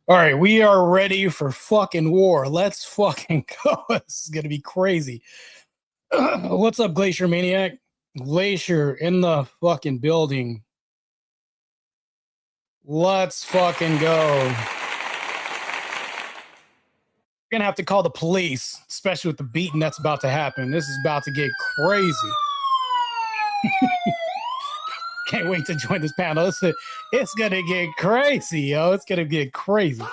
All right, we are ready for fucking war. Let's fucking go. This is gonna be crazy. What's up, Glacier Maniac? Glacier in the fucking building. Let's fucking go. We're gonna have to call the police, especially with the beating that's about to happen. This is about to get crazy. Can't wait to join this panel. It's gonna get crazy, yo. It's gonna get crazy.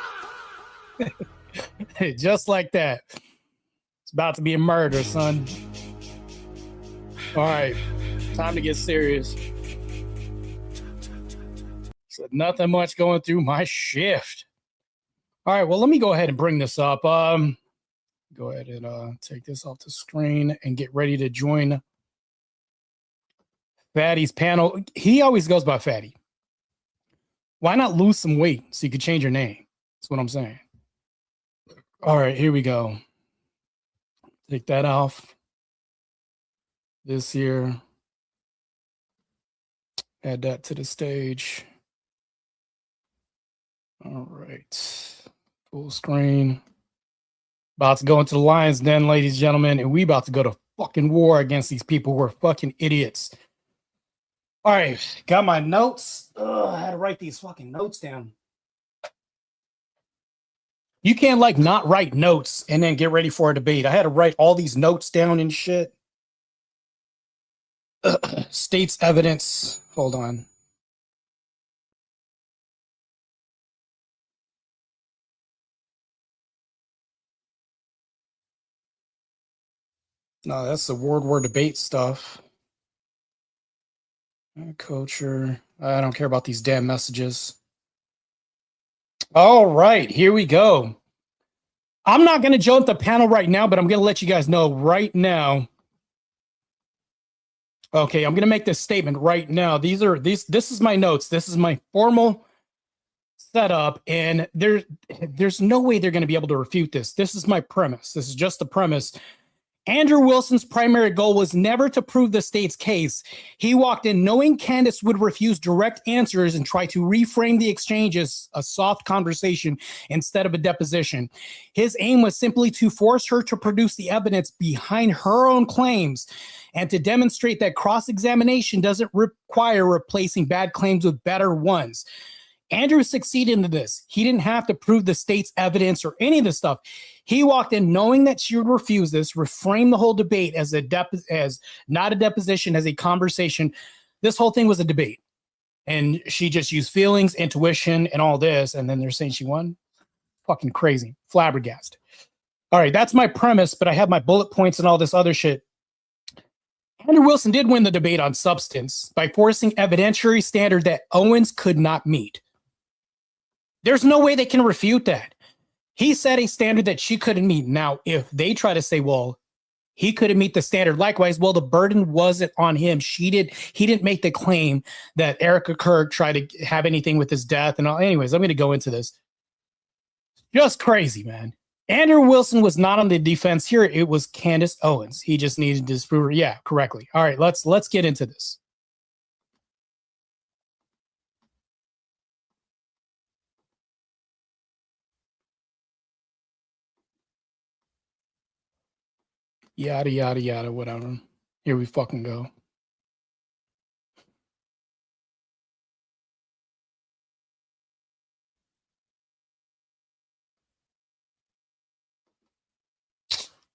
Just like that. It's about to be a murder, son. All right, time to get serious. So nothing much going through my shift. All right, well, let me go ahead and bring this up. Go ahead and take this off the screen and get ready to join Fatty's panel. He always goes by Fatty. Why not lose some weight so you could change your name? That's what I'm saying. All right, here we go. Take that off. This here. Add that to the stage. All right. Full screen. About to go into the lion's den, ladies and gentlemen, and we about to go to fucking war against these people who are fucking idiots. All right, got my notes. I had to write these fucking notes down. You can't like not write notes and then get ready for a debate. I had to write all these notes down and shit. State's evidence. Hold on. No, that's the World War debate stuff. Culture. I don't care about these damn messages. All right, here we go. I'm not going to jump the panel right now, but I'm going to let you guys know right now. Okay, I'm going to make this statement right now. This is my notes. This is my formal setup, and there's no way they're going to be able to refute this. This is my premise. This is just the premise. Andrew Wilson's primary goal was never to prove the state's case. He walked in knowing Candace would refuse direct answers and try to reframe the exchange as a soft conversation instead of a deposition. His aim was simply to force her to produce the evidence behind her own claims and to demonstrate that cross-examination doesn't require replacing bad claims with better ones. Andrew succeeded in this. He didn't have to prove the state's evidence or any of this stuff. He walked in knowing that she would refuse this, reframe the whole debate as not a deposition, as a conversation. This whole thing was a debate. And she just used feelings, intuition, and all this. And then they're saying she won. Fucking crazy. Flabbergasted. All right, that's my premise, but I have my bullet points and all this other shit. Andrew Wilson did win the debate on substance by forcing evidentiary standard that Owens could not meet. There's no way they can refute that. He set a standard that she couldn't meet. Now, if they try to say, well, he couldn't meet the standard, likewise, well, the burden wasn't on him. He didn't make the claim that Erica Kirk tried to have anything with his death and all. Anyways, I'm going to go into this. Just crazy, man. Andrew Wilson was not on the defense here. It was Candace Owens. He just needed to disprove her. Yeah, correctly. All right, let's get into this. Yada, yada, yada, whatever. Here we fucking go.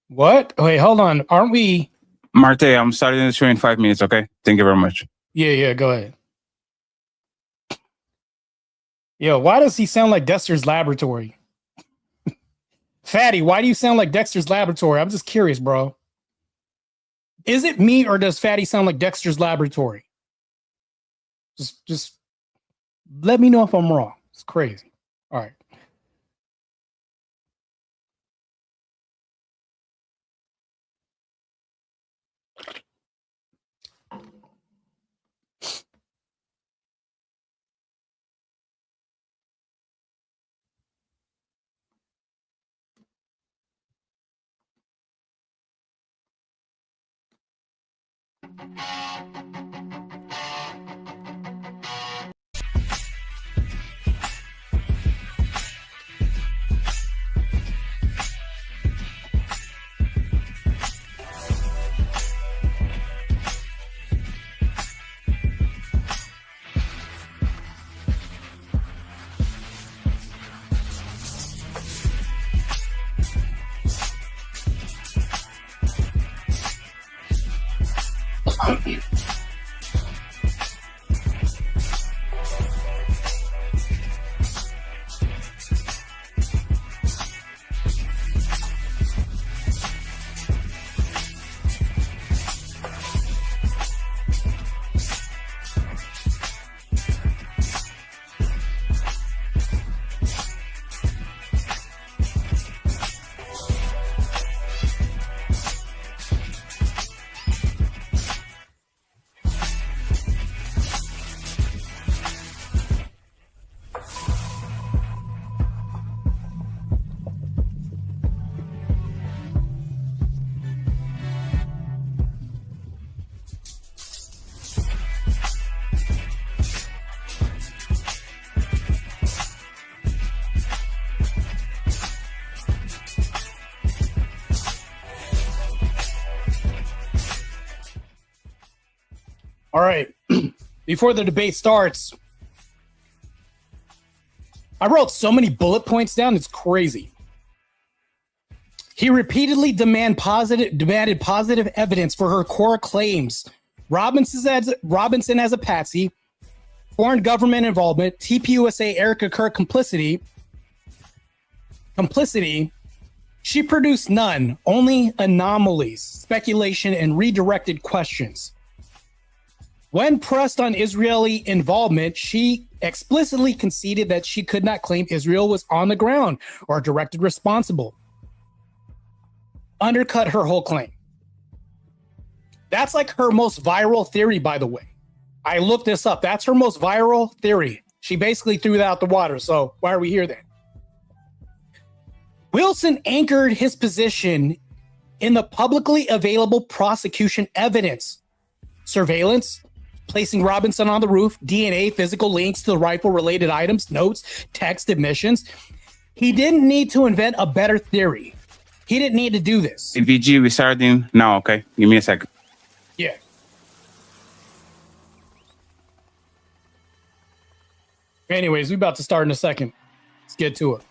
What? Wait, hold on. Aren't we? Martae, I'm starting the show in 5 minutes, okay? Thank you very much. Yeah, go ahead. Yo, why does he sound like Dexter's Laboratory? Fatty, why do you sound like Dexter's Laboratory? I'm just curious, bro. Is it me or does Fatty sound like Dexter's Laboratory? Just let me know if I'm wrong. It's crazy. All right. All right. Before the debate starts, I wrote so many bullet points down, it's crazy. He repeatedly demanded positive evidence for her core claims. Robinson as a patsy, foreign government involvement, TPUSA Erica Kirk complicity. She produced none, only anomalies, speculation, and redirected questions. When pressed on Israeli involvement, she explicitly conceded that she could not claim Israel was on the ground or directly responsible. Undercut her whole claim. That's like her most viral theory, by the way. I looked this up. That's her most viral theory. She basically threw that out the water. So why are we here then? Wilson anchored his position in the publicly available prosecution evidence. Surveillance, placing Robinson on the roof, DNA, physical links to the rifle-related items, notes, text, admissions. He didn't need to invent a better theory. He didn't need to do this. VG, we started him now, okay? Give me a second. Yeah. Anyways, we're about to start in a second. Let's get to it.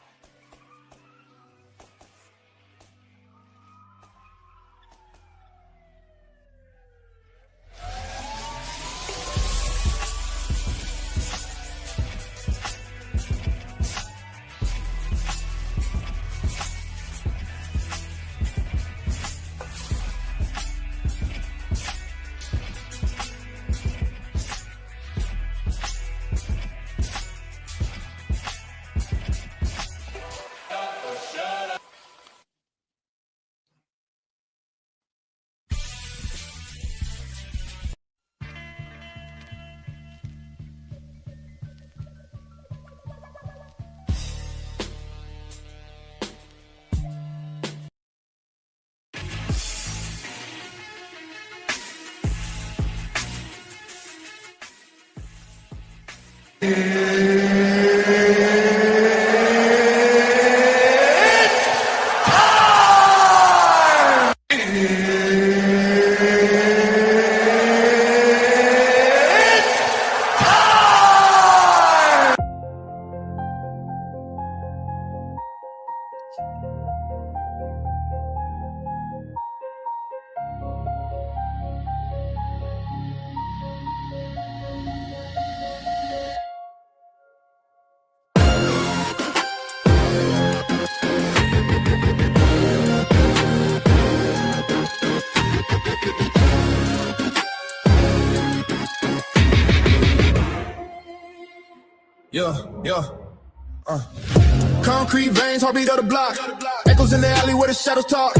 Concrete veins, heartbeat of the block. Echoes in the alley where the shadows talk.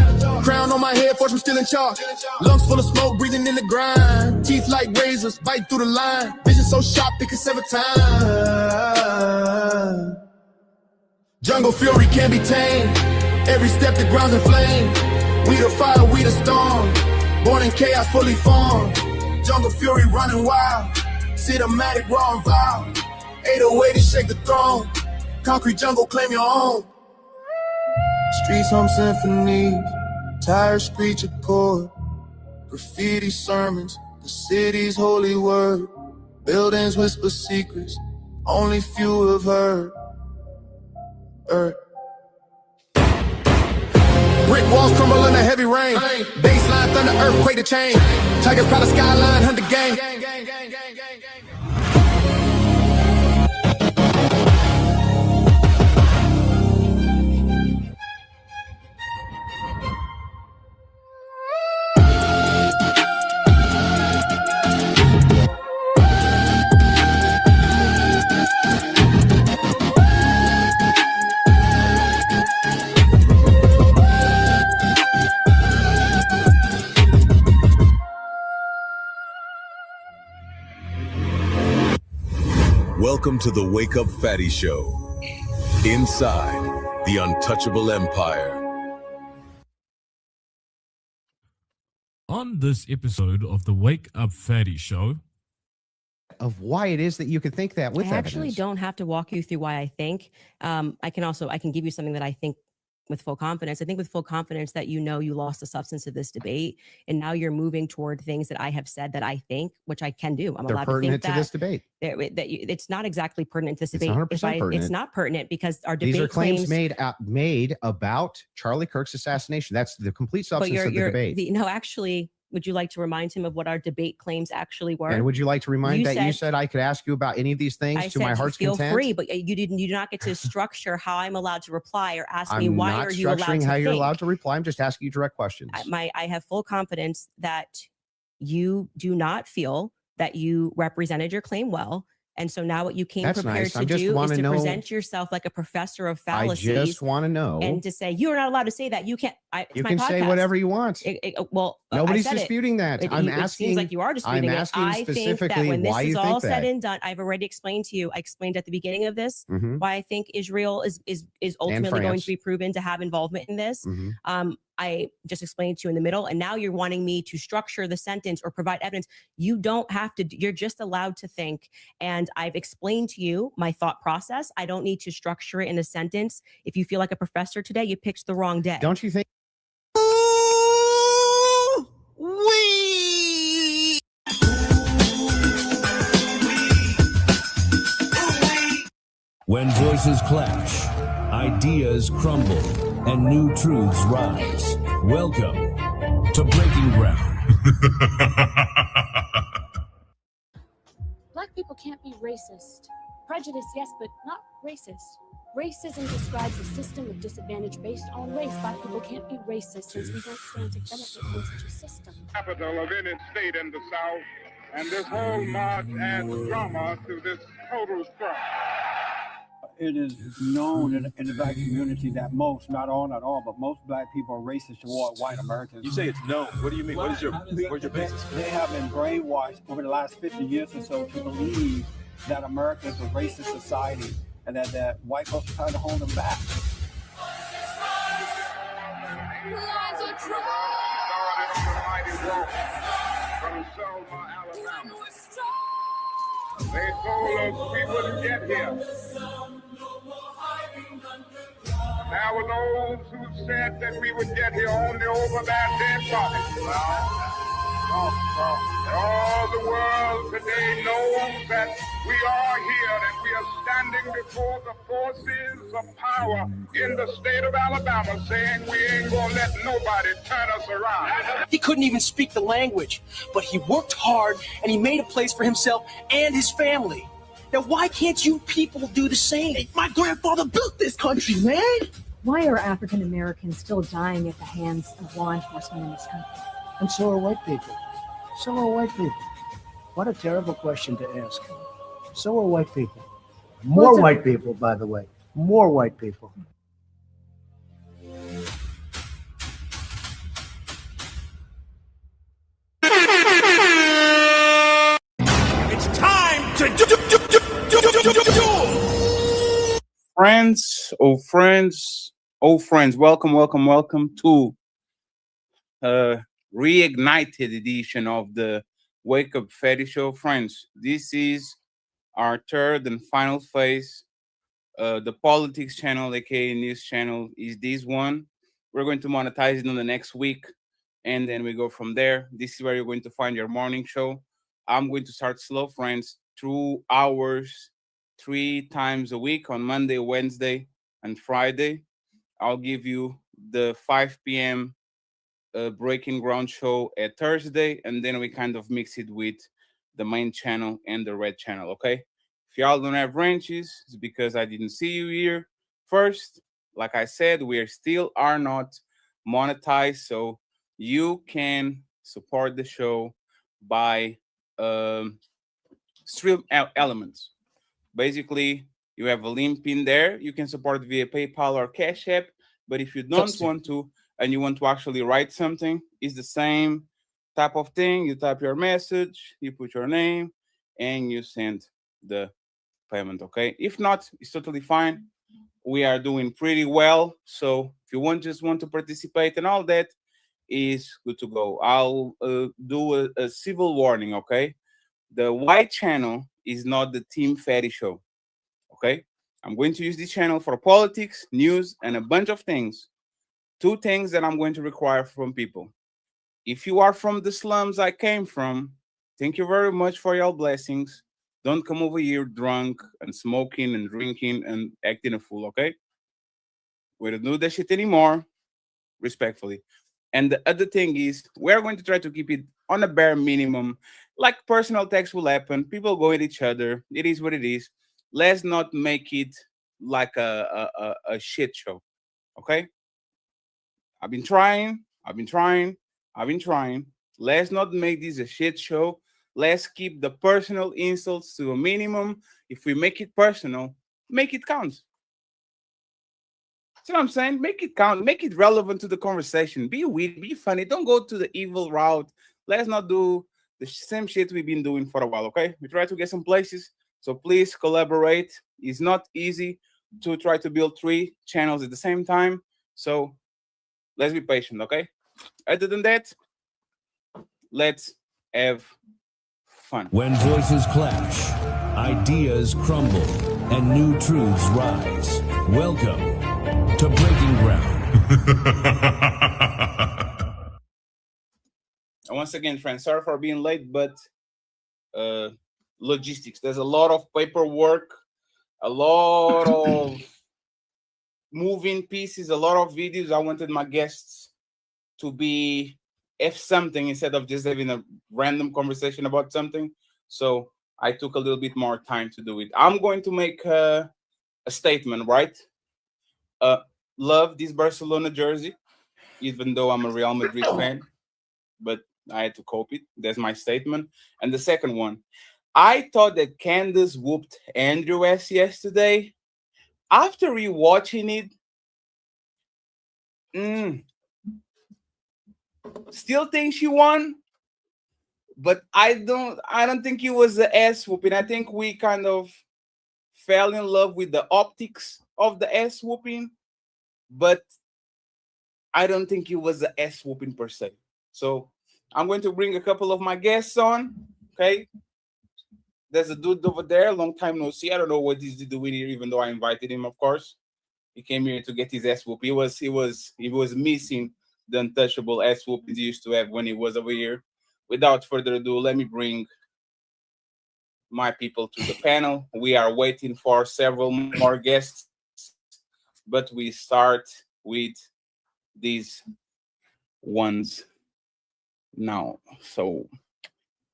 Crown on my head, fortune still in chalk. Lungs full of smoke, breathing in the grind. Teeth like razors, bite through the line. Vision so sharp, it can sever time. Jungle fury can't be tamed. Every step the ground's in flame. We the fire, we the storm. Born in chaos, fully formed. Jungle fury running wild. Cinematic, raw and vile. 808 to shake the throne. Concrete jungle, claim your own. Streets hum symphonies, tires screech a chord. Graffiti sermons, the city's holy word. Buildings whisper secrets, only few have heard. Brick walls crumble in a heavy rain. Baseline, thunder, earthquake, the chain. Tigers proud of skyline, hunt the gang. Welcome to the Wake Up Fatty Show. Inside the untouchable empire. On this episode of the Wake Up Fatty Show, of why it is that you could think that with I actually evidence. don't have to walk you through why I think. I can give you something that I think with full confidence. I think with full confidence that you know you lost the substance of this debate, and now you're moving toward things that I have said that I think, which I can do. I'm They're allowed to pertinent think to this debate. It's not exactly pertinent to this It's debate. 100% pertinent. It's not pertinent because our debate These are claims claims made about Charlie Kirk's assassination. That's the complete substance of the debate. No, actually, would you like to remind him of what our debate claims actually were? And would you like to remind you said I could ask you about any of these things I to my heart's content? Feel free, but you do not get to structure how I'm allowed to reply or ask me I'm why not are you allowed to structuring how you're think? allowed to reply. I'm just asking you direct questions. I have full confidence that you do not feel that you represented your claim well. And so now what you came prepared to do is to present yourself like a professor of fallacies. I just want to know. And to say, you're not allowed to say that. You can't. You can say whatever you want. Well, nobody's disputing that. I'm asking. It seems like you are disputing I'm asking it. I think that when this is all said and done, I've already explained to you. I explained at the beginning of this why I think Israel is ultimately going to be proven to have involvement in this. I just explained to you in the middle, and now you're wanting me to structure the sentence or provide evidence. You don't have to. You're just allowed to think. And I've explained to you my thought process. I don't need to structure it in a sentence. If you feel like a professor today, you picked the wrong day. Don't you think? When voices clash, ideas crumble, and new truths rise. Welcome to Breaking Ground. Black people can't be racist. Prejudice, yes, but not racist. Racism describes a system of disadvantage based on race. Black people can't be racist since we don't stand to benefit from such a system. Capital of any state in the South, and this whole march adds drama to this total strife. It is known in the black community that most, not all, but most black people are racist toward white Americans. You say it's known. What do you mean? Where's your basis? They have been brainwashed over the last 50 years or so to believe that America is a racist society and that white folks are trying to hold them back. They told us we wouldn't get here. There were those who said that we would get here only over their dead bodies. All the world today knows that we are here and we are standing before the forces of power in the state of Alabama saying we ain't gonna let nobody turn us around. He couldn't even speak the language, but he worked hard and he made a place for himself and his family. Now, why can't you people do the same? My grandfather built this country, man. Why are African Americans still dying at the hands of law enforcement in this country? And so are white people. So are white people. What a terrible question to ask. So are white people. More white people, by the way. More white people. It's time to do. Friends, welcome to reignited edition of the Wake Up Fatty Show. Friends, this is our third and final phase. The politics channel, aka news channel, is this one. We're going to monetize it on the next week, and then we go from there. This is where you're going to find your morning show. I'm going to start slow, friends. 2 hours, 3 times a week on Monday, Wednesday, and Friday. I'll give you the 5 p.m. Breaking Ground show at Thursday, and then we kind of mix it with the main channel and the red channel, okay? If y'all don't have ranches, it's because I didn't see you here first. Like I said, we still are not monetized, so you can support the show by stream elements. Basically, you have a link in there. You can support via PayPal or Cash App, but if you don't want to, and you want to actually write something, it's the same type of thing. You type your message, you put your name, and you send the payment, okay? If not, it's totally fine. We are doing pretty well. So if you just want to participate and all that, is good to go. I'll do a civil warning, okay? The white channel is not the Team Fatty Show, okay? I'm going to use this channel for politics, news, and a bunch of things. 2 things that I'm going to require from people. If you are from the slums I came from, thank you very much for your blessings. Don't come over here drunk and smoking and drinking and acting a fool, okay? We don't do that shit anymore, respectfully. And the other thing is, we're going to try to keep it on a bare minimum. Like personal attacks will happen. People go at each other. It is what it is. Let's not make it like a shit show, okay? I've been trying. Let's not make this a shit show. Let's keep the personal insults to a minimum. If we make it personal, make it count. See what I'm saying? Make it count. Make it relevant to the conversation. Be weird. Be funny. Don't go to the evil route. Let's not do the same shit we've been doing for a while, okay? We try to get some places. So please collaborate. It's not easy to try to build 3 channels at the same time. So let's be patient, okay? Other than that, let's have fun. When voices clash, ideas crumble, and new truths rise. Welcome to Breaking Ground. And once again, friends, sorry for being late, but logistics. There's a lot of paperwork, a lot of moving pieces, a lot of videos. I wanted my guests to be something instead of just having a random conversation about something. So I took a little bit more time to do it. I'm going to make a statement, right? Love this Barcelona jersey, even though I'm a Real Madrid fan, but I had to cope it. That's my statement. And the second one, I thought that Candace whooped Andrew S yesterday. After rewatching it, still think she won, but I don't think it was the ass whooping. I think we kind of fell in love with the optics of the ass whooping, but I don't think it was the ass whooping per se. So I'm going to bring a couple of my guests on. Okay, there's a dude over there, long time no see. I don't know what he's doing here, even though I invited him, of course. He came here to get his ass whooped. He was missing the untouchable ass whoopings he used to have when he was over here. Without further ado, let me bring my people to the panel. We are waiting for several more guests, but we start with these ones now. So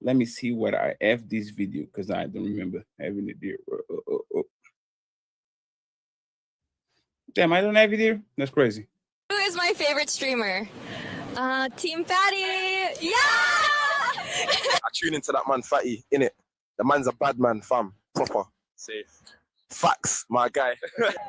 let me see what I have this video, because I don't remember having it here. Damn, I don't have it here? That's crazy. Who is my favorite streamer? Team Fatty. Yeah! I tune into that man Fatty, innit? The man's a bad man, fam. Proper. Safe. Facts, my guy.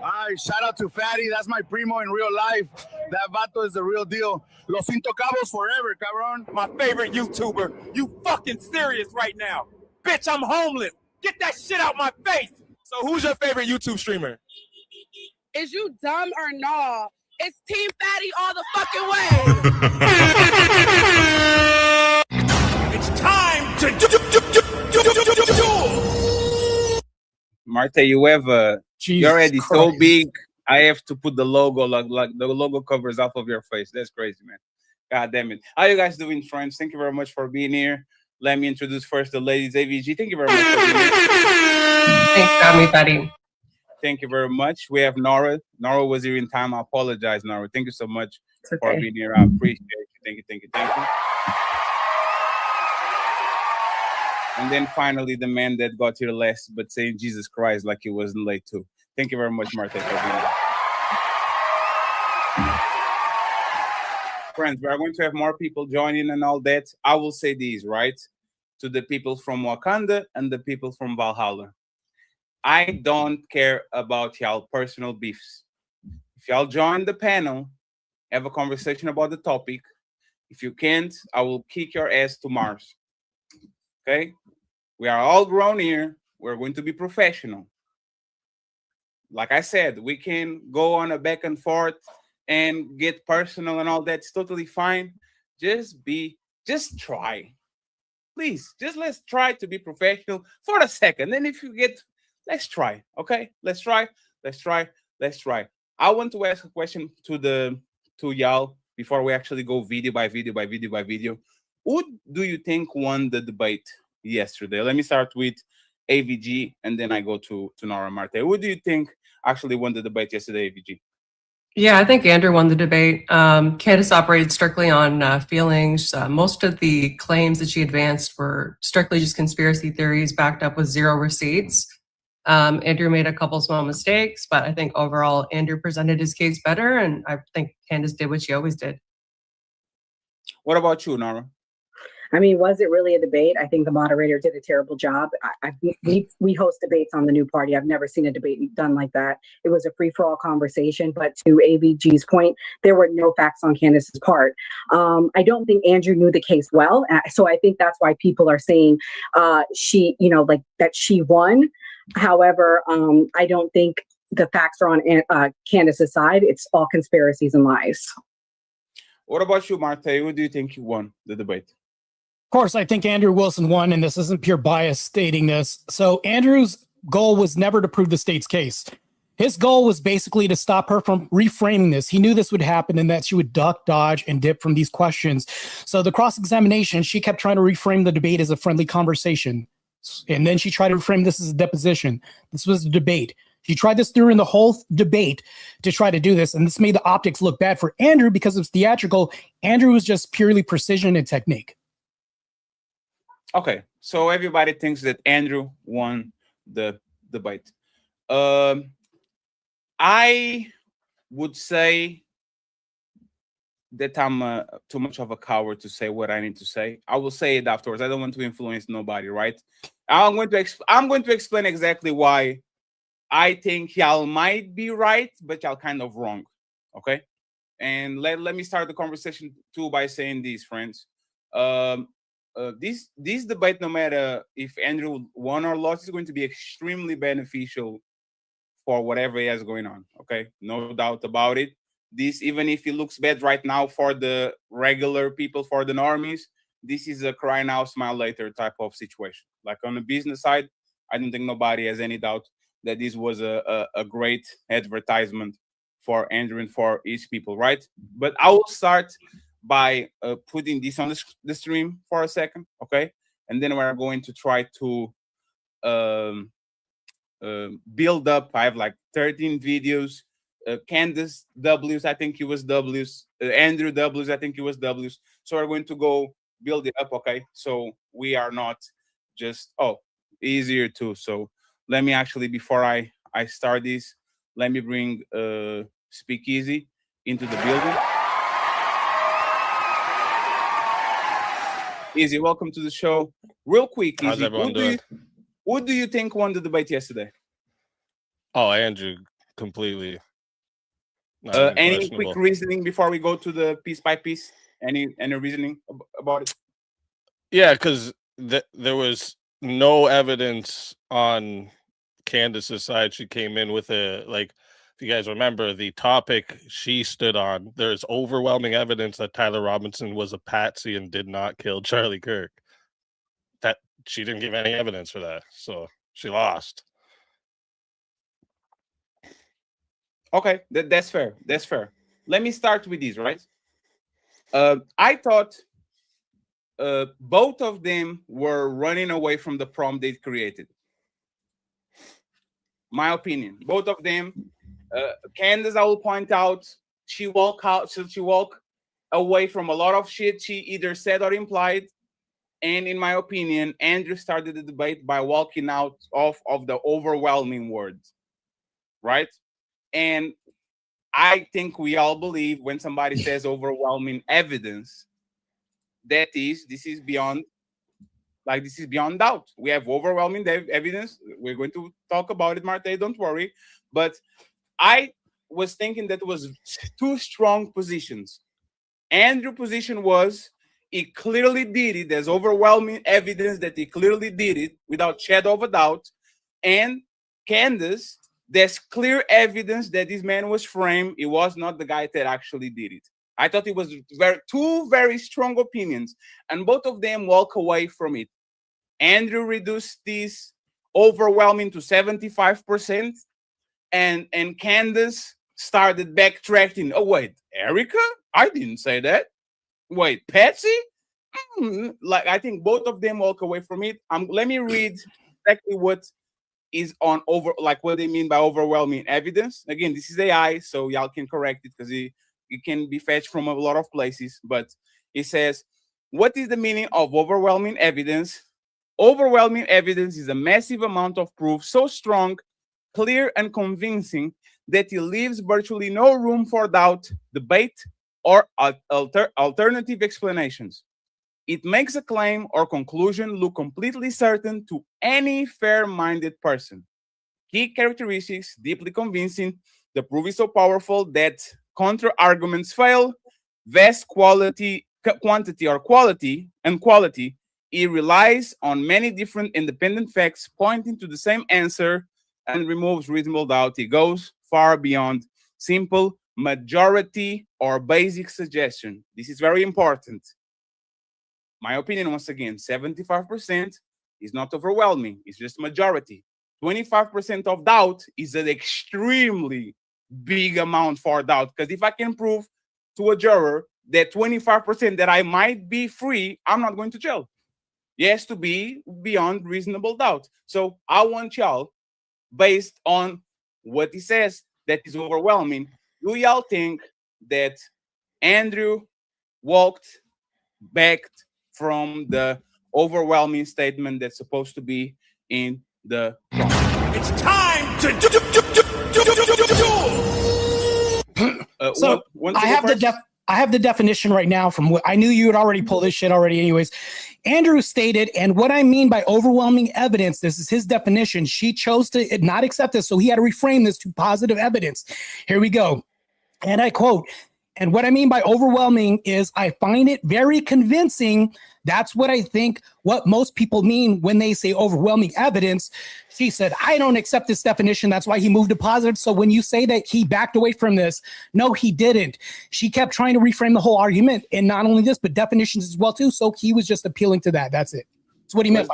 Alright, shout out to Fatty. That's my primo in real life. That vato is the real deal. Los Intocables forever, cabrón. My favorite YouTuber. You fucking serious right now? Bitch, I'm homeless. Get that shit out my face. So who's your favorite YouTube streamer? Is you dumb or no? It's Team Fatty all the fucking way. It's time to do. Martae, you're already so big. I have to put the logo, like the logo covers off of your face. That's crazy, man. God damn it. How you guys doing, friends? Thank you very much for being here. Let me introduce first the ladies. AVG, thank you very much for being here. Thanks, everybody. Thank you very much. We have Nora. Nora was here in time. I apologize, Nora. Thank you so much for being here. I appreciate you. Thank you. And then finally, the man that got here last, but saying Jesus Christ like he wasn't late too. Thank you very much, Martae, for being here. Friends, we are going to have more people joining and all that. I will say these, right? To the people from Wakanda and the people from Valhalla. I don't care about y'all personal beefs. If y'all join the panel, have a conversation about the topic. If you can't, I will kick your ass to Mars. Okay? We are all grown here. We're going to be professional. Like I said, we can go on a back and forth and get personal and all that. It's totally fine. Just try. Please, let's try to be professional for a second. Then if you get, let's try. Okay? Let's try. I want to ask a question to the to y'all before we actually go video by video. Who do you think won the debate yesterday? Let me start with AVG, and then I go to Nora Martae. Who do you think actually won the debate yesterday, AVG? Yeah, I think Andrew won the debate. Candace operated strictly on feelings. Most of the claims that she advanced were strictly just conspiracy theories backed up with zero receipts. Andrew made a couple small mistakes, but I think overall Andrew presented his case better, and I think Candace did what she always did. What about you, Nora? I mean, was it really a debate? I think the moderator did a terrible job. We host debates on the new party. I've never seen a debate done like that. It was a free-for-all conversation, but to AVG's point, there were no facts on Candace's part. I don't think Andrew knew the case well, so I think that's why people are saying she, like that she won. However, I don't think the facts are on Candace's side. It's all conspiracies and lies. What about you, Martae? Who do you think you won the debate? Of course, I think Andrew Wilson won, and this isn't pure bias stating this. So Andrew's goal was never to prove the state's case. His goal was basically to stop her from reframing this. He knew this would happen and that she would duck, dodge, and dip from these questions. So the cross-examination, she kept trying to reframe the debate as a friendly conversation. And then she tried to reframe this as a deposition. This was a debate. She tried this during the whole debate to try to do this, and this made the optics look bad for Andrew because it's theatrical. Andrew was just purely precision and technique. Okay, so everybody thinks that Andrew won the debate. I would say that I'm too much of a coward to say what I need to say. I will say it afterwards. I don't want to influence nobody, right? I'm going to explain exactly why I think y'all might be right, but y'all kind of wrong, okay? And let me start the conversation too by saying this, friends. This debate, no matter if Andrew won or lost, is going to be extremely beneficial for whatever he has going on. Okay, no doubt about it. This, even if it looks bad right now for the regular people, for the normies, this is a cry now, smile later type of situation. Like on the business side, I don't think nobody has any doubt that this was a great advertisement for Andrew and for his people, right? But I will start by putting this on the stream for a second, okay? And then we're going to try to build up. I have like 13 videos. Candace W's, I think it was W's. Andrew W's, I think it was W's. So we're going to go build it up, okay? So we are not just, easier too. So let me actually, before I start this, let me bring Speakeasy into the building. Easy, welcome to the show. Real quick, How's Easy, everyone doing? who do you think won the debate yesterday? Oh, Andrew, completely. Not even Any questionable. quick reasoning before we go to the piece by piece? Any reasoning about it? Yeah, because there was no evidence on Candace's side. She came in with if you guys remember the topic she stood on, there's overwhelming evidence that Tyler Robinson was a patsy and did not kill Charlie Kirk. That she didn't give any evidence for that, so she lost. Okay, that's fair. That's fair. Let me start with these, right? I thought both of them were running away from the problem they created. My opinion, both of them. Candace, I will point out, she walked away from a lot of shit she either said or implied. And in my opinion, Andrew started the debate by walking out of the overwhelming words, right? And I think we all believe when somebody says overwhelming evidence, this is beyond doubt. We have overwhelming evidence. We're going to talk about it, Martae, don't worry. But I was thinking that it was two strong positions. Andrew's position was he clearly did it. There's overwhelming evidence that he clearly did it without shadow of a doubt. And Candace, there's clear evidence that this man was framed. He was not the guy that actually did it. I thought it was two very strong opinions, and both of them walk away from it. Andrew reduced this overwhelming to 75%, and Candace started backtracking. Oh, wait, Erica? I didn't say that. Wait, Patsy? Like, I think both of them walk away from it. Let me read exactly what is on what they mean by overwhelming evidence. Again, this is AI, so y'all can correct it because it can be fetched from a lot of places. But it says, what is the meaning of overwhelming evidence? Overwhelming evidence is a massive amount of proof so strong, clear, and convincing that it leaves virtually no room for doubt, debate, or alternative explanations. It makes a claim or conclusion look completely certain to any fair-minded person. Key characteristics: deeply convincing. The proof is so powerful that counter-arguments fail. Vast quantity or quality. It relies on many different independent facts pointing to the same answer and removes reasonable doubt. It goes far beyond simple majority or basic suggestion. This is very important. My opinion, once again, 75% is not overwhelming. It's just majority. 25% of doubt is an extremely big amount for doubt. Because if I can prove to a juror that 25% that I might be free, I'm not going to jail. It has to be beyond reasonable doubt. So I want y'all, based on what he says that is overwhelming, do y'all think that Andrew walked back from the overwhelming statement that's supposed to be in the prompt? It's time to do. So I have the definition right now from what I knew you had already pulled this shit already anyways. Andrew stated, and what I mean by overwhelming evidence, this is his definition. She chose to not accept this, so he had to reframe this to positive evidence. Here we go. And I quote, and what I mean by overwhelming is I find it very convincing. That's what I think what most people mean when they say overwhelming evidence. She said, I don't accept this definition. That's why he moved to positive. So when you say that he backed away from this, no, he didn't. She kept trying to reframe the whole argument. And not only this, but definitions as well, too. So he was just appealing to that. That's it. That's what he meant.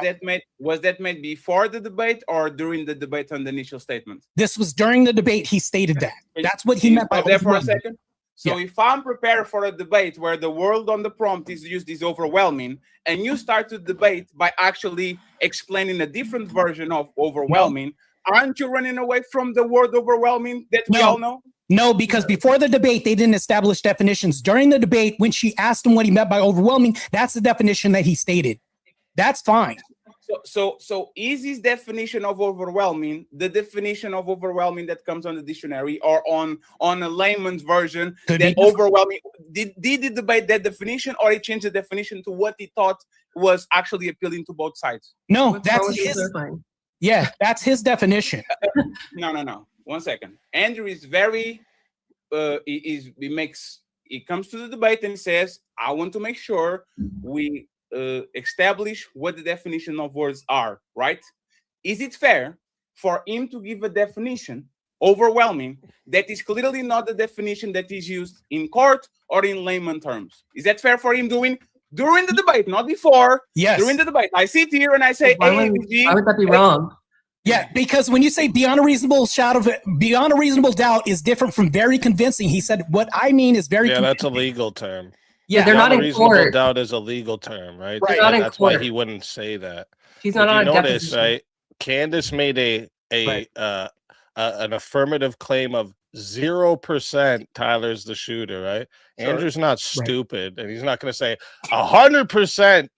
Was that made before the debate or during the debate on the initial statement? This was during the debate. He stated that. That's what he meant by there for a second. So if I'm prepared for a debate where the word on the prompt is used is overwhelming, and you start to debate by actually explaining a different version of overwhelming, aren't you running away from the word overwhelming that we all know? No, because before the debate, they didn't establish definitions. During the debate, when she asked him what he meant by overwhelming, that's the definition that he stated. That's fine. So is his definition of overwhelming the definition of overwhelming that comes on the dictionary or on a layman's version? That overwhelming, did he debate that definition, or he changed the definition to what he thought was actually appealing to both sides? No, that's his. Yeah, that's his definition. No. 1 second. Andrew is very he comes to the debate and says, I want to make sure we establish what the definition of words are, right? Is it fair for him to give a definition, overwhelming, that is clearly not the definition that is used in court or in layman terms? Is that fair for him doing during the debate, not before? Yes. During the debate. I sit here and I say, why would that be wrong? Yeah, because when you say beyond a reasonable doubt is different from very convincing. He said, what I mean is very convincing. That's a legal term. Yeah, they're not in reasonable doubt is a legal term, right? They're not in that's court. why he wouldn't say that. He's not on a notice, definition. right? Candace made an affirmative claim of 0% Tyler's the shooter, right? Sure. Andrew's not stupid, and he's not going to say 100%.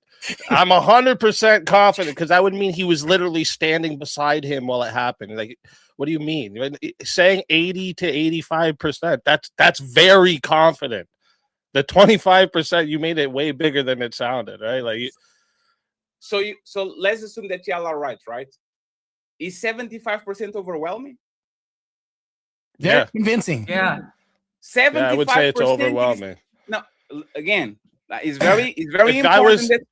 I'm 100% confident, because that would mean he was literally standing beside him while it happened. Like, what do you mean? Saying 80 to 85%, that's very confident. The 25%, you made it way bigger than it sounded, right? Like, so let's assume that y'all are right? Is 75% overwhelming? Very convincing. Yeah. 75%. I would say it's overwhelming. No, again, it's very important.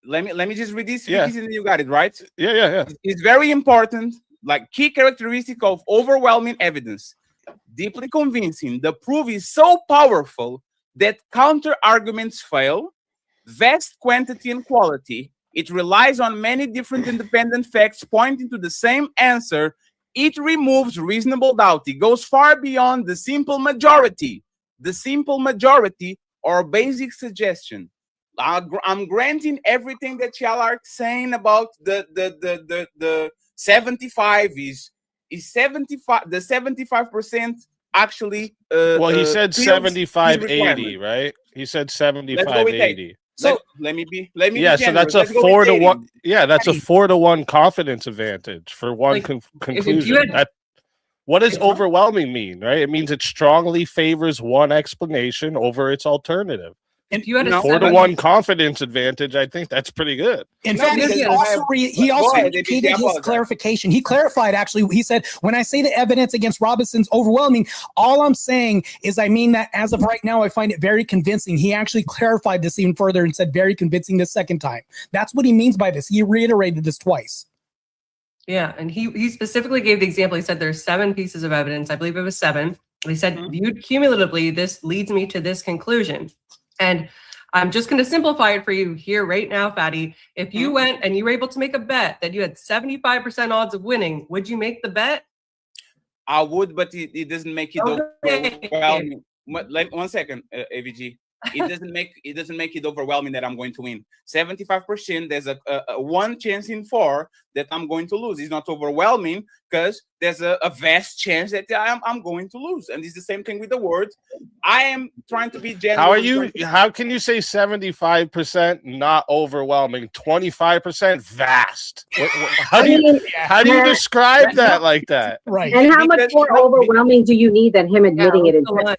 Let me just read this. And you got it right. Yeah. It's very important. Like, key characteristic of overwhelming evidence: deeply convincing. The proof is so powerful that counter arguments fail. Vast quantity and quality. It relies on many different independent facts pointing to the same answer It removes reasonable doubt. It goes far beyond the simple majority. The simple majority or basic suggestion. I'm granting everything that y'all are saying about the 75 is 75. The 75% actually. Well, he said 75-80, right? He said 75-80. So let me be so generous. that's a Let's go 4-to-1. 80. Yeah, that's a 4-to-1 confidence advantage for one conclusion. What does overwhelming mean, right? It means it strongly favors one explanation over its alternative. And if you had a 4-to-1 confidence advantage, I think that's pretty good. In fact, he also repeated his clarification. He clarified, actually, he said, when I say the evidence against Robinson's overwhelming, all I'm saying is I mean that as of right now, I find it very convincing. He actually clarified this even further and said very convincing the second time. That's what he means by this. He reiterated this twice. Yeah, and he specifically gave the example. He said there's 7 pieces of evidence. I believe it was 7. He said, viewed cumulatively, this leads me to this conclusion. And I'm just going to simplify it for you here right now, Fatty. If you went and you were able to make a bet that you had 75% odds of winning, would you make the bet? I would, but it doesn't make it overwhelming. 1 second, AVG. It doesn't make it overwhelming that I'm going to win. 75%. There's a 1 chance in 4 that I'm going to lose. It's not overwhelming because there's a vast chance that I'm going to lose. And it's the same thing with the words. I am trying to be generous. How can you say 75% not overwhelming, 25% vast? How do you describe that like that? Right. And how much more overwhelming do you need than him admitting it in text?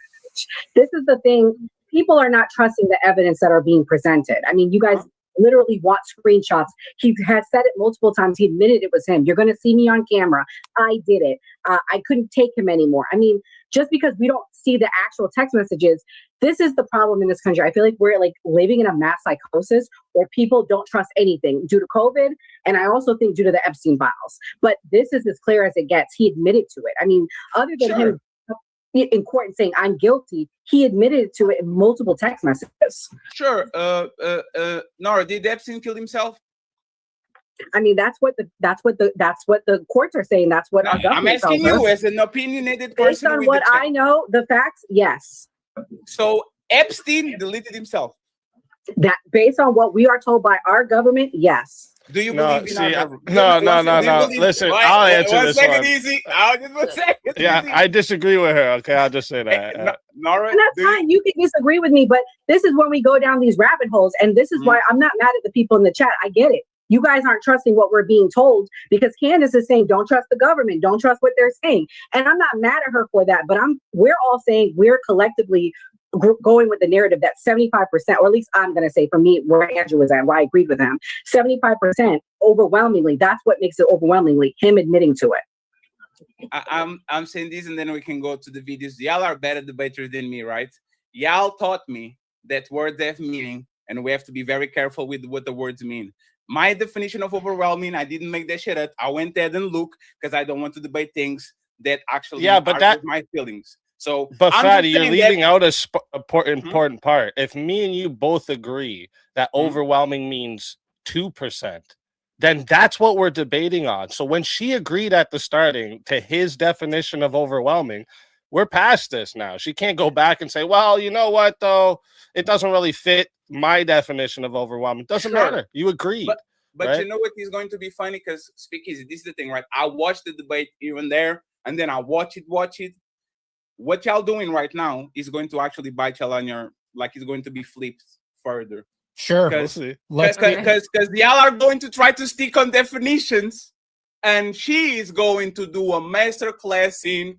This is the thing. People are not trusting the evidence that are being presented. I mean, you guys literally want screenshots. He has said it multiple times. He admitted it was him. You're going to see me on camera. I did it. I couldn't take him anymore. I mean, just because we don't see the actual text messages, this is the problem in this country. I feel like we're like living in a mass psychosis where people don't trust anything due to COVID. And I also think due to the Epstein files. But this is as clear as it gets. He admitted to it. I mean, other than him in court and saying I'm guilty, he admitted to it in multiple text messages. Sure. Nora, did Epstein kill himself? I mean, that's what the courts are saying. That's what our government I'm asking tells you us. as an opinionated Based person. on what I know, the facts, yes. So Epstein deleted himself. That based on what we are told by our government, yes. Do you believe in our government? No. Listen, I'll answer this one. Easy. Just 1 second. Yeah, I disagree with her. Okay, I'll just say that. Nora, and that's fine. You can disagree with me, but this is when we go down these rabbit holes, and this is why I'm not mad at the people in the chat. I get it. You guys aren't trusting what we're being told because Candace is saying, don't trust the government. Don't trust what they're saying. And I'm not mad at her for that, but we're all saying we're collectively going with the narrative that 75%, or at least I'm going to say for me, where Andrew was at, where I agreed with him, 75% overwhelmingly, that's what makes it overwhelmingly, him admitting to it. I'm saying this and then we can go to the videos. Y'all are better debaters than me, right? Y'all taught me that words have meaning and we have to be very careful with what the words mean. My definition of overwhelming, I didn't make that shit up. I went there and looked because I don't want to debate things that actually are my feelings. So, but Fatty, you're leaving out a important part. If me and you both agree that overwhelming means 2%, then that's what we're debating on. So when she agreed at the starting to his definition of overwhelming, we're past this now. She can't go back and say, well, you know what, though? It doesn't really fit my definition of overwhelming. Doesn't matter. You agreed. But right? You know what is going to be funny? Because Speakeasy, this is the thing, right? I watched the debate even there, and then I watch it. What y'all doing right now is going to actually bite y'all on your, like it's going to be flipped further. Sure. Because y'all are going to try to stick on definitions, and she is going to do a master class in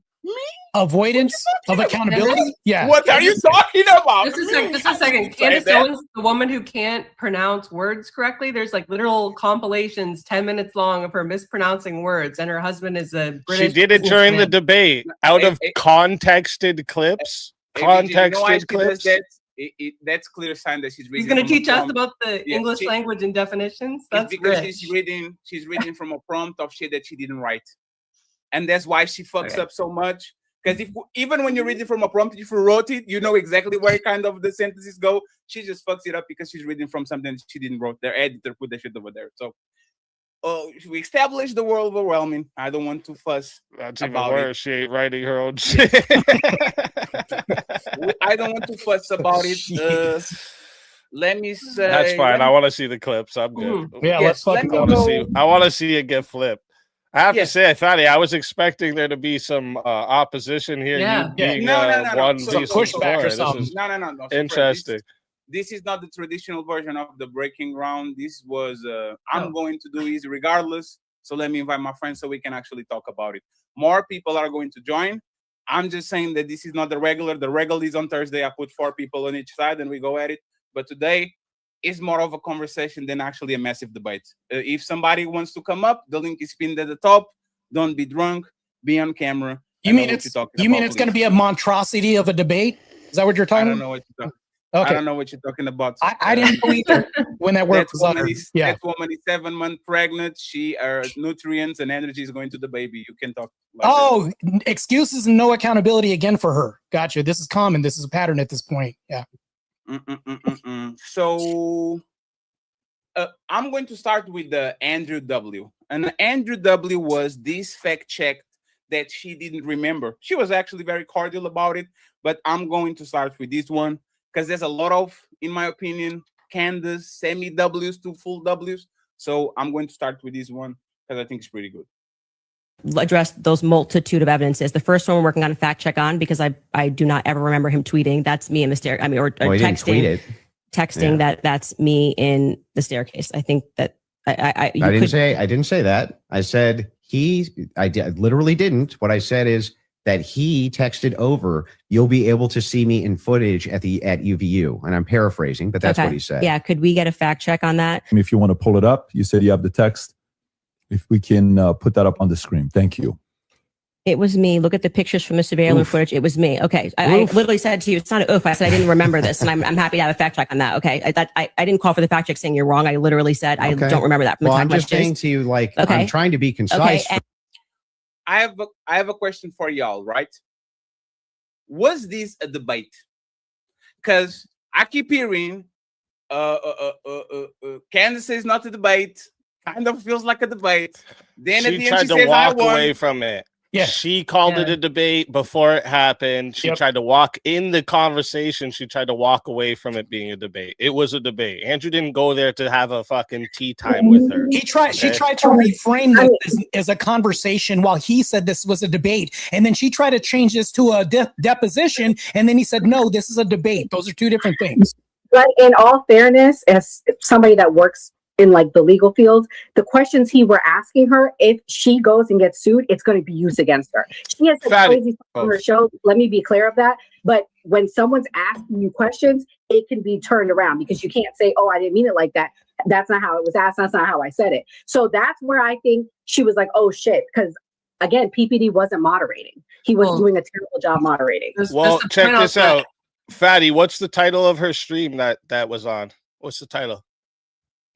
avoidance of accountability. Yeah. What are you talking about? Just a second. Candace Owens, the woman who can't pronounce words correctly. There's like literal compilations 10 minutes long of her mispronouncing words, and her husband is a British. She did it during the debate out of contexted clips. Clips. That's clear sign that she's reading. He's going to teach us about the English language and definitions. That's because rich. she's reading from a prompt of shit that she didn't write, and that's why she fucks up so much. Because even when you're reading from a prompt, if you wrote it, you know exactly where kind of the sentences go. She just fucks it up because she's reading from something she didn't wrote. Their editor put that shit over there. So we established the word overwhelming. I don't want to fuss. That's even about worse. it. She ain't writing her own shit. I don't want to fuss about it. Let me say. That's fine. I want to see the clips. I'm good. Yeah, Yes, let's fucking let me go. I want to see it get flipped. I have Yes. to say, Fatty, I was expecting there to be some opposition here. Yeah. You being No. one So decent pushback or scorer. something. This is No. So interesting. this is not the traditional version of the breaking ground. This was I'm going to do is regardless. So let me invite my friends so we can actually talk about it. More people are going to join. I'm just saying that this is not the regular. The regular is on Thursday. I put 4 people on each side and we go at it. But today is more of a conversation than actually a massive debate. If somebody wants to come up, the link is pinned at the top. Don't be drunk. Be on camera. You mean it's going to be a monstrosity of a debate? Is that what you're talking I don't about? know what you're talking. Okay. I don't know what you're talking about. I didn't know either when that word was uttered. Yeah. That woman is 7 months pregnant. She nutrients and energy is going to the baby. You can talk. Like that. Excuses and no accountability again for her. Gotcha. This is common. This is a pattern at this point. Yeah. So I'm going to start with the Andrew W. And Andrew W was this fact check that she didn't remember. She was actually very cordial about it, but I'm going to start with this one because there's a lot of, in my opinion, Candace semi W's to full W's. So I'm going to start with this one because I think it's pretty good. Address those multitude of evidences. The first one we're working on a fact check on because I do not ever remember him tweeting. That's me in the stair. I mean, or Well, he didn't tweet texting. it. Texting Yeah. that's me in the staircase. I think that I didn't say that. I said I literally didn't. What I said is that he texted over, "You'll be able to see me in footage at UVU," and I'm paraphrasing, but that's what he said. Yeah, could we get a fact check on that? If you want to pull it up, you said you have the text. If we can put that up on the screen, thank you. It was me. Look at the pictures from the surveillance footage. It was me. Okay. I literally said to you, it's not an oof. I said I didn't remember this, and I'm happy to have a fact check on that. Okay. I didn't call for the fact check saying you're wrong. I literally said I don't remember that. From Well, the I'm just saying to you, like, I'm trying to be concise. Okay. I have a question for y'all, right? Was this a debate? Because I keep hearing Candace says not a debate. Kind of feels like a debate. Then at She the end tried she to says, walk I won. away from it. Yeah. She called it a debate before it happened. She tried to walk in the conversation. She tried to walk away from it being a debate. It was a debate. Andrew didn't go there to have a fucking tea time with her. She tried to reframe this as a conversation while he said this was a debate. And then she tried to change this to a deposition. And then he said, no, this is a debate. Those are two different things. But in all fairness, as somebody that works in like the legal field, the questions he were asking her, if she goes and gets sued, it's going to be used against her. She has some crazy stuff on her show. Let me be clear of that. But when someone's asking you questions, it can be turned around because you can't say, oh, I didn't mean it like that. That's not how it was asked. That's not how I said it. So that's where I think she was like, oh shit. Because again, PPD wasn't moderating. He was doing a terrible job moderating. Well, check this out. Fatty, what's the title of her stream that was on? What's the title?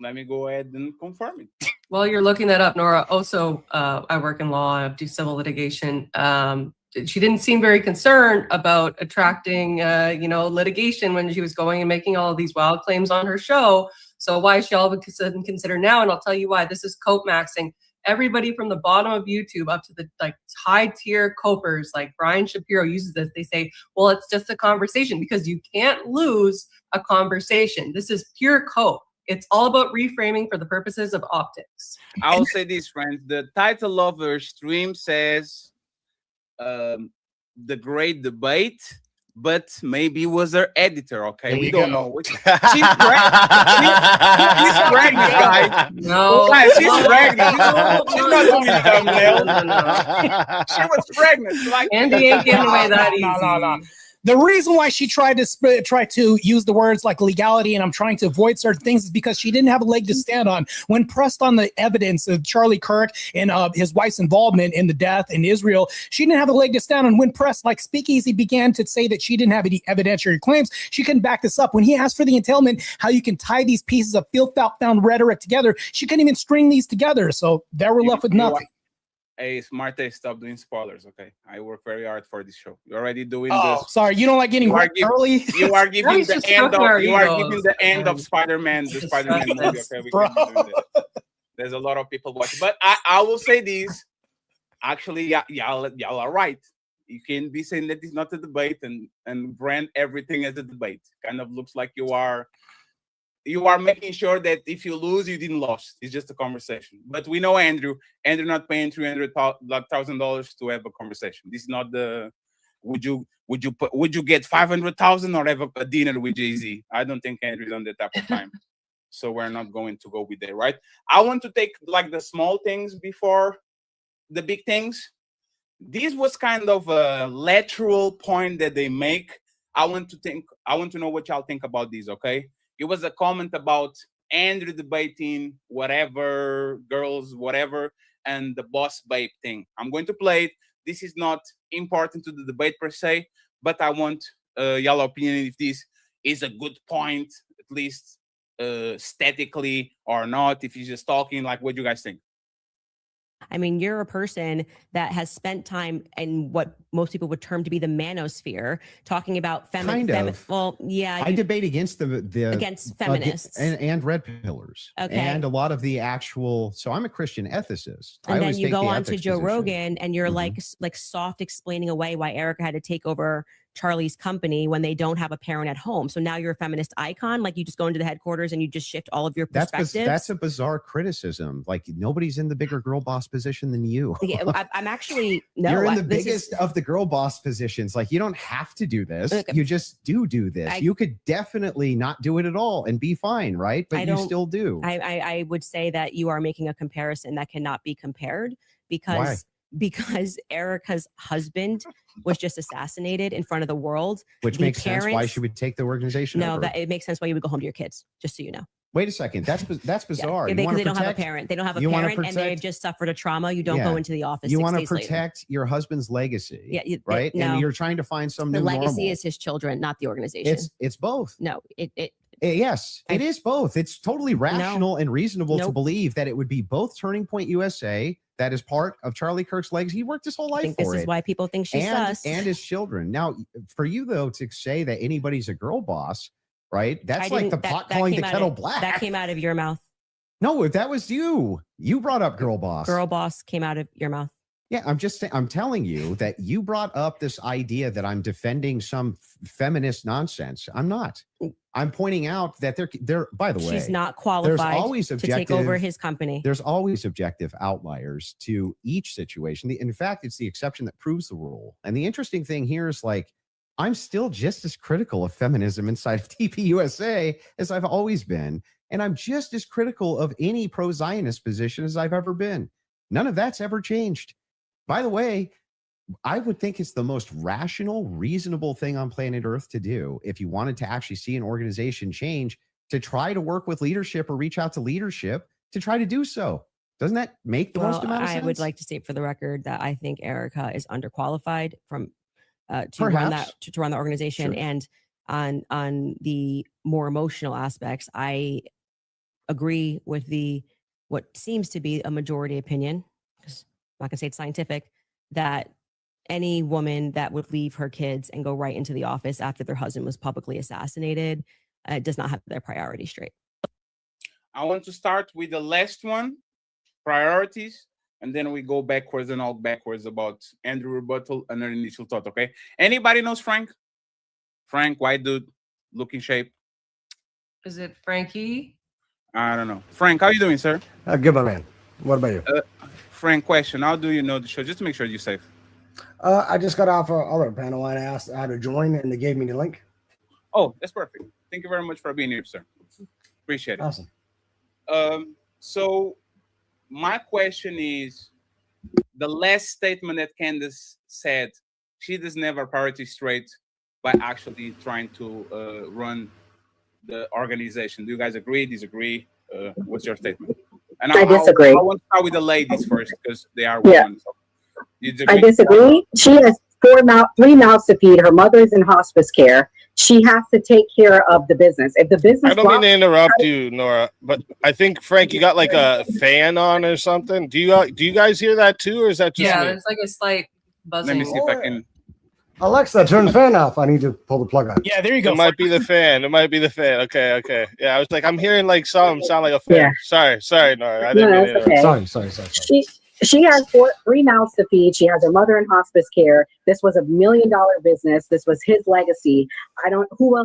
Let me go ahead and confirm it. While you're looking that up, Nora, also, I work in law, I do civil litigation. She didn't seem very concerned about attracting, litigation when she was going and making all of these wild claims on her show. So why is she all of a sudden consider now? And I'll tell you why. This is cope maxing. Everybody from the bottom of YouTube up to the high tier copers like Brian Shapiro uses this. They say, well, it's just a conversation because you can't lose a conversation. This is pure cope. It's all about reframing for the purposes of optics. I'll say this, friends. The title of her stream says The Great Debate, but maybe it was her editor, okay? We don't know. She's pregnant, guys. No. Guys, she's pregnant. She's not doing the thumbnail. She was pregnant. Like, Andy ain't giving away that easy. No. The reason why she tried to use the words like legality and I'm trying to avoid certain things is because she didn't have a leg to stand on. When pressed on the evidence of Charlie Kirk and his wife's involvement in the death in Israel, she didn't have a leg to stand on. When pressed, like Speakeasy began to say that she didn't have any evidentiary claims, she couldn't back this up. When he asked for the entailment, how you can tie these pieces of filth-found rhetoric together, she couldn't even string these together. So they were left with nothing. Hey, Martae, stop doing spoilers, okay? I work very hard for this show. You're already doing Oh, this. sorry, you don't like getting work early? You are giving He's the just end stroking our of. You are egos. giving the end of Spider-Man, the Spider-Man movie. Okay, we can't be doing that. There's a lot of people watching. But I will say this. Actually, y'all are right. You can't be saying that it's not a debate and brand everything as a debate. Kind of looks like you are making sure that if you lose, you didn't lose. It's just a conversation. But we know Andrew not paying $300,000 to have a conversation. This is not the would you get 500,000 or have a dinner with Jay-Z? I don't think Andrew's on that type of time. So we're not going to go with that, right? I want to take like the small things before the big things. This was kind of a lateral point that they make. I want to know what y'all think about this, okay? It was a comment about Andrew debating whatever, girls, whatever, and the boss babe thing. I'm going to play it. This is not important to the debate per se, but I want y'all opinion if this is a good point, at least aesthetically or not. If he's just talking, like, what do you guys think? I mean, you're a person that has spent time in what most people would term to be the manosphere, talking about well, yeah. I debate against against feminists and red pillars. Okay. And a lot of the actual. So I'm a Christian ethicist. And then you go on to Joe Rogan, and you're like soft explaining away why Erica had to take over Charlie's company when they don't have a parent at home. So now you're a feminist icon. Like, you just go into the headquarters and you just shift all of your perspectives. That's a bizarre criticism. Like, nobody's in the bigger girl boss position than you. Yeah, I'm actually you're in the biggest of the girl boss positions. Like, you don't have to do this. You just do this. You could definitely not do it at all and be fine, right? But you still do. I would say that you are making a comparison that cannot be compared because Erica's husband was just assassinated in front of the world. Which makes sense. Why should we take the organization over? That it makes sense why you would go home to your kids, just so you know. Wait a second. That's bizarre. Yeah, because they don't have a parent. They don't have a parent, and they've just suffered a trauma. You don't go into the office. You want to protect your husband's legacy, right? No. And you're trying to find some new normal. The legacy normal. is his children, not the organization. It's both. No, yes, it is both. It's totally rational and reasonable to believe that it would be both Turning Point USA. That is part of Charlie Kirk's legacy. He worked his whole life I think for this it. is why people think she's sus. And his children. Now, for you, though, to say that anybody's a girl boss, right? That's like the pot calling the kettle black. That came out of your mouth. No, that was you. You brought up girl boss. Girl boss came out of your mouth. Yeah, I'm telling you that you brought up this idea that I'm defending some feminist nonsense. I'm not. I'm pointing out that they're by the way, she's not qualified to take over his company. There's always objective outliers to each situation. In fact, it's the exception that proves the rule. And the interesting thing here is, like, I'm still just as critical of feminism inside of TPUSA as I've always been. And I'm just as critical of any pro-Zionist position as I've ever been. None of that's ever changed. By the way, I would think it's the most rational, reasonable thing on planet Earth to do if you wanted to actually see an organization change, to try to work with leadership or reach out to leadership to try to do so. Doesn't that make the most amount of sense? I would like to state for the record that I think Erica is underqualified to run the organization. Sure. And on the more emotional aspects, I agree with what seems to be a majority opinion. I'm not gonna say it's scientific, that any woman that would leave her kids and go right into the office after their husband was publicly assassinated does not have their priorities straight. I want to start with the last one, priorities, and then we go backwards and all backwards about Andrew rebuttal and an initial thought, okay? Anybody knows Frank? Frank, white dude, looking shape. Is it Frankie? I don't know. Frank, how you doing, sir? Good, my man. What about you? Frank, question. How do you know the show? Just to make sure you're safe. I just got off another panel and I asked how to join, and they gave me the link. Oh, that's perfect. Thank you very much for being here, sir. Appreciate it. Awesome. So my question is, the last statement that Candace said, she doesn't have her priorities straight by actually trying to run the organization. Do you guys agree, disagree? What's your statement? And I disagree. I want to start with the ladies first because they are women. So I disagree. She has three mouths to feed. Her mother's in hospice care. She has to take care of the business. If the business, I don't mean to interrupt you, Nora, but I think Frank, you got like a fan on or something. Do you guys hear that too, or is that just me? There's like a slight buzzing. Let me see if I can. Alexa, turn the fan off. I need to pull the plug on. Yeah, there you go. It might be the fan. It might be the fan. Okay, okay. Yeah, I was like, I'm hearing like some sound like a fan. Yeah. Sorry, Nora. I didn't mean to that's interrupt. okay. Sorry. She has three mouths to feed. She has her mother in hospice care. This was $1 million business. This was his legacy. Who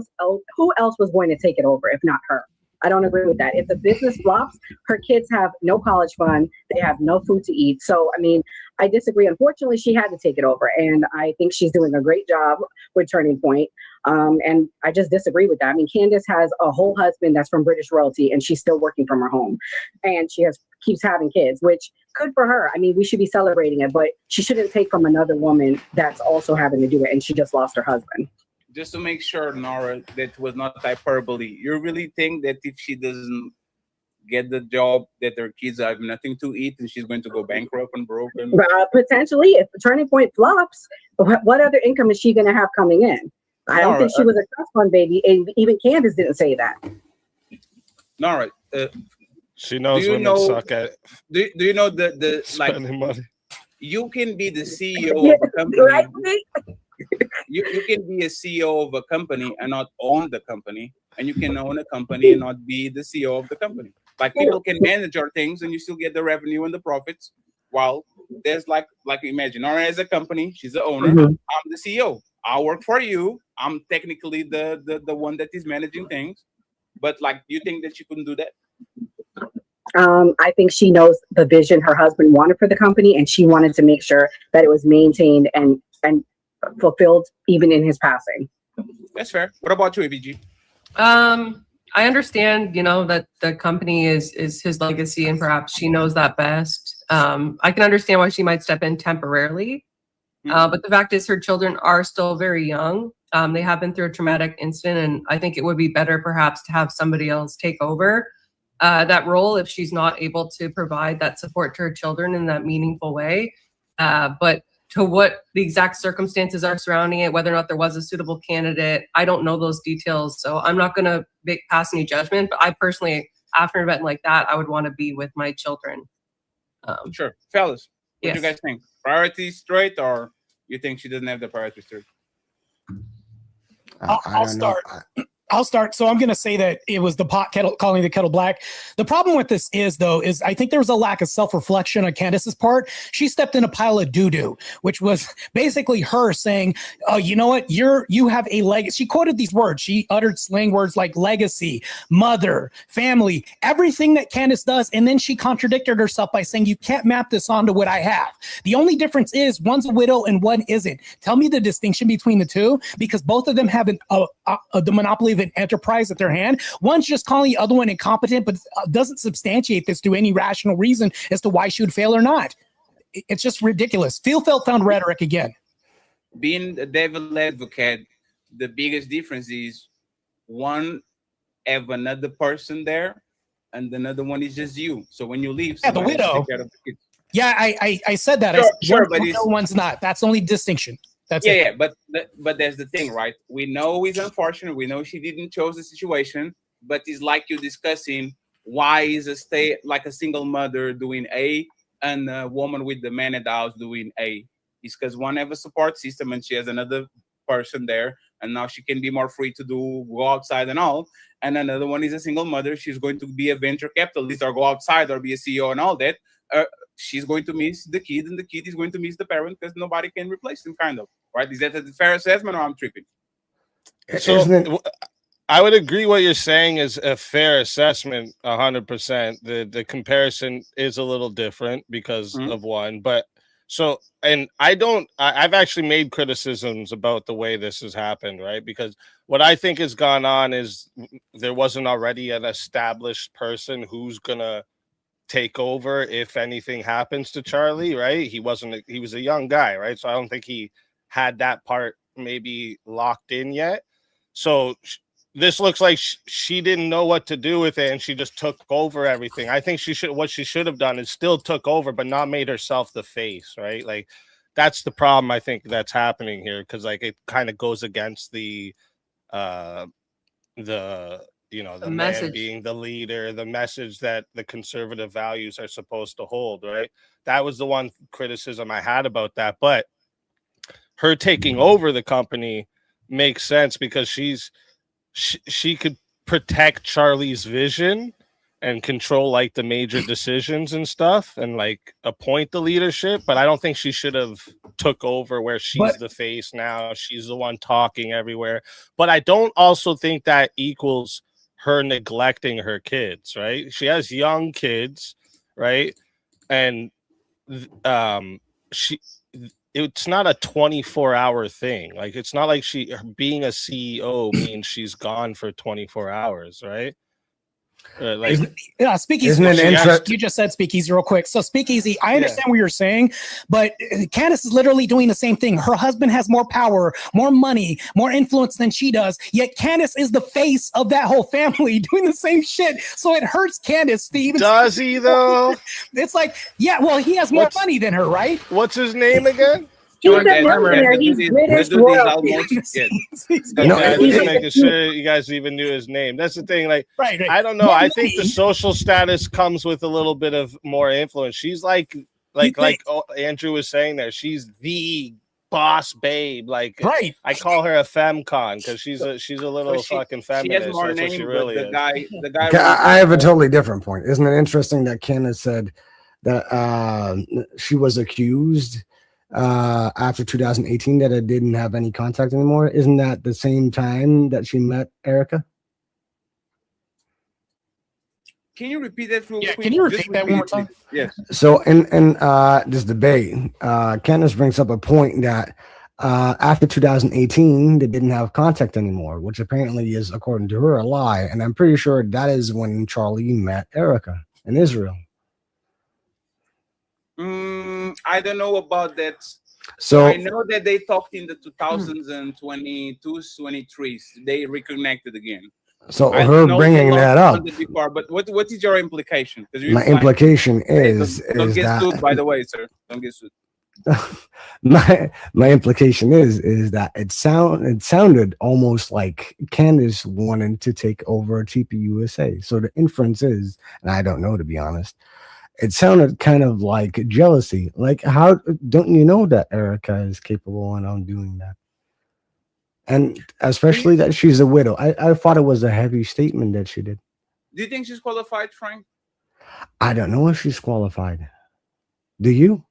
else was going to take it over if not her? I don't agree with that. If the business flops, her kids have no college fund. They have no food to eat. So, I mean, I disagree. Unfortunately, she had to take it over. And I think she's doing a great job with Turning Point. And I just disagree with that. I mean, Candace has a whole husband that's from British royalty, and she's still working from her home. And she keeps having kids, which good for her. I mean, we should be celebrating it, but she shouldn't take from another woman that's also having to do it. And she just lost her husband. Just to make sure, Nora, that was not hyperbole. You really think that if she doesn't get the job, that her kids have nothing to eat and she's going to go bankrupt and broken? Potentially, if the Turning Point flops, what other income is she going to have coming in? I don't think she was a trust fund baby. And even Candace didn't say that. Nora, she knows women suck at do you know the spending money? You can be the CEO of a company. Right? You can be a CEO of a company and not own the company, and you can own a company and not be the CEO of the company. Like people can manage our things and you still get the revenue and the profits. While there's like imagine, or as a company, she's the owner. Mm-hmm. I'm the CEO. I work for you. I'm technically the one that is managing things. But like, you think that she couldn't do that? I think she knows the vision her husband wanted for the company, and she wanted to make sure that it was maintained and fulfilled even in his passing. That's fair. What about you, AVG? I understand, that the company is his legacy, and perhaps she knows that best. I can understand why she might step in temporarily, but the fact is her children are still very young. They have been through a traumatic incident, and I think it would be better perhaps to have somebody else take over that role if she's not able to provide that support to her children in that meaningful way. But to what the exact circumstances are surrounding it, whether or not there was a suitable candidate, I don't know those details. So I'm not going to pass any judgment. But I personally, after an event like that, I would want to be with my children. Sure. Fellas, what yes. do you guys think? Priorities straight, or you think she doesn't have the priorities straight? I'll start. I'll start. So I'm going to say that it was the pot kettle calling the kettle black. The problem with this is I think there was a lack of self-reflection on Candace's part. She stepped in a pile of doo-doo, which was basically her saying, "Oh, you know what? You have a legacy." She quoted these words. She uttered slang words like legacy, mother, family, everything that Candace does. And then she contradicted herself by saying, "You can't map this onto what I have." The only difference is one's a widow and one isn't. Tell me the distinction between the two, because both of them have the monopoly of an enterprise at their hand. One's just calling the other one incompetent, but doesn't substantiate this to any rational reason as to why she would fail or not. It's just ridiculous. Felt-found rhetoric again. Being the devil advocate, the biggest difference is one have another person there, and another one is just you. So when you leave, the widow. Take care of the kids. Yeah, I said that. Sure, but one's not. That's the only distinction. That's it. Yeah, but there's the thing, right? We know it's unfortunate. We know she didn't choose the situation, but it's like you discussing why is a single mother doing A and a woman with the man at the house doing A. It's because one have a support system and she has another person there, and now she can be more free to go outside and all. And another one is a single mother. She's going to be a venture capitalist or go outside or be a CEO and all that. She's going to miss the kid, and the kid is going to miss the parent because nobody can replace them, kind of. Right? Is that a fair assessment, or I'm tripping? So I would agree what you're saying is a fair assessment, 100%. The comparison is a little different because of one, but I've actually made criticisms about the way this has happened, right? Because what I think has gone on is there wasn't already an established person who's gonna take over if anything happens to Charlie, right? He was a young guy, right? So I don't think he had that part maybe locked in yet. So this looks like she didn't know what to do with it, and she just took over everything. I think what she should have done is still took over, but not made herself the face, right? Like that's the problem I think that's happening here, because like it kind of goes against the message. Man being the leader, the message that the conservative values are supposed to hold, right? That was the one criticism I had about that. But her taking over the company makes sense because she could protect Charlie's vision and control like the major decisions and stuff and like appoint the leadership, but I don't think she should have took over where she's the face now. She's the one talking everywhere. But I don't also think that equals her neglecting her kids, right? She has young kids, right? And it's not a 24-hour thing. Like it's not like being a CEO means she's gone for 24 hours, right? Speakeasy. You just said Speakeasy real quick. So Speakeasy, I understand what you're saying, but Candace is literally doing the same thing. Her husband has more power, more money, more influence than she does. Yet Candace is the face of that whole family doing the same shit. So it hurts Candace, Steve. Does he though? It's like, yeah, well, he has more money than her, right? What's his name again? He's a millionaire. He's British royalty. Just making sure you guys even knew his name. That's the thing. Like, right. I don't know. I think the social status comes with a little bit of more influence. She's like Andrew was saying there. She's the boss babe. Like, right. I call her a femcon because she's a little fucking feminist. She has more That's name, what she really the is. guy. Okay, I have a totally different point. Isn't it interesting that Candace said that she was accused after 2018 that it didn't have any contact anymore? Isn't that the same time that she met Erica? Can you repeat that real quick? Can you repeat that one more time? Yes. So in this debate, Candace brings up a point that after 2018 they didn't have contact anymore, which apparently is, according to her, a lie. And I'm pretty sure that is when Charlie met Erica in Israel. I don't know about that. So I know that they talked in the 2022, 23. They reconnected again. So her bringing that up. Before, but what is your implication? My implication is don't get that, sued, by the way, sir. Don't get sued. my implication is that it sounded almost like Candace wanted to take over TPUSA. So the inference is, and I don't know, to be honest, it sounded kind of like jealousy. Like, how don't you know that Erica is capable of doing that? And especially that she's a widow. I thought it was a heavy statement that she did. Do you think she's qualified, Frank? I don't know if she's qualified. Do you?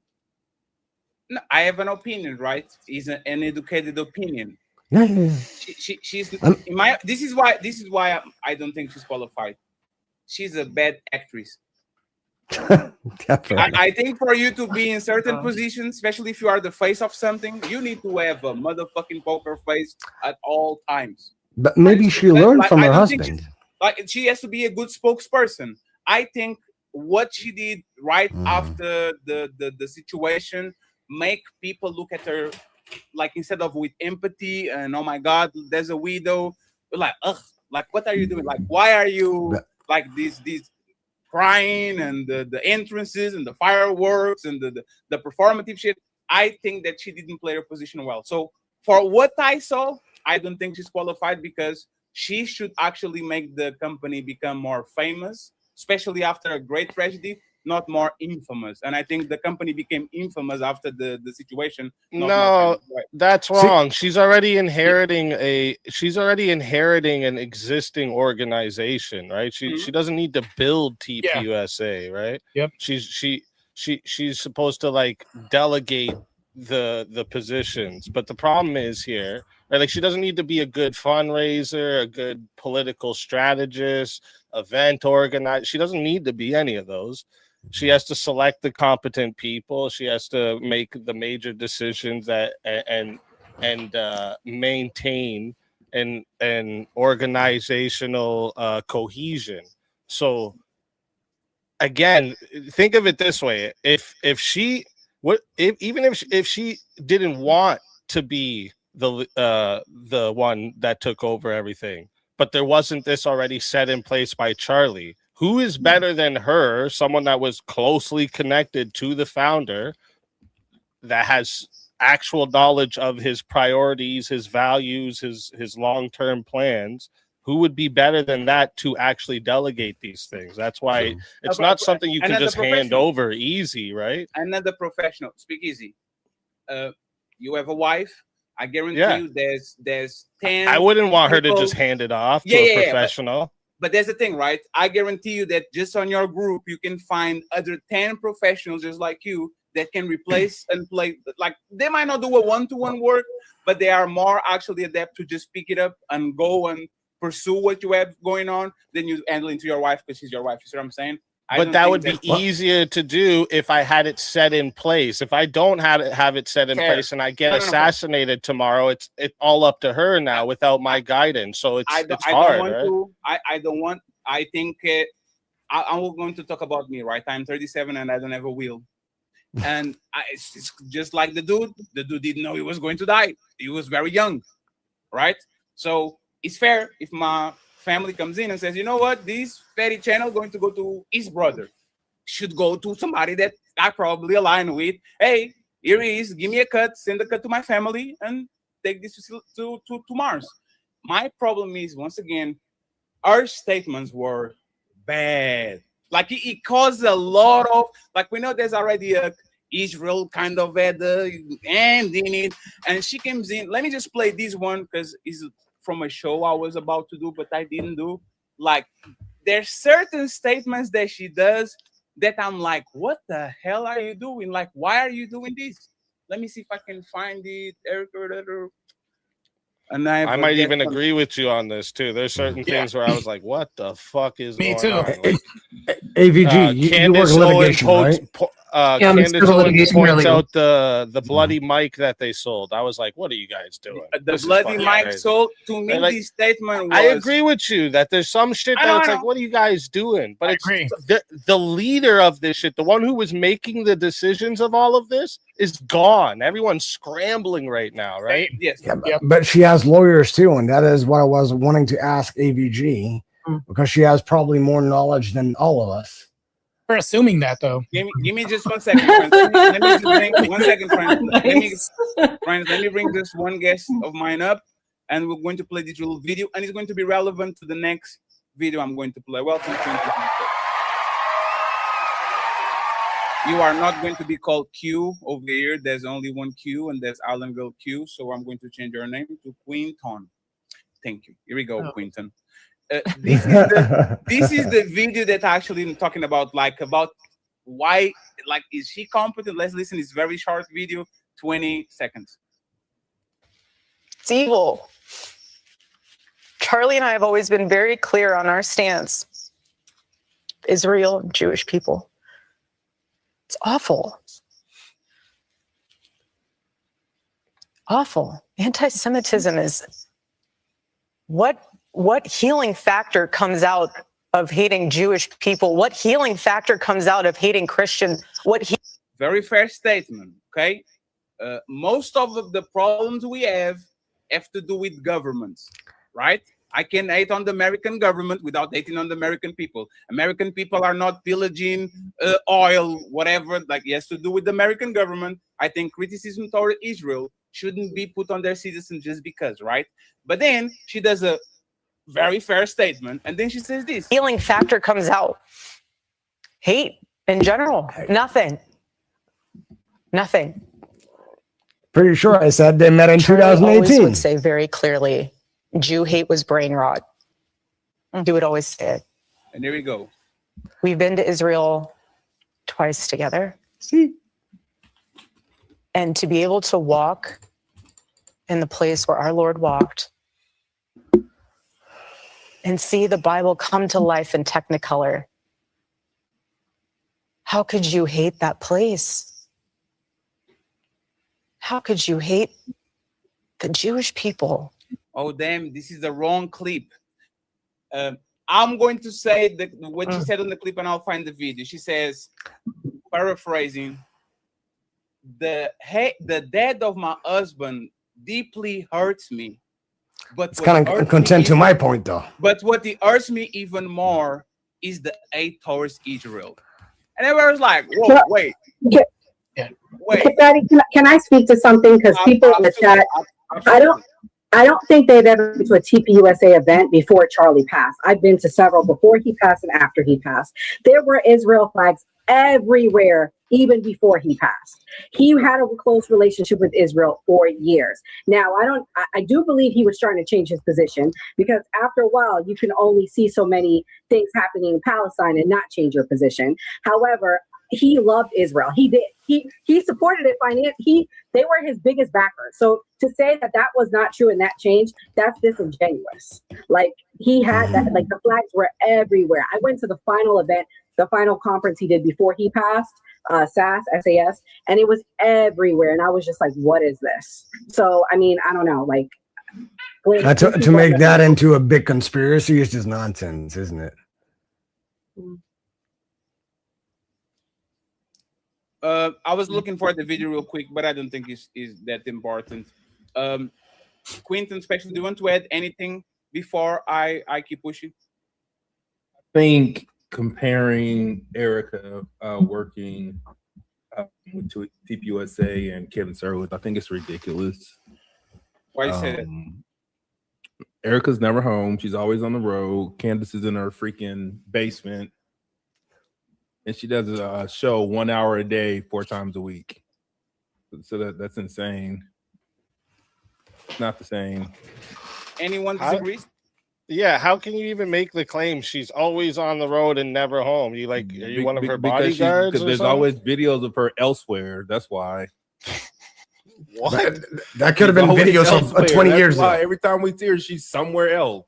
No, I have an opinion, right? It's an educated opinion. Yeah. She's in my. This is why I don't think she's qualified. She's a bad actress. I think for you to be in certain positions, especially if you are the face of something, you need to have a motherfucking poker face at all times. But maybe she learned from her husband. She has to be a good spokesperson. I think what she did right after the situation make people look at her like, instead of with empathy and, oh my God, there's a widow, like, ugh, like, what are you doing? Like, why are you like these crying and the entrances and the fireworks and the performative shit? I think that she didn't play her position well. So for what I saw, I don't think she's qualified, because she should actually make the company become more famous, especially after a great tragedy, not more infamous. And I think the company became infamous after the situation. No, that's wrong. She's already inheriting an existing organization, right? She doesn't need to build TPUSA, right? Yep. She's supposed to like delegate the positions, but the problem is here, right? Like, she doesn't need to be a good fundraiser, a good political strategist, event organizer. She doesn't need to be any of those. She has to select the competent people. She has to make the major decisions and maintain an organizational cohesion. So again, think of it this way: if she didn't want to be the one that took over everything, but there wasn't this already set in place by Charlie, who is better than her, someone that was closely connected to the founder, that has actual knowledge of his priorities, his values, his long-term plans? Who would be better than that to actually delegate these things? That's why it's not something you can just hand over easy, right? Another professional. Speak easy. you have a wife. I guarantee you, there's 10. I wouldn't want her to people- just hand it off to a professional. But there's the thing, right? I guarantee you that just on your group, you can find other 10 professionals just like you that can replace and play. Like, they might not do a one-to-one work, but they are more actually adept to just pick it up and go and pursue what you have going on than you handle into your wife because she's your wife. You see what I'm saying? But that would be easier to do if I had it set in place. If I don't have it set in place and I get assassinated tomorrow, it's all up to her now without my guidance. So it's hard. I don't want. I think I'm going to talk about me, right? I'm 37 and I don't have a will. And it's just like the dude. The dude didn't know he was going to die. He was very young, right? So it's fair if my family comes in and says, you know what, this fatty channel going to go to his brother. Should go to somebody that I probably align with. Hey, here he is. Give me a cut. Send the cut to my family and take this to Mars. My problem is, once again, our statements were bad. Like it caused a lot of, like, we know there's already a Israel kind of had the end in it, and she comes in. Let me just play this one because it's from a show I was about to do, but I didn't do. Like, there's certain statements that she does that I'm like, what the hell are you doing? Like, why are you doing this? Let me see if I can find it. And I might even agree with you on this too. There's certain things where I was like, "What the fuck is going on?" Like, AVG, you work in litigation, right? Candace Owens points out the bloody mic that they sold. I was like, "What are you guys doing?" The bloody mic sold to me. Like, this statement was, I agree with you that there's some shit that's like, "What are you guys doing?" But it's the leader of this shit, the one who was making the decisions of all of this, is gone. Everyone's scrambling right now, right? Yes. Yeah, but she has lawyers too, and that is what I was wanting to ask AVG because she has probably more knowledge than all of us. We're assuming that, though. Give me just 1 second, friends. Let me just bring 1 second, friends. Let me bring this one guest of mine up, and we're going to play this little video, and it's going to be relevant to the next video I'm going to play. Welcome to the You are not going to be called Q over here. There's only one Q, and there's Alan Girl Q. So I'm going to change your name to Quinton. Thank you. Here we go, Quinton. This is the video that actually I'm talking about, like, about why, like, is she competent? Let's listen. It's very short video, 20 seconds. It's evil. Charlie and I have always been very clear on our stance. Israel, Jewish people. It's awful. Awful. Anti-Semitism is what healing factor comes out of hating Jewish people? What healing factor comes out of hating Christians? Very fair statement, okay? Most of the problems we have to do with governments, right? I can hate on the American government without hating on the American people. American people are not pillaging oil, whatever. Like, it has to do with the American government. I think criticism toward Israel shouldn't be put on their citizens just because, right? But then she does a very fair statement, and then she says this. Healing factor comes out. Hate in general. Nothing. Pretty sure I said they met in Charlie 2018. always would say very clearly, Jew hate was brain rot. He would always say it. And here we go. We've been to Israel twice together. See? And to be able to walk in the place where our Lord walked and see the Bible come to life in Technicolor. How could you hate that place? How could you hate the Jewish people? Oh, damn, this is the wrong clip. I'm going to say what she said on the clip, and I'll find the video. She says, paraphrasing, the death of my husband deeply hurts me. But it's kind of content to my point, though. But what hurts me even more is the hate towards Israel. And everyone's like, whoa, wait. Wait. Can I speak to something? Because people in the chat, I don't think they've ever been to a TPUSA event before Charlie passed. I've been to several before he passed and after he passed. There were Israel flags everywhere, even before he passed. He had a close relationship with Israel for years. Now, I do believe he was trying to change his position, because after a while, you can only see so many things happening in Palestine and not change your position. However, he loved Israel. He did. He supported it financially. They were his biggest backers. So to say that that was not true and that changed, that's disingenuous. Like, he had that, like, the flags were everywhere. I went to the final event, the final conference he did before he passed, SAS, and it was everywhere. And I was just like, what is this? So, I mean, I don't know, like, to make that into a big conspiracy is just nonsense, isn't it? I was looking for the video real quick, but I don't think it's that important. Quentin, especially, do you want to add anything before I keep pushing? I think comparing Erica working with TPUSA and Kevin Serwitz, I think it's ridiculous. Why you say that? Erica's never home. She's always on the road. Candace is in her freaking basement. And she does a show 1 hour a day, 4 times a week. So that's insane. It's not the same. Anyone disagrees? Yeah, how can you even make the claim she's always on the road and never home? Are you one of her bodyguards? Because there's always videos of her elsewhere. That's why. What? That could have been videos of 20 years ago. Every time we see her, she's somewhere else.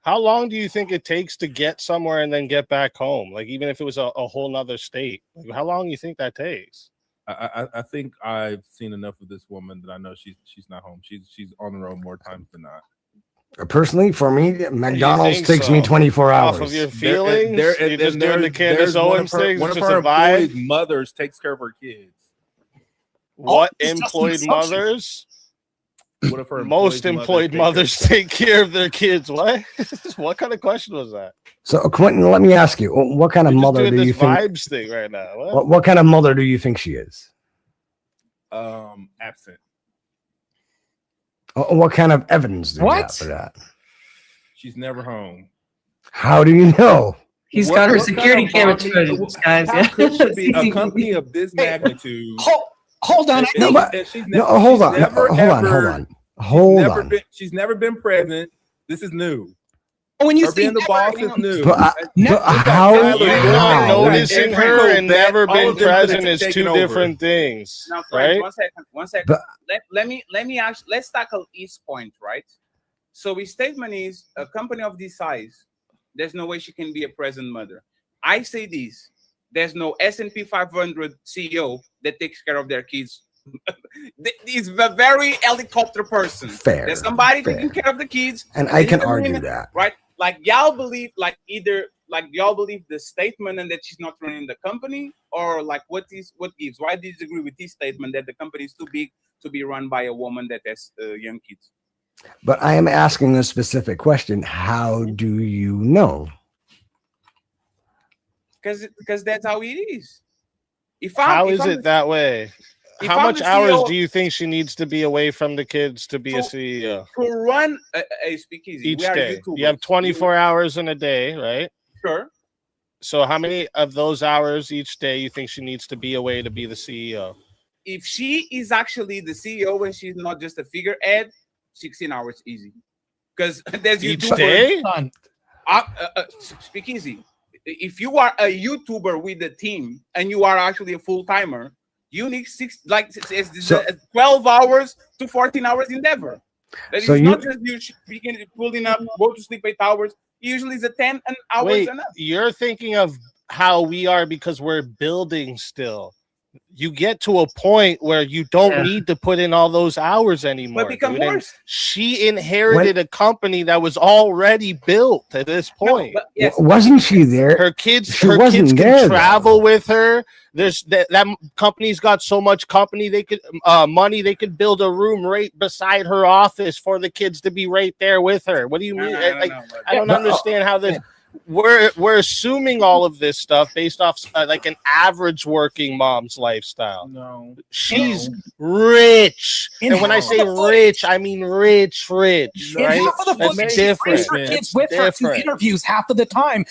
How long do you think it takes to get somewhere and then get back home? Like, even if it was a whole nother state, like, how long do you think that takes? I think I've seen enough of this woman that I know she's not home. She's on the road more times than not. Personally, for me, McDonald's takes me 24 hours. Off of your feelings? You're just doing the Candace Owens thing? One of her employed mothers takes care of her kids. What employed mothers? What if her most employed mothers take care of their kids? What? What kind of question was that? So, Quentin, let me ask you: what kind of mother do you think? Vibes thing right now. What kind of mother do you think she is? Absent. What kind of evidence do you have for that? She's never home. How do you know? He's got her security camera footage, guys. How could she be a company of this magnitude? Hold on. Hold on. She's never been present. This is new. When you being the boss is new. But how? Noticing her and never been present is two different things. Now, right? One second. Let me ask. Let's tackle each point, right? So his statement is, a company of this size, there's no way she can be a present mother. I say this: there's no S&P 500 CEO that takes care of their kids. He's a very helicopter person. Fair. There's somebody taking care of the kids, and I can argue that, right? Like, y'all believe, y'all believe the statement and that she's not running the company, or like what gives? Why do you disagree with this statement that the company is too big to be run by a woman that has young kids? But I am asking a specific question. How do you know? Because that's how it is. How is it that way? How much hours do you think she needs to be away from the kids to be a CEO? To run a speakeasy each day. You have 24 hours in a day, right? Sure. So how many of those hours each day you think she needs to be away to be the CEO? If she is actually the CEO and she's not just a figurehead, 16 hours easy. Because there's each day? Speakeasy. If you are a YouTuber with a team and you are actually a full-timer, you need 12 hours to 14 hours endeavor. That is not just you pulling up, go to sleep 8 hours. Usually it's a 10 hours. Wait, enough. You're thinking of how we are because we're building still. You get to a point where you don't need to put in all those hours anymore. But become worse. She inherited a company that was already built at this point. No, yes. Wasn't she there? Her kids can travel with her. There's that company's got so much money they could build a room right beside her office for the kids to be right there with her. What do you mean? I don't understand how this. We're assuming all of this stuff based off like an average working mom's lifestyle. No, she's rich, and when I say rich, I mean rich, right? That's different. Her kids with her to interviews half of the time.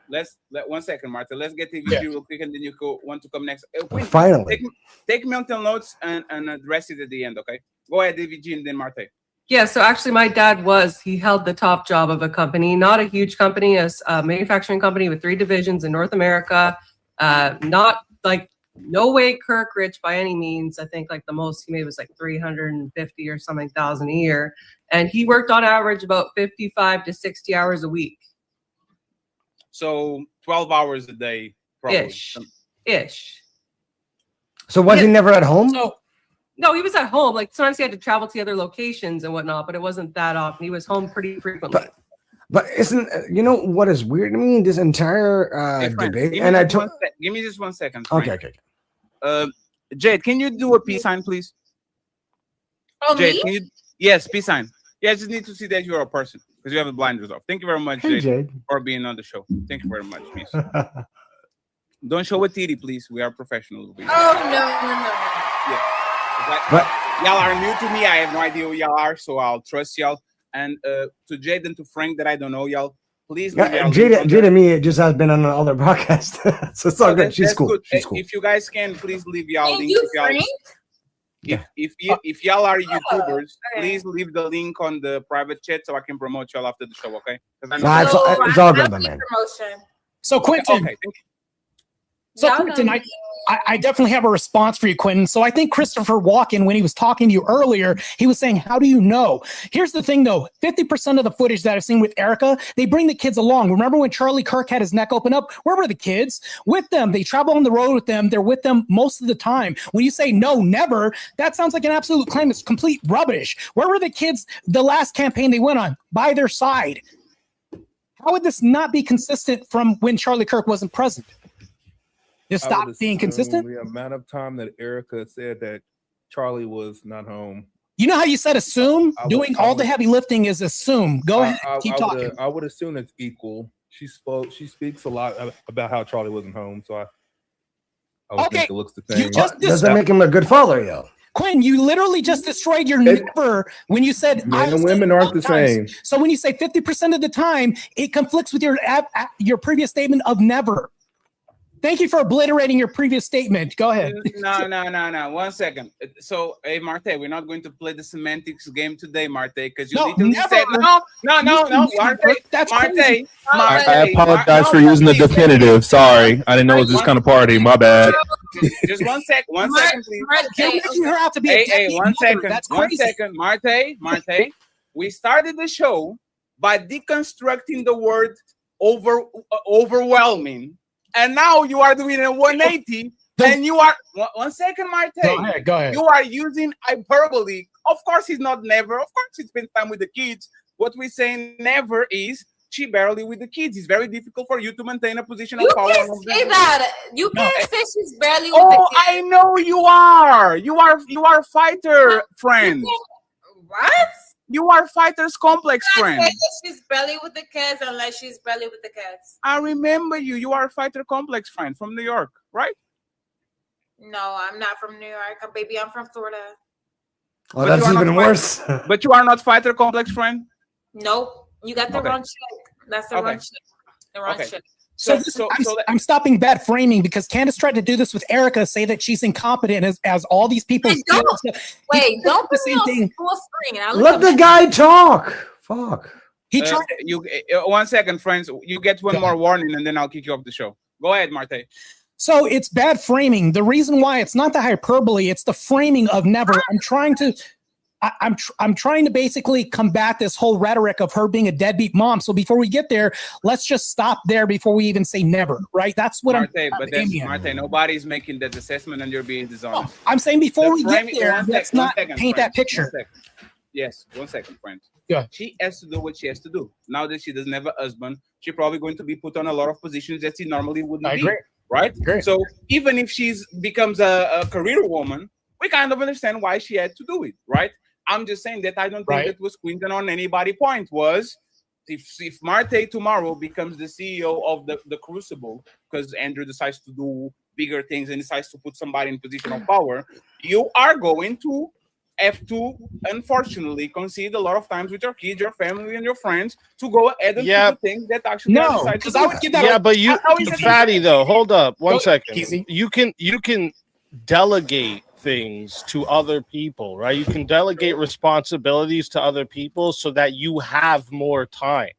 1 second, Marta. Let's get TVG real quick, and then you want to come next. Finally, take mental notes and address it at the end. Okay, go ahead, TVG, and then Marta. Yeah, so actually my dad he held the top job of a company, not a huge company, a manufacturing company with 3 divisions in North America. Not like no way Kirk rich by any means. I think like the most he made was like 350 or something thousand a year. And he worked on average about 55 to 60 hours a week. So 12 hours a day, probably. Ish. So was he never at home? No, he was at home. Like sometimes he had to travel to other locations and whatnot, but it wasn't that often. He was home pretty frequently. But isn't what is weird to me? This entire debate, give me just 1 second. Okay. Jade, can you do a peace sign, please? Oh, Jade, me? can you? Yes, peace sign. Yeah, I just need to see that you're a person because you have a blinders off. Thank you very much, Jade, for being on the show. Thank you very much. Peace. Don't show a titty, please. We are professionals. Oh no. Yeah. But y'all are new to me. I have no idea who y'all are, so I'll trust y'all. And to Jade and to Frank that I don't know y'all, please. Jade and me just has been on another broadcast, so it's all good. She's cool. Good. She's cool. If you guys can, please leave y'all Thank link. you, Frank. If y'all are YouTubers, please leave the link on the private chat so I can promote y'all after the show. Okay? It's all good, my man. Promotion. So Quentin. Okay. So Quentin, I definitely have a response for you, Quentin. So I think Christopher Walken, when he was talking to you earlier, he was saying, how do you know? Here's the thing, though. 50% of the footage that I've seen with Erica, they bring the kids along. Remember when Charlie Kirk had his neck open up? Where were the kids? With them. They travel on the road with them. They're with them most of the time. When you say no, never, that sounds like an absolute claim. It's complete rubbish. Where were the kids the last campaign they went on? By their side. How would this not be consistent from when Charlie Kirk wasn't present? Just stop being consistent. The amount of time that Erica said that Charlie was not home. You know how you said assume? Doing all the heavy lifting is assume. Go ahead, keep talking. I would assume it's equal. She speaks a lot about how Charlie wasn't home, so I would think it looks the same. Doesn't make him a good father, yo. Quinn, you literally just destroyed your never when you said men and women aren't the same. So when you say 50% of the time, it conflicts with your previous statement of never. Thank you for obliterating your previous statement. Go ahead. No. 1 second. So, hey, Martae, we're not going to play the semantics game today, Martae, because you literally said no. Martae, that's Martae. I apologize for using the definitive. Sorry, I didn't know it was this kind of party. My bad. Just 1 second. 1 second, please. You're making her out to be hey, 1 second. That's crazy. 1 second. Martae, we started the show by deconstructing the word overwhelming. And now you are doing a 180, and you are 1 second, Martae. Go ahead. You are using hyperbole. Of course, it's not never. Of course, he spends time with the kids. What we say never is she barely with the kids. It's very difficult for you to maintain a position of power. You can't say that. You can't say she's barely with the kids. I know you are. You are fighter friend. What? You are fighter's complex friend. She's barely with the kids unless she's barely with the kids. I remember you. You are a fighter complex friend from New York, right? No, I'm not from New York. Baby, I'm from Florida. Oh, that's even worse. But you are not fighter complex friend? Nope. You got the wrong shit. That's the wrong shit. The wrong shit. So I'm stopping bad framing because Candace tried to do this with Erica, say that she's incompetent as all these people. Don't put me on full screen. Let the guy talk. Fuck. He tried. 1 second, friends. You get one more warning, and then I'll kick you off the show. Go ahead, Martae. So it's bad framing. The reason why it's not the hyperbole, it's the framing of never. I'm trying to basically combat this whole rhetoric of her being a deadbeat mom. So before we get there, let's just stop there before we even say never, right? That's what Martae, nobody's making that assessment and you're being dishonest. I'm saying before we get there, let's not paint that picture. Yes, 1 second, friend. Yeah. She has to do what she has to do. Now that she doesn't have a husband, she's probably going to be put on a lot of positions that she normally wouldn't be. Right? So even if she becomes a career woman, we kind of understand why she had to do it, right? I'm just saying that I don't think that was Quinton on anybody's point. Was if Martae tomorrow becomes the CEO of the Crucible because Andrew decides to do bigger things and decides to put somebody in position of power, you are going to have to, unfortunately, concede a lot of times with your kids, your family, and your friends to go ahead and do the things that actually are decided to do. Yeah, but you, Fatty, though, hold up one second. You can delegate things to other people, right? You can delegate responsibilities to other people so that you have more time,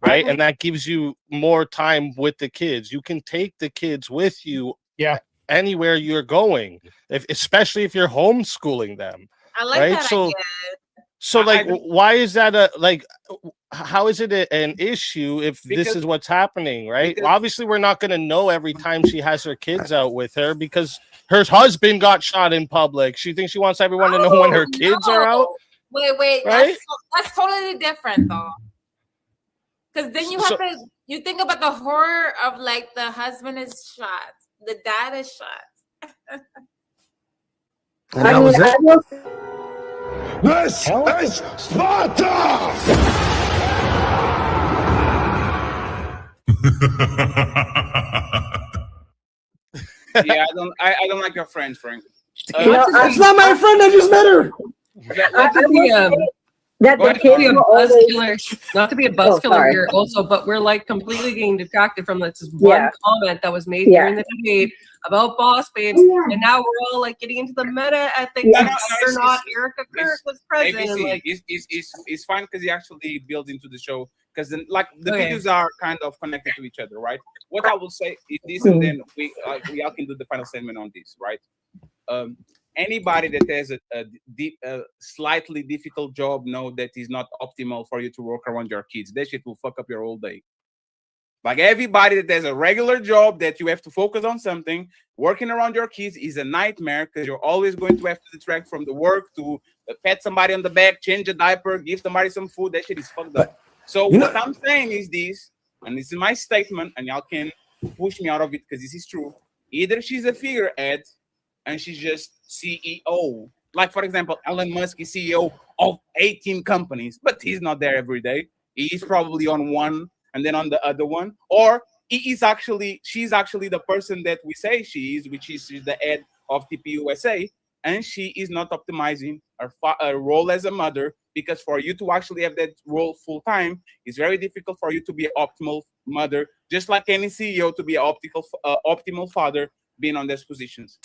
right? And that gives you more time with the kids. You can take the kids with you, anywhere you're going, especially if you're homeschooling them. I like right? that idea. So like, why is that how is it an issue if this is what's happening, right? Well, obviously, we're not going to know every time she has her kids out with her because her husband got shot in public. She thinks she wants everyone to know when her kids are out. Wait, right? that's totally different though. Because then you have to think about the horror of like the husband is shot, the dad is shot. And that was it. This is Sparta! Yeah, I don't like your friend, Frank. That's not my friend. I just met her. Not to be a buzz killer here also, but we're like completely getting distracted from this one comment that was made during the debate about boss babes, and now we're all like getting into the meta ethics of whether or not Erica Kirk was present. ABC, And like, it's fine because he actually built into the show because the videos are kind of connected to each other, right? What I will say is this, and then we all can do the final statement on this, right? Anybody that has a slightly difficult job know that is not optimal for you to work around your kids. That shit will fuck up your whole day. Like everybody that has a regular job that you have to focus on something, working around your kids is a nightmare because you're always going to have to detract from the work to pat somebody on the back, change a diaper, give somebody some food. That shit is fucked up. So what I'm saying is this, and this is my statement, and y'all can push me out of it because this is true. Either she's a figurehead and she's just CEO. Like, for example, Elon Musk is CEO of 18 companies, but he's not there every day. He's probably on one and then on the other one. Or she's actually the person that we say she is, which is she's the head of TPUSA, and she is not optimizing her role as a mother, because for you to actually have that role full time, it's very difficult for you to be an optimal mother, just like any CEO to be an optimal father being on those positions.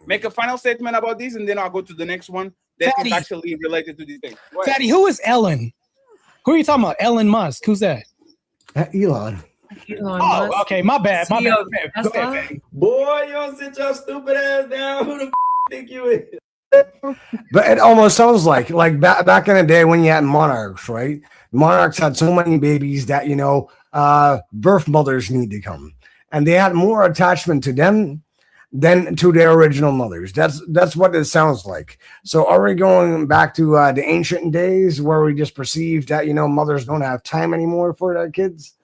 Make a final statement about this, and then I'll go to the next one that is actually related to this thing. Fatty, who is Ellen? Who are you talking about? Elon Musk. Who's that? Elon. Oh, okay. My bad. My bad. Go ahead. Boy, you don't sit your stupid ass down. Who the think you is? But it almost sounds like back in the day when you had monarchs, right? Monarchs had so many babies that, birth mothers need to come. And they had more attachment to them than to their original mothers. That's what it sounds like. So are we going back to the ancient days where we just perceive that, mothers don't have time anymore for their kids?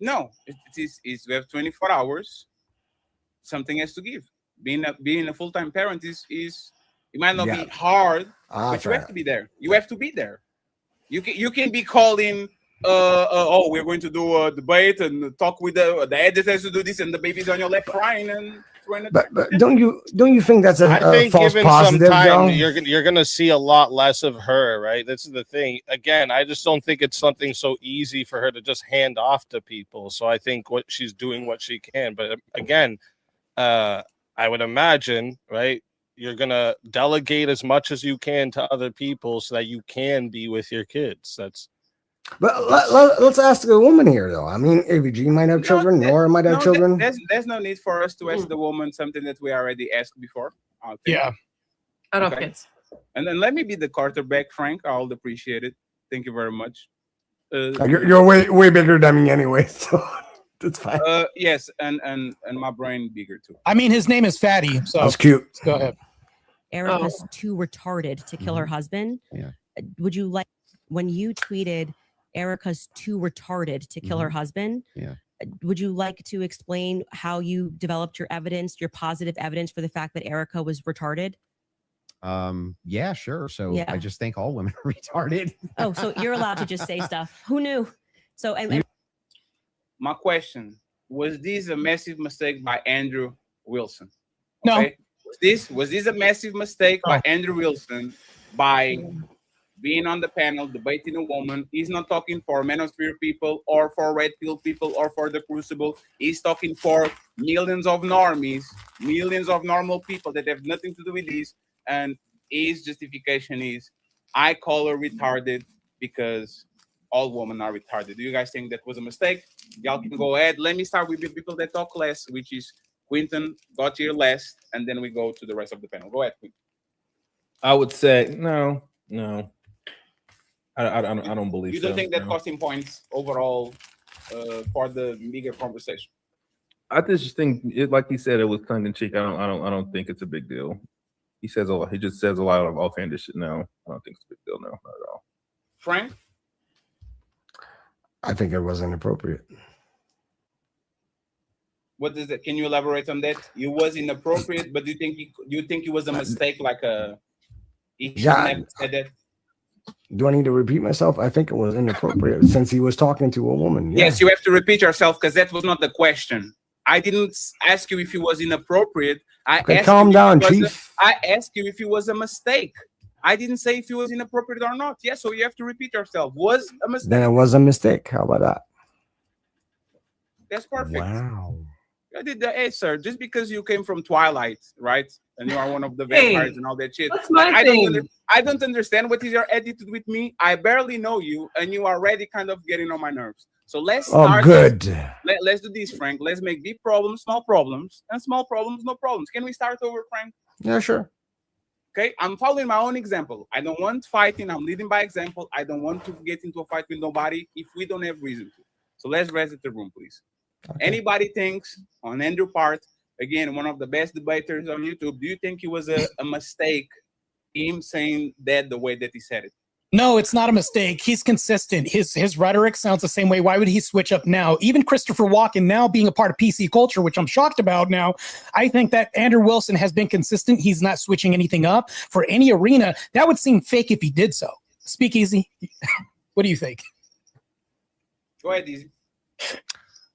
No, it's we have 24 hours. Something has to give. Being a full-time parent is it might not be hard, but you have to be there. You have to be there. You can be calling. We're going to do a debate and talk with the editors to do this, and the baby's on your lap crying and. But don't you think that's I think false given positive? some time, though? you're gonna see a lot less of her, right? This is the thing. Again, I just don't think it's something so easy for her to just hand off to people. So I think she's doing what she can. But again, I would imagine, right? You're gonna delegate as much as you can to other people so that you can be with your kids. But let's ask the woman here, though. I mean, AVG might have children, Nora might have children. There's no need for us to ask the woman something that we already asked before. I don't have kids. And then let me be the quarterback, Frank. I'll appreciate it. Thank you very much. You're way bigger than me anyway, so that's fine. Yes, and my brain bigger too. I mean, his name is Fatty, so that's cute. Go ahead. Erica's too retarded to kill her husband. Yeah. Would you like, when you tweeted Erica's too retarded to kill her husband? Yeah. Would you like to explain how you developed your evidence, your positive evidence for the fact that Erica was retarded? Yeah, sure. So I just think all women are retarded. Oh, so you're allowed to just say stuff. Who knew? So my question, was this a massive mistake by Andrew Wilson? No. Was this a massive mistake by Andrew Wilson by being on the panel debating a woman? He's not talking for manosphere people or for red pill people or for the crucible. He's talking for millions of normies, millions of normal people that have nothing to do with this. And his justification is, I call her retarded because all women are retarded. Do you guys think that was a mistake? Y'all can go ahead. Let me start with the people that talk less, which is Quinton got here last, and then we go to the rest of the panel. Go ahead, Quinton. I would say no. I don't believe. You don't think that cost him points overall for the bigger conversation? I just think it, like he said, it was tongue in cheek. I don't think it's a big deal. He says a lot. He just says a lot of offhanded shit now. I don't think it's a big deal. No, not at all. Frank, I think it was inappropriate. What is it? Can you elaborate on that? It was inappropriate, but do you think it was a mistake? Like he never said that. Do I need to repeat myself? I think it was inappropriate since he was talking to a woman. Yes, you have to repeat yourself because that was not the question. I didn't ask you if it was inappropriate. Calm down, Chief. I asked you if it was a mistake. I didn't say if it was inappropriate or not. Yes, so you have to repeat yourself. Was a mistake. Then it was a mistake. How about that? That's perfect. Wow. I did the sir. Just because you came from Twilight, right? And you are one of the vampires and all that shit. I don't understand what is your attitude with me. I barely know you, and you are already kind of getting on my nerves. So let's start. Oh, good. Let's do this, Frank. Let's make big problems, small problems, and small problems, no problems. Can we start over, Frank? Yeah, sure. Okay, I'm following my own example. I don't want fighting. I'm leading by example. I don't want to get into a fight with nobody if we don't have reason to. So let's reset the room, please. Okay. Anybody thinks on Andrew part, again, one of the best debaters on YouTube, do you think it was a mistake him saying that the way that he said it? No, it's not a mistake. He's consistent. His rhetoric sounds the same way. Why would he switch up now? Even Christopher Walken now being a part of PC culture, which I'm shocked about now, I think that Andrew Wilson has been consistent. He's not switching anything up for any arena. That would seem fake if he did so. Speak easy. What do you think? Go ahead, Easy.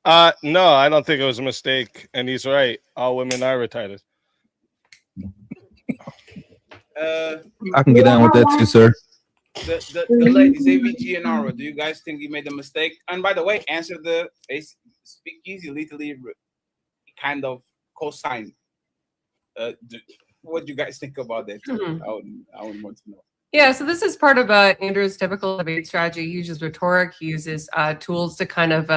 No, I don't think it was a mistake. And he's right. All women are retarded. I can get down with that too, sir. The ladies, AVG and Aura, do you guys think you made a mistake? And by the way, answer the speak easy, literally kind of co-sign. What do you guys think about that? I would want to know. Yeah, so this is part of Andrew's typical debate strategy. He uses rhetoric. He uses tools to kind of,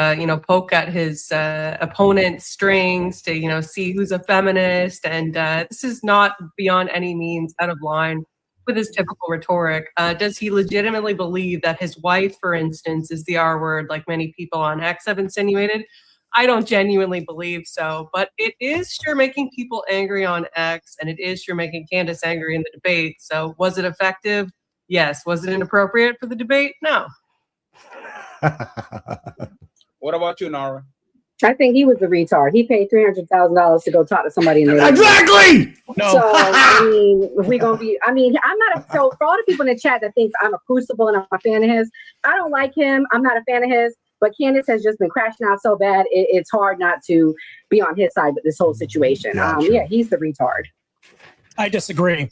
poke at his opponent's strings to, see who's a feminist. And this is not beyond any means out of line with his typical rhetoric. Does he legitimately believe that his wife, for instance, is the R word, like many people on X have insinuated? I don't genuinely believe so, but it is sure making people angry on X, and it is sure making Candace angry in the debate. So was it effective? Yes. Was it inappropriate for the debate? No. What about you, Nara? I think he was a retard. He paid $300,000 to go talk to somebody in there. Exactly. No. So I mean, we're gonna be. I mean, I'm not a. So for all the people in the chat that think I'm a crucible and I'm a fan of his, I don't like him. I'm not a fan of his. But Candace has just been crashing out so bad, it's hard not to be on his side with this whole situation. Yeah, he's the retard. I disagree.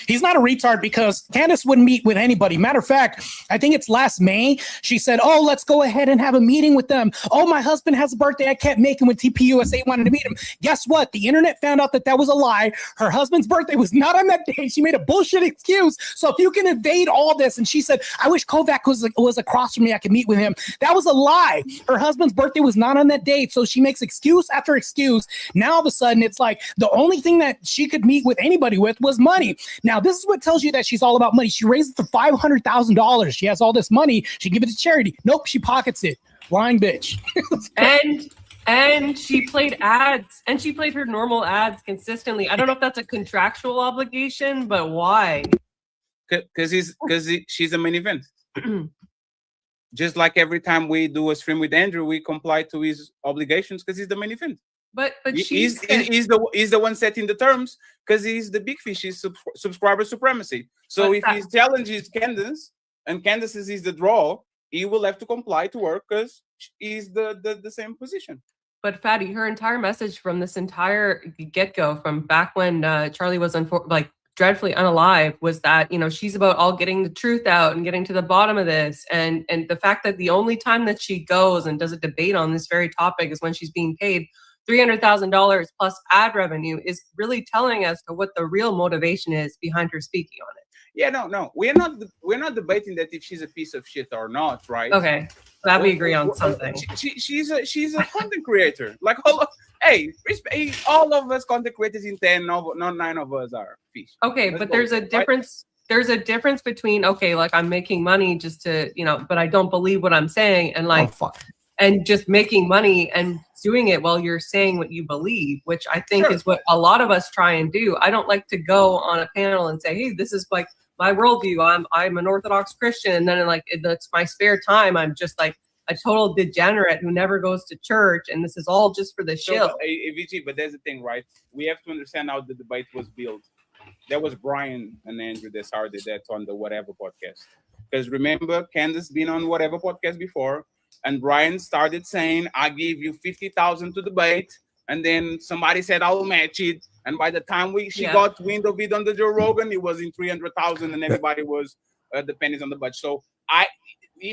He's not a retard because Candace wouldn't meet with anybody. Matter of fact, I think it's last May. She said, oh, let's go ahead and have a meeting with them. Oh, my husband has a birthday. I can't make him when TPUSA wanted to meet him. Guess what? The internet found out that that was a lie. Her husband's birthday was not on that day. She made a bullshit excuse. So if you can evade all this, and she said, I wish Kovac was across from me. I could meet with him. That was a lie. Her husband's birthday was not on that date. So she makes excuse after excuse. Now all of a sudden it's like the only thing that she could meet with anybody with was money. Now, this is what tells you that she's all about money. She raised it for $500,000. She has all this money. She give it to charity. Nope, she pockets it. Lying bitch. And she played ads. And she played her normal ads consistently. I don't know if that's a contractual obligation, but why? Because she's a main event. Just like every time we do a stream with Andrew, we comply to his obligations because he's the main event. But he's the one setting the terms because he's the big fish. He's subscriber supremacy. So if he challenges Candace and Candace is the draw, he will have to comply to work because he's the same position. But Fatty, her entire message from this entire get-go, from back when Charlie was dreadfully unalive, was that, you know, she's about all getting the truth out and getting to the bottom of this. And the fact that the only time that she goes and does a debate on this very topic is when she's being paid $300,000 plus ad revenue is really telling us to what the real motivation is behind her speaking on it. Yeah, no, we're not debating that if she's a piece of shit or not, right? Okay, glad we agree on something. She's a content creator. Like, all of us content creators in 10, not 9 of us are fish. Okay, but there's a difference. There's a difference between, okay, like I'm making money just to, you know, but I don't believe what I'm saying, and like, and just making money and doing it while you're saying what you believe, which I think is what a lot of us try and do. I don't like to go on a panel and say, hey, this is like my worldview. I'm an Orthodox Christian, and then like that's my spare time. I'm just like a total degenerate who never goes to church, and this is all just for the shill. But there's the thing, right? We have to understand how the debate was built. That was Brian and Andrew that started that on the Whatever podcast. Because remember, Candace been on Whatever podcast before, and Brian started saying, "I give you 50,000 to debate," and then somebody said, "I will match it." And by the time she got wind of it on the Joe Rogan, it was in 300,000, and everybody was the pennies on the budget. So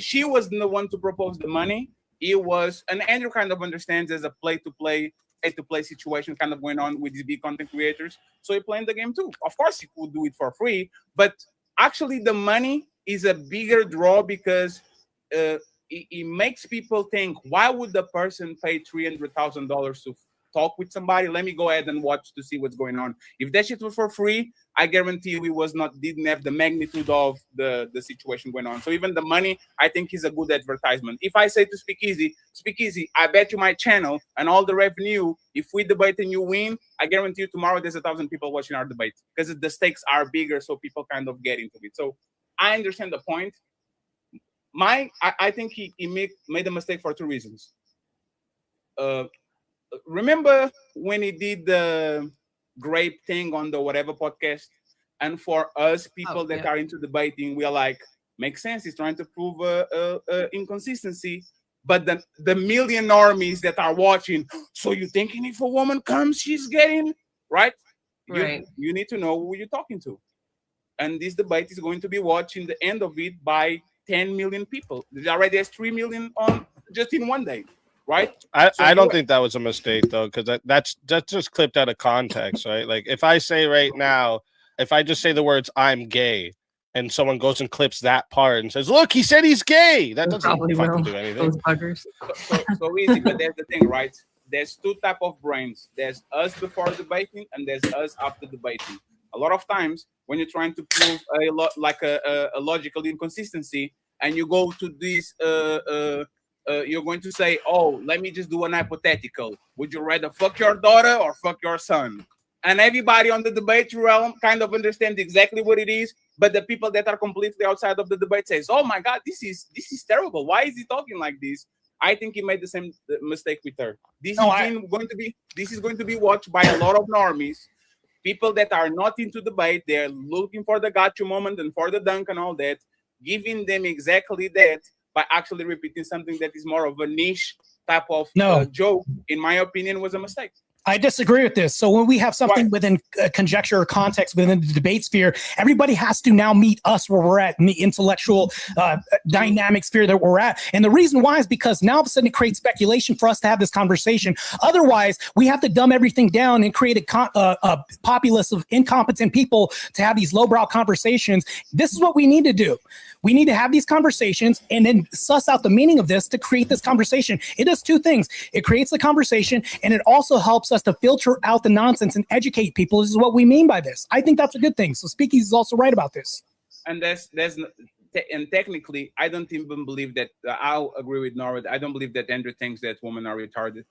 she was the one to propose the money. It was, and Andrew kind of understands there's a play-to-play situation kind of going on with these big content creators. So he playing the game too. Of course, he could do it for free, but actually the money is a bigger draw because it makes people think, why would the person pay $300,000 to talk with somebody? Let me go ahead and watch to see what's going on. If that shit was for free, I guarantee you didn't have the magnitude of the situation going on. So even the money, I think, is a good advertisement. If I say to Speakeasy, I bet you my channel and all the revenue, if we debate and you win, I guarantee you tomorrow there's 1,000 people watching our debate because the stakes are bigger, so people kind of get into it. So I understand the point. I think he made a mistake for 2 reasons. Remember when he did the grape thing on the Whatever podcast? And for us, people that are into debating, we are like, makes sense. He's trying to prove inconsistency. But the million normies that are watching, so you're thinking if a woman comes, she's getting, right? You need to know who you're talking to. And this debate is going to be watching the end of it by 10 million people. There already has 3 million on just in one day. Right. I don't think that was a mistake though, because that's just clipped out of context, right? Like if I say right now, if I just say the words "I'm gay" and someone goes and clips that part and says, "Look, he said he's gay," that doesn't fucking do anything. Those buggers. So easy, but there's the thing, right? There's 2 types of brains. There's us before debating, and there's us after debating. A lot of times when you're trying to prove a logical inconsistency, and you go to this you're going to say, oh, let me just do an hypothetical. Would you rather fuck your daughter or fuck your son? And everybody on the debate realm kind of understands exactly what it is, but the people that are completely outside of the debate says, oh my God, this is terrible. Why is he talking like this? I think he made the same mistake with her. This is going to be watched by a lot of normies, people that are not into debate. They're looking for the gotcha moment and for the dunk and all that, giving them exactly that by actually repeating something that is more of a niche type of joke, in my opinion, was a mistake. I disagree with this. So when we have something within conjecture or context within the debate sphere, everybody has to now meet us where we're at in the intellectual dynamic sphere that we're at. And the reason why is because now all of a sudden it creates speculation for us to have this conversation. Otherwise, we have to dumb everything down and create a populace of incompetent people to have these lowbrow conversations. This is what we need to do. We need to have these conversations and then suss out the meaning of this to create this conversation. It does 2 things. It creates the conversation, and it also helps us to filter out the nonsense and educate people. This is what we mean by this. I think that's a good thing. So Speakeasy is also right about this. And and technically, I don't even believe that. I'll agree with Norwood. I don't believe that Andrew thinks that women are retarded.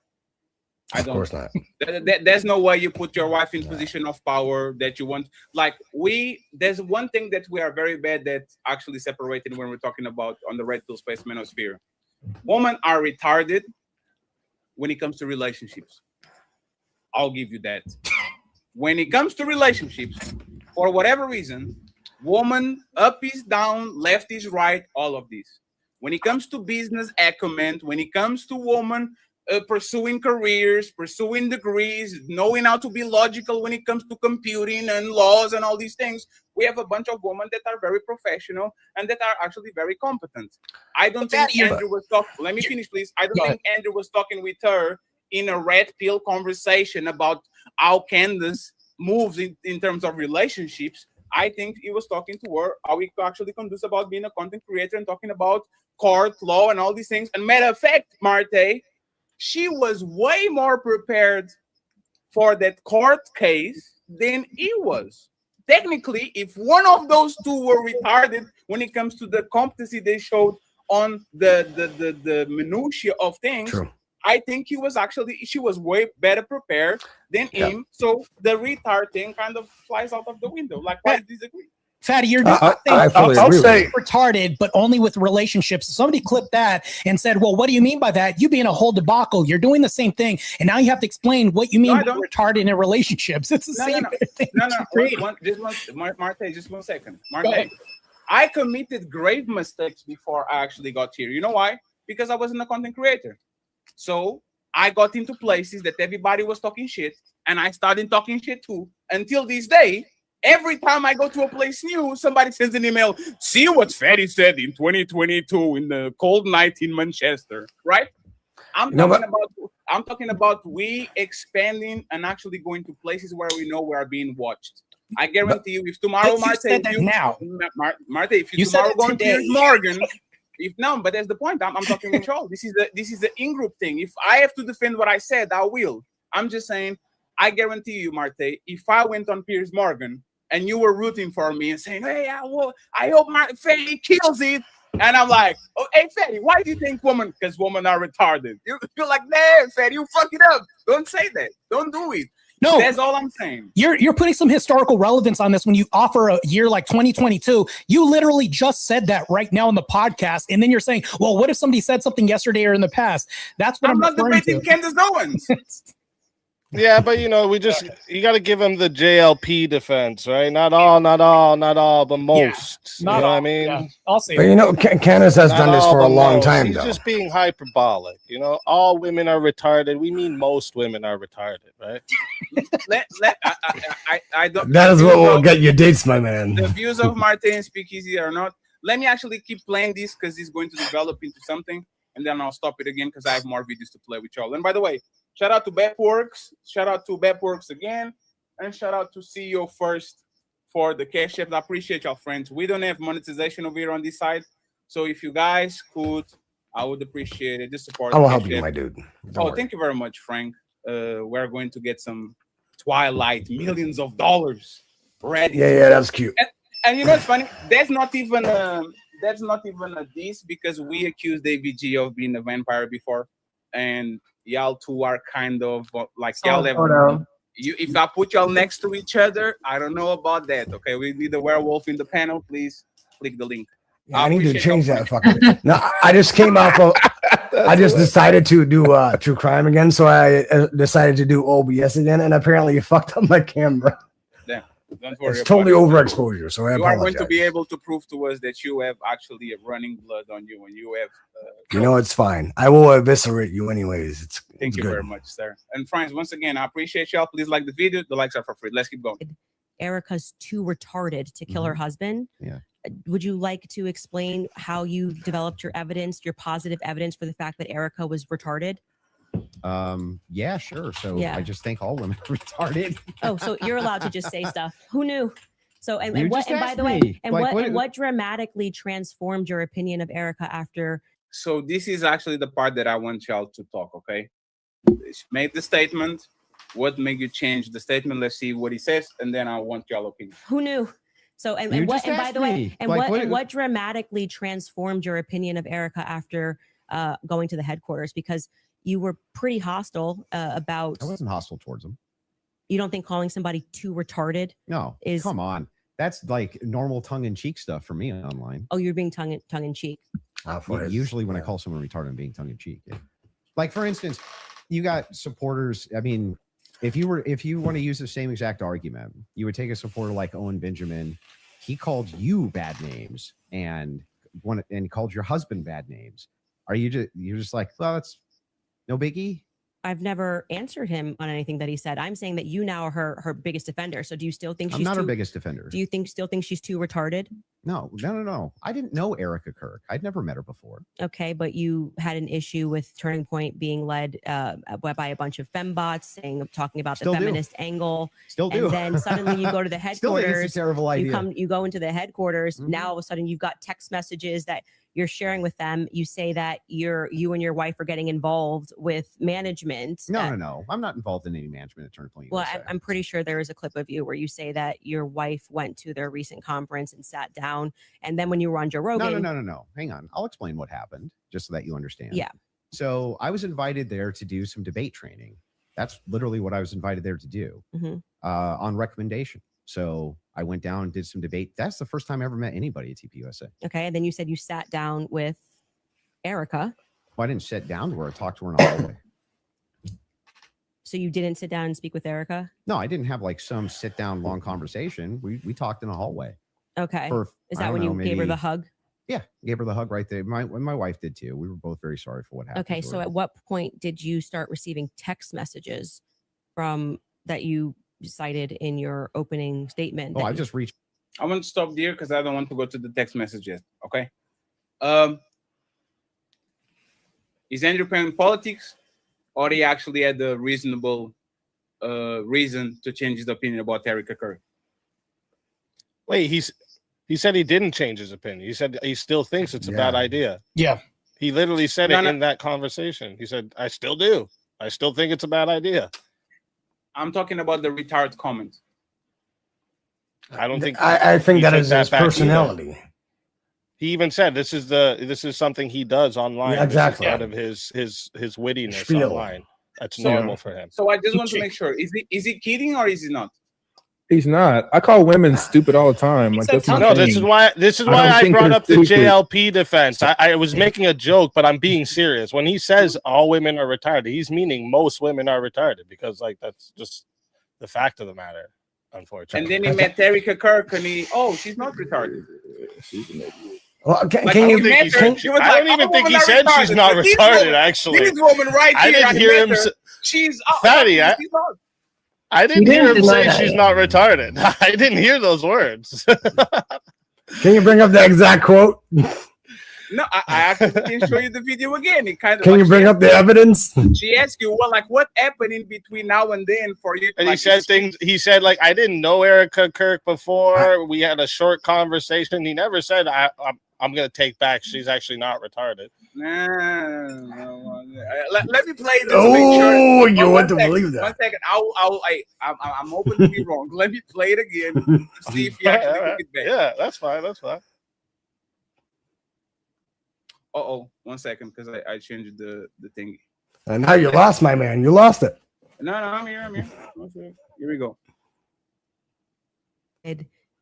Of course not. There's no way you put your wife in position of power that you want. Like there's one thing that we are very bad at actually separating when we're talking about on the red pill space manosphere. Women are retarded when it comes to relationships. I'll give you that. When it comes to relationships, for whatever reason, woman up is down, left is right, all of this. When it comes to business acumen, when it comes to woman pursuing careers, pursuing degrees, knowing how to be logical when it comes to computing and laws and all these things. We have a bunch of women that are very professional and that are actually very competent. I don't think Andrew was talking. Let me finish, please. I don't think Andrew was talking with her in a red pill conversation about how Candace moves in terms of relationships. I think he was talking to her how we actually conduce about being a content creator and talking about court law and all these things. And matter of fact, Martae, she was way more prepared for that court case than he was. Technically, if one of those two were retarded when it comes to the competency they showed on the minutiae of things, true. I think she was way better prepared than him. So the retard thing kind of flies out of the window. Like, why disagree? Fatty, you're doing I'll say retarded, but only with relationships. Somebody clipped that and said, well, what do you mean by that? You being a whole debacle. You're doing the same thing. And now you have to explain what you mean by retarded in relationships. It's the same thing. Martae, just 1 second. Martae, I committed grave mistakes before I actually got here. You know why? Because I wasn't a content creator. So I got into places that everybody was talking shit, and I started talking shit too. Until this day, every time I go to a place new, somebody sends an email. See what Fatty said in 2022 in the cold night in Manchester, right? I'm talking about we expanding and actually going to places where we know we are being watched. I guarantee you, if tomorrow, Martae, if you tomorrow go to Piers Morgan. But that's the point. I'm talking with y'all. This is the in-group thing. If I have to defend what I said, I will. I'm just saying, I guarantee you, Martae, if I went on Piers Morgan and you were rooting for me and saying, hey, I hope Fatty kills it. And I'm like, oh, hey, Fatty, why do you think women? Because women are retarded. You're like, nah, Fatty, you fuck it up. Don't say that. Don't do it. No, that's all I'm saying. You're putting some historical relevance on this when you offer a year like 2022. You literally just said that right now in the podcast, and then you're saying, "Well, what if somebody said something yesterday or in the past?" That's what I'm not debating Candace Owens. Yeah, but you got to give him the JLP defense, right? Not all, but most. Yeah, you know what I mean? Yeah. I'll say. But Candace has done this for a long time. He's just being hyperbolic. All women are retarded. We mean most women are retarded, right? I don't. That is what will get you dates, my man. The views of Martae and Speakeasy are not. Let me actually keep playing this because it's going to develop into something, and then I'll stop it again because I have more videos to play with y'all. And by the way, shout out to Bepworks. Shout out to Bepworks again. And shout out to CEO First for the cash app. I appreciate y'all, friends. We don't have monetization over here on this side. So if you guys could, I would appreciate it. Just support. I will help you, my dude. Thank you very much, Frank. We're going to get some Twilight millions of dollars ready. Yeah, that's cute. And you know what's funny? That's not even a diss because we accused AVG of being a vampire before. And y'all two are kind of like y'all have. If I put y'all next to each other, I don't know about that. Okay, we need a werewolf in the panel. Please click the link. Yeah, I need to change that fucking. No, I just came off of. I just decided to do true crime again, so I decided to do OBS again, and apparently you fucked up my camera. Yeah, don't worry. It's totally overexposure, so I apologize. You are going to be able to prove to us that you have actually a running blood on you, and you have. It's fine. I will eviscerate you anyways. Thank you very much, sir. And friends, once again, I appreciate y'all. Please like the video. The likes are for free. Let's keep going. Erica's too retarded to kill her husband. Yeah. Would you like to explain how you developed your evidence, your positive evidence for the fact that Erica was retarded? Yeah, sure. So I just think all women are retarded. Oh, so you're allowed to just say stuff. Who knew? So and by the way, what dramatically transformed your opinion of Erica after? So this is actually the part that I want y'all to talk. Okay, made the statement. What made you change the statement? Let's see what he says, and then I want y'all opinion. Who knew? So what dramatically transformed your opinion of Erica after going to the headquarters? Because you were pretty hostile about. I wasn't hostile towards him. You don't think calling somebody too retarded? No, come on. That's like normal tongue-in-cheek stuff for me online. Oh, you're being tongue-in-cheek. Usually when I call someone retarded, I'm being tongue-in-cheek. Yeah. Like for instance, you got supporters. I mean, if you want to use the same exact argument, you would take a supporter like Owen Benjamin. He called you bad names and called your husband bad names. You're just like, well, No biggie. I've never answered him on anything that he said. I'm saying that you now are her biggest defender. So do you still think I'm she's not too, her biggest defender? Do you still think she's too retarded? No. I didn't know Erica Kirk. I'd never met her before. Okay, but you had an issue with Turning Point being led by a bunch of fembots talking about the feminist angle. Still do. And then suddenly you go to the headquarters. Still think it's a terrible idea. You go into the headquarters. Now all of a sudden you've got text messages that you're sharing with them. You say that you and your wife are getting involved with management. No. I'm not involved in any management at Turning Point. Well, I'm pretty sure there is a clip of you where you say that your wife went to their recent conference and sat down. And then when you were on Joe Rogan. No. Hang on. I'll explain what happened just so that you understand. Yeah. So I was invited there to do some debate training. That's literally what I was invited there to do on recommendation. So I went down and did some debate. That's the first time I ever met anybody at TPUSA. Okay. And then you said you sat down with Erica. Well, I didn't sit down to her. I talked to her in a hallway. So you didn't sit down and speak with Erica? No, I didn't have like some sit down long conversation. We talked in a hallway. Okay. Is that when you gave her the hug? Yeah, gave her the hug right there. My wife did too. We were both very sorry for what happened. Okay, so at what point did you start receiving text messages from that you cited in your opening statement? Oh, I just reached. I want to stop there because I don't want to go to the text messages. Okay. Is Andrew playing politics, or he actually had a reasonable reason to change his opinion about Erica Kirk? Wait, he said he didn't change his opinion. He said he still thinks it's a bad idea. Yeah. He literally said it in that conversation. He said, I still do. I still think it's a bad idea. I'm talking about the retard comment. I don't think I think that is his personality. Either. He even said this is something he does online. Yeah, exactly. Out of his wittiness Spiel. Online. That's normal for him. So I just want to make sure: is he kidding or is he not? He's not. I call women stupid all the time. Like that's no, this is why I brought up the JLP defense. I was making a joke, but I'm being serious. When he says all women are retarded, he's meaning most women are retarded because like that's just the fact of the matter, unfortunately. And then he met Erica Kirk and she's not retarded. Well, I don't even think he said she's not retarded. Actually, this woman right here. I didn't hear him. She's fatty. I didn't hear him say she's not retarded. I didn't hear those words. Can you bring up the exact quote? No, I actually can show you the video again. It kind of Can you bring up the evidence? She asked you, well, like what happened in between now and then for you? And he said things. He said like, I didn't know Erica Kirk before. We had a short conversation. He never said I'm going to take back. She's actually not retarded. No. Let me play this. Oh, you want to believe that? 1 second. I'm open to be wrong. Let me play it again. To see if you actually took it back. Yeah, that's fine. That's fine. 1 second, because I changed the thingy. And now you lost, my man. You lost it. No, I'm here. Here we go.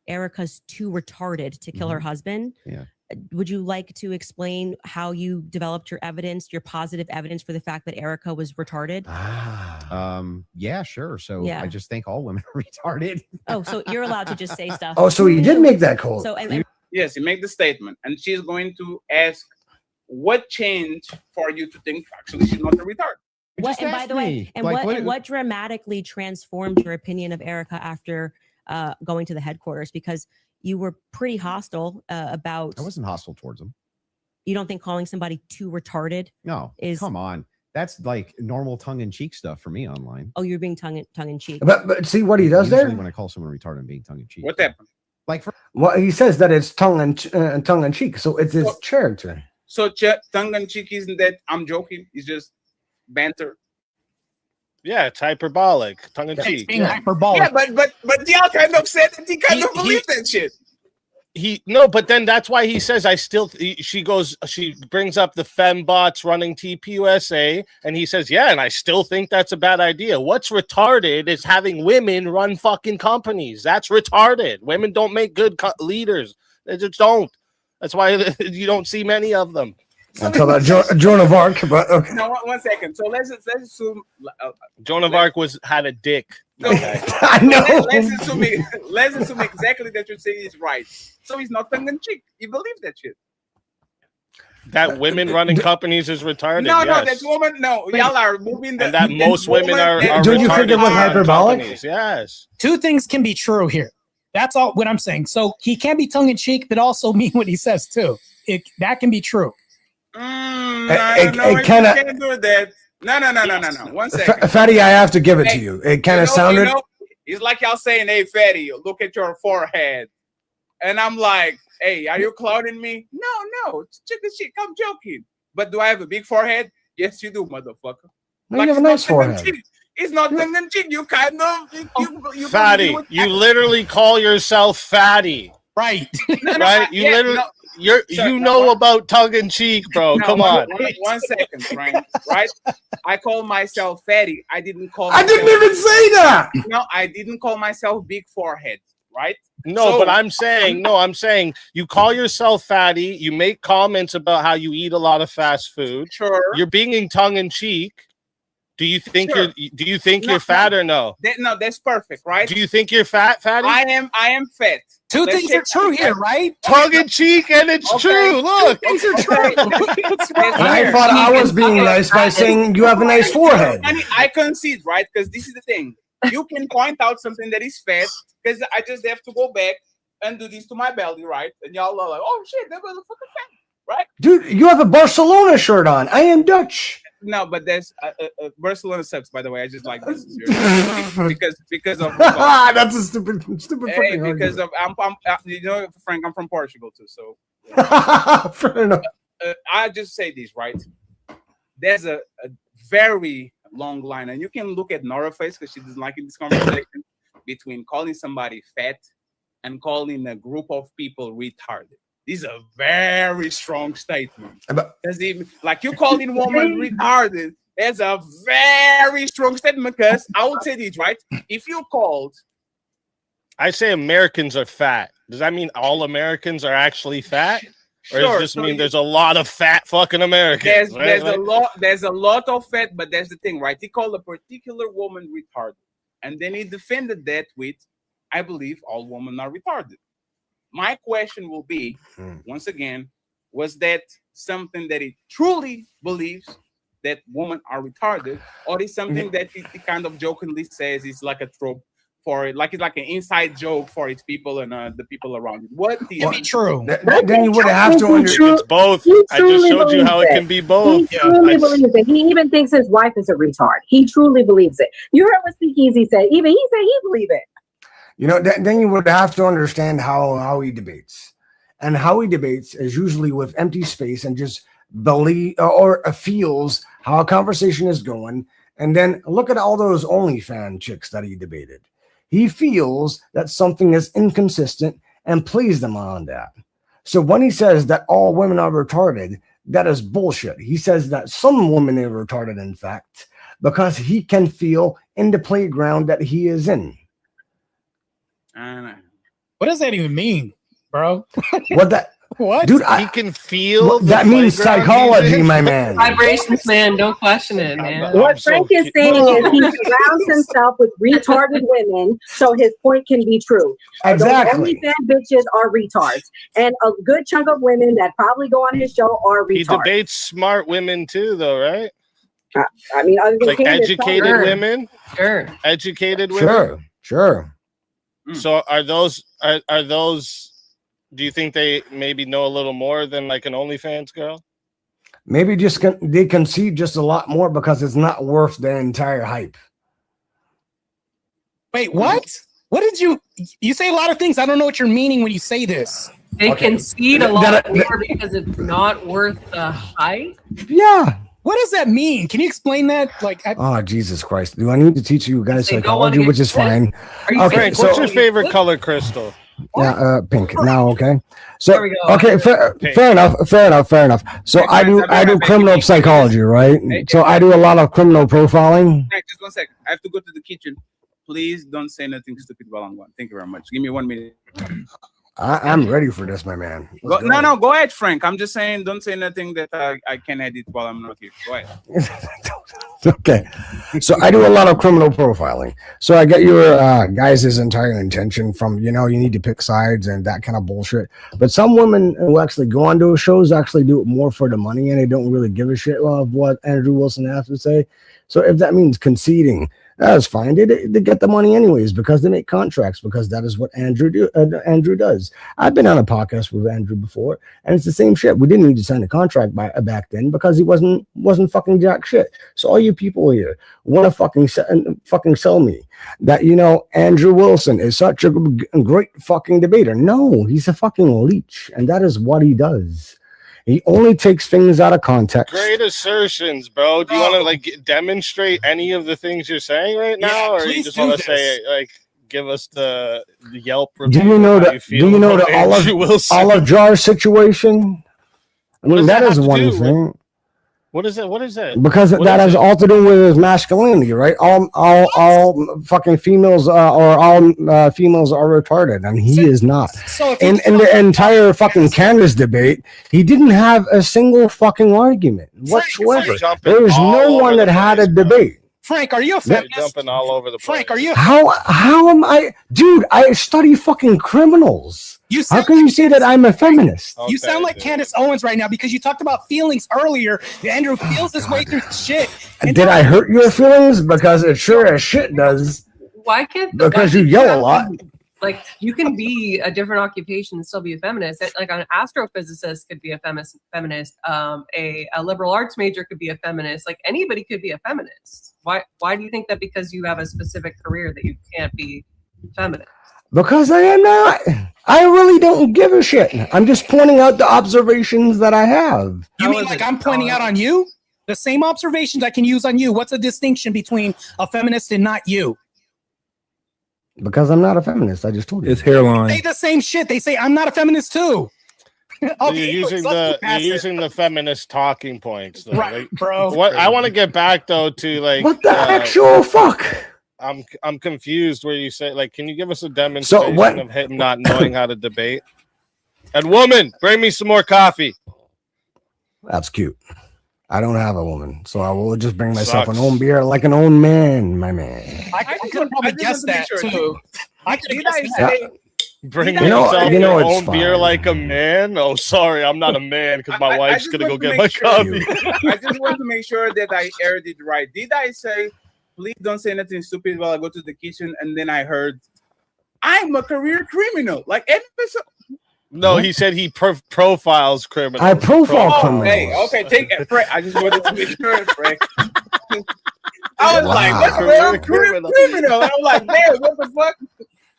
Erica's too retarded to kill her husband. Yeah. Would you like to explain how you developed your evidence, your positive evidence for the fact that Erica was retarded? Yeah, sure. So Yeah. I just think all women are retarded. Oh, so you're allowed to just say stuff. Oh, so he did make that call. So Yes, he made the statement, and she's going to ask what changed for you to think actually she's not a retard. What, and by the way, what dramatically transformed your opinion of Erica after going to the headquarters? Because you were pretty hostile about. I wasn't hostile towards him. You don't think calling somebody too retarded? No, come on. That's like normal tongue-in-cheek stuff for me online. Oh, you're being tongue-in-cheek. But see what he does there? When I call someone retarded, I'm being tongue-in-cheek. What happened? Like well, he says that it's tongue-in-cheek, so it's his character. So tongue-in-cheek isn't that I'm joking? It's just banter. Yeah, it's hyperbolic, tongue-in-cheek. Yeah, hyperbolic. Yeah, but y'all kind of said that he kind of believed that shit. No, but then that's why he says she brings up the fembots running TPUSA, and he says, yeah, and I still think that's a bad idea. What's retarded is having women run fucking companies. That's retarded. Women don't make good leaders. They just don't. That's why you don't see many of them. Until that Joan of Arc, but okay. No, 1 second. So let's assume Joan of Arc had a dick. Okay. I know. Let's assume exactly that you're saying is right. So he's not tongue in cheek. He believes that shit. that women running companies is retarded. No, yes. that's woman. No, y'all are moving the. And that most women are Don't you think it was hyperbolic? Companies. Yes. Two things can be true here. That's all what I'm saying. So he can be tongue in cheek, but also mean what he says too. That can be true. It kind of can't do that. No. 1 second. Fatty, I have to give it to you. It kind of sounded. It's like y'all saying, "Hey, Fatty, look at your forehead," and I'm like, "Hey, are you clowning me?" No, it's chicken shit. I'm joking. But do I have a big forehead? Yes, you do, motherfucker. No, you have a nice forehead. It's not tongue in cheek. You kind of you Fatty. You literally call yourself Fatty, right? Right? You literally. You know about tongue in cheek, bro. Come on. 1 second, Frank. Right? I call myself Fatty. I didn't even say that. No, I didn't call myself big forehead. Right? No, but I'm saying you call yourself Fatty. You make comments about how you eat a lot of fast food. Sure. You're being tongue in cheek. Do you think you're fat or no? That's perfect, right? Do you think you're fat, Fatty? I am fat. Two things are true here, right? Tongue in cheek, and it's true. Look, things are true. And I thought I was being nice by saying you have a nice forehead. I concede, right? Because this is the thing. You can point out something that is fat, because I just have to go back and do this to my belly, right? And y'all are like, "Oh shit, that motherfucker fat," right? Dude, you have a Barcelona shirt on. I am Dutch. No, but there's Barcelona sucks. By the way, I just like this because of that's a stupid hey, because of I'm Frank, I'm from Portugal too, so fair enough. I just say this, right? There's a very long line, and you can look at Nora's face because she doesn't like this conversation between calling somebody fat and calling a group of people retarded. These are very strong statements. Like you calling woman retarded, that's a very strong statement because I would say this, right? If you called, I say Americans are fat. Does that mean all Americans are actually fat? Or does it just mean there's a lot of fat fucking Americans? There's a lot of fat, but that's the thing, right? He called a particular woman retarded. And then he defended that with, I believe all women are retarded. My question will be, once again, was that something that he truly believes that women are retarded, or is something that he kind of jokingly says is like a trope for it, like it's like an inside joke for its people and the people around it? What can be true? Then you would have to understand. It's both. I just showed you how it can be both. He truly believes it. He even thinks his wife is a retard. He truly believes it. You heard what Speakeasy said. Even he said he believed it. You know, then you would have to understand how he debates. And how he debates is usually with empty space and just believe or feels how a conversation is going. And then look at all those OnlyFans chicks that he debated. He feels that something is inconsistent and plays them on that. So when he says that all women are retarded, that is bullshit. He says that some women are retarded, in fact, because he can feel in the playground that he is in. What does that even mean, bro? What? Dude, he can feel that means psychology, my man. Vibrations, man. Don't question it, man. What Frank is saying is he surrounds himself with retarded women so his point can be true. Exactly. Those OnlyFans bitches are retards. And a good chunk of women that probably go on his show are retards. He debates smart women too, though, right? I mean, other than like educated women? Sure. Educated women? Sure. So are those do you think they maybe know a little more than like an OnlyFans girl? Maybe they concede just a lot more because it's not worth the entire hype. Wait, what? What did you say a lot of things? I don't know what you're meaning when you say this. They concede a lot more because it's not worth the hype? Yeah. What does that mean? Can you explain that? Oh, Jesus Christ. Do I need to teach you guys psychology, which is fine? Okay, Frank, what's your favorite color, Crystal? Yeah, pink. Now, okay. So, There we go. okay, fair enough. So I do criminal psychology, right? So I do a lot of criminal profiling. Hey, just 1 second. I have to go to the kitchen. Please don't say nothing stupid while I'm gone. Thank you very much. Give me 1 minute. I'm ready for this, my man. No, go ahead, Frank. I'm just saying, don't say nothing that I can edit while I'm not here. Go ahead. Okay. So I do a lot of criminal profiling. So I get your guys' entire intention from, you need to pick sides and that kind of bullshit. But some women who actually go on to shows actually do it more for the money, and they don't really give a shit of what Andrew Wilson has to say. So if that means conceding, that's fine. They get the money anyways because they make contracts, because that is what Andrew does. I've been on a podcast with Andrew before, and it's the same shit. We didn't need to sign a contract back then because he wasn't fucking jack shit. So all you people here want to fucking sell me that Andrew Wilson is such a great fucking debater. No, he's a fucking leech, and that is what he does. He only takes things out of context. Great assertions, bro. Do you want to demonstrate any of the things you're saying right now, or you just want to say give us the Yelp review? Do you know the olive jar situation? I mean, that is one thing. What is it? What is it? Because that has all to do with his masculinity, right? All fucking females females are retarded, and he is not. So in the entire fucking Candace debate, he didn't have a single fucking argument whatsoever. There was no one that had a debate. Frank, are you a feminist? Jumping all over the place. Frank, are you? How am I, dude? I study fucking criminals. How can you say that I'm a feminist? You sound like Candace Owens right now because you talked about feelings earlier. Andrew feels his way through shit. Did I hurt your feelings? Because it sure as shit does. Why can't? Because you yell a lot. Like, you can be a different occupation and still be a feminist. Like, an astrophysicist could be a feminist. A liberal arts major could be a feminist. Like, anybody could be a feminist. Why do you think that because you have a specific career that you can't be feminist? Because I am not. I really don't give a shit. I'm just pointing out the observations that I have. You mean like I'm pointing out on you? The same observations I can use on you. What's the distinction between a feminist and not you? Because I'm not a feminist. I just told you. His hairline. They say the same shit. They say I'm not a feminist too. Okay, you're using the feminist talking points, though. Right, bro. What I want to get back though to what the actual fuck? I'm confused where you say can you give us a demonstration of him not knowing how to debate? And woman, bring me some more coffee. That's cute. I don't have a woman, so I will just bring myself an own beer like an own man, my man. I could probably guess that too. I could guess that. Bring yourself your own beer like a man? Oh, sorry, I'm not a man because my wife's going to go get my coffee. I just want to make sure that I aired it right. Did I say, please don't say anything stupid while I go to the kitchen? And then I heard, I'm a career criminal. No, he said he profiles criminals. I profile criminals. Hey, okay, take it, Frank. I just wanted to make sure, Frank. I was like, what's a career criminal? And I'm like, man, what the fuck?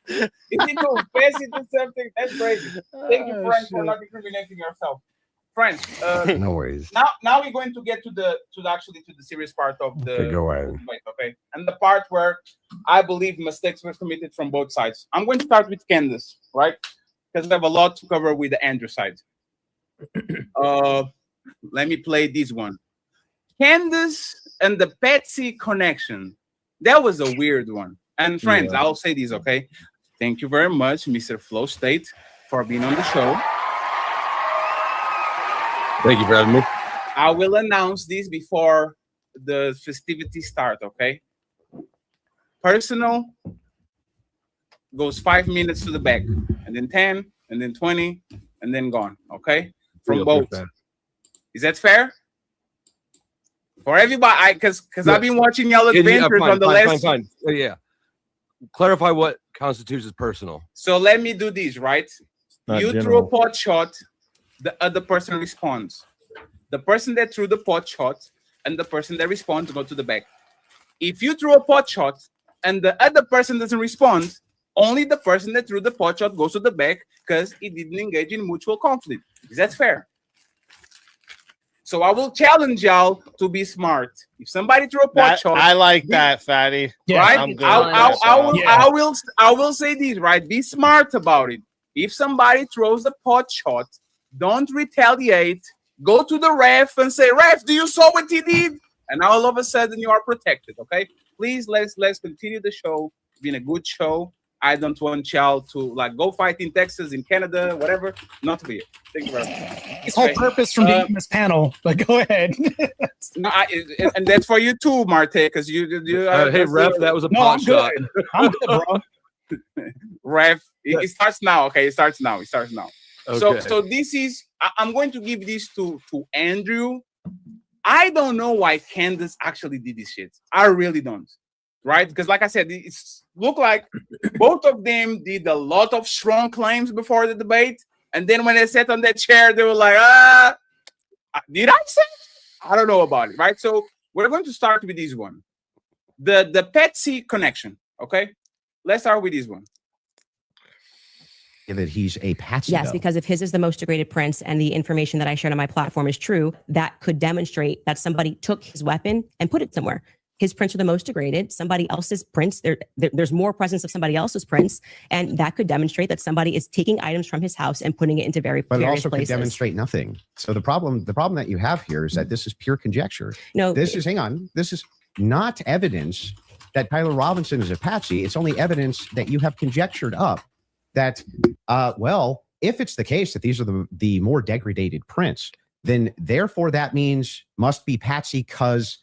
If you go fancy to something, that's crazy. Thank you, Frank, for not incriminating yourself. Frank, no worries. Now we're going to get to the serious part of the go ahead. debate, okay? And the part where I believe mistakes were committed from both sides. I'm going to start with Candace, right? Because I have a lot to cover with the Andrew side. Let me play this one. Candace and the Patsy connection. That was a weird one. And friends, I'll say this, okay? Thank you very much, Mr. Flow State, for being on the show. Thank you for having me. I will announce this before the festivities start, okay? Personal goes 5 minutes to the back, and then 10, and then 20, and then gone, okay? From both. Is that fair? For everybody, because I've been watching y'all adventures on the last. Fine. Yeah. Clarify what constitutes as personal. So let me do this, right? You throw a pot shot, the other person responds. The person that threw the pot shot and the person that responds go to the back. If you throw a pot shot and the other person doesn't respond, only the person that threw the pot shot goes to the back because he didn't engage in mutual conflict. Is that fair? So I will challenge y'all to be smart. If somebody throw a pot shot, I like that, Fatty. Right? I'm good. I will say this, right? Be smart about it. If somebody throws a pot shot, don't retaliate. Go to the ref and say, "Ref, do you saw what he did?" And now all of a sudden you are protected. Okay? Please let's continue the show. It's been a good show. I don't want y'all to like go fight in Texas, in Canada, whatever. Not to be it. Thank you very much. It's whole purpose from being on this panel. But go ahead. No, and that's for you too, Martae, because you hey, ref, that was a pot shot. I'm good, bro. Ref, it starts now. Okay, it starts now. Okay. So this is. I'm going to give this to Andrew. I don't know why Candace actually did this shit. I really don't. Right? Because like I said, it's look like both of them did a lot of strong claims before the debate. And then when they sat on that chair, they were like, did I say? I don't know about it. Right? So we're going to start with this one. The Patsy connection. Okay? Let's start with this one. That he's a patsy. Yes, because if his is the most degraded prints and the information that I shared on my platform is true, that could demonstrate that somebody took his weapon and put it somewhere. His prints are the most degraded. Somebody else's prints, there's more presence of somebody else's prints, and that could demonstrate that somebody is taking items from his house and putting it into various but it places. also could demonstrate nothing. So the problem that you have here is that this is pure conjecture. No, this is not evidence that Tyler Robinson is a patsy. It's only evidence that you have conjectured up that, well, if it's the case that these are the more degraded prints, then therefore that means must be patsy because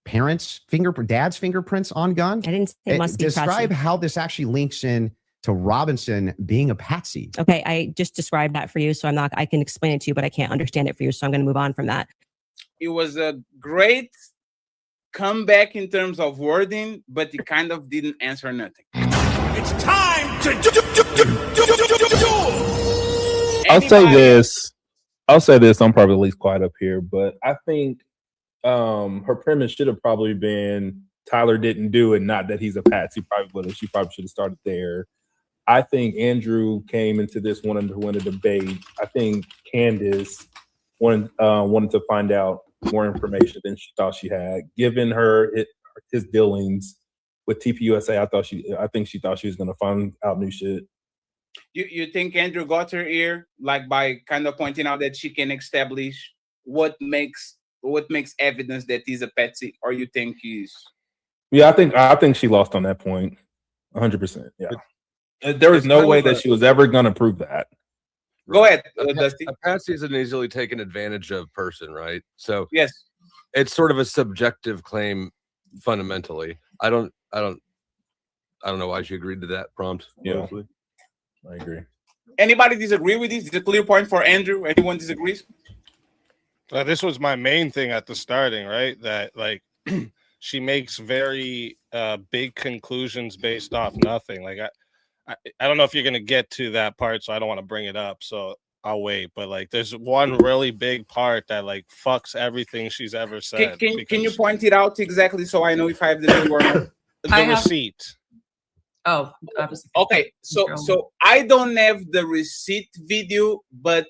dad's fingerprints on gun. I didn't say must be describe patsy. how this actually links in to Robinson being a patsy. Okay, I just described that for you, so I can explain it to you, but I can't understand it for you, so I'm going to move on from that. It was a great comeback in terms of wording, but it kind of didn't answer nothing. It's time to I'll say this. I'm probably at least quiet up here, but I think her premise should have probably been Tyler didn't do it, not that he's a patsy. She probably should have started there. I think Andrew came into this wanting to win a debate. I think Candace wanted to find out more information than she thought she had. Given his dealings with TPUSA, I think she thought she was going to find out new shit. You think Andrew got her ear, like by kind of pointing out that she can establish what makes evidence that he's a patsy, or you think he's? Yeah, I think she lost on that point, 100%. Yeah, there was no way that she was ever going to prove that. Go ahead, Dusty. A patsy is an easily taken advantage of person, right? So yes, it's sort of a subjective claim fundamentally. I don't know why she agreed to that prompt. Yeah, I agree. Anybody disagree with this? Is a clear point for Andrew? Anyone disagrees? This was my main thing at the starting, right? That like she makes very big conclusions based off nothing. Like I don't know if you're gonna get to that part, so I don't want to bring it up. So I'll wait. But like, there's one really big part that like fucks everything she's ever said. Can you point it out exactly so I know if I have the video or not? The receipt. Oh, okay. So I don't have the receipt video, but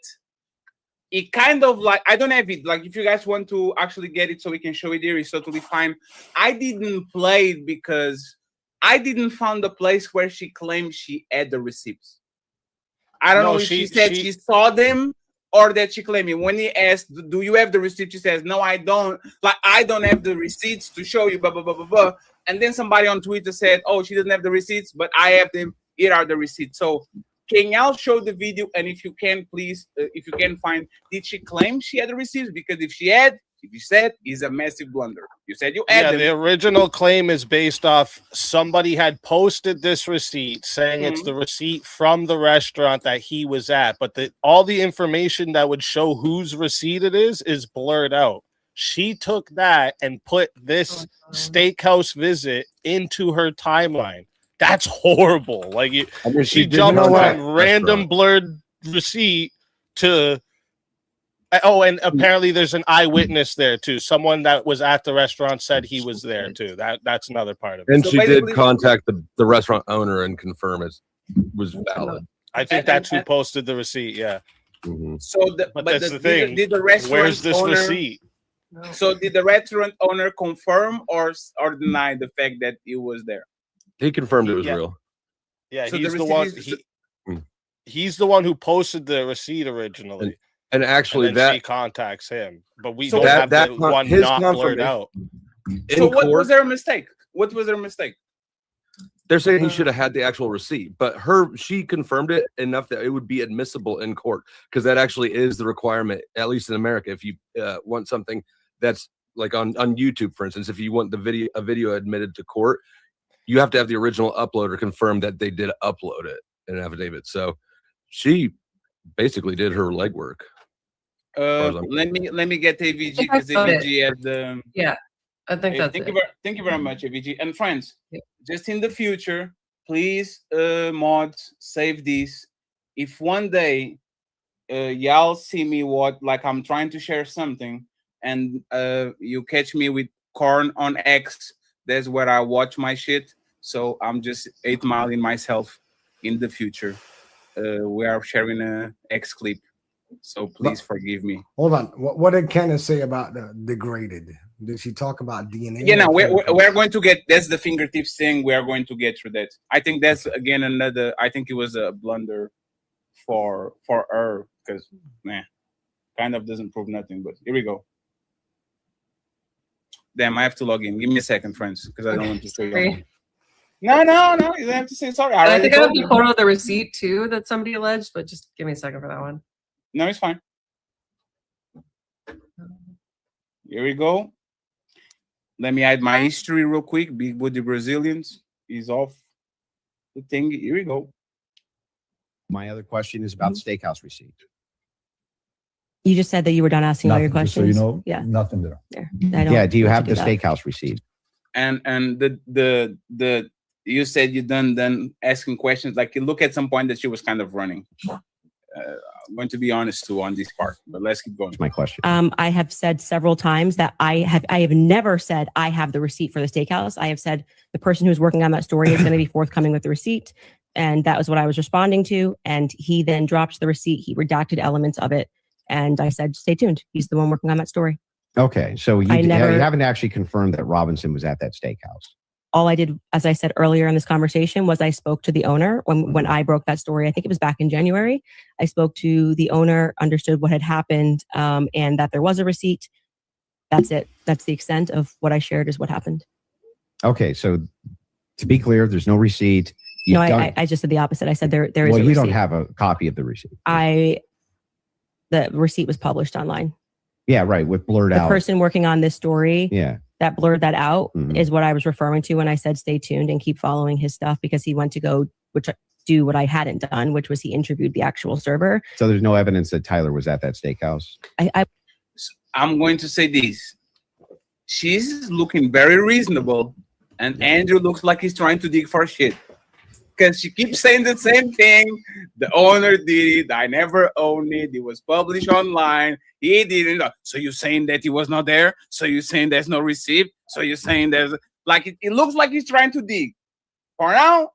it kind of like I don't have it. Like if you guys want to actually get it so we can show it here, it's totally fine. I didn't play it because I didn't find the place where she claimed she had the receipts. I don't know if she said she saw them or that she claimed it. When he asked, "Do you have the receipt?" She says, "No, I don't. Like I don't have the receipts to show you." Blah blah blah blah blah. And then somebody on Twitter said, "Oh, she doesn't have the receipts, but I have them. Here are the receipts." So can y'all show the video? And if you can, please, if you can find, did she claim she had the receipts? Because if she said, it's a massive blunder. You said you had them. The original claim is based off somebody had posted this receipt saying it's the receipt from the restaurant that he was at, but all the information that would show whose receipt it is blurred out. She took that and put this steakhouse visit into her timeline. That's horrible. Like she jumped from random blurred receipt to and apparently there's an eyewitness there too. Someone that was at the restaurant said he was there too. That's another part of it. And she did contact the restaurant owner and confirm it was valid. I think that's who posted the receipt. Yeah. Mm-hmm. So, but that's the thing. Did the restaurant Where's this owner, receipt? So did the restaurant owner confirm or deny the fact that it was there? He confirmed it was real. Yeah, So he's the the one. receipt He's the one who posted the receipt originally. And actually, and then she contacts him, but we don't have that one not blurred out. So what was their mistake? What was their mistake? They're saying he should have had the actual receipt, but she confirmed it enough that it would be admissible in court, because that actually is the requirement, at least in America. If you want something that's like on YouTube, for instance, if you want a video admitted to court, you have to have the original uploader confirm that they did upload it in an affidavit. So she basically did her legwork. Let me get AVG, because AVG had the I think that's it. Thank you very much, AVG. And friends, just in the future, please, mods, save this. If one day y'all see me like I'm trying to share something, and you catch me with corn on X, that's where I watch my shit. So I'm just 8 Mile in myself in the future. We are sharing a X clip. So please forgive me. Hold on. What did Kenneth say about the degraded? Did she talk about DNA? Yeah, no, we're going to get, that's the fingertips thing. We are going to get through that. I think that's again another, I think it was a blunder for her, because kind of doesn't prove nothing, but here we go. Damn, I have to log in. Give me a second, friends, because I don't want to say no, you don't have to say sorry. I think I have the photo of the receipt too that somebody alleged, but just give me a second for that one. No, it's fine. Here we go. Let me add my history real quick. Big Booty Brazilians is off the thing. Here we go. My other question is about the steakhouse receipt. You just said that you were done asking all your questions. So nothing there. Yeah. Do you have the steakhouse receipt? And the you said you done asking questions. Like, you look at some point that she was kind of running. I'm going to be honest too on this part, but let's keep going. That's my question. I have said several times that I have never said I have the receipt for the steakhouse. I have said the person who's working on that story is going to be forthcoming with the receipt. And that was what I was responding to. And he then dropped the receipt. He redacted elements of it. And I said, stay tuned. He's the one working on that story. Okay. So you haven't actually confirmed that Robinson was at that steakhouse. All I did, as I said earlier in this conversation, was I spoke to the owner when I broke that story. I think it was back in January. I spoke to the owner, understood what had happened, and that there was a receipt. That's it. That's the extent of what I shared is what happened. Okay. So to be clear, there's no receipt. I just said the opposite. I said there is a receipt. Well, you don't have a copy of the receipt. The receipt was published online. Yeah, right. With blurred out. The person working on this story. Yeah. That blurred that out is what I was referring to when I said stay tuned and keep following his stuff, because he went to go do what I hadn't done, which was he interviewed the actual server. So there's no evidence that Tyler was at that steakhouse. I'm going to say this. She's looking very reasonable, and Andrew looks like he's trying to dig for shit. Because she keeps saying the same thing. The owner did it. I never owned it. It was published online. He didn't. So you're saying that he was not there? So you're saying there's no receipt? So you're saying there's like it looks like he's trying to dig. For now,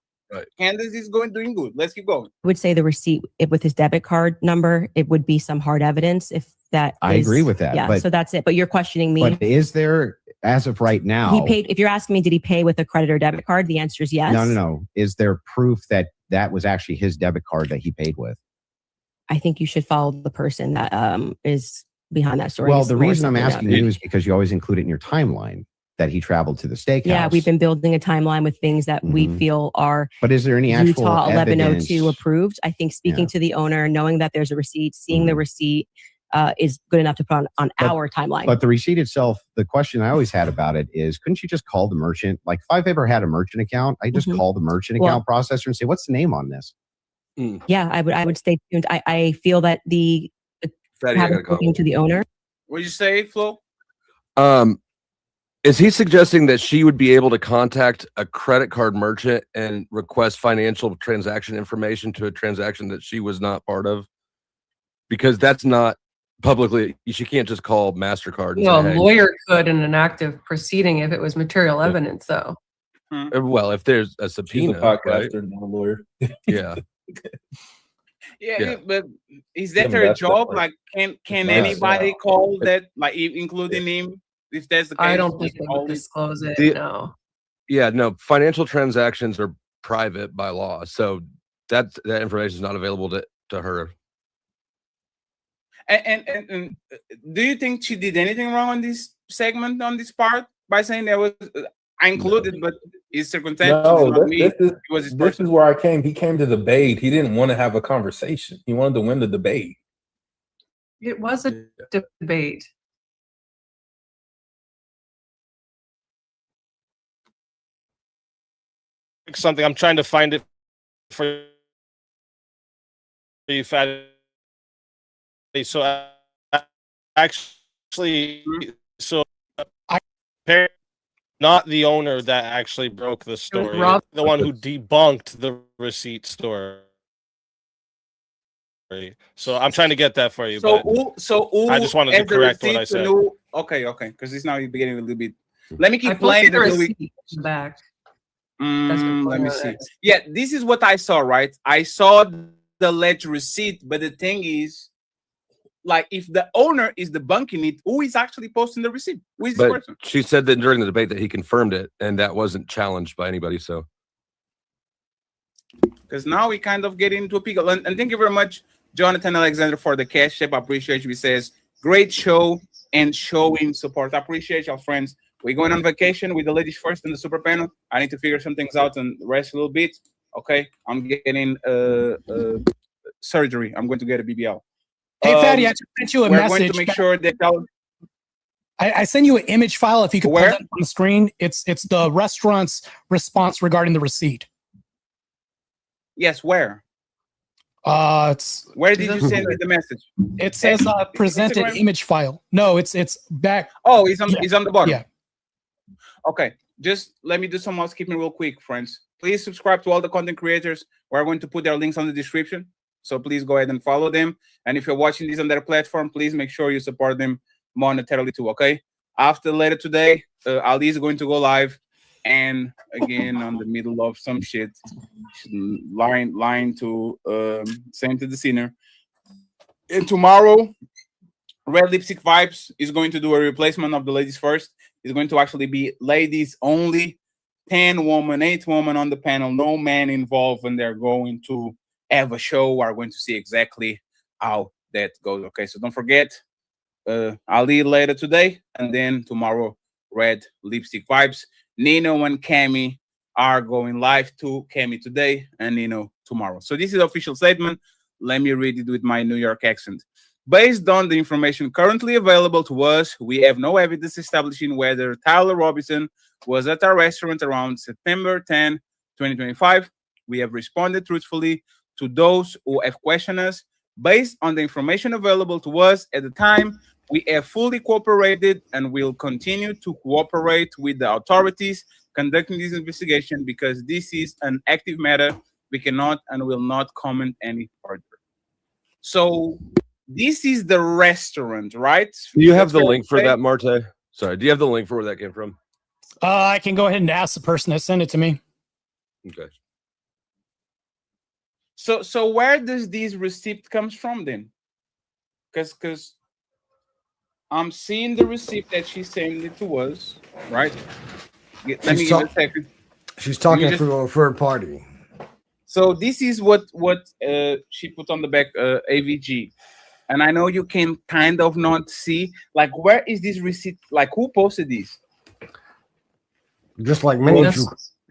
Candace is doing good. Let's keep going. I would say the receipt with his debit card number, it would be some hard evidence if that. I agree with that. Yeah. So that's it. But you're questioning me. But is there, as of right now, he paid? If you're asking me, did he pay with a credit or debit card? The answer is yes. No. Is there proof that that was actually his debit card that he paid with? I think you should follow the person that is behind that story. Well, the reason I'm asking you is because you always include it in your timeline that he traveled to the steakhouse. Yeah, we've been building a timeline with things that we feel are. But is there any actual Utah 1102 evidence? approved? I think speaking to the owner, knowing that there's a receipt, seeing the receipt is good enough to put on our timeline. But the receipt itself, the question I always had about it is, couldn't you just call the merchant? Like, if I've ever had a merchant account, I just call the merchant account processor and say, what's the name on this? Yeah, I would stay tuned. I feel that talking to the owner. What did you say, Flo? Is he suggesting that she would be able to contact a credit card merchant and request financial transaction information to a transaction that she was not part of? Because that's not publicly, she can't just call MasterCard. No, a lawyer could in an active proceeding if it was material evidence, though. Well, if there's a subpoena, she's a podcaster, not a lawyer. Yeah. Yeah, but is that her job? Like, can anybody call that, like, including him? If that's the case, I don't think they would disclose it. No. Yeah, no. Financial transactions are private by law, so that information is not available to her. And do you think she did anything wrong on this segment, on this part, by saying there was I included, but it's circumstantial. No, not me. This is where I came. He came to debate. He didn't want to have a conversation. He wanted to win the debate. It was a debate. Something I'm trying to find it for you, Fatty. So actually, so not the owner that actually broke the story, the one who debunked the receipt story. So I'm trying to get that for you. I just wanted to correct what I said. Okay, because it's now beginning a little bit. Let me keep playing until we back. Let me see. Yeah, this is what I saw, right? I saw the alleged receipt, but the thing is, like, if the owner is debunking it, who is actually posting the receipt? Who is this person? She said that during the debate that he confirmed it, and that wasn't challenged by anybody. So, because now we kind of get into a pickle. And thank you very much, Jonathan Alexander, for the cash tip. I appreciate you. He says, great show and showing support. I appreciate y'all, friends. We're going on vacation with the ladies first in the super panel. I need to figure some things out and rest a little bit. Okay, I'm getting surgery. I'm going to get a BBL. Hey, Fatty, I just sent you a message. We're going to make sure that I sent you an image file. If you could pull that on the screen, it's the restaurant's response regarding the receipt. Yes, where? It's where did you send me the message? It says present an image file. No, it's back. Oh, he's on the bottom. Yeah. Okay, just let me do some housekeeping real quick, friends. Please subscribe to all the content creators. We're going to put their links on the description. So please go ahead and follow them. And if you're watching this on their platform, please make sure you support them monetarily too, okay? After later today, Ali is going to go live. And again, on the middle of some shit, lying to send to the sinner. And tomorrow, Red Lipstick Vibes is going to do a replacement of the ladies first. It's going to actually be ladies only, 10 women, 8 women on the panel, no man involved, and they're going to have a show. We're going to see exactly how that goes. Okay, so don't forget, Ali later today, and then tomorrow, Red Lipstick Vibes. Nino and Cami are going live too. Cami today and Nino tomorrow. So this is the official statement. Let me read it with my New York accent. Based on the information currently available to us, we have no evidence establishing whether Tyler Robinson was at our restaurant around September 10, 2025. We have responded truthfully to those who have questioned us. Based on the information available to us at the time, we have fully cooperated and will continue to cooperate with the authorities conducting this investigation because this is an active matter. We cannot and will not comment any further. So this is the restaurant, right? Do you have the link for that, Martae? Sorry, do you have the link for where that came from? I can go ahead and ask the person that sent it to me. Okay. So where does this receipt comes from then? Because I'm seeing the receipt that she sent it to us, right? Let me give a second. She's talking through a third party. So this is what she put on the back, AVG. And I know you can kind of not see, like, where is this receipt? Like, who posted this? Just like me.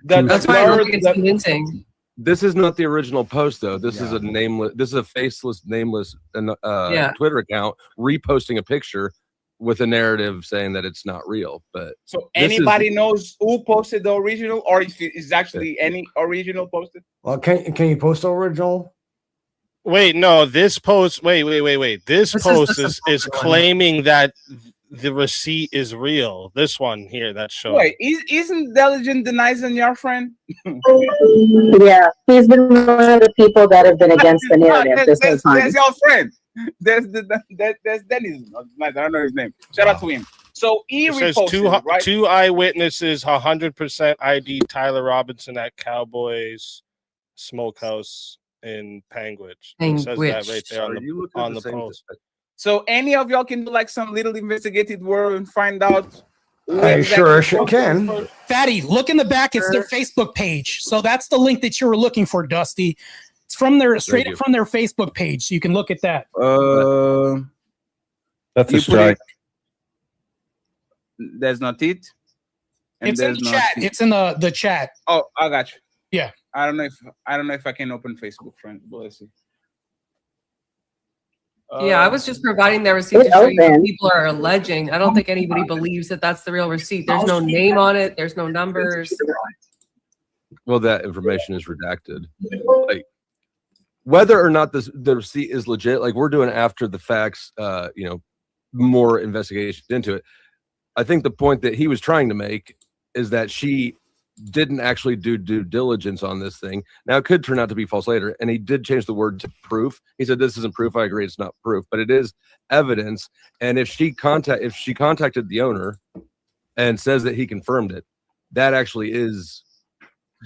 That's why I think it's convincing. This is not the original post, though. This is a nameless. This is a faceless, nameless Twitter account reposting a picture with a narrative saying that it's not real. But so anybody knows who posted the original, or if it is actually any original posted? Well, can you post the original? Wait, no. This post. Wait. This post is claiming that the receipt is real. This one here that shows. Wait, isn't Diligent denying your friend? Yeah, he's been one of the people that have been against the narrative this whole time. That's your friend. That's Dennis. I don't know his name. Shout out to him. So he reposted, right? Two eyewitnesses, 100% ID Tyler Robinson at Cowboys Smokehouse in Panguitch. It says that right there on the post. So any of y'all can do like some little investigative work and find out. I sure can. Fatty, look in the back. It's their Facebook page. So that's the link that you were looking for, Dusty. It's from their straight from their Facebook page. So you can look at that. That's a strike. That's not it. And it's in there's the no chat. seat. It's in the chat. Oh, I got you. Yeah. I don't know if I can open Facebook, friend. But let's see. Yeah, I was just providing their receipt to show you what people are alleging. I don't think anybody believes that that's the real receipt. There's no name on it. There's no numbers. Well, that information is redacted. Like, whether or not the receipt is legit, like we're doing after the facts, more investigation into it. I think the point that he was trying to make is that she didn't actually do due diligence on this thing. Now, it could turn out to be false later, and he did change the word to proof. He said this isn't proof. I agree, it's not proof, but it is evidence. And if she contacted the owner and says that he confirmed it, that actually is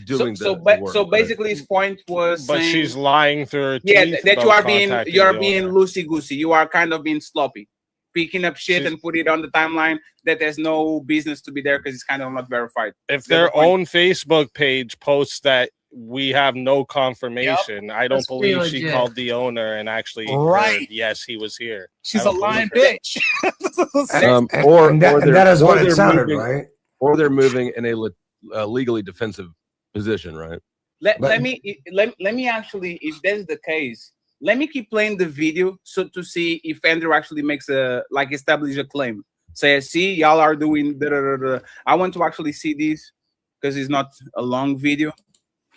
doing the work. So basically, his point was, but saying, she's lying through her yeah, teeth that about you are contacting being the owner. loosey goosey. You are kind of being sloppy, picking up shit and put it on the timeline that there's no business to be there because it's kind of not verified. If their own Facebook page posts that we have no confirmation, I don't That's believe pretty she legit. called the owner and actually Right. heard, yes, he was here. She's I a don't lying believe her. bitch. Or that is what it they're sounded, moving, right? Or they're moving in a legally defensive position, right? Let me actually, if that's the case, let me keep playing the video so to see if Andrew actually makes establish a claim. Say, see, y'all are doing da, da, da, da. I want to actually see this because it's not a long video,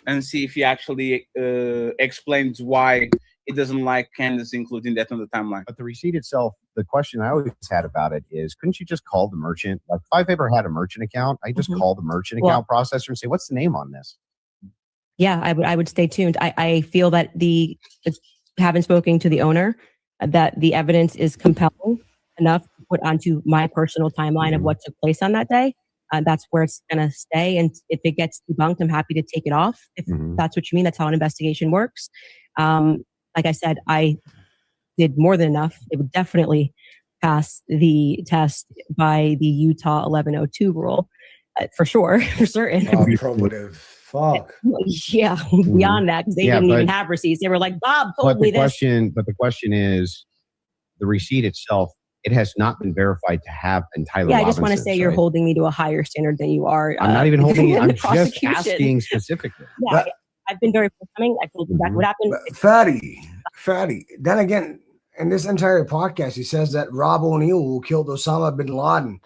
and see if he actually explains why he doesn't like Candace including that on the timeline. But the receipt itself, the question I always had about it is, couldn't you just call the merchant? Like, if I've ever had a merchant account, I just call the merchant account processor and say, what's the name on this? Yeah, I would stay tuned. I feel that having spoken to the owner, that the evidence is compelling enough to put onto my personal timeline of what took place on that day. That's where it's going to stay. And if it gets debunked, I'm happy to take it off. If that's what you mean, that's how an investigation works. Like I said, I did more than enough. It would definitely pass the test by the Utah 1102 rule, for sure, for certain. Probative. Fuck. Yeah, beyond that, because they didn't even have receipts. They were like, Bob told me this. But the question is, the receipt itself, it has not been verified to have been Tyler Yeah, I just want to Robinson's, say you're right? holding me to a higher standard than you are. I'm not even holding it. in I'm the just prosecution. asking specifically. Yeah, I've been very forthcoming. I told you exactly what happened. Fatty. Then again, in this entire podcast, he says that Rob O'Neill, who killed Osama bin Laden,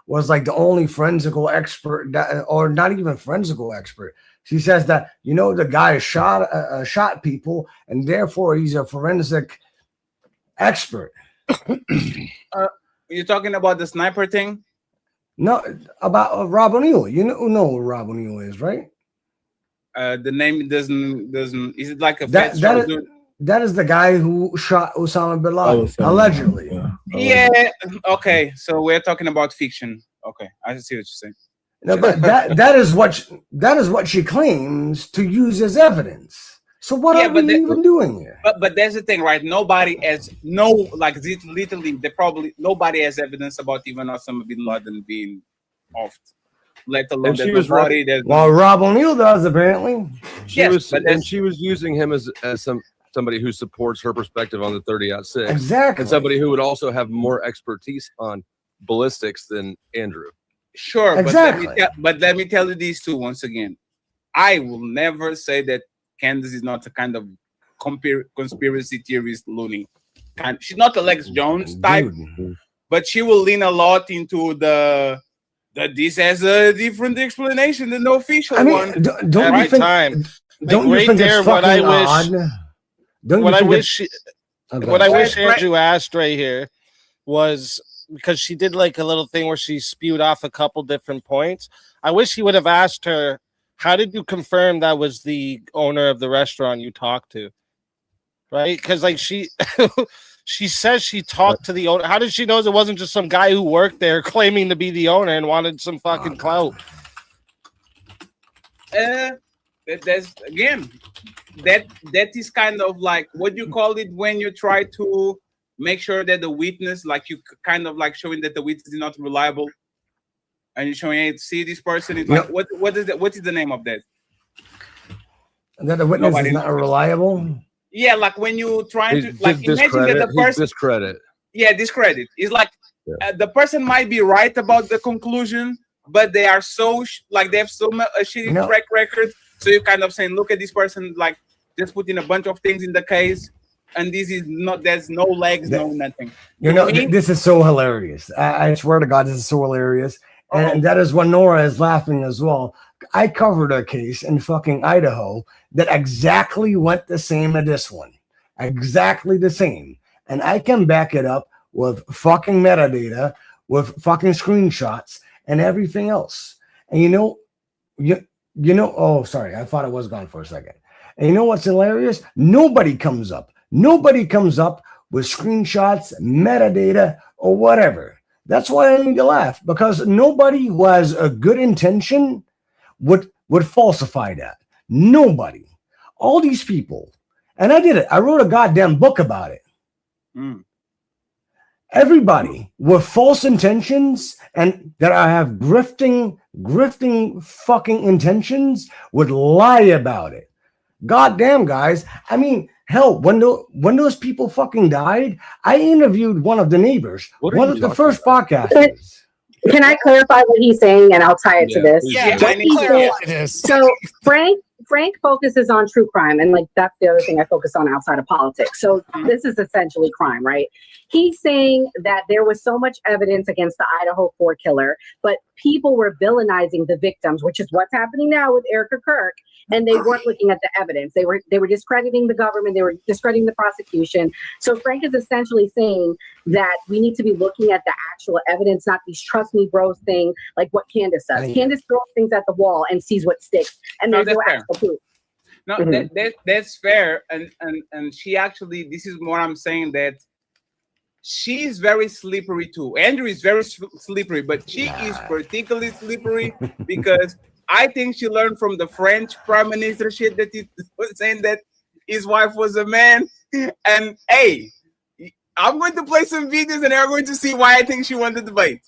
was like the only forensical expert, or not even forensical expert. She says that, the guy shot people, and therefore he's a forensic expert. You're talking about the sniper thing? No, about Rob O'Neill. You know who Rob O'Neill is, right? The name doesn't. Is it like a that is the guy who shot Osama bin Laden, allegedly. Yeah. Okay. So we're talking about fiction. Okay, I see what you're saying. No, but that is what she claims to use as evidence. So what are we even doing here? But there's the thing, right? Nobody has literally. Nobody has evidence about even Osama bin Laden being off. Let alone And she was body. Well, Rob O'Neill does apparently. She was using him as somebody who supports her perspective on the 30-06. Exactly. And somebody who would also have more expertise on ballistics than Andrew. Sure, exactly. but let me tell you these two once again. I will never say that Candace is not a kind of conspiracy theorist loony. She's not a Lex Jones type, but she will lean a lot into that this has a different explanation than the official one. Don't you think? Don't you think it's fucking odd? What I wish Andrew asked right here was, because she did like a little thing where she spewed off a couple different points. I wish he would have asked her, how did you confirm that was the owner of the restaurant you talked to? Right? Because like she says she talked to the owner. How did she know it wasn't just some guy who worked there claiming to be the owner and wanted some fucking clout? That's again, that is kind of like, what do you call it when you try to make sure that the witness, like you kind of like showing that the witness is not reliable, and you're showing, hey, see, this person is like, what is that? What is the name of that? That the witness is not reliable. Yeah, like when you trying to like imagine that the person discredit. Yeah, discredit. It's like the person might be right about the conclusion, but they are so like they have so much a shitty No. track record. So you're kind of saying, look at this person, like just putting a bunch of things in the case, and this is not. There's no legs, no nothing. You know, this is so hilarious. I swear to God, this is so hilarious. And that is when Nora is laughing as well. I covered a case in fucking Idaho that exactly went the same as this one. Exactly the same. And I can back it up with fucking metadata, with fucking screenshots and everything else. And you know, oh, sorry. I thought it was gone for a second. And you know what's hilarious? Nobody comes up with screenshots, metadata, or whatever. That's why I need to laugh, because nobody who has a good intention would falsify that. Nobody. All these people. And I did it. I wrote a goddamn book about it. Everybody with false intentions and that I have grifting fucking intentions would lie about it. Goddamn, guys. I mean, hell, when those people fucking died, I interviewed one of the neighbors. One of the first podcasts. Can I clarify what he's saying, and I'll tie it to this? Yeah, What he's saying- So Frank focuses on true crime, and like that's the other thing I focus on outside of politics. So this is essentially crime, right? He's saying that there was so much evidence against the Idaho 4 killer, but people were villainizing the victims, which is what's happening now with Erica Kirk, and they weren't looking at the evidence. They were discrediting the government. They were discrediting the prosecution. So Frank is essentially saying that we need to be looking at the actual evidence, not these trust me bros thing, like what Candace does. Candace throws things at the wall and sees what sticks, and there's no actual proof. No, that's fair. And she actually, this is what I'm saying, that she's very slippery too. Andrew is very slippery, but she is particularly slippery because I think she learned from the French prime minister shit that he was saying that his wife was a man. And hey, I'm going to play some videos and they're going to see why I think she won the debate.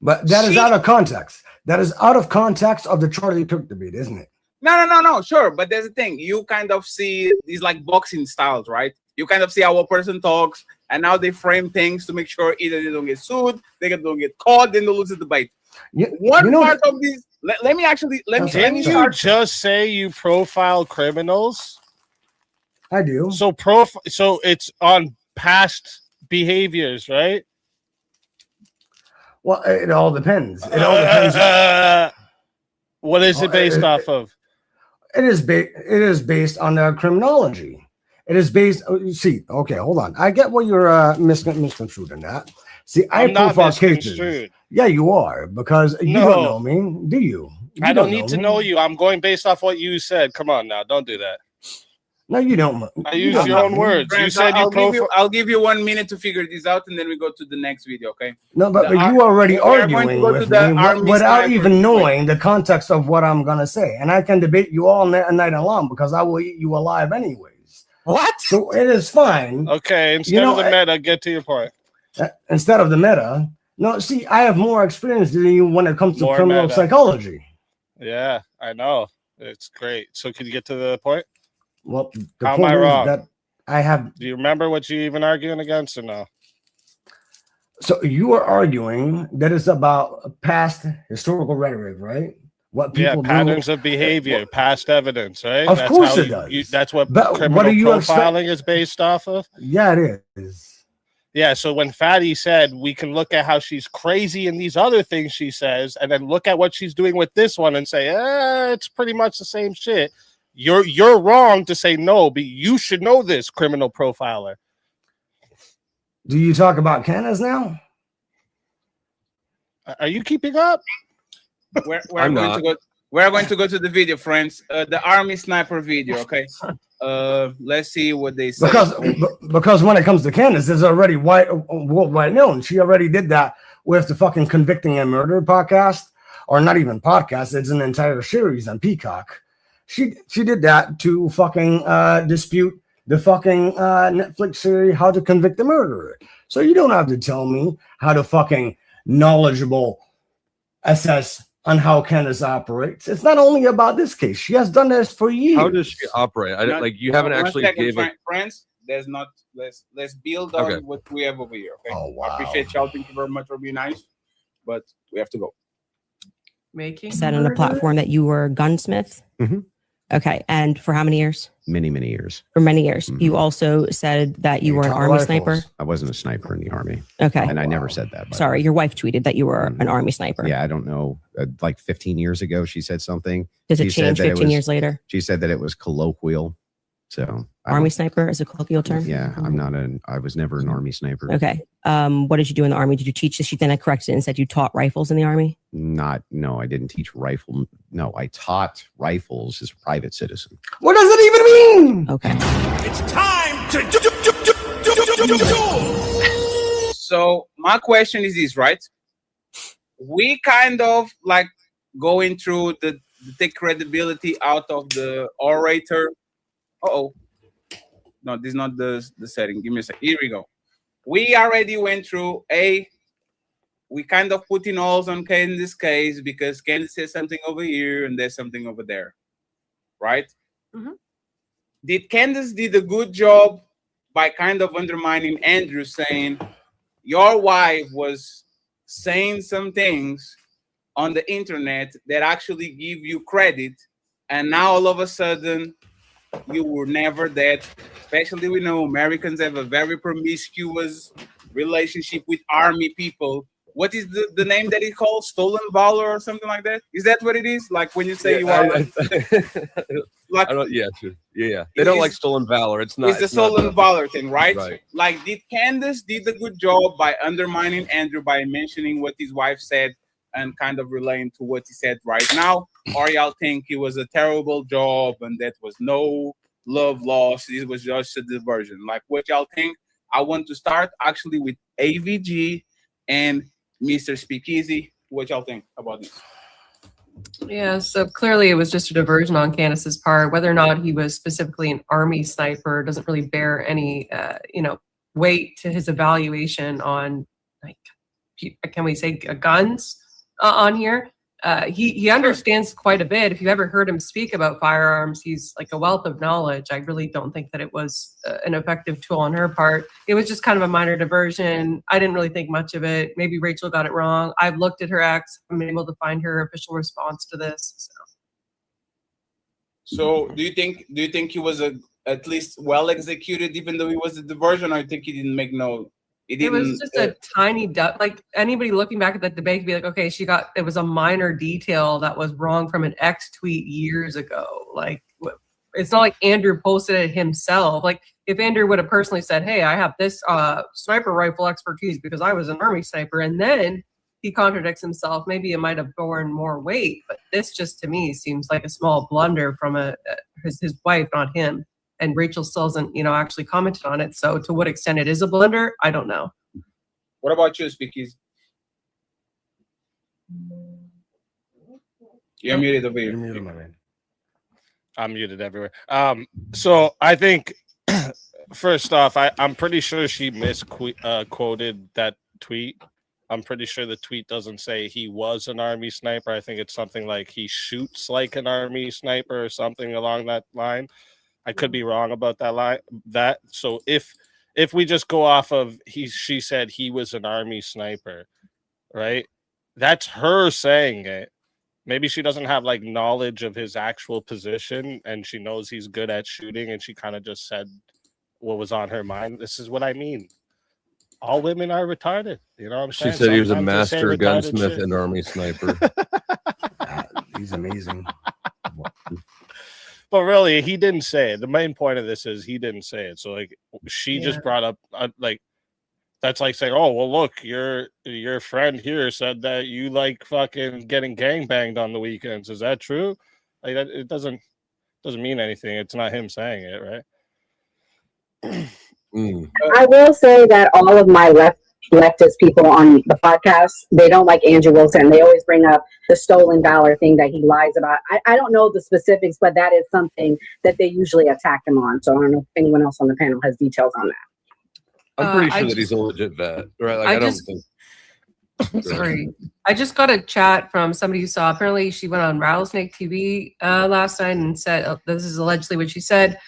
But that is out of context. That is out of context of the Charlie Kirk debate, isn't it? No, sure. But there's the thing. You kind of see these like boxing styles, right? You kind of see how a person talks and how they frame things to make sure either they don't get sued, they don't get caught, then they lose the debate. One part of this, let me Didn't you just say you profile criminals? I do. So it's on past behaviors, right? Well, it all depends. It all depends. What is it based off of? It is based on their criminology. It is based. See, okay, hold on. I get what you're misconstrued in that. See, I profile cases. Yeah, you are, because you don't know me, do you? I don't need to know you. I'm going based off what you said. Come on now, don't do that. No, you don't. I use your own words. Friends, you said I'll give you 1 minute to figure this out, and then we go to the next video, okay? No, but you already arguing with me without even knowing the context of what I'm gonna say, and I can debate you all night long because I will eat you alive anyways. What? So it is fine. Okay, instead of the meta, get to your point. Instead of the meta, no. See, I have more experience than you when it comes to criminal psychology. Yeah, I know. It's great. So, can you get to the point? Well, how am I wrong? That I have. Do you remember what you even arguing against or no? So you are arguing that it's about past historical rhetoric, right? What people patterns of behavior, past evidence, right? Of course it does. That's what criminal profiling is based off of? Yeah, it is. Yeah, so when Fatty said we can look at how she's crazy in these other things she says, and then look at what she's doing with this one and say, it's pretty much the same shit. You're wrong to say no, but you should know this, criminal profiler. Do you talk about Candace now? Are you keeping up? We're going to go to the video, friends. The army sniper video, okay? Let's see what they say. Because when it comes to Candace, it's already worldwide known. She already did that with the fucking Convicting and Murder podcast, or not even podcast. It's an entire series on Peacock. She did that to fucking dispute the fucking Netflix series How to Convict a Murderer. So you don't have to tell me how to fucking knowledgeable assess on how Candace operates. It's not only about this case. She has done this for years. How does she operate? You haven't actually gave it. Friends, there's not. Let's build on what we have over here. Okay. Oh, wow. I appreciate y'all. Thank you very much for being nice, but we have to go. said on a platform that you were a gunsmith. Mm-hmm. Okay, and for how many years? Many years. For many years. Mm-hmm. You also said that you were an army sniper. I wasn't a sniper in the army. Okay, and I never said that. Sorry, your wife tweeted that you were an army sniper. Yeah, I don't know. Like 15 years ago, she said something. Does it change 15 years later? She said that it was colloquial. So army sniper is a colloquial term. Yeah, I was never an army sniper. Okay. What did you do in the army? Did you teach? She then I corrected it and said you taught rifles in the army. No, I didn't teach rifle. No, I taught rifles as a private citizen. What does it even mean? Okay. It's time to do. So my question is this, right? We kind of like going through the take credibility out of the orator. Uh-oh. No, this is not the setting. Give me a second. Here we go. We already went through we kind of put in alls on Candace's case because Candace says something over here and there's something over there. Right? Mm-hmm. Did Candace did a good job by kind of undermining Andrew, saying your wife was saying some things on the internet that actually give you credit, and now all of a sudden you were never that. Especially we know Americans have a very promiscuous relationship with army people. What is the name that he calls? Stolen valor or something like that? Is that what it is? Like when you say you are like, I don't, yeah, true. Yeah. They don't like stolen valor. It's not. It's the stolen valor thing, right? Like, did Candace did a good job by undermining Andrew by mentioning what his wife said and kind of relaying to what he said right now? Or y'all think it was a terrible job and that was no love lost? It was just a diversion. Like, what y'all think? I want to start actually with AVG and Mr. Speakeasy. What y'all think about this? Yeah, so clearly it was just a diversion on Candace's part. Whether or not he was specifically an army sniper doesn't really bear any, weight to his evaluation on, like, can we say guns on here? He understands quite a bit. If you ever heard him speak about firearms, he's like a wealth of knowledge. I really don't think that it was an effective tool on her part. It was just kind of a minor diversion. I didn't really think much of it. Maybe Rachel got it wrong. I've looked at her ex. I'm able to find her official response to this. So do you think he was at least well executed, even though he was a diversion, or you think he didn't make no? It was just a tiny like anybody looking back at that debate could be like, okay, it was a minor detail that was wrong from an X tweet years ago. Like, it's not like Andrew posted it himself. Like, if Andrew would have personally said, hey, I have this sniper rifle expertise because I was an army sniper, and then he contradicts himself, maybe it might have borne more weight. But this just, to me, seems like a small blunder from his wife, not him. And Rachel still hasn't, actually commented on it. So to what extent it is a blunder, I don't know. What about you, Speakeasy? You're muted over here. I'm muted everywhere. So I think, first off, I'm pretty sure she misquoted that tweet. I'm pretty sure the tweet doesn't say he was an army sniper. I think it's something like he shoots like an army sniper or something along that line. I could be wrong about that. So if we just go off of she said he was an army sniper, right? That's her saying it. Maybe she doesn't have like knowledge of his actual position, and she knows he's good at shooting, and she kind of just said what was on her mind. This is what I mean. All women are retarded. You know what I'm saying? She said he was a master gunsmith and army sniper. He's amazing. But really, he didn't say it. The main point of this is he didn't say it. So, like, she just brought up, that's like saying, oh, well, look, your friend here said that you like fucking getting gangbanged on the weekends. Is that true? Like, it doesn't mean anything. It's not him saying it, right? I will say that all of my leftist people on the podcast, they don't like Andrew Wilson. They always bring up the stolen valor thing that he lies about. I don't know the specifics, but that is something that they usually attack him on. So I don't know if anyone else on the panel has details on that. I'm pretty sure that he's a legit vet, right? Like, I don't think. Sorry, I just got a chat from somebody who saw. Apparently, she went on Rattlesnake TV last night and said, "This is allegedly what she said."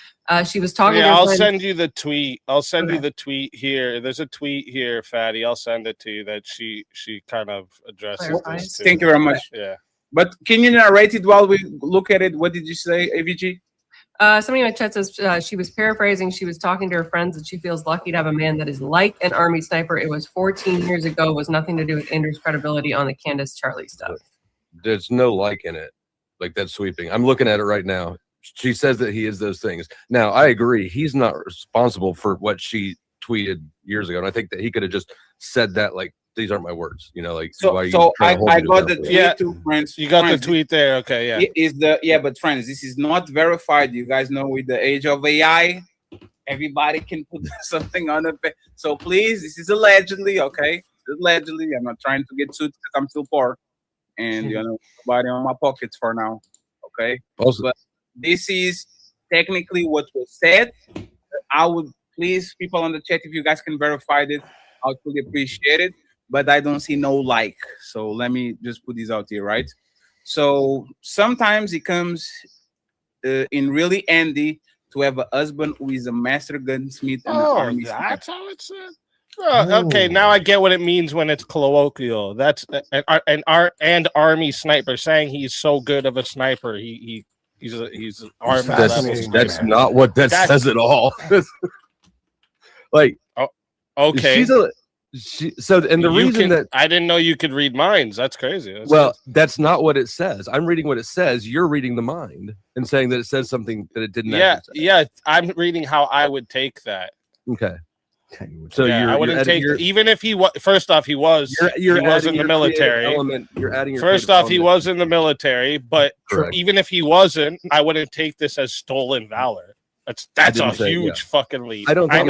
She was talking. Yeah, I'll send you the tweet. I'll send you the tweet here. There's a tweet here, Fatty. I'll send it to you that she kind of addresses this too. Thank you very much. Yeah. But can you narrate it while we look at it? What did you say, AVG? Somebody in my chat says she was paraphrasing. She was talking to her friends that she feels lucky to have a man that is like an Army sniper. It was 14 years ago. It was nothing to do with Andrew's credibility on the Candace Charlie stuff. There's no like in it. Like that's sweeping. I'm looking at it right now. She says that he is those things. Now, I agree. He's not responsible for what she tweeted years ago. And I think that he could have just said that, like, these aren't my words, you know, like. So I got the tweet too, friends. You got the tweet there. Okay, yeah. But friends, this is not verified. You guys know, with the age of AI, everybody can put something on the page. So please, this is allegedly, okay? Allegedly. I'm not trying to get sued because I'm still poor. And, you know, nobody on my pockets for now, okay? Also, but this is technically what was said. I would please, people on the chat, if you guys can verify this, I would really appreciate it. But I don't see no like. So let me just put this out here, right? So sometimes it comes in really handy to have a husband who is a master gunsmith and an army. That's how it said. Oh, okay, now I get what it means when it's colloquial. That's an army sniper, saying he's so good of a sniper. He's an army level. That's not what that says at all. Like, okay, and the reason that I didn't know you could read minds. That's crazy. That's not what it says. I'm reading what it says. You're reading the mind and saying that it says something that it didn't. Yeah. I'm reading how I would take that. Okay. So I wouldn't take, even if he was. First off, he was in the military. You're adding your first off, he was in the military, but even if he wasn't, I wouldn't take this as stolen valor. That's a huge fucking leap. I don't think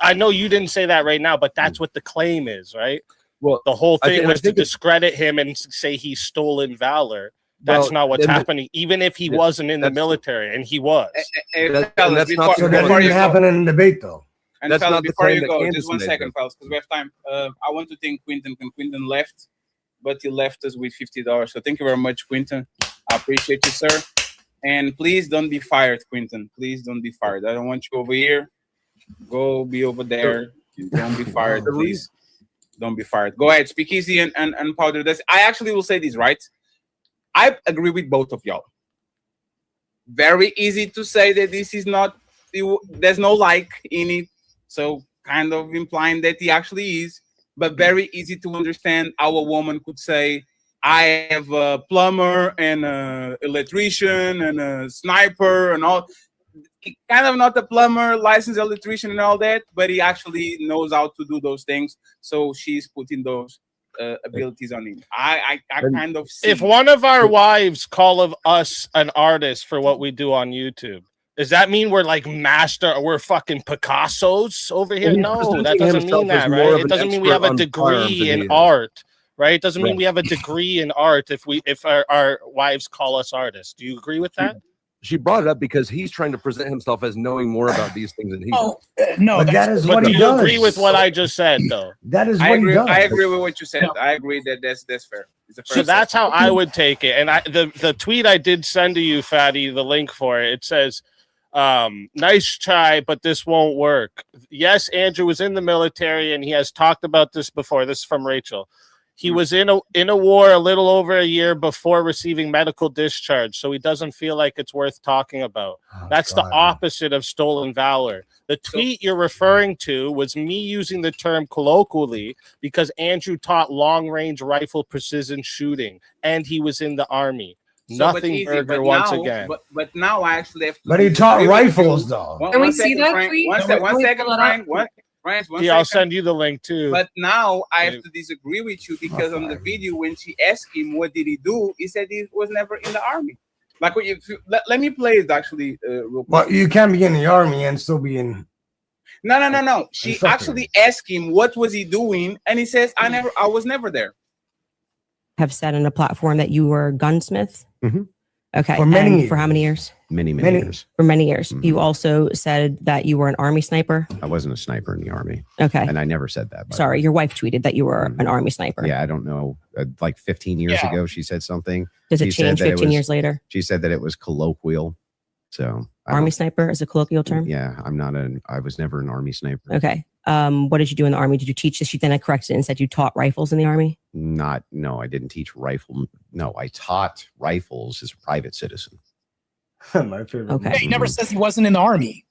I know you didn't say that right now, but that's what the claim is, right? Well, the whole thing was to discredit him and say he's stolen valor. That's not what's happening. Even if he wasn't in the military, and he was. That's not so that didn't happen in the debate, though. And that's fellas, before you go, just 1 second, fellas, because we have time. I want to thank Quinton. Quinton left, but he left us with $50. So thank you very much, Quinton. I appreciate you, sir. And please don't be fired, Quinton. Please don't be fired. I don't want you over here. Go be over there. Don't be fired, please. Don't be fired. Go ahead, speak easy and powder this. I actually will say this, right? I agree with both of y'all. Very easy to say that this is not, there's no like in it. So kind of implying that he actually is, but very easy to understand how a woman could say, I have a plumber and an electrician and a sniper and all. He kind of not a plumber, licensed electrician and all that, but he actually knows how to do those things. So she's putting those abilities on him. I kind of see. If one of our wives call of us an artist for what we do on YouTube, does that mean we're like we're fucking Picassos over here? No, that doesn't mean that, right? It doesn't mean we have a degree in art, right? It doesn't mean we have a degree in art if our wives call us artists. Do you agree with that? She brought it up because he's trying to present himself as knowing more about these things than he does. No, but that is what he does. Do you agree with what I just said, though? That is what he does. I agree with what you said. I agree that that's fair. So that's how I would take it. And the tweet I did send to you, Fatty, the link for it, it says, nice try, but this won't work. Yes, Andrew was in the military, and he has talked about this before. This is from Rachel. He was in a war a little over a year before receiving medical discharge, so he doesn't feel like it's worth talking about. That's the opposite of stolen valor. The tweet you're referring to was me using the term colloquially because Andrew taught long-range rifle precision shooting, and he was in the Army. Nothing burger once again. But now I actually have to. But he taught rifles, though. Can we see that tweet? One second, Frank. Yeah, I'll send you the link too. But now I have to disagree with you because on the video, when she asked him what did he do, he said he was never in the Army. Like, let me play it actually. Real quick. Well, you can be in the Army and still be in. No. She actually asked him what was he doing, and he says, I was never there. Have said on a platform that you were a gunsmith. Mm-hmm. Okay. For many years. For how many years? Many years. For many years. Mm-hmm. You also said that you were an Army sniper. I wasn't a sniper in the Army. Okay. And I never said that. Sorry, your wife tweeted that you were an Army sniper. Yeah, I don't know. Like 15 years ago, she said something. Does it change 15 years later? She said that it was colloquial. So Army sniper is a colloquial term? Yeah, I was never an Army sniper. Okay. What did you do in the army? Did you teach this? She then corrected it and said you taught rifles in the army. No, I didn't teach rifle. No, I taught rifles as a private citizen. My favorite. Okay. Yeah, he never says he wasn't in the army.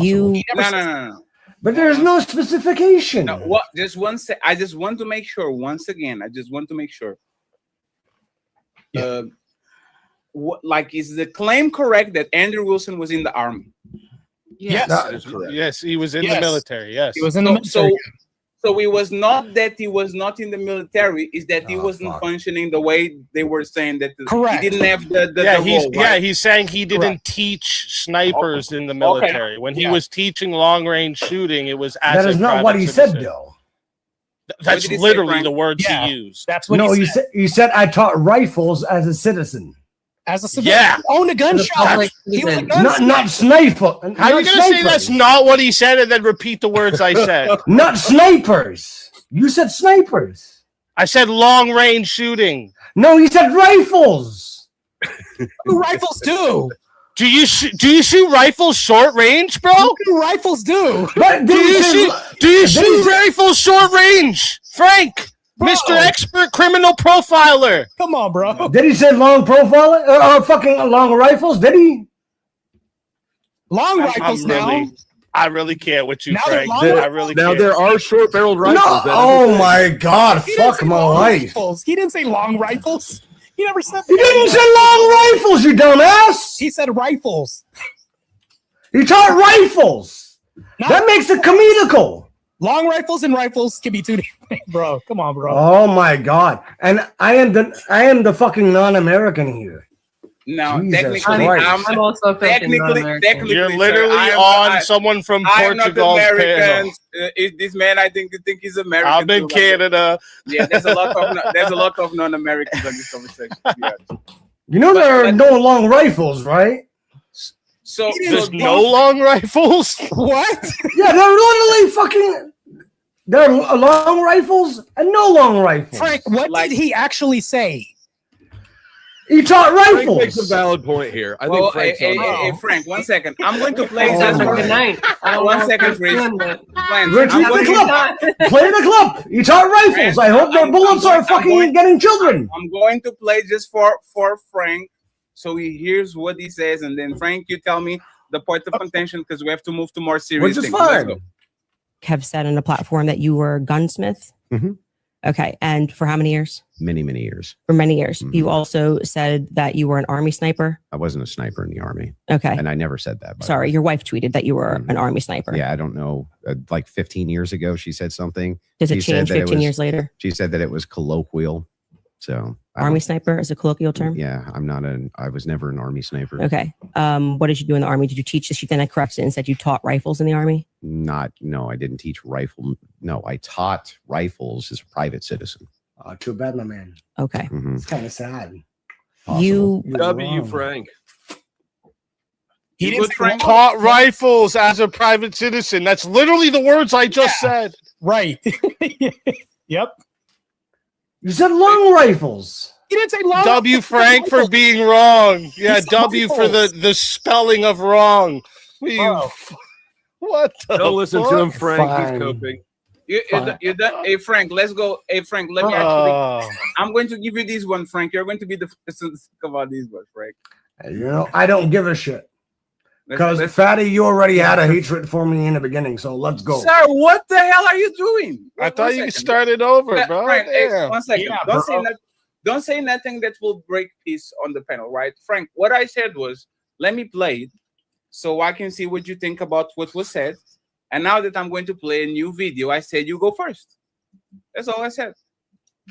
You No. But there's no specification. No, what? Just one sec. I just want to make sure. Once again, I just want to make sure. Like, is the claim correct that Andrew Wilson was in the army? Yes, that is correct. Yes, he was in the military. Yes, he was in the military. So it was not that he was not in the military; is that he wasn't functioning the way they were saying that. Correct. He didn't have the role, right? he's saying he didn't teach snipers in the military. When he was teaching long range shooting, it was as That is a not private what he citizen. said, though. That's did he say, literally Frank? the words Yeah, he used. That's what No, he you said. said you said I taught rifles as a citizen. As a civilian, Yeah. he owned a gun shop. He was a gun Not sniper. How are you gonna say that's not what he said and then repeat the words I said? Not snipers. You said snipers. I said long range shooting. No, you said rifles. Rifles do. Do you shoot rifles short range, bro? Rifles do. But Do you shoot rifles short range, Frank? Bro. Mr. Expert Criminal Profiler. Come on, bro. Did he say long profile? Fucking long rifles? Did he? Long rifles now. I really can't with you, Now they're Frank. long I rifles? really Now can't. there are short-barreled rifles. No. that Oh my God! He didn't Fuck say my long life. rifles. He didn't say long rifles. He never said He that. didn't say long rifles, you dumbass. He said rifles. He taught rifles. That makes it comedical. Long rifles and rifles can be two different, bro. Come on, bro. Oh my God! And I am the fucking non-American here. No, Jesus technically, Christ. I'm also technically, You're literally sir, someone from I'm not Portugal's panel. American. This man, I think he's American. I'm in too, Canada. Yeah, there's a lot of non-Americans on this conversation. Yeah. You know there are no long rifles, right? So There's no long rifles? What? Yeah, they're literally fucking. There are long rifles and no long rifles. Frank, what did he actually say? He taught Frank makes a rifles. valid point here. I Well, think hey, Frank, 1 second. I'm going to play just Good night. I don't 1 know if second, you're please. doing that. Rich, I'm play going the to- clip. Play the clip. He taught rifles. I hope their bullets are fucking getting children. I'm going to play just for Frank, so he hears what he says, and then Frank, you tell me the point of contention because we have to move to more serious Which is things. Let's fine. go. Have said on a platform that you were a gunsmith. Mhm. Okay, and for how many years? Many years. For many years. You also said that you were an army sniper. I wasn't a sniper in the army. Okay. And I never said that. by the Sorry, way. your wife tweeted that you were an army sniper. Yeah, I don't know. Like 15 years ago, she said something. Does it She said change that it 15 was- years later? She said that it was colloquial. So I Army don't- sniper is a colloquial term. Yeah, I was never an army sniper. Okay. What did you do in the army? Did you teach this? She then corrected it and said you taught rifles in the army. No, I didn't teach rifle. No, I taught rifles as a private citizen. Too bad, my man. Okay. Mhm. It's kind of sad. You W. Frank. He didn't say Taught rifles as a private citizen. That's literally the words I just said. Right. Yep. You said long rifles. He didn't say long. W. Frank for being wrong. Yeah, said W for rifles. the spelling of wrong. Bro. What the Don't listen to fuck? him, Frank. Fine. He's coping. You done? Hey, Frank, let's go. Hey, Frank, let me actually. I'm going to give you this one, Frank. You're going to be the first to talk about this one, Frank. You know, I don't give a shit. Because Let's- Fatty, you already had a hatred for me in the beginning, so let's go. Sir, what the hell are you doing? I thought you One second. started over, Yeah, bro. Frank, hey, Damn. 1 second. Yeah, Don't say nothing that will break peace on the panel, right? Frank, what I said was, let me play it so I can see what you think about what was said. And now that I'm going to play a new video, I said you go first. That's all I said.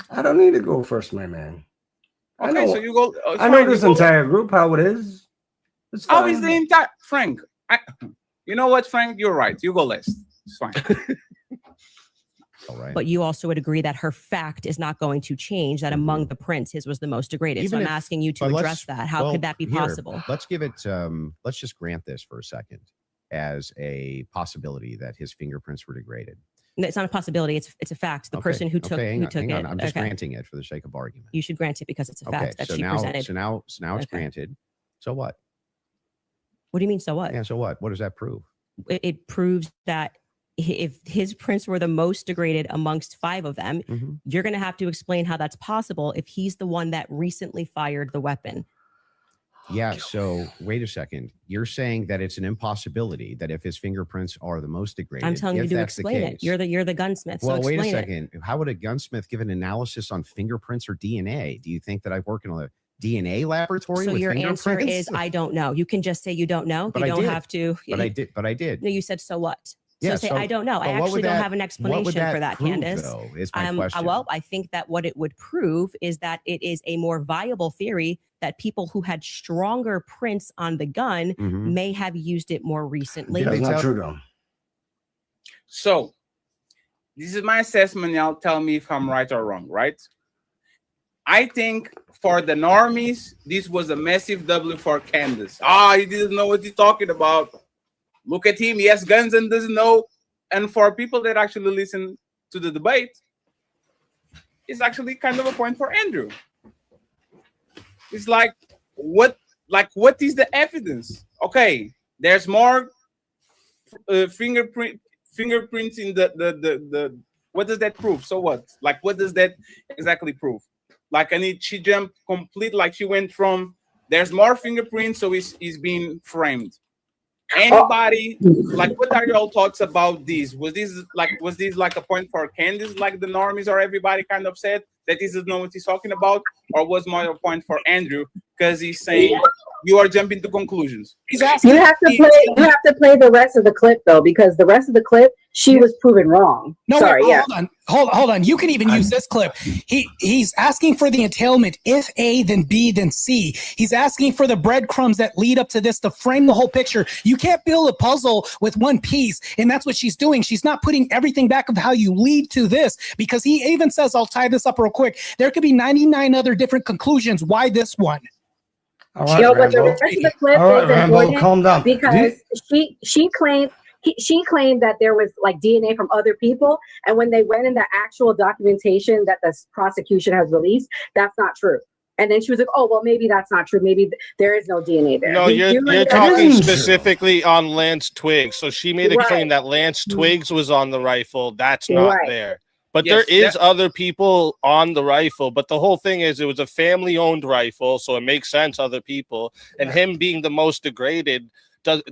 I don't need to go first, my man. I Okay, know, so you go. I know Frank, this you go- entire group, how it is. It's How fine. is the entire Frank? You know what, Frank? You're right. You go last. It's fine. All right. But you also would agree that her fact is not going to change, that among the prints, his was the most degraded. Even so I'm if- asking you to but let's- address that. How well, could that be here, possible? Let's give it. Let's just grant this for a second as a possibility that his fingerprints were degraded. No, it's not a possibility. It's a fact. The Okay, person who took okay, hang who on, took hang on. it. I'm just okay. granting it for the sake of argument. You should grant it because it's a Okay, fact that so she now, presented. so now it's Okay. granted. So what? What do you mean? So what? Yeah. So what? What does that prove? It proves that if his prints were the most degraded amongst 5 of them, you're going to have to explain how that's possible if he's the one that recently fired the weapon. Yeah. So wait a second. You're saying that it's an impossibility that if his fingerprints are the most degraded, I'm telling you to explain it. You're the gunsmith. Well, so wait a explain second. How would a gunsmith give an analysis on fingerprints or DNA? Do you think that I work in a DNA laboratory? So with your answer fingerprints? is I don't know. You can just say you don't know. But You I don't did. have to. But I did. No, you said so what? Yeah, so say so- I don't know. but I what would actually don't that- have an what would explanation that for that, prove, Candace. though, is my question. Well, I think that what it would prove is that it is a more viable theory that people who had stronger prints on the gun may have used it more recently. That's not true, though. So, this is my assessment. Y'all tell me if I'm right or wrong, right? I think for the normies, this was a massive W for Candace. He didn't know what he's talking about. Look at him. He has guns and doesn't know. And for people that actually listen to the debate, it's actually kind of a point for Andrew. It's like, what is the evidence? Okay, there's more fingerprints in the what does that prove? So what? Like, what does that exactly prove? Like, she jumped complete, like she went from there's more fingerprints, so he's being framed. Anybody, like, what are your thoughts about this? Was this like a point for Candace, like the normies or everybody kind of said that this is not what he's talking about, or was more a point for Andrew because he's saying you are jumping to conclusions? You have to play the rest of the clip though, because the rest of the clip she was proven wrong. No, sorry, wait, hold on. You can even use this clip. He's asking for the entailment. If A, then B, then C. He's asking for the breadcrumbs that lead up to this to frame the whole picture. You can't build a puzzle with one piece, and that's what she's doing. She's not putting everything back of how you lead to this, because he even says, I'll tie this up real quick, there could be 99 other different conclusions. Why this one? All right, but the rest of the clip is important calm down. Because she claimed that there was like DNA from other people, and when they went in the actual documentation that the prosecution has released, that's not true. And then she was like, "Oh, well, maybe that's not true. Maybe there is no DNA there." No, you're talking specifically on Lance Twiggs. So she made a claim that Lance Twiggs was on the rifle. That's not there. But there is other people on the rifle. But the whole thing is, it was a family-owned rifle, so it makes sense other people. And him being the most degraded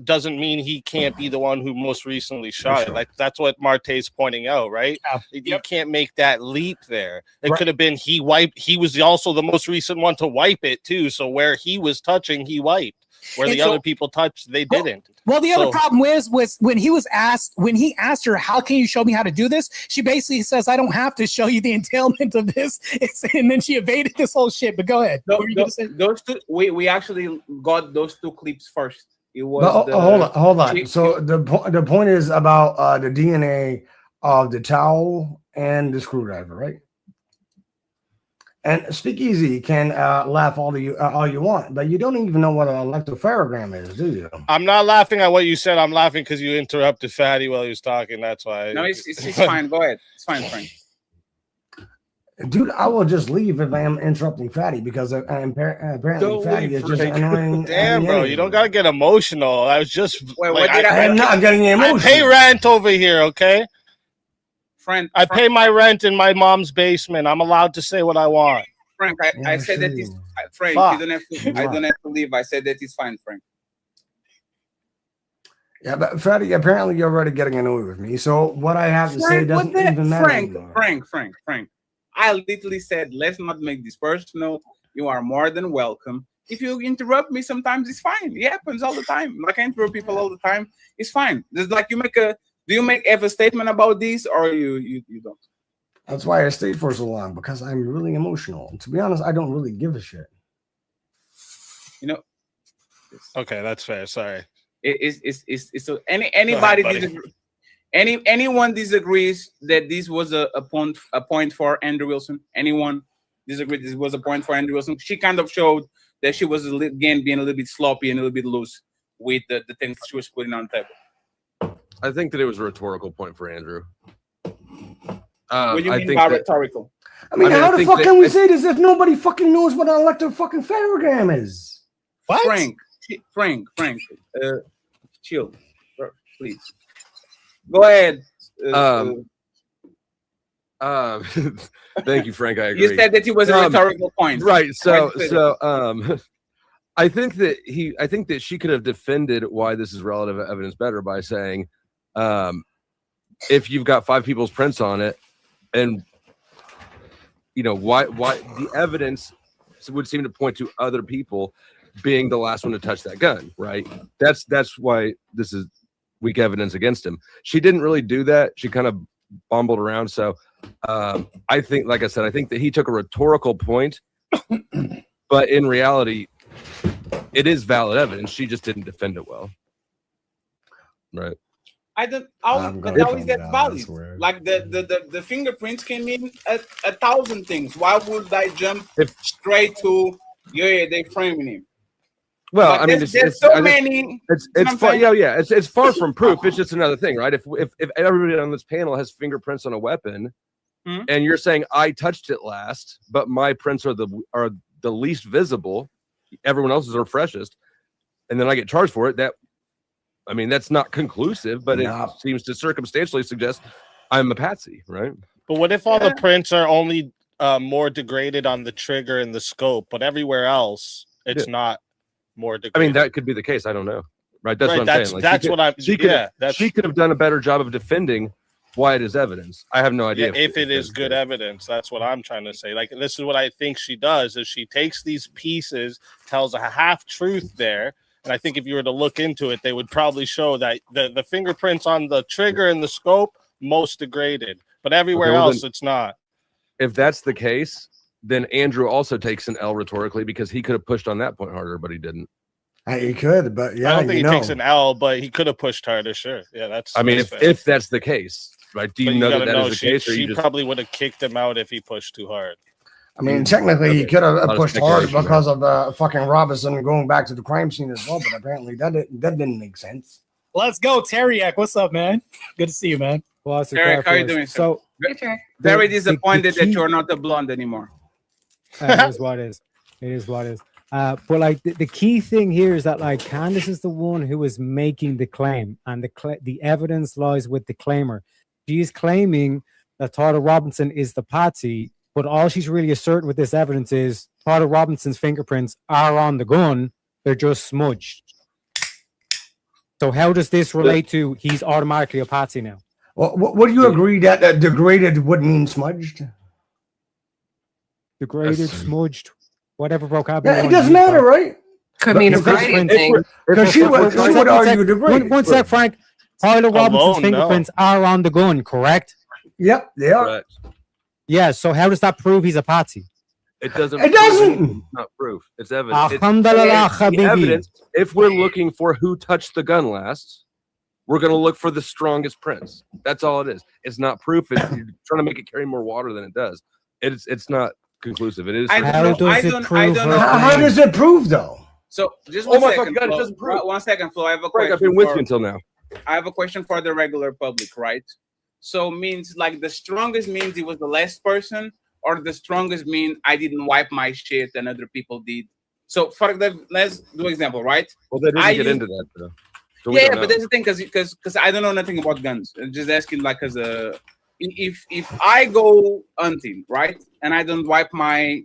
doesn't mean he can't be the one who most recently shot it. Like, that's what Martae's pointing out, right? You can't make that leap there. It could have been he was also the most recent one to wipe it too. So where he was touching, he wiped. Where the other people touched, they didn't. Well, the other problem was when he asked her, how can you show me how to do this? She basically says, I don't have to show you the entailment of this. And then she evaded this whole shit. But go ahead. Those two, we actually got those two clips first. It was hold on. So the point is about the DNA of the towel and the screwdriver, right? And Speakeasy can laugh all you want, but you don't even know what an electropharogram is, do you? I'm not laughing at what you said. I'm laughing because you interrupted Fatty while he was talking. That's why. No, it's fine. Go ahead. It's fine, Frank. Dude, I will just leave if I am interrupting Fatty, because apparently Fatty is just annoying. Damn, bro, you don't gotta get emotional. I was just I'm not getting emotional. I pay rent over here, okay? Frank, I pay my rent in my mom's basement. I'm allowed to say what I want. Frank, I said that it's Frank. Fuck. You don't have to. I don't have to leave. I said that it's fine, Frank. Yeah, but Fatty, apparently you're already getting annoyed with me. So what I have to say doesn't even matter anymore. Frank. I literally said, let's not make this personal. You are more than welcome. If you interrupt me, sometimes it's fine. It happens all the time. Like, I interrupt people all the time. It's fine. There's like do you have a statement about this, or you don't? That's why I stayed for so long, because I'm really emotional. And to be honest, I don't really give a shit. You know. Okay, that's fair. Sorry. It's so anybody disagree. Anyone disagrees that this was a point for Andrew Wilson? Anyone disagree this was a point for Andrew Wilson? She kind of showed that she was again being a little bit sloppy and a little bit loose with the things she was putting on the table. I think that it was a rhetorical point for Andrew. What do you mean by rhetorical? I mean, how the fuck can we say this if nobody fucking knows what an electropharogram is? What? Frank, chill, please. Go ahead, Thank you, Frank. I agree. You said that it was a rhetorical point, right? I think that she could have defended why this is relative evidence better by saying, if you've got 5 people's prints on it, and why the evidence would seem to point to other people being the last one to touch that gun, right? That's why this is weak evidence against him. She didn't really do that. She kind of bumbled around. So I think, like I said, I think that he took a rhetorical point, but in reality, it is valid evidence. She just didn't defend it well, right? But how is that valid? Like the fingerprints came in at 1,000 things. Why would I jump straight to they framing him? Well, like, I mean, there's so many. It's far, it's far from proof. It's just another thing, right? If everybody on this panel has fingerprints on a weapon, and you're saying I touched it last, but my prints are the least visible, everyone else's are freshest, and then I get charged for it. That's not conclusive, but it seems to circumstantially suggest I'm a patsy, right? But what if all the prints are only more degraded on the trigger and the scope, but everywhere else it's not more degraded? I mean, that could be the case. I don't know, right? That's what I'm saying. Like, she could have done a better job of defending why it is evidence. I have no idea if it is good evidence. That's what I'm trying to say. Like, this is what I think she does: is she takes these pieces, tells a half truth there. And I think if you were to look into it, they would probably show that the fingerprints on the trigger and the scope most degraded, but everywhere else it's not. If that's the case, then Andrew also takes an L rhetorically because he could have pushed on that point harder, but he didn't. He could, but I don't think he takes an L, but he could have pushed harder. Sure, yeah, that's. I mean, if that's the case, right? Do you know that is the case? She probably would have kicked him out if he pushed too hard. I mean, technically, he could have pushed hard because of fucking Robinson going back to the crime scene as well, but apparently that didn't make sense. Let's go, Teriak. What's up, man? Good to see you, man. Well, Teriak, how are you doing? So, very disappointed that you're not a blonde anymore. It is what it is. It is what it is. But like the key thing here is that like Candace is the one who is making the claim, and the evidence lies with the claimer. She is claiming that Tyler Robinson is the patsy. But all she's really asserting with this evidence is Tyler Robinson's fingerprints are on the gun. They're just smudged. So how does this relate to he's automatically a patsy now? Well, what do you agree that degraded would mean smudged? Degraded, smudged, whatever vocabulary. Yeah, it doesn't matter, right? Could mean a variety of things. Because she would argue degraded. One sec, Frank. Tyler Robinson's fingerprints are on the gun, correct? Yep, they are. Correct. Yeah, so how does that prove he's a patsy? It doesn't. It doesn't. It's not proof. It's evidence. Alhamdulillah, It's evidence. If we're looking for who touched the gun last, we're going to look for the strongest prints. That's all it is. It's not proof. You're trying to make it carry more water than it does. It's not conclusive. It is. How does it prove though? So just one second. God, it doesn't prove. 1 second, Flo. I have a question. I've been with you until now. I have a question for the regular public, right? So means like the strongest means he was the last person, or the strongest mean I didn't wipe my shit and other people did. So for the let's do example, right? Well, they didn't get into that though. So yeah, but that's the thing, because I don't know nothing about guns. I'm just asking like as a if I go hunting, right, and I don't wipe my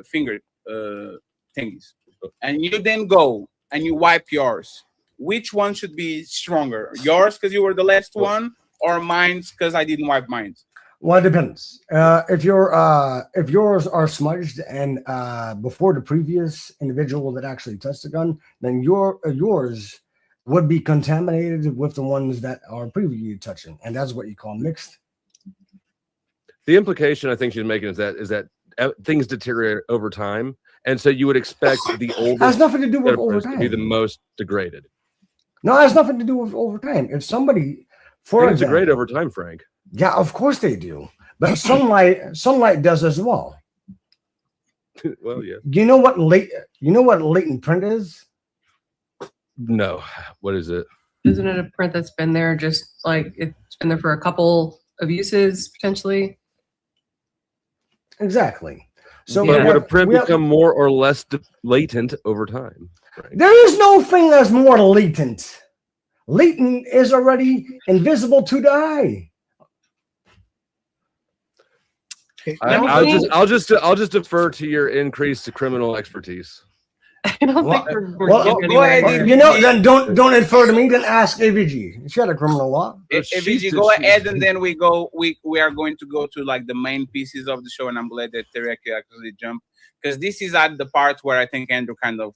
finger thingies, and you then go and you wipe yours, which one should be stronger? Yours because you were the last one, or mine's because I didn't wipe mine? Well, it depends. If yours are smudged and before the previous individual that actually touched the gun, then yours would be contaminated with the ones that are previously touching, and that's what you call mixed. The implication I think she's making is that things deteriorate over time, and so you would expect the oldest has nothing to do with over time to be the most degraded. No, it has nothing to do with over time. If somebody, things degrade over time, Frank. Yeah, of course they do. But sunlight does as well. Well, yeah. You know what latent print is? No. What is it? Isn't it a print that's been there just like it's been there for a couple of uses potentially? Exactly. So but would a print become more or less latent over time? Right? There is no thing that's more latent. Leighton is already invisible to the eye. I'll just defer to your increased criminal expertise. I don't Well, think we're well, getting anywhere. you know, then don't infer to me. Then ask AVG. She had a criminal law. AVG, go ahead, and then we are going to go to like the main pieces of the show, and I'm glad that Tereki actually jumped, because this is at the part where I think Andrew kind of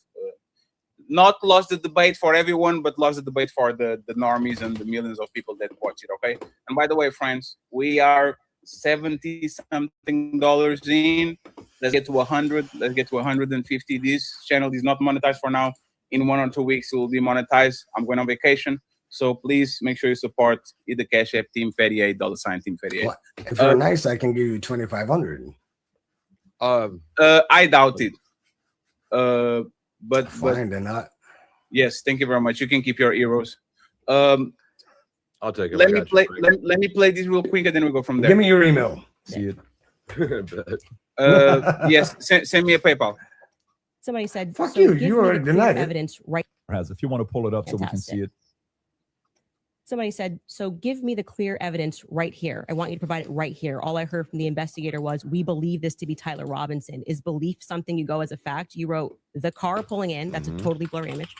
not lost the debate for everyone, but lost the debate for the normies and the millions of people that watch it. Okay, and by the way, friends, we are $70-something in. Let's get to 100. Let's get to 150. This channel is not monetized for now. In 1 or 2 weeks, it will be monetized. I'm going on vacation, so please make sure you support either Cash App Team 38 $sign Team 38. Well, if you're nice, I can give you 2,500. I doubt it. But fine, they're not. Yes, thank you very much. You can keep your euros. I'll take it. Let me play this real quick, and then we go from there. Give me your email. See it. Yes, send me a PayPal. Somebody said, "Fuck so you! give You me the already clear denied it." evidence right. If you want to pull it up so we can see it. Somebody said, so give me the clear evidence right here. I want you to provide it right here. All I heard from the investigator was, we believe this to be Tyler Robinson. Is belief something you go as a fact? You wrote the car pulling in. That's a totally blurry image.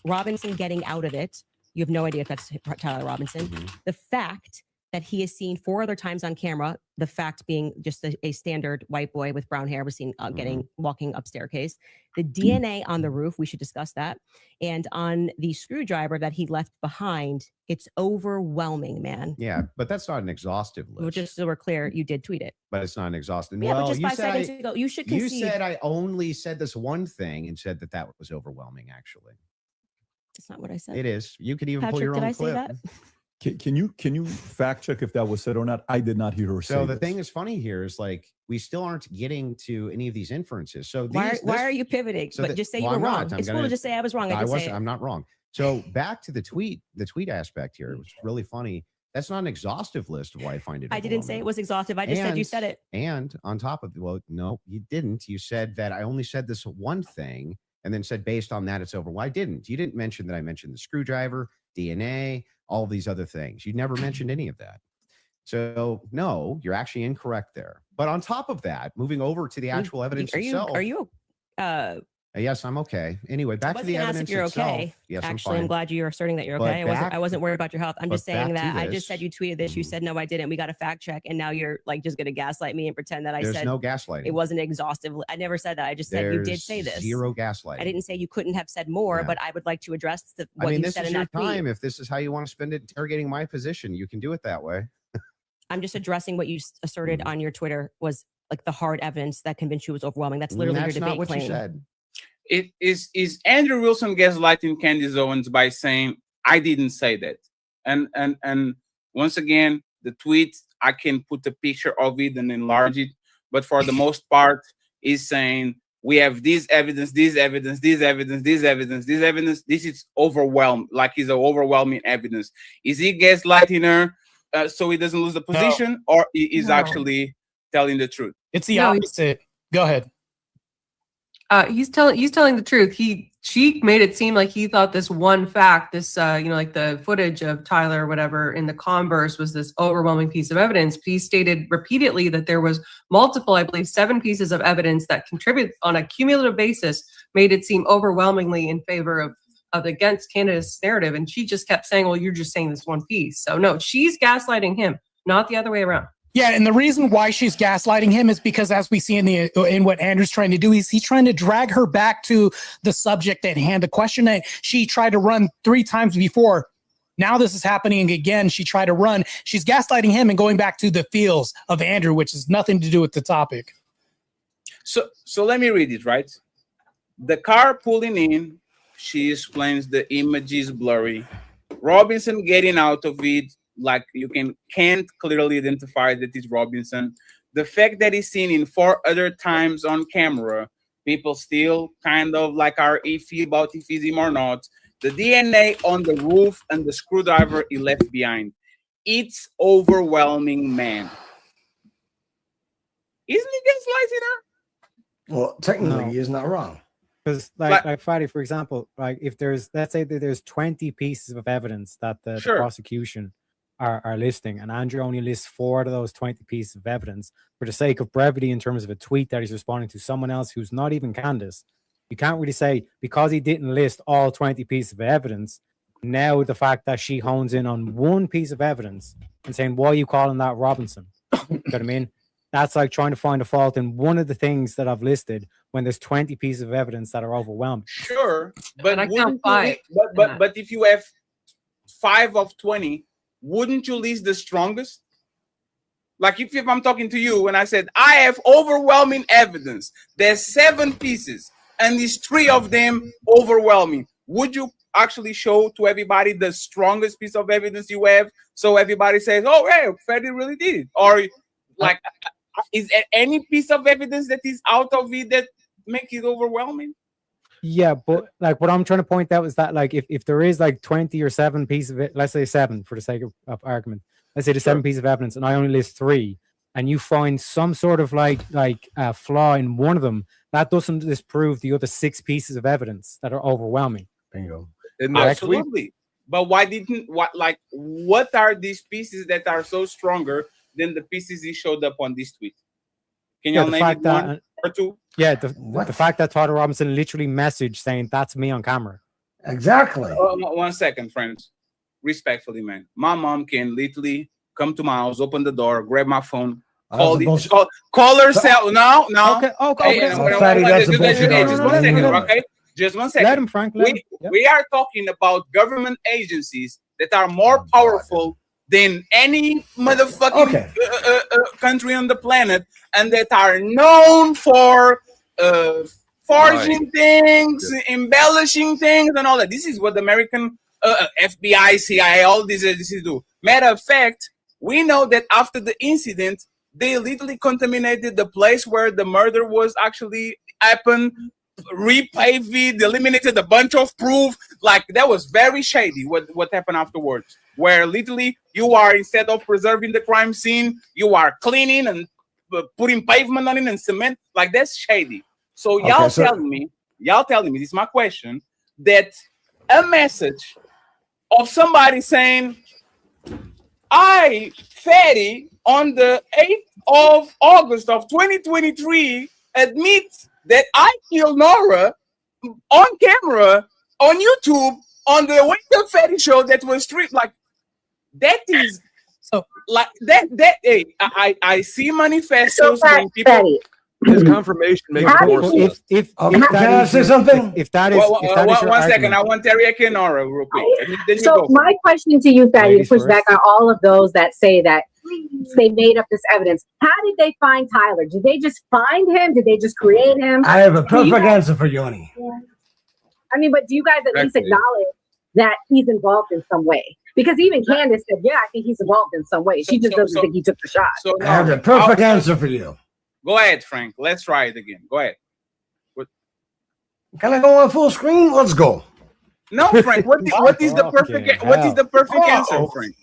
Robinson getting out of it. You have no idea if that's Tyler Robinson. The fact that he is seen 4 other times on camera, the fact being just a standard white boy with brown hair was seen walking up staircase. The DNA on the roof, we should discuss that. And on the screwdriver that he left behind, it's overwhelming, man. Yeah, but that's not an exhaustive list. Well, just so we're clear, you did tweet it. But it's not an exhaustive. Yeah, well, but just you 5 said seconds ago, you should concede. You said I only said this one thing and said that was overwhelming, actually. That's not what I said. It is. You could even Patrick, pull your did own I say clip. that? Can you fact check if that was said or not? I did not hear her say. So the this. thing is funny here is like we still aren't getting to any of these inferences. So Why are you pivoting? so but that- just say well, you were I'm wrong. not. I'm It's cool gonna- to just say I was wrong. I didn't say it. I'm not wrong. So back to the tweet aspect here. It was really funny. That's not an exhaustive list of why I find it. I didn't say it was exhaustive. I just said you said it. And on top of well, no, you didn't. You said that I only said this one thing, and then said based on that it's over. Well, I didn't. You didn't mention that I mentioned the screwdriver, DNA, all these other things. You never mentioned any of that. So no, you're actually incorrect there. But on top of that, moving over to the actual evidence itself. Are you Yes, I'm okay. Anyway, back to the evidence if you're itself. okay. Yes, Actually, I'm glad you're asserting that you're But okay. I wasn't worried about your health. I'm just but saying back that to I just this. said you tweeted this. You said no, I didn't. We got a fact check, and now you're like just gonna gaslight me and pretend that I There's said no gaslighting. It wasn't exhaustive. I never said that. I just said you did say this. Zero gaslighting. I didn't say you couldn't have said more, Yeah. but I would like to address what I mean, you this said is in your that tweet. time. If this is how you want to spend it interrogating my position, you can do it that way. I'm just addressing what you asserted on your Twitter was like the hard evidence that convinced you was overwhelming. That's literally That's your debate not what claim. you said. It is Andrew Wilson gaslighting Candace Owens by saying I didn't say that, and once again the tweet I can put a picture of it and enlarge it, but for the most part is saying we have this evidence, this evidence, this evidence, this evidence, this evidence. This is overwhelmed, like it's an overwhelming evidence. Is he gaslighting her so he doesn't lose the position, or he is actually telling the truth? It's the opposite. Go ahead. He's telling the truth. She made it seem like he thought this one fact, this like the footage of Tyler or whatever in the Converse was this overwhelming piece of evidence. He stated repeatedly that there was multiple, I believe 7 pieces of evidence that contribute on a cumulative basis, made it seem overwhelmingly in favor of against Canada's narrative. And she just kept saying, well, you're just saying this one piece. So no, she's gaslighting him, not the other way around. Yeah, and the reason why she's gaslighting him is because, as we see in what Andrew's trying to do, is he's trying to drag her back to the subject at hand, the question that she tried to run 3 times before. Now this is happening again. She tried to run. She's gaslighting him and going back to the feels of Andrew, which has nothing to do with the topic. So let me read it, right? The car pulling in, she explains the image is blurry. Robinson getting out of it, like you can't clearly identify that it's Robinson. The fact that he's seen in 4 other times on camera, people still kind of like are iffy about if he's him or not. The DNA on the roof and the screwdriver he left behind. It's overwhelming, man. Isn't he gaslighting her? Well, technically, he is not wrong. Because like Friday, for example, like if there's, let's say that there's 20 pieces of evidence that the prosecution are listing, and Andrew only lists 4 of those 20 pieces of evidence for the sake of brevity in terms of a tweet that he's responding to someone else who's not even Candace. You can't really say because he didn't list all 20 pieces of evidence. Now the fact that she hones in on one piece of evidence and saying, why are you calling that Robinson? You know what I mean? That's like trying to find a fault in one of the things that I've listed when there's 20 pieces of evidence that are overwhelming. Sure, but but if you have 5 of 20, wouldn't you list the strongest? Like if I'm talking to you and I said I have overwhelming evidence, there's 7 pieces and these 3 of them overwhelming, would you actually show to everybody the strongest piece of evidence you have, so everybody says, oh hey, Freddie really did it? Or like, is there any piece of evidence that is out of it that make it overwhelming? Yeah, but like what I'm trying to point out is that like if there is like 20 or 7 pieces of it, let's say 7 for the sake of argument, let's say the 7 pieces of evidence and I only list 3, and you find some sort of flaw in one of them, that doesn't disprove the other 6 pieces of evidence that are overwhelming. Bingo. Absolutely. But what are these pieces that are so stronger than the pieces he showed up on this tweet? Can you name it 1 or 2? Yeah, the fact that Tyler Robinson literally messaged saying that's me on camera. Exactly. 1 second, friends. Respectfully, man. My mom can literally come to my house, open the door, grab my phone, call her cell. No. Okay. Just 1 second, okay? Just 1 second. Let him, Frank. We are talking about government agencies that are more powerful than any motherfucking country on the planet, and that are known for forging things, embellishing things, and all that. This is what the American FBI, CIA, all these agencies do. Matter of fact, we know that after the incident, they literally contaminated the place where the murder was actually happened, repaved it, eliminated a bunch of proof. Like, that was very shady what happened afterwards, where literally you are, instead of preserving the crime scene, you are cleaning and putting pavement on it and cement. Like, that's shady. So y'all telling me, this is my question, that a message of somebody saying, I, Fatty, on the 8th of August of 2023, admit that I killed Nora on camera, on YouTube, on the Wake Up Fatty show that was streamed. Like, that is so like that. Hey, I see manifestos when people. His confirmation makes more sense. Can I say something? If that is, 1 second, I want Teriyaki and Nora real quick. So my question to you, Fatty, to push back on all of those that say that they made up this evidence. How did they find Tyler? Did they just find him? Did they just create him? I have a perfect answer for you, honey. I mean, but do you guys at least acknowledge that he's involved in some way? Because even Candace said, yeah, I think he's involved in some way. She just doesn't think he took the shot. So I have a perfect answer for you. Go ahead, Frank. Let's try it again. Go ahead. Can I go on full screen? Let's go. No, Frank. What is the perfect answer, Frank?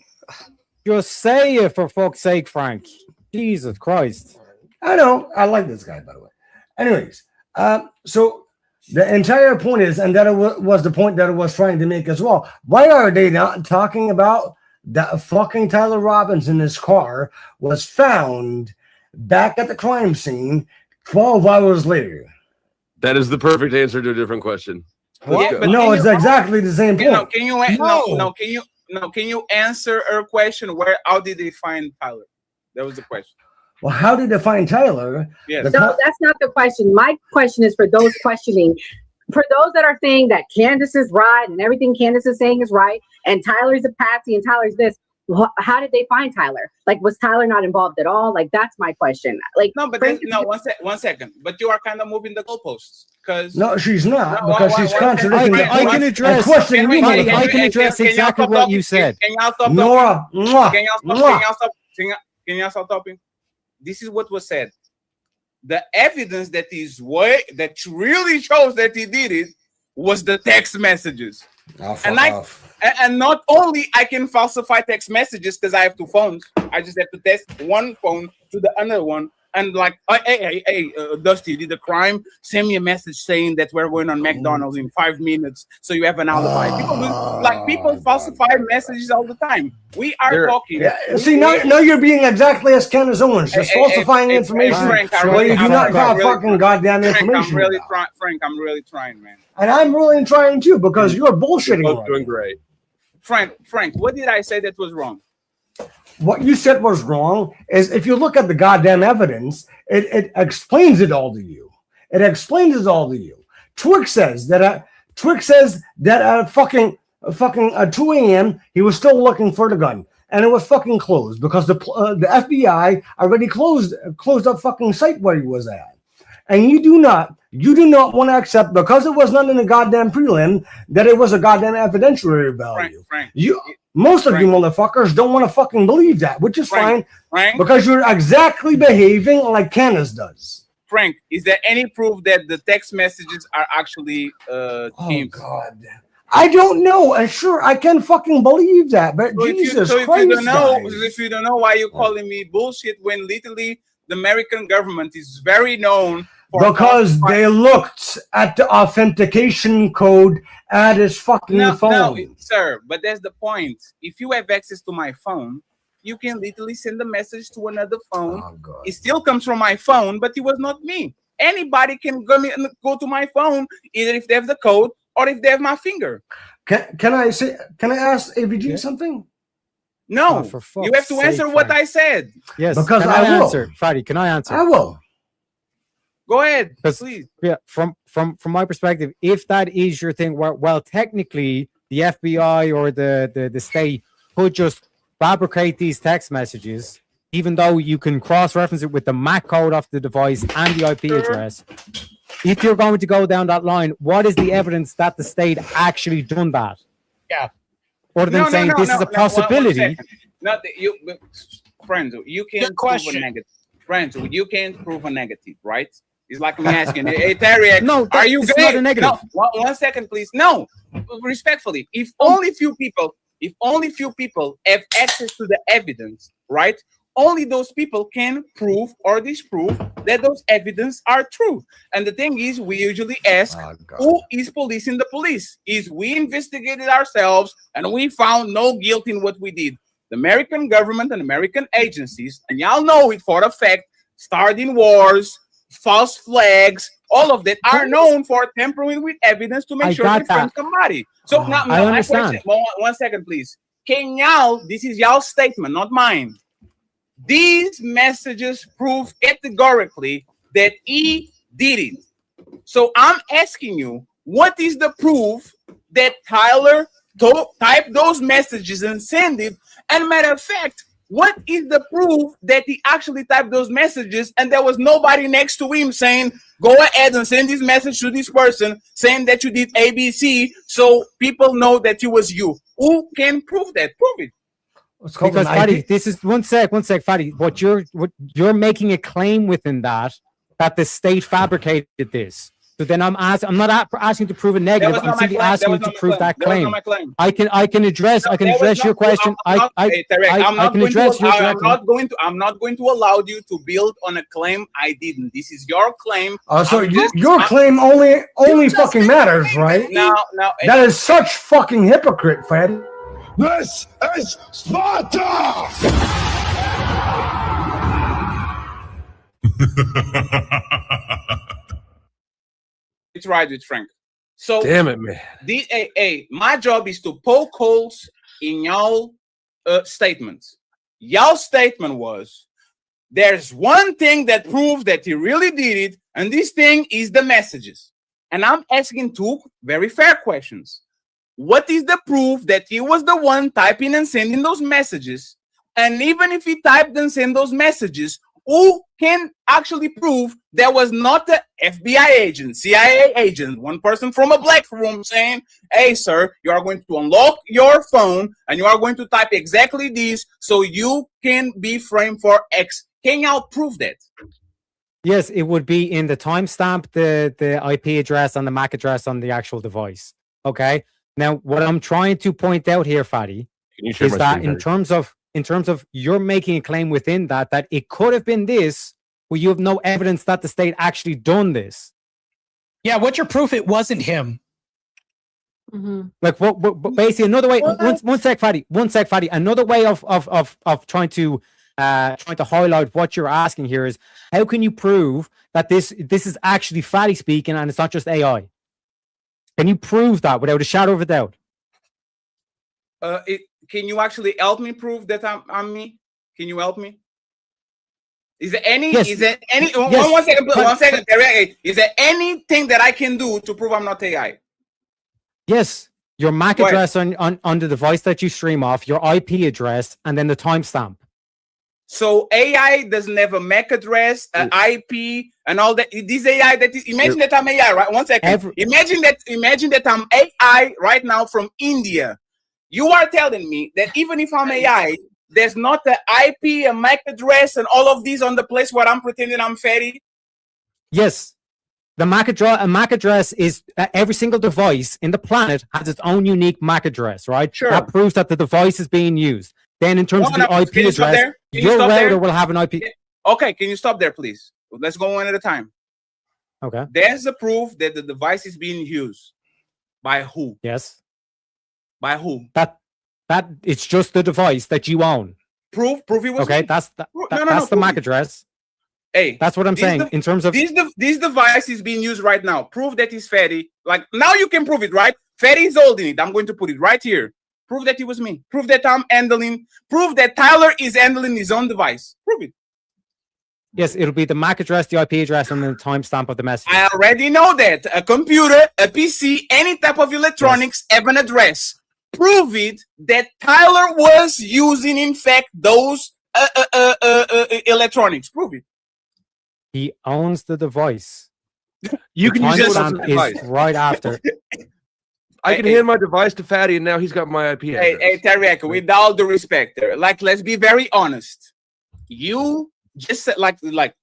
Just say it, for fuck's sake, Frank. Jesus Christ. I know. I like this guy, by the way. Anyways, so the entire point is, and that was the point that I was trying to make as well. Why are they not talking about that fucking Tyler Robbins in his car was found back at the crime scene 12 hours later? That is the perfect answer to a different question. Yeah, but no, it's exactly the same point. Can you answer her question? How did they find Tyler? That was the question. Well, how did they find Tyler? Yes. No, that's not the question. My question is for those questioning. For those that are saying that Candace is right and everything Candace is saying is right, and Tyler's a patsy and Tyler's this, how did they find Tyler? Like, was Tyler not involved at all? Like, that's my question. Like, no, but 1 second. But you are kind of moving the goalposts, because no, she's not, because she's contradicting. I can address. I can address exactly what you said. Can y'all stop talking? Can y'all stop talking? This is what was said. The evidence that really shows that he did it was the text messages. And not only I can falsify text messages because I have 2 phones. I just have to test one phone to the other one. and like, hey, Dusty, did the crime? Send me a message saying that we're going on McDonald's in 5 minutes, so you have an alibi. People falsify messages all the time. We are talking. Yeah. See, now you're being exactly as Ken as Owens, just falsifying information. Frank, well, you do not have fucking goddamn information. Frank, I'm really trying, man. And I'm really trying too, because you're bullshitting. You're both doing great. Frank, what did I say that was wrong? What you said was wrong is if you look at the goddamn evidence, it explains it all to you. It explains it all to you. Twix says that at fucking 2 a.m. he was still looking for the gun, and it was fucking closed because the FBI already closed up fucking site where he was at. And you do not want to accept, because it was not in a goddamn prelim, that it was a goddamn evidentiary value. Frank, most of you motherfuckers don't want to fucking believe that, which is fine, Frank, because you're exactly behaving like Candace does. Frank, is there any proof that the text messages are actually teams? Oh God, I don't know. And sure, I can fucking believe that, but So Jesus if Christ, you don't know, guys. if you don't know why you're calling me bullshit, when literally the American government is very known for Because they looked at the authentication code at his fucking phone. No, sir, but that's the point. If you have access to my phone, you can literally send a message to another phone. It still comes from my phone, but it was not me. Anybody can go to my phone, either if they have the code or if they have my finger. Can I ask AVG something? No, you have to answer what I said. Yes, because can I will. answer. Friday, can I answer? I will. Go ahead, please. Yeah, from my perspective, if that is your thing, well, technically the FBI or the state could just fabricate these text messages, even though you can cross-reference it with the MAC code of the device and the IP address. If you're going to go down that line, what is the evidence that the state actually done that? Yeah. Other than saying this is a possibility. Friends, you can't prove a negative. Friends, you can't prove a negative, right? It's like me asking, hey Terry, no, are you it's gay? not a negative. No, one second, please. No, respectfully, if only few people have access to the evidence, right? Only those people can prove or disprove that those evidence are true. And the thing is, we usually ask, who is policing the police? Is we investigated ourselves and we found no guilt in what we did. The American government and American agencies, and y'all know it for a fact, starting wars, false flags, all of that are known for tampering with evidence to make sure they find somebody. So now my question, one second, please. Can y'all, this is y'all's statement, not mine. These messages prove categorically that he did it. So I'm asking you, what is the proof that Tyler typed those messages and sent it? And matter of fact, what is the proof that he actually typed those messages and there was nobody next to him saying, go ahead and send this message to this person saying that you did ABC so people know that it was you? Who can prove that? Prove it. Because Fadi, this is one sec, Fadi. What you're making a claim within that the state fabricated this. So then I'm not asking to prove a negative. I'm simply asking you to prove that claim. I can address your question. I can address your question. I'm not going to allow you to build on a claim I didn't. This is your claim. So your claim only fucking matters, right? Now that is such fucking hypocrite, Fred. This is Sparta! It's right with Frank. So damn it, man. My job is to poke holes in y'all statements. Y'all statement was, there's one thing that proves that he really did it, and this thing is the messages. And I'm asking two very fair questions. What is the proof that he was the one typing and sending those messages? And even if he typed and sent those messages, who can actually prove there was not an FBI agent, CIA agent, one person from a black room saying, hey, sir, you are going to unlock your phone and you are going to type exactly this so you can be framed for X. Can y'all prove that? Yes, it would be in the timestamp, the IP address and the MAC address on the actual device. Okay. Now, what I'm trying to point out here, Fadi, is that in terms of you're making a claim within that it could have been this, Well, you have no evidence that the state actually done this. Yeah, what's your proof it wasn't him? Like what basically another way. One sec, Fatty. Another way of trying to highlight what you're asking here is how can you prove that this is actually Fatty speaking and it's not just AI? Can you prove that without a shadow of a doubt? Can you actually help me prove that I'm me? Can you help me? Is there any? Yes. Is there any? Yes. One second. One second. Is there anything that I can do to prove I'm not AI? Yes. Your MAC address on the device that you stream off, your IP address, and then the timestamp. So AI doesn't have a MAC address, IP, and all that. This AI that is, imagine that I'm AI, right? One second. Imagine that I'm AI right now from India. You are telling me that even if I'm AI, there's not the IP, a MAC address, and all of these on the place where I'm pretending I'm Fatty? Yes. The MAC address is every single device in the planet has its own unique MAC address, right? Sure. That proves that the device is being used. Then in terms of the IP address, your router will have an IP. Okay, can you stop there, please? Let's go one at a time. Okay. There's the proof that the device is being used. By who? Yes. By who? That it's just the device that you own. Proof it was okay. Me. That's the MAC address. Hey, that's what I'm saying. In terms of this device is being used right now. Prove that it's Fatty. Like now you can prove it, right? Fatty is holding it. I'm going to put it right here. Prove that it was me. Prove that I'm handling. Prove that Tyler is handling his own device. Prove it. Yes, it'll be the MAC address, the IP address, and the timestamp of the message. I already know that. A computer, a PC, any type of electronics have an address. Prove it that Tyler was using, in fact, those electronics. Prove it. He owns the device. You can use this device right after. I can hand my device to Fatty, and now he's got my IP address. Hey, Tarek, with all the respect, like, let's be very honest. You just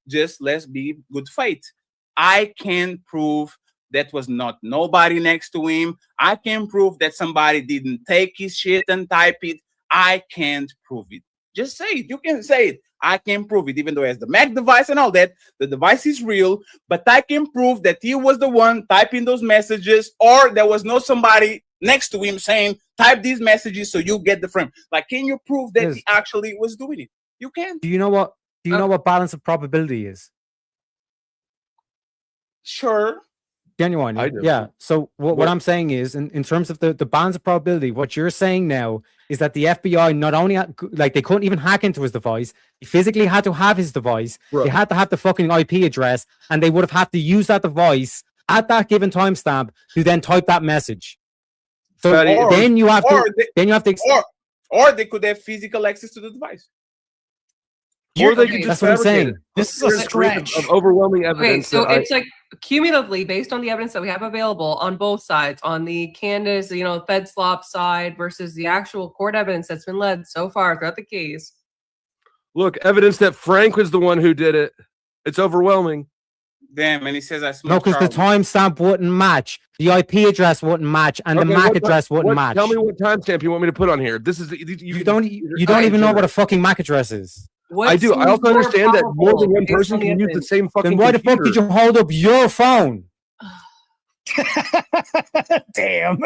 just let's be good faith. I can prove that was not nobody next to him. I can prove that somebody didn't take his shit and type it. I can't prove it. Just say it. You can say it. I can prove it, even though it has the Mac device and all that. The device is real, but I can prove that he was the one typing those messages, or there was no somebody next to him saying, type these messages so you get the frame. Like, can you prove that he actually was doing it? You can. Do you know what? Do you know what balance of probability is? Sure. Genuinely, I do. Yeah. So what I'm saying is, in terms of the balance of probability, what you're saying now is that the FBI not only they couldn't even hack into his device, he physically had to have his device. Right. They had to have the fucking IP address, and they would have had to use that device at that given timestamp to then type that message. So then you have to, or they could have physical access to the device. Or they could just that's what I'm saying. This is a stretch of overwhelming evidence. Okay, so it's like cumulatively based on the evidence that we have available on both sides, on the Candace, Fed slop side versus the actual court evidence that's been led so far throughout the case. Look, evidence that Frank was the one who did it. It's overwhelming. Damn, and he says I no, because the timestamp wouldn't match, the IP address wouldn't match, and the MAC address wouldn't match. Tell me what timestamp you want me to put on here. This is you don't even know what a fucking MAC address is. I do. I also understand that more than one person can use the same fucking Then why the fuck did you hold up your phone? Damn.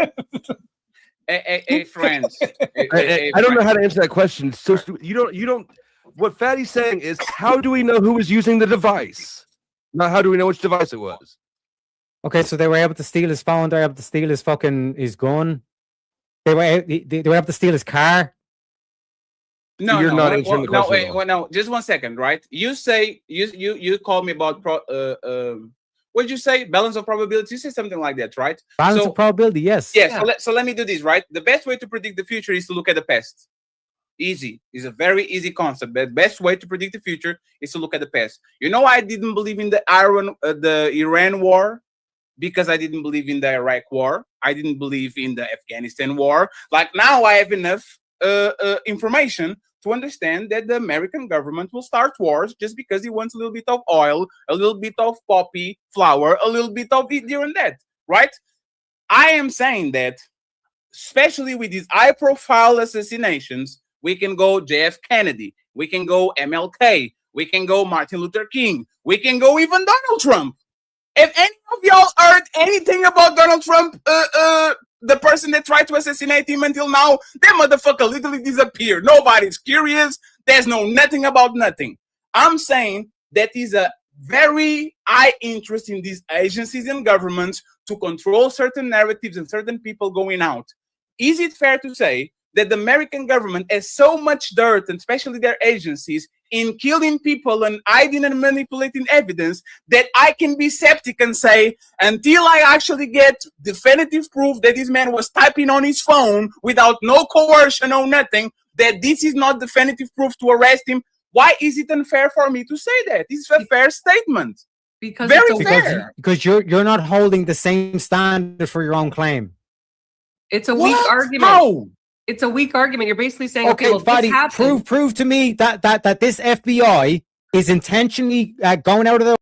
Hey, friends. I don't know how to answer that question. So you don't. What Fatty's saying is, how do we know who was using the device? Not how do we know which device it was? Okay, so they were able to steal his phone. They were able to steal his gun. They were able to steal his car. No, no, just 1 second, right? You say you called me about what did you say? Balance of probability. You say something like that, right? Balance of probability, yes. Yes. Yeah. So let me do this, right? The best way to predict the future is to look at the past. Easy. It's a very easy concept. The best way to predict the future is to look at the past. You know, I didn't believe in the Iran war because I didn't believe in the Iraq war. I didn't believe in the Afghanistan war. Like now, I have enough information to understand that the American government will start wars just because he wants a little bit of oil, a little bit of poppy flour, a little bit of it here and that, right? I am saying that, especially with these high-profile assassinations, we can go JF Kennedy, we can go MLK, We can go Martin Luther King. We can go even Donald Trump. If any of y'all heard anything about Donald Trump, the person that tried to assassinate him until now, that motherfucker literally disappeared. Nobody's curious. There's nothing about nothing. I'm saying that is a very high interest in these agencies and governments to control certain narratives and certain people going out. Is it fair to say that the American government has so much dirt, and especially their agencies, in killing people and hiding and manipulating evidence that I can be skeptic and say, until I actually get definitive proof that this man was typing on his phone without no coercion or nothing, that this is not definitive proof to arrest him, why is it unfair for me to say that? It's a fair statement. Because very fair. Because you're not holding the same standard for your own claim. It's a weak argument. How? It's a weak argument. You're basically saying, Okay, well, Fadi, this happened. prove to me that this FBI is intentionally going out of their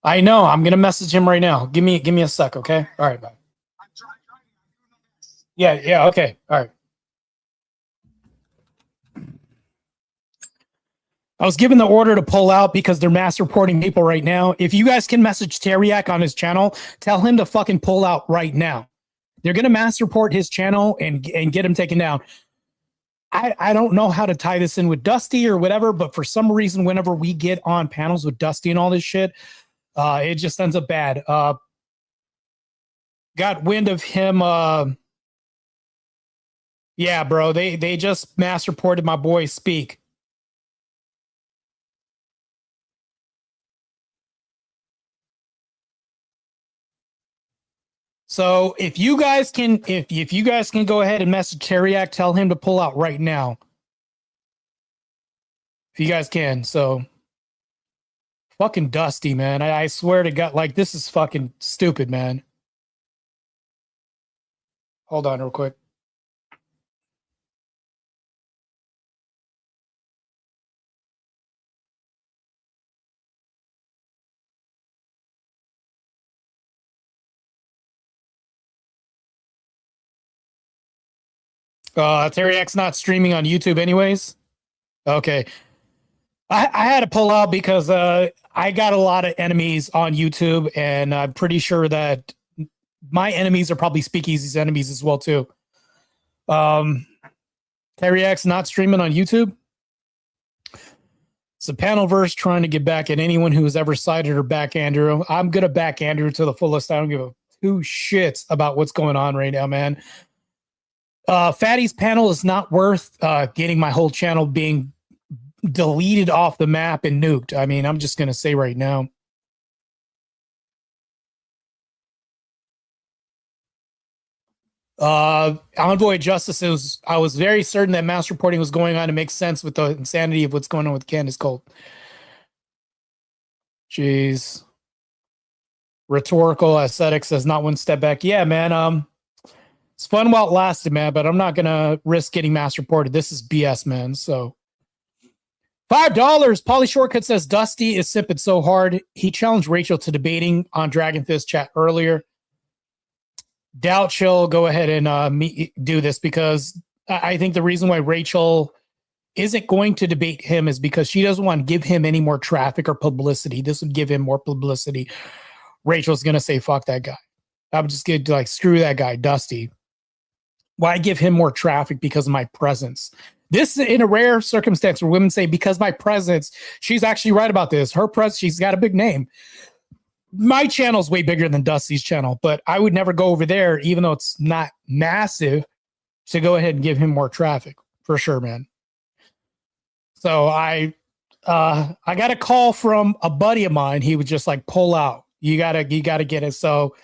I know. I'm gonna message him right now. Give me a sec, okay? All right, bye. Yeah, okay. All right. I was given the order to pull out because they're mass reporting people right now. If you guys can message Teriak on his channel, tell him to fucking pull out right now. They're gonna mass report his channel and get him taken down. I don't know how to tie this in with Dusty or whatever, but for some reason, whenever we get on panels with Dusty and all this shit, it just ends up bad. Got wind of him. Yeah, bro. They just mass reported my boy Speak. So if you guys can, if you guys can go ahead and message Teriak, tell him to pull out right now. If you guys can. So fucking Dusty, man. I swear to God, like, this is fucking stupid, man. Hold on real quick. Teriak's not streaming on YouTube anyways. Okay. I had to pull out because I got a lot of enemies on YouTube, and I'm pretty sure that my enemies are probably Speakeasy's enemies as well too. Teriak's not streaming on YouTube. It's a panelverse trying to get back at anyone who's ever sided or back Andrew. I'm gonna back Andrew to the fullest. I don't give a two shits about what's going on right now, man. Fatty's panel is not worth getting my whole channel being deleted off the map and nuked. I mean, I'm just gonna say right now. Envoy of Justice, I was very certain that mass reporting was going on to make sense with the insanity of what's going on with Candace Colt. Jeez. Rhetorical Aesthetics says not one step back. Yeah, man. It's fun while it lasted, man, but I'm not gonna risk getting mass reported. This is BS, man. So $5. Polly Shortcut says Dusty is sipping so hard. He challenged Rachel to debating on Dragon Fist chat earlier. Doubt she'll go ahead and do this, because I think the reason why Rachel isn't going to debate him is because she doesn't want to give him any more traffic or publicity. This would give him more publicity. Rachel's going to say, fuck that guy. I'm just going to screw that guy, Dusty. Why give him more traffic because of my presence? This is in a rare circumstance where women say, because my presence, she's actually right about this. Her presence, she's got a big name. My channel's way bigger than Dusty's channel, but I would never go over there, even though it's not massive, to go ahead and give him more traffic for sure, man. So I got a call from a buddy of mine. He was just like, pull out. You gotta get it. So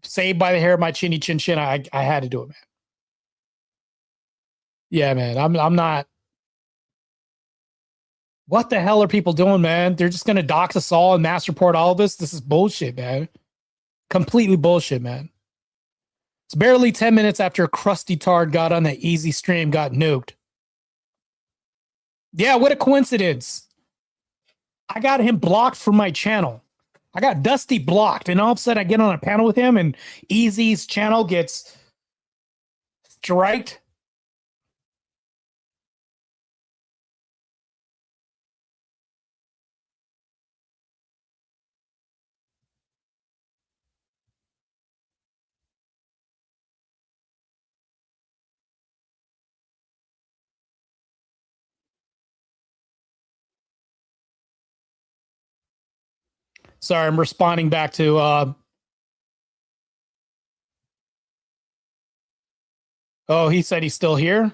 saved by the hair of my chinny chin chin, I had to do it, man. Yeah, man. I'm not. What the hell are people doing, man? They're just gonna dox us all and mass report all of us. This is bullshit, man. Completely bullshit, man. It's barely 10 minutes after Krusty Tard got on that easy stream, got nuked. Yeah, what a coincidence. I got him blocked from my channel. I got Dusty blocked, and all of a sudden I get on a panel with him, and Easy's channel gets striked. Sorry, I'm responding back to oh, he said he's still here.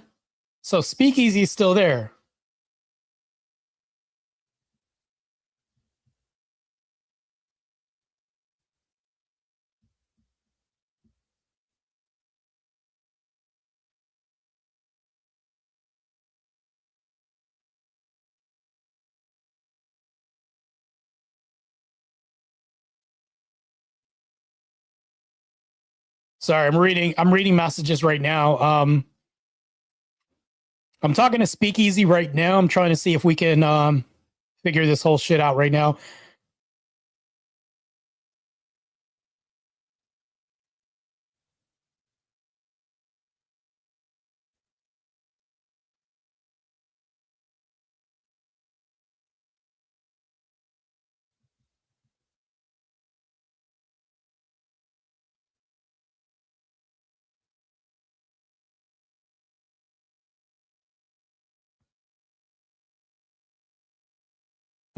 So Speakeasy is still there. Sorry, I'm reading messages right now. I'm talking to Speakeasy right now. I'm trying to see if we can figure this whole shit out right now.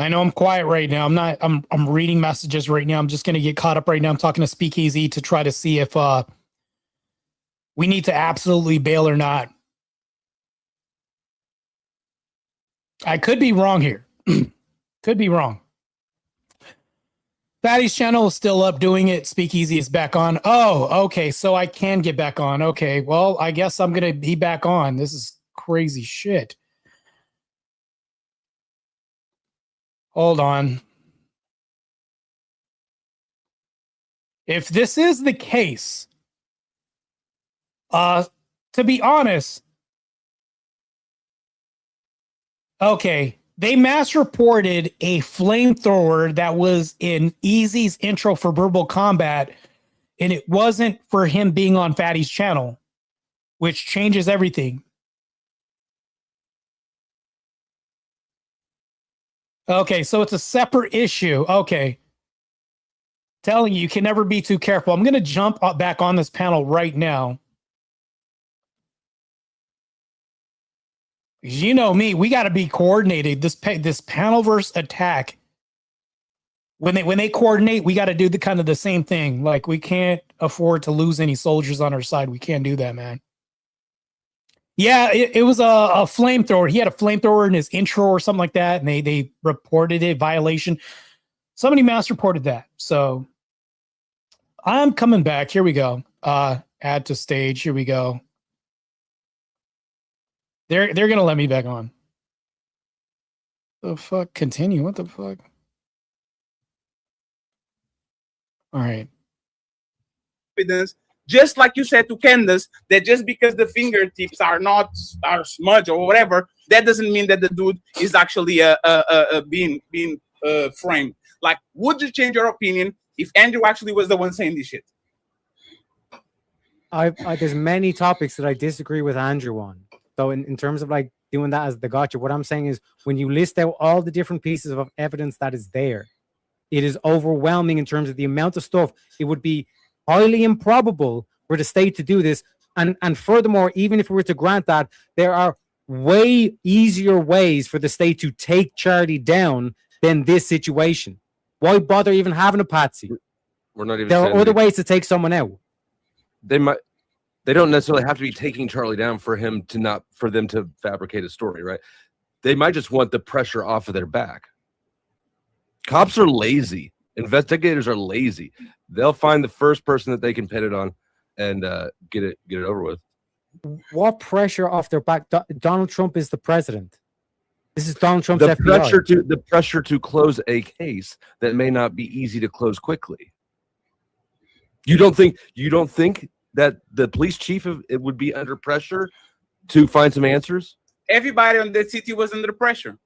I know I'm quiet right now. I'm reading messages right now. I'm just gonna get caught up right now. I'm talking to Speakeasy to try to see if we need to absolutely bail or not. I could be wrong here. Could be wrong. Fatty's channel is still up doing it. Speakeasy is back on. Oh, okay. So I can get back on. Okay. Well, I guess I'm gonna be back on. This is crazy shit. Hold on. If this is the case, to be honest, okay, they mass reported a flamethrower that was in Easy's intro for Verbal Combat, and it wasn't for him being on Fatty's channel, which changes everything. Okay, so it's a separate issue. Okay. Telling you, you can never be too careful. I'm going to jump back on this panel right now. You know me, we got to be coordinated. This panel versus attack. When they coordinate, we got to do the kind of the same thing. Like, we can't afford to lose any soldiers on our side. We can't do that, man. Yeah, it was a flamethrower. He had a flamethrower in his intro or something like that, and they reported it, violation. Somebody mass reported that. So I'm coming back. Here we go. Add to stage. Here we go. They're gonna let me back on. The fuck? Continue. What the fuck? All right. Evidence, just like you said to Candace, that just because the fingertips are smudged or whatever, that doesn't mean that the dude is actually being framed. Like, would you change your opinion if Andrew actually was the one saying this shit? There's many topics that I disagree with Andrew on. So in terms of like doing that as the gotcha, what I'm saying is when you list out all the different pieces of evidence that is there, it is overwhelming in terms of the amount of stuff. It would be highly improbable for the state to do this. And furthermore, even if we were to grant that, there are way easier ways for the state to take Charlie down than this situation. Why bother even having a patsy? We're not even. There are other ways to take someone out. They don't necessarily have to be taking Charlie down for them to fabricate a story, right? They might just want the pressure off of their back. Cops are lazy. Investigators are lazy. They'll find the first person that they can pin it on and get it over with. what pressure off their back? Donald Trump is the president. This is Donald Trump's the FBI. pressure to close a case that may not be easy to close quickly. You don't think that the police chief it would be under pressure to find some answers? Everybody on that city was under pressure.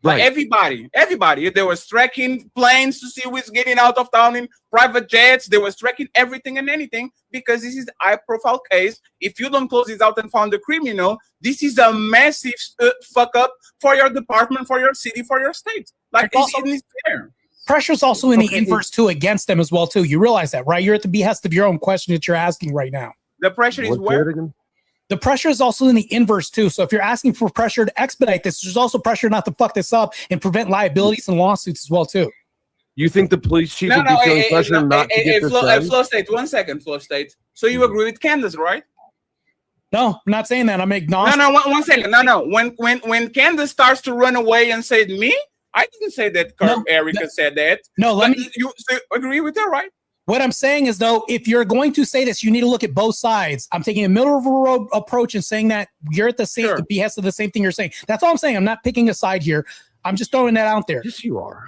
Right. Like everybody. They was tracking planes to see who's getting out of town in private jets. They was tracking everything and anything because this is a high-profile case. If you don't close this out and found the criminal, this is a massive fuck up for your department, for your city, for your state. Like it's fair. Pressure's also in the inverse too against them as well too. You realize that, right? You're at the behest of your own question that you're asking right now. The pressure is where? The pressure is also in the inverse too. So if you're asking for pressure to expedite this, there's also pressure not to fuck this up and prevent liabilities and lawsuits as well too. You think the police chief would be feeling pressure not to get this done? Flow State, 1 second, Flow State. So you agree with Candace, right? No, I'm not saying that. I'm agnostic. No, 1 second. No. When Candace starts to run away and say me, I didn't say that. Erica said that. No, you agree with her, right? What I'm saying is, though, if you're going to say this, you need to look at both sides. I'm taking a middle of the road approach and saying that you're at the same the behest of the same thing you're saying. That's all I'm saying. I'm not picking a side here. I'm just throwing that out there. Yes, you are.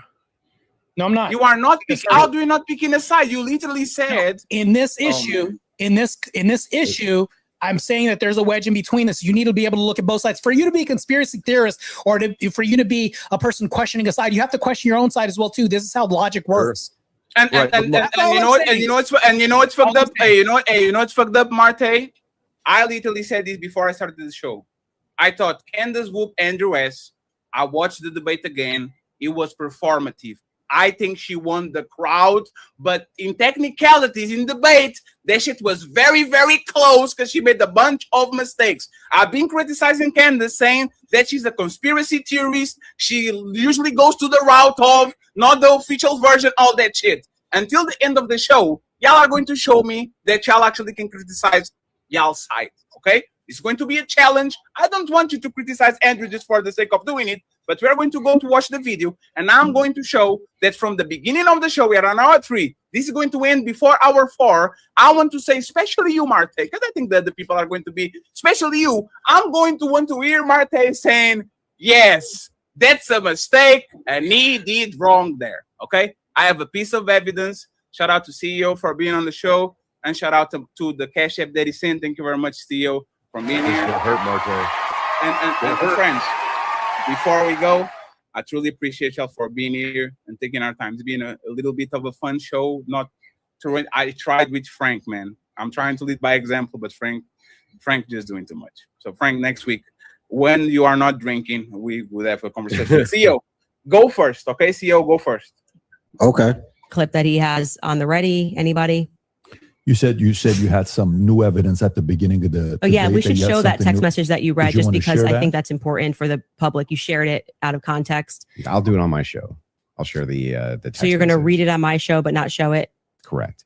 No, I'm not. You are not. How do you not picking a side? You literally said in this issue, in this issue. I'm saying that there's a wedge in between this. You need to be able to look at both sides. For you to be a conspiracy theorist or for you to be a person questioning a side, you have to question your own side as well too. This is how logic works. And you know what's fucked up. Hey, you know what's fucked up, Martae? I literally said this before I started the show. I thought Candace whooped Andrew S. I watched the debate again. It was performative. I think she won the crowd, but in technicalities, in debate, that shit was very, very close because she made a bunch of mistakes. I've been criticizing Candace, saying that she's a conspiracy theorist. She usually goes to the route of not the official version, all that shit. Until the end of the show, y'all are going to show me that y'all actually can criticize y'all's side, okay? It's going to be a challenge. I don't want you to criticize Andrew just for the sake of doing it, but we're going to go to watch the video, and I'm going to show that from the beginning of the show, we are on hour 3. This is going to end before hour 4. I want to say, especially you, Martae, because I think that the people are going to be, especially you, I'm going to want to hear Martae saying, yes, that's a mistake, and he did wrong there, okay? I have a piece of evidence. Shout out to CEO for being on the show, and shout out to the Cash App that he sent. Thank you very much, CEO, for being here. Hurt, Martae. And friends, before we go, I truly appreciate y'all for being here and taking our time. It's been a little bit of a fun show. I tried with Frank, man. I'm trying to lead by example, but Frank just doing too much. So Frank, next week, when you are not drinking, we will have a conversation. CEO, go first, okay? CEO, go first. Okay. Clip that he has on the ready. Anybody? You said you had some new evidence at the beginning of the. Oh yeah, we should show that text message that you read just because I think that's important for the public. You shared it out of context. I'll do it on my show. I'll share the text. So you're going to read it on my show, but not show it. Correct.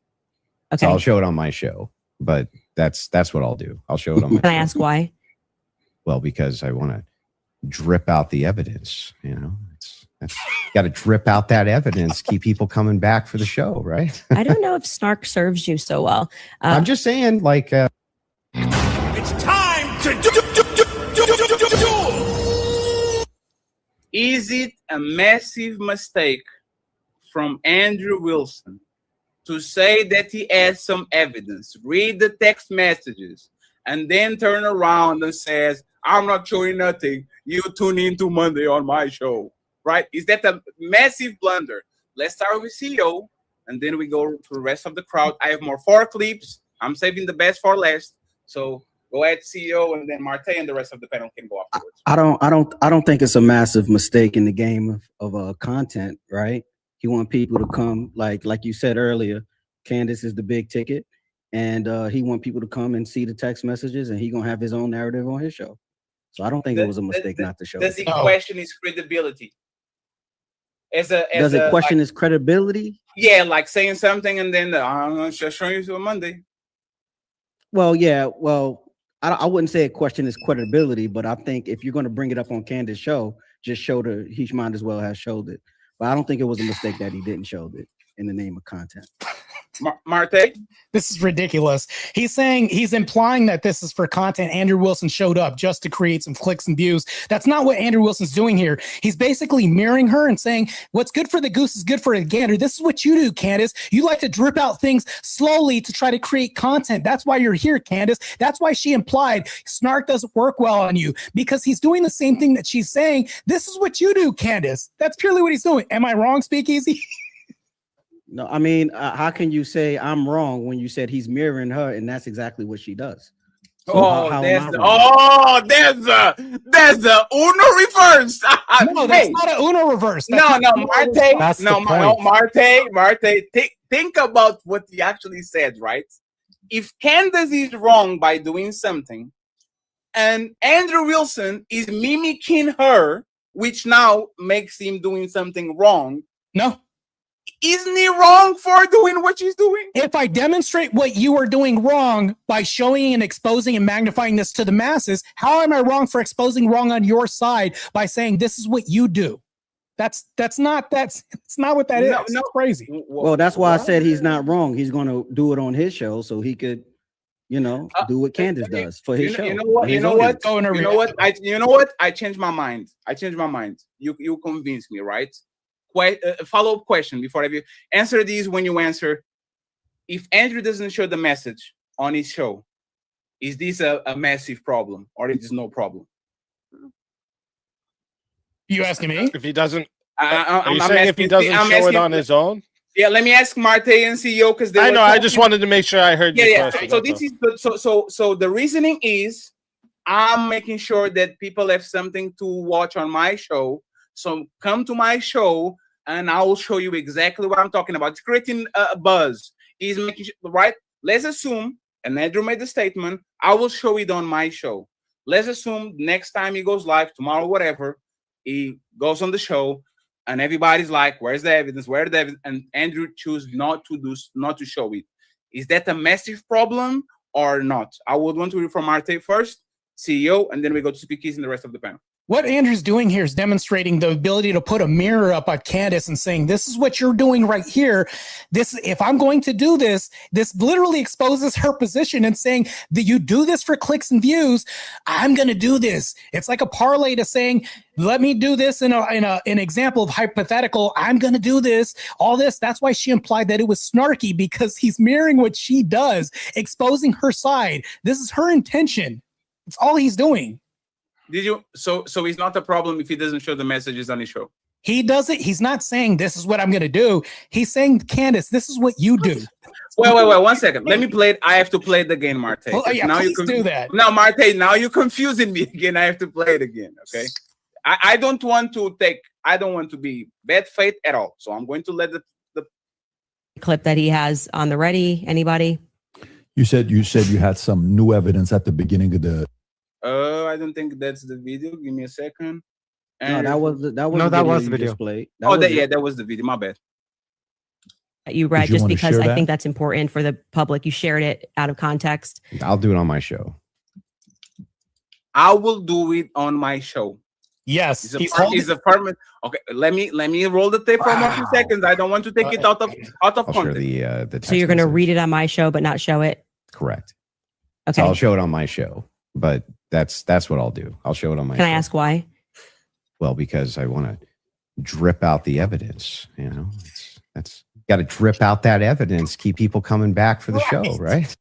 Okay. So I'll show it on my show, but that's what I'll do. I'll show it on my. Can I ask why? Well, because I want to drip out the evidence. You know, got to drip out that evidence, keep people coming back for the show, right? I don't know if snark serves you so well. I'm just saying, like, it's time to do. Is it a massive mistake from Andrew Wilson to say that he has some evidence, read the text messages, and then turn around and says, I'm not showing nothing. You tune into Monday on my show. Right? Is that a massive blunder? Let's start with CEO, and then we go to the rest of the crowd. I have 4 clips. I'm saving the best for last. So go ahead, CEO, and then Martae and the rest of the panel can go afterwards. I don't think it's a massive mistake in the game of content, right? He want people to come, like you said earlier, Candace is the big ticket, and he want people to come and see the text messages, and he gonna have his own narrative on his show. So I don't think it was a mistake not to show. Does he question his credibility? Does it question his credibility? Yeah, like saying something and then I'm just showing you to a Monday. Well, yeah. Well, I wouldn't say it question his credibility, but I think if you're going to bring it up on Candace's show, just show he might as well have showed it. But I don't think it was a mistake that he didn't show it in the name of content. Martae? This is ridiculous. He's implying that this is for content. Andrew Wilson showed up just to create some clicks and views. That's not what Andrew Wilson's doing here. He's basically mirroring her and saying, what's good for the goose is good for the gander. This is what you do, Candace. You like to drip out things slowly to try to create content. That's why you're here, Candace. That's why she implied snark doesn't work well on you, because he's doing the same thing that she's saying. This is what you do, Candace. That's purely what he's doing. Am I wrong, Speakeasy? No, I mean, how can you say I'm wrong when you said he's mirroring her and that's exactly what she does? So there's the Uno reverse. No, that's not an Uno reverse. Martae, think about what he actually said, right? If Candace is wrong by doing something, and Andrew Wilson is mimicking her, which now makes him doing something wrong. No. Isn't he wrong for doing what she's doing? If I demonstrate what you are doing wrong by showing and exposing and magnifying this to the masses, how am I wrong for exposing wrong on your side by saying this is what you do? That's not what that is. No, crazy. Well, that's why I said he's not wrong. He's going to do it on his show so he could, do what Candace does for his show. You know what? I changed my mind. You convinced me, right? A follow-up question before I answer these. When you answer, if Andrew doesn't show the message on his show, is this a massive problem or is this no problem? You asking me? If he doesn't, are you saying if he doesn't show it on his own? Yeah, let me ask Martae and CEO because I know. I just wanted to make sure I heard you. Yeah. So this is so the reasoning is I'm making sure that people have something to watch on my show. So come to my show. And I will show you exactly what I'm talking about. It's creating a buzz. He's making sure, right? Let's assume, and Andrew made the statement, I will show it on my show. Let's assume next time he goes live, tomorrow, whatever, he goes on the show, and everybody's like, where's the evidence? Where's the evidence? And Andrew chooses not to show it. Is that a massive problem or not? I would want to hear from Martae first, CEO, and then we go to Speakeasy and the rest of the panel. What Andrew's doing here is demonstrating the ability to put a mirror up at Candace and saying, this is what you're doing right here. If I'm going to do this literally exposes her position and saying that you do this for clicks and views. I'm going to do this. It's like a parlay to saying, let me do this in an example of hypothetical. I'm going to do this, all this. That's why she implied that it was snarky, because he's mirroring what she does, exposing her side. This is her intention. It's all he's doing. So it's not a problem if he doesn't show the messages on his show? He does it. He's not saying this is what I'm going to do. He's saying, Candace, this is what you do. Wait, 1 second. Let me play it. I have to play it again, Martae. Well, yeah, now please do that. No, Martae, now you're confusing me again. I have to play it again, okay? I don't want to be bad faith at all. So I'm going to let the clip that he has on the ready. Anybody? You said you had some new evidence at the beginning of the... I don't think that's the video. Give me a second. No, that was the video. That was the video. My bad. You read just because I think that's important for the public. You shared it out of context. I'll do it on my show. I will do it on my show. Yes, he's a permanent. Okay, let me roll the tape for a few seconds. I don't want to take it out of context. So you're going to read it on my show, but not show it. Correct. Okay, so I'll show it on my show, but that's what I'll do. I'll show it on my. Can show. I ask why? Well, because I want to drip out the evidence. That's got to drip out that evidence. Keep people coming back for the show, right?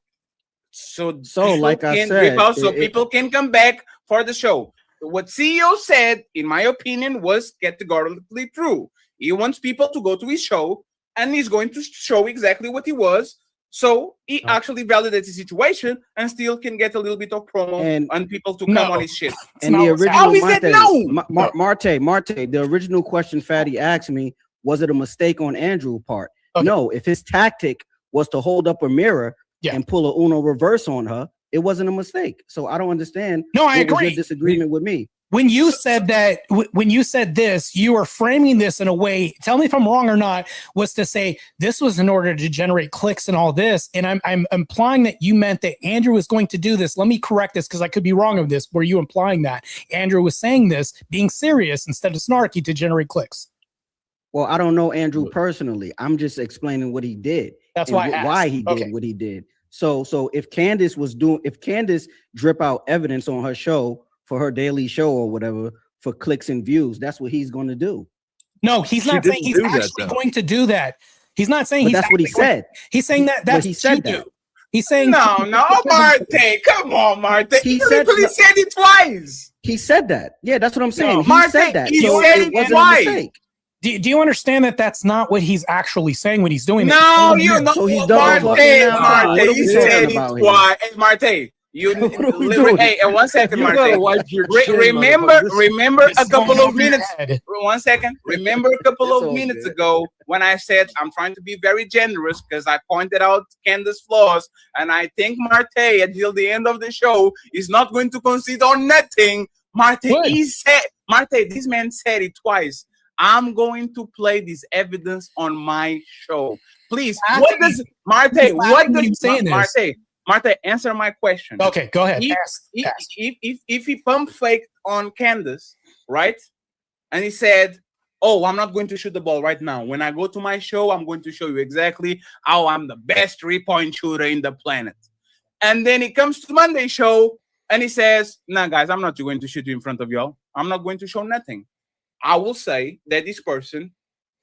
So like I said, people can come back for the show. What CEO said, in my opinion, was categorically true. He wants people to go to his show, and he's going to show exactly what he was. So he actually validates the situation and still can get a little bit of promo and people to come on his shit. And the original Martae, the original question Fatty asked me, was it a mistake on Andrew's part? Okay. No, if his tactic was to hold up a mirror and pull a Uno reverse on her, it wasn't a mistake. So I don't understand. No, I agree. Your disagreement with me. When you said that, when you said this, you were framing this in a way, tell me if I'm wrong or not, was to say this was in order to generate clicks and all this. And I'm implying that you meant that Andrew was going to do this. Let me correct this because I could be wrong of this. Were you implying that Andrew was saying this, being serious instead of snarky to generate clicks? Well, I don't know Andrew personally. I'm just explaining what he did. That's and why he did what he did. So if Candace drip out evidence on her show for her daily show or whatever for clicks and views, that's what he's going to do. No, he's not saying he's actually going to do that. He's not saying that's what he said. He's saying that's he said that. He's saying no, Martae. Come on, Martae. He said it twice. He said that. Yeah, that's what I'm saying. No, he said that. He said it twice. Do you understand that that's not what he's actually saying when he's doing No, that? you know. So he's done Martae, he said it twice. Hey, Martae. Hey, 1 second, Martae. Remember a couple of minutes. 1 second. Remember a couple of minutes ago when I said I'm trying to be very generous because I pointed out Candace's flaws, and I think Martae until the end of the show is not going to concede on nothing. Martae, this man said it twice. I'm going to play this evidence on my show. Please, what does Martae? What does Martae? Martae, answer my question. Okay, go ahead. If he pump faked on Candace, right? And he said, "Oh, I'm not going to shoot the ball right now. When I go to my show, I'm going to show you exactly how I'm the best 3-point shooter in the planet." And then he comes to the Monday show and he says, "Nah, guys, I'm not going to shoot you in front of y'all. I'm not going to show nothing." I will say that this person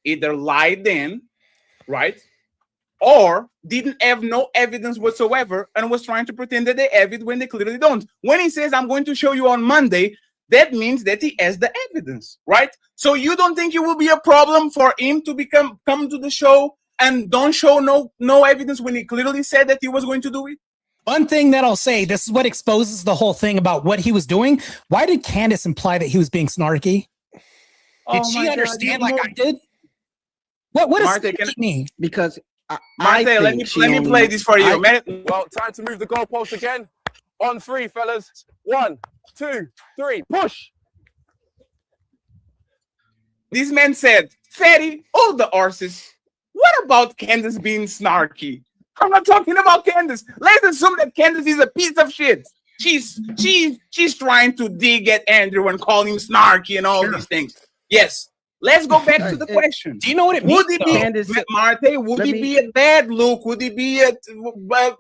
either lied in, right? Or didn't have no evidence whatsoever and was trying to pretend that they have it when they clearly don't. When he says, "I'm going to show you on Monday," that means that he has the evidence, right? So you don't think it will be a problem for him to come to the show and don't show no evidence when he clearly said that he was going to do it? One thing that I'll say, this is what exposes the whole thing about what he was doing. Why did Candace imply that he was being snarky? Did she understand like I did? What does snarky mean? Because Martae, let me play this for you. Well, time to move the goalpost again. On 3, fellas. 1, 2, 3, push. This man said, "Fatty, all the horses. What about Candace being snarky?" I'm not talking about Candace. Let's assume that Candace is a piece of shit. She's trying to dig at Andrew and call him snarky and all these things. Yes. Let's go back to the question. Do you know what it means? Would it be, Martae, would it be a bad look? Would it be an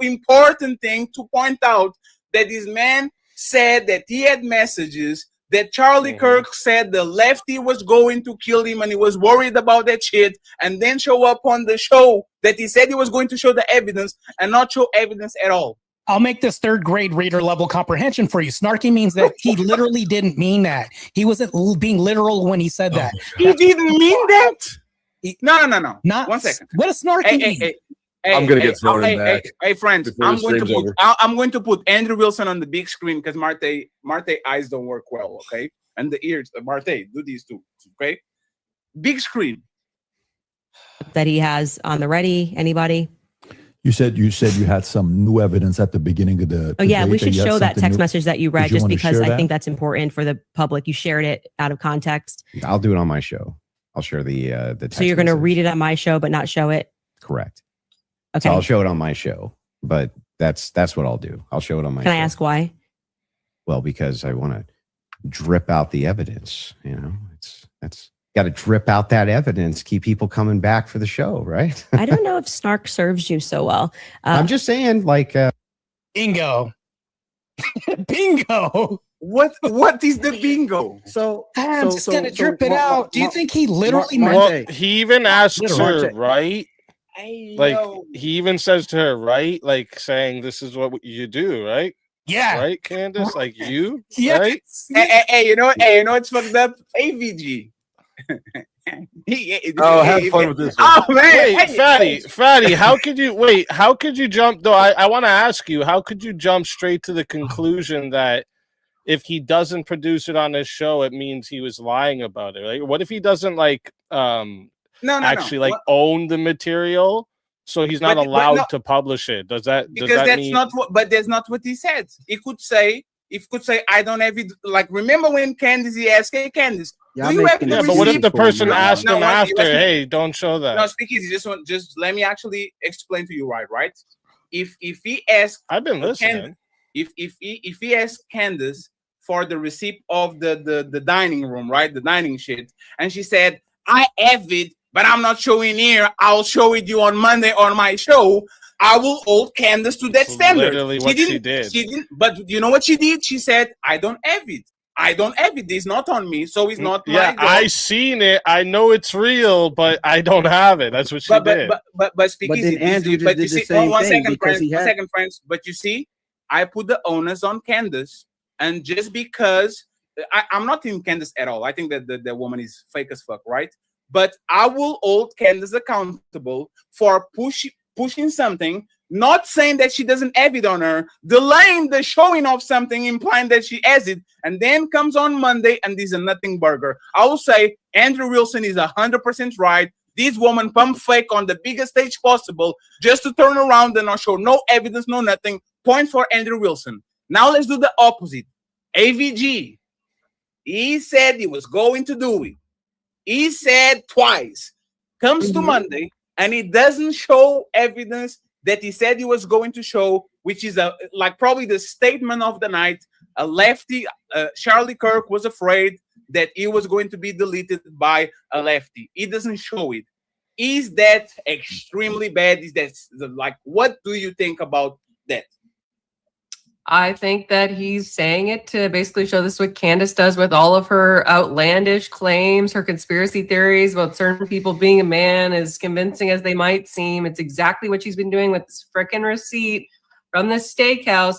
important thing to point out that this man said that he had messages that Charlie Kirk said the lefty was going to kill him and he was worried about that shit, and then show up on the show that he said he was going to show the evidence and not show evidence at all? I'll make this 3rd grade reader level comprehension for you. Snarky means that he literally didn't mean that. He wasn't being literal when he said that. He didn't mean that? No. Not 1 second. What does snarky mean? I'm gonna get snorted back. Hey, friends, I'm going to put Andrew Wilson on the big screen because Martae eyes don't work well, okay? And the ears. Martae, do these too, okay? Big screen. That he has on the ready. Anybody? You said you had some new evidence at the beginning of the. Oh yeah, we should show that text message that you read just because I think that's important for the public. You shared it out of context. I'll do it on my show. I'll share the text. So you're going to read it on my show, but not show it. Correct. Okay. So I'll show it on my show, but that's what I'll do. I'll show it on my. Can show. I ask why? Well, because I want to drip out the evidence. You know, that's got to drip out that evidence, keep people coming back for the show, right? I don't know if snark serves you so well. I'm just saying, like, bingo, bingo. What is the bingo? I'm just gonna drip it out. Do you think he literally? He even asked her, right? Like he even says to her, right? Like saying, "This is what you do, right?" Yeah, right, Candace. Like you, yeah. Right? Hey, you know it's fucked up. AVG. Have fun with this one. Oh man, wait, Fatty, how could you jump though? I want to ask you, how could you jump straight to the conclusion that if he doesn't produce it on his show, it means he was lying about it? Like, what if he doesn't own the material, so he's not allowed to publish it? Does that mean... that's not what he said. He could say, I don't have it. Like, remember when Candace asked, "Hey, Candace, do you have the receipt?" But what if the person asked him after, "Hey, don't show that"? No, speak easy. Just let me actually explain to you, right? If he asked, I've been listening. If he asked Candace for the receipt of the dining room, right, the dining shit, and she said, "I have it but I'm not showing here. I'll show it you on Monday on my show. I will hold Candace to that standard. Literally what she did. She didn't. But you know what she did? She said, "I don't have it. I don't have it. It's not on me, so it's not my Yeah, goal." I seen it. I know it's real, but I don't have it. That's what she did. But speak easy. then Andrew just But did you the see, same one thing second, because friends. he One had- second, friends. But you see, I put the onus on Candace, and just because I'm not in Candace at all. I think that the woman is fake as fuck, right? But I will hold Candace accountable for pushing something, not saying that she doesn't have it on her, delaying the showing of something, implying that she has it, and then comes on Monday and this is a nothing burger. I will say Andrew Wilson is 100% right. This woman pump fake on the biggest stage possible just to turn around and not show no evidence, no nothing. Point for Andrew Wilson. Now let's do the opposite. AVG. He said he was going to do it. He said twice. Comes to Monday and he doesn't show evidence that he said he was going to show, which is like probably the statement of the night. A lefty, Charlie Kirk was afraid that he was going to be deleted by a lefty. He doesn't show it. Is that extremely bad? Is that like, what do you think about that? I think that he's saying it to basically show this is what Candace does with all of her outlandish claims, her conspiracy theories about certain people being a man, as convincing as they might seem. It's exactly what she's been doing with this frickin' receipt from this steakhouse.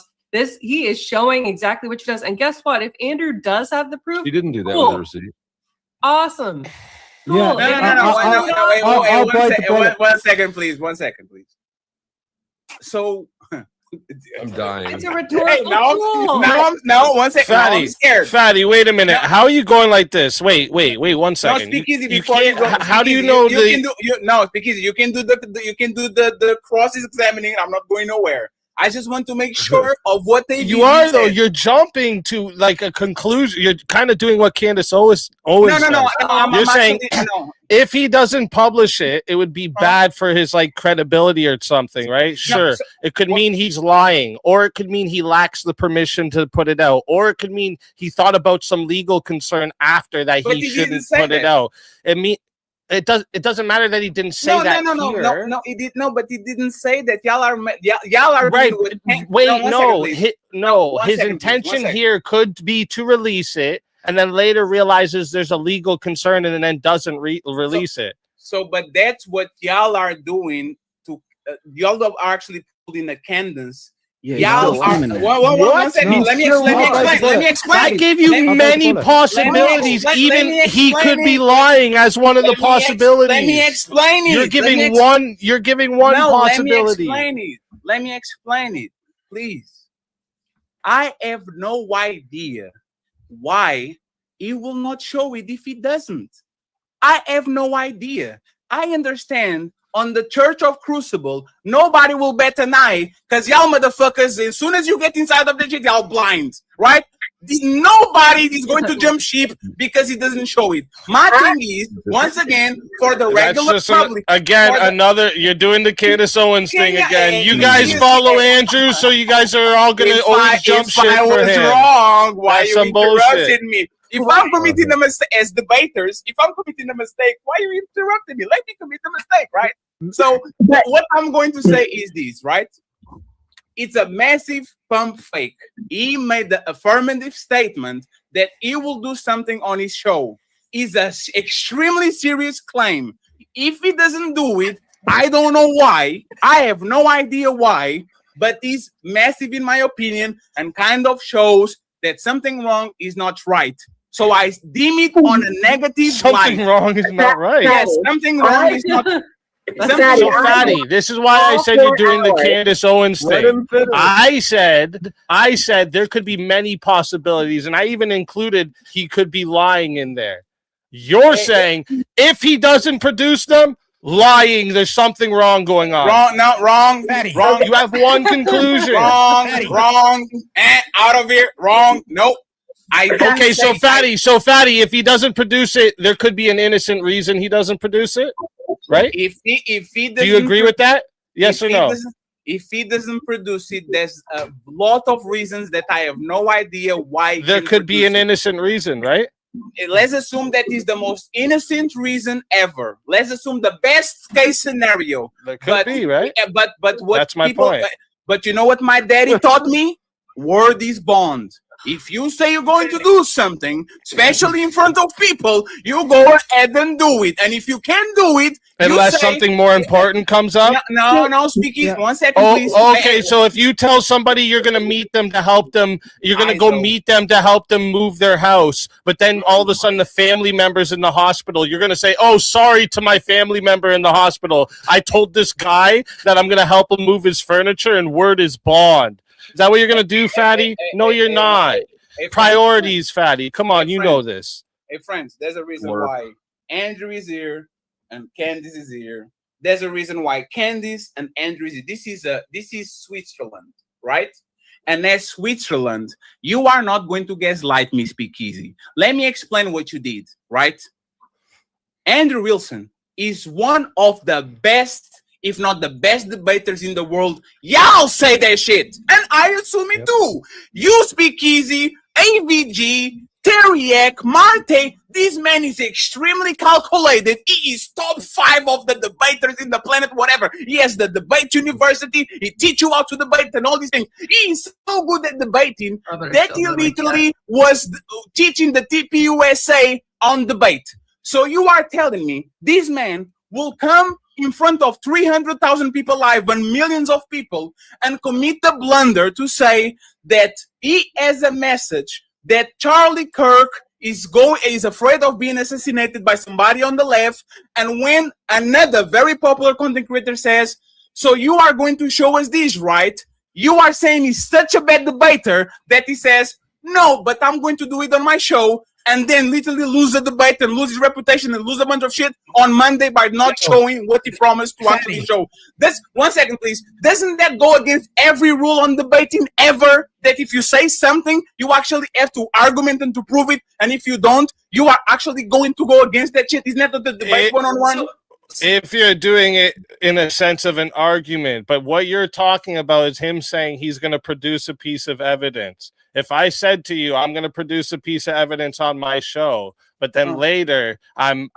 He is showing exactly what she does. And guess what? If Andrew does have the proof, She didn't do that cool. with the receipt. Awesome. Yeah. Cool. No. One second, please. 1 second, please. So I'm dying. It's a rhetorical tool. Now, 1 second. Fatty, I'm scared. Fatty, wait a minute. How are you going like this? Wait 1 second. No, speak easy before you go. How do you know No, speak easy. You can do the cross examining. I'm not going nowhere. I just want to make sure of what they. You are though. You're jumping to like a conclusion. You're kind of doing what Candace Owens. No. You're saying if he doesn't publish it, it would be bad for his like credibility or something, right? Sure. It could mean he's lying, or it could mean he lacks the permission to put it out, or it could mean he thought about some legal concern after that he shouldn't put it out. It doesn't matter that he didn't say that here. No, he did but he didn't say that. Y'all are right. Wait, his intention here could be to release it, and then later realizes there's a legal concern, and then doesn't release it. So, but that's what y'all are doing. Y'all are actually pulling a Candace. Yeah, y'all are. One second. Let me explain. I gave you many possibilities. Even he could be lying as one of the possibilities. Let me explain it. You're giving one possibility. Let me explain it, please. I have no idea why he will not show it if he doesn't. I have no idea. I understand. On the Church of Crucible, nobody will bet an eye because y'all motherfuckers, as soon as you get inside of the shit, y'all blind, right? Nobody is going to jump ship because he doesn't show it. My thing is, once again, for the regular public. You're doing the Candace Owens thing again. You guys follow Andrew, so you guys are all going to always jump ship for him. If I was wrong, why you interrupted me? If I'm committing a mistake, as debaters, if I'm committing a mistake, why are you interrupting me? Let me commit the mistake, right? So what I'm going to say is this, right? It's a massive pump fake. He made the affirmative statement that he will do something on his show. It's an extremely serious claim. If he doesn't do it, I don't know why. I have no idea why, but it's massive in my opinion and kind of shows that something wrong is not right. So I deem it on a negative Something light. wred is not right. Yes, something wrong is not. So Fatty, this is why I said you're doing the Candace Owens thing. I said there could be many possibilities, and I even included he could be lying in there. You're saying if he doesn't produce them, lying, there's something wrong going on. Wrong. Wrong. You have one conclusion. Wrong. Out of here. Wrong. Nope. Okay, so Fatty, if he doesn't produce it, there could be an innocent reason he doesn't produce it, right? If he doesn't, do you agree with that? Yes or no? If he doesn't produce it, there's a lot of reasons that I have no idea why. There could be an innocent reason, right? let's assume that is the most innocent reason ever. Let's assume the best case scenario. That could be, right? But what That's my people, point. But you know what my daddy taught me? Word is bond. If you say you're going to do something, especially in front of people, you go ahead and do it. And if you can't do it, unless something more important comes up. No, speaking 1 second, please. Okay, so if you tell somebody you're going to meet them to help them, you're going to go meet them to help them move their house, but then all of a sudden the family member's in the hospital, you're going to say, oh, sorry to my family member in the hospital. I told this guy that I'm going to help him move his furniture, and word is bond. Is that what you're going to do, Fatty? No, you're not. Priorities, Fatty. Come on, you know this. Hey, friends, there's a reason why Andrew is here and Candice is here. There's a reason why Candice and Andrew is here. This is Switzerland, right? And as Switzerland, you are not going to gaslight me, Speakeasy. Let me explain what you did, right? Andrew Wilson is one of the best, if not the best debaters in the world. Y'all say that shit, and I assume it too. You, Speakeasy, AVG, Teriak, Martae, this man is extremely calculated. He is top 5 of the debaters in the planet, whatever. He has the debate university. He teach you how to debate and all these things. He is so good at debating that he literally was teaching the TPUSA on debate. So you are telling me this man will come in front of 300,000 people live and millions of people and commit the blunder to say that he has a message that Charlie Kirk is afraid of being assassinated by somebody on the left, and when another very popular content creator says, so you are going to show us this, right? You are saying he's such a bad debater that he says, no, but I'm going to do it on my show, and then literally lose the debate and lose his reputation and lose a bunch of shit on Monday by not showing what he promised to actually show. That's 1 second, please. Doesn't that go against every rule on debating ever? That if you say something, you actually have to argument and to prove it, and if you don't, you are actually going to go against that shit. Isn't that the debate one-on-one? If you're doing it in a sense of an argument, but what you're talking about is him saying he's going to produce a piece of evidence. If I said to you, I'm going to produce a piece of evidence on my show, but then later I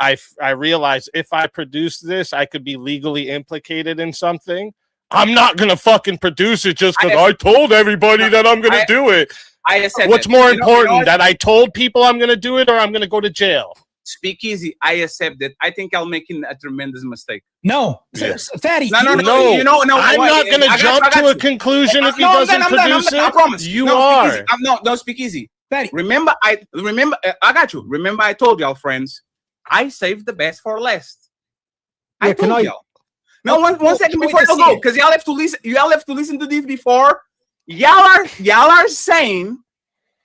realize if I produce this, I could be legally implicated in something, I'm not going to fucking produce it just because I told everybody that I'm going to do it. What's more important, that I told people I'm going to do it or I'm going to go to jail? Speakeasy, I accept that. I think I'm making a tremendous mistake. No, Fatty. No. I'm not going to jump to a conclusion if he doesn't produce it. I promise. You are. No, Speakeasy. Fatty, remember, I got you. Remember, I told y'all, friends, I saved the best for last. I told y'all. No, one second before I go, because y'all have to listen. Y'all have to listen to this before. Y'all are saying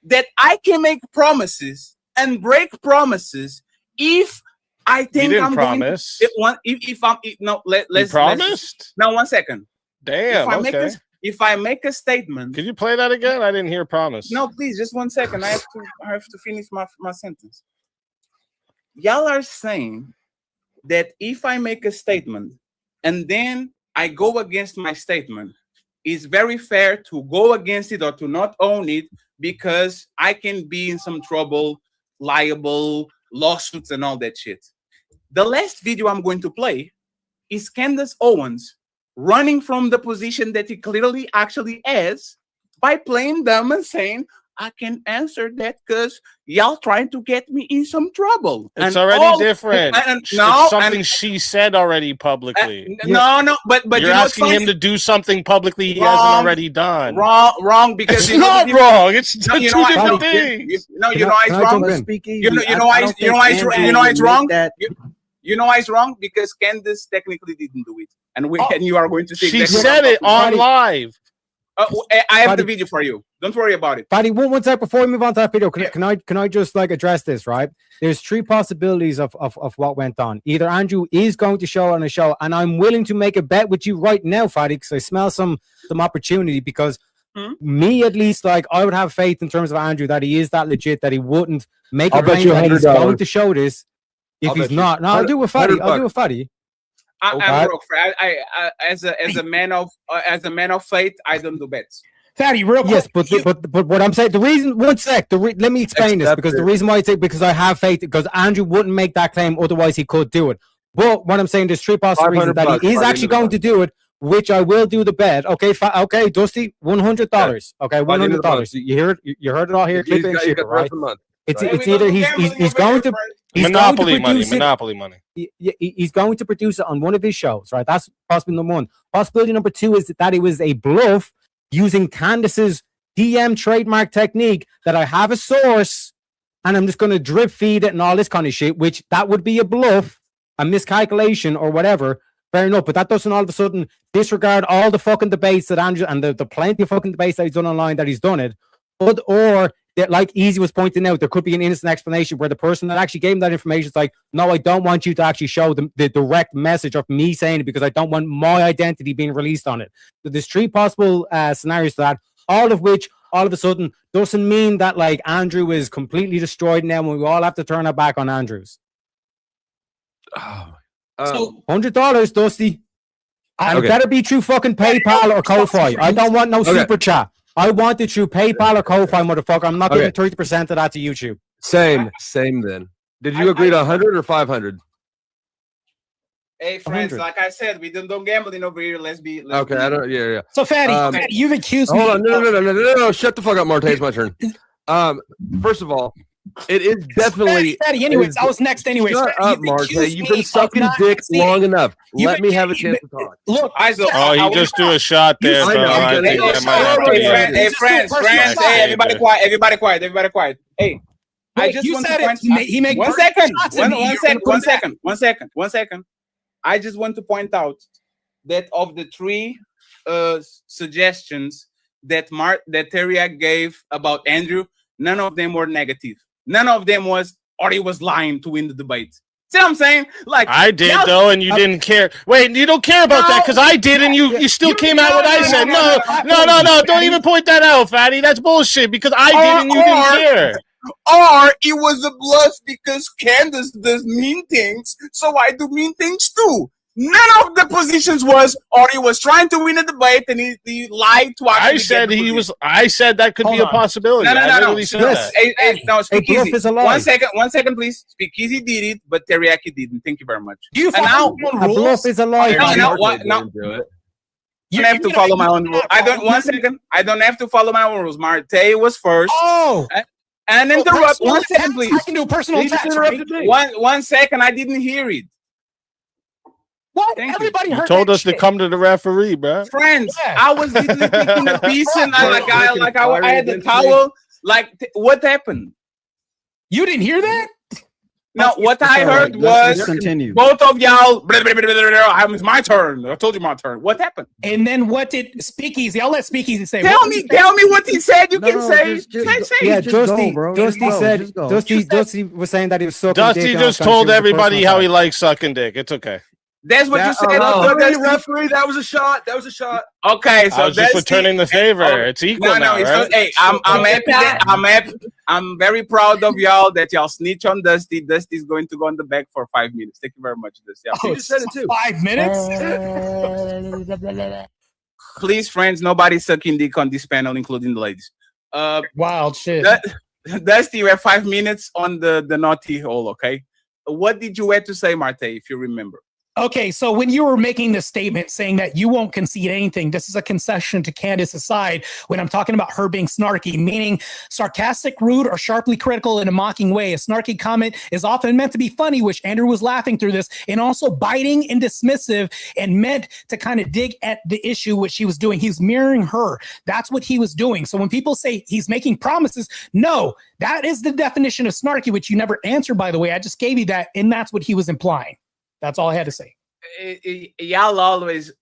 that I can make promises and break promises if I think I'm promise. going to, let's promised. Now 1 second. Damn. If I make a statement, can you play that again? I didn't hear promise. No, please, just 1 second. I have to finish my sentence. Y'all are saying that if I make a statement and then I go against my statement, it's very fair to go against it or to not own it because I can be in some trouble, liable, lawsuits and all that shit. The last video I'm going to play is Candace Owens running from the position that he clearly actually has by playing dumb and saying, I can answer that because y'all trying to get me in some trouble. It's already different. It's something she said already publicly. No, but you're asking him to do something publicly he hasn't already done. Wrong, because it's not wrong. It's two different things. You know why it's wrong. You know why it's wrong. You know why it's wrong, because Candace technically didn't do it, and you are going to see. She said it on live. I have the video for you. Don't worry about it. Fatty, one sec before we move on to that video. Can I just address this, right? There's 3 possibilities of what went on. Either Andrew is going to show on a show, and I'm willing to make a bet with you right now, Fatty, because I smell some opportunity. Because me, at least, I would have faith in terms of Andrew that he is that legit, that he wouldn't make a claim that he's going to show this if he's not. No, I'll do it with Fatty. I'll do it with Fatty. I'm broke. As a man of faith, I don't do bets. Fatty, real quick. Yes, but what I'm saying, the reason, one sec, let me explain this, because the reason why I say, because I have faith, because Andrew wouldn't make that claim, otherwise he could do it. But what I'm saying, there's three possible reasons that he is actually going to do it, which I will do the bet. Okay, okay, Dusty, $100. Okay, $100. You heard it all here. Clip it and ship it, right? It's either he's going to Monopoly money. He's going to produce it on one of his shows, right? That's possibility number one. Possibility number two is that it was a bluff using Candace's DM trademark technique, that I have a source and I'm just going to drip feed it and all this kind of shit, which that would be a bluff, a miscalculation or whatever. Fair enough, but that doesn't all of a sudden disregard all the fucking debates that Andrew, and the plenty of fucking debates that he's done online, that he's done it. Or that, like Easy was pointing out, there could be an innocent explanation where the person that actually gave him that information is like, no, I don't want you to actually show the direct message of me saying it, because I don't want my identity being released on it. So there's three possible scenarios to that, all of which all of a sudden doesn't mean that like Andrew is completely destroyed now and we all have to turn our back on Andrews. So $100, Dusty. And it better be through fucking PayPal or Ko-Fi. I don't want no super chat. I want it through PayPal or Ko-Fi, motherfucker. I'm not giving 30% of that to YouTube. Same then. Did you agree to 100 or 500? Hey, friends, 100. like I said, we don't gambling over here. Let's be. Okay, I don't. Yeah. So, Fatty, you've accused me. Hold on, no. Shut the fuck up, Martae. It's my turn. First of all, it is definitely. Fatty, anyways, I was next anyway. Shut up, Martae. You've been sucking dick long enough. Let me have a chance to talk. Look, you just do a shot there, bro. I think that might have to be. Hey, friends. Hey, everybody quiet. Hey, I just want to point. He made 1 second. I just want to point out that of the three suggestions that Teriak gave about Andrew, none of them were negative. None of them was, or he was lying to win the debate. See what I'm saying? Like I did though, and you didn't care. Wait, you don't care about that because I did, and you still came out what I said. No, don't even point that out, Fatty. That's bullshit because I did and you didn't care. Or it was a bluff because Candace does mean things, so I do mean things too. None of the positions was, or he was trying to win a debate and he lied to actually. I said that could be a possibility. No. No, speak easy. 1 second. 1 second, please. Speak easy did it, but Teriyaki didn't. Thank you very much. Do you follow your own rules? A bluff is a lie. No. You don't have to follow my own rules. I don't. 1 second. I don't have to follow my own rules. Martae was first. Oh. And interrupt. 1 second, please. I can do a personal attack. One second. I didn't hear it. What? Everybody heard. You told us to come to the referee, bro. Friends, I was literally taking a piece and I had the towel. Like, what happened? You didn't hear that? No, what I heard was both of y'all. It's my turn. I told you my turn. What happened? And then what did Speakeasy? I'll let Speakeasy say. Tell me what he said. You can say. Yeah, Dusty was saying that he was sucking dick. Dusty just told everybody how he likes sucking dick. It's okay. That's what you said. Referee, that was a shot. Okay, so I was just returning the favor. It's equal now, right? Hey, I'm happy. I'm very proud of y'all that y'all snitch on Dusty. Dusty's going to go on the back for 5 minutes. Thank you very much, Dusty. You just said it too. 5 minutes. Please, friends, nobody sucking dick on this panel, including the ladies. Wild shit. Dusty, you have 5 minutes on the naughty hole. Okay, what did you have to say, Martae, if you remember? Okay, so when you were making this statement saying that you won't concede anything, this is a concession to Candace's side when I'm talking about her being snarky, meaning sarcastic, rude, or sharply critical in a mocking way. A snarky comment is often meant to be funny, which Andrew was laughing through this, and also biting and dismissive and meant to kind of dig at the issue which she was doing. He's mirroring her. That's what he was doing. So when people say he's making promises, no, that is the definition of snarky, which you never answered, by the way. I just gave you that, and that's what he was implying. That's all I had to say. Y'all always,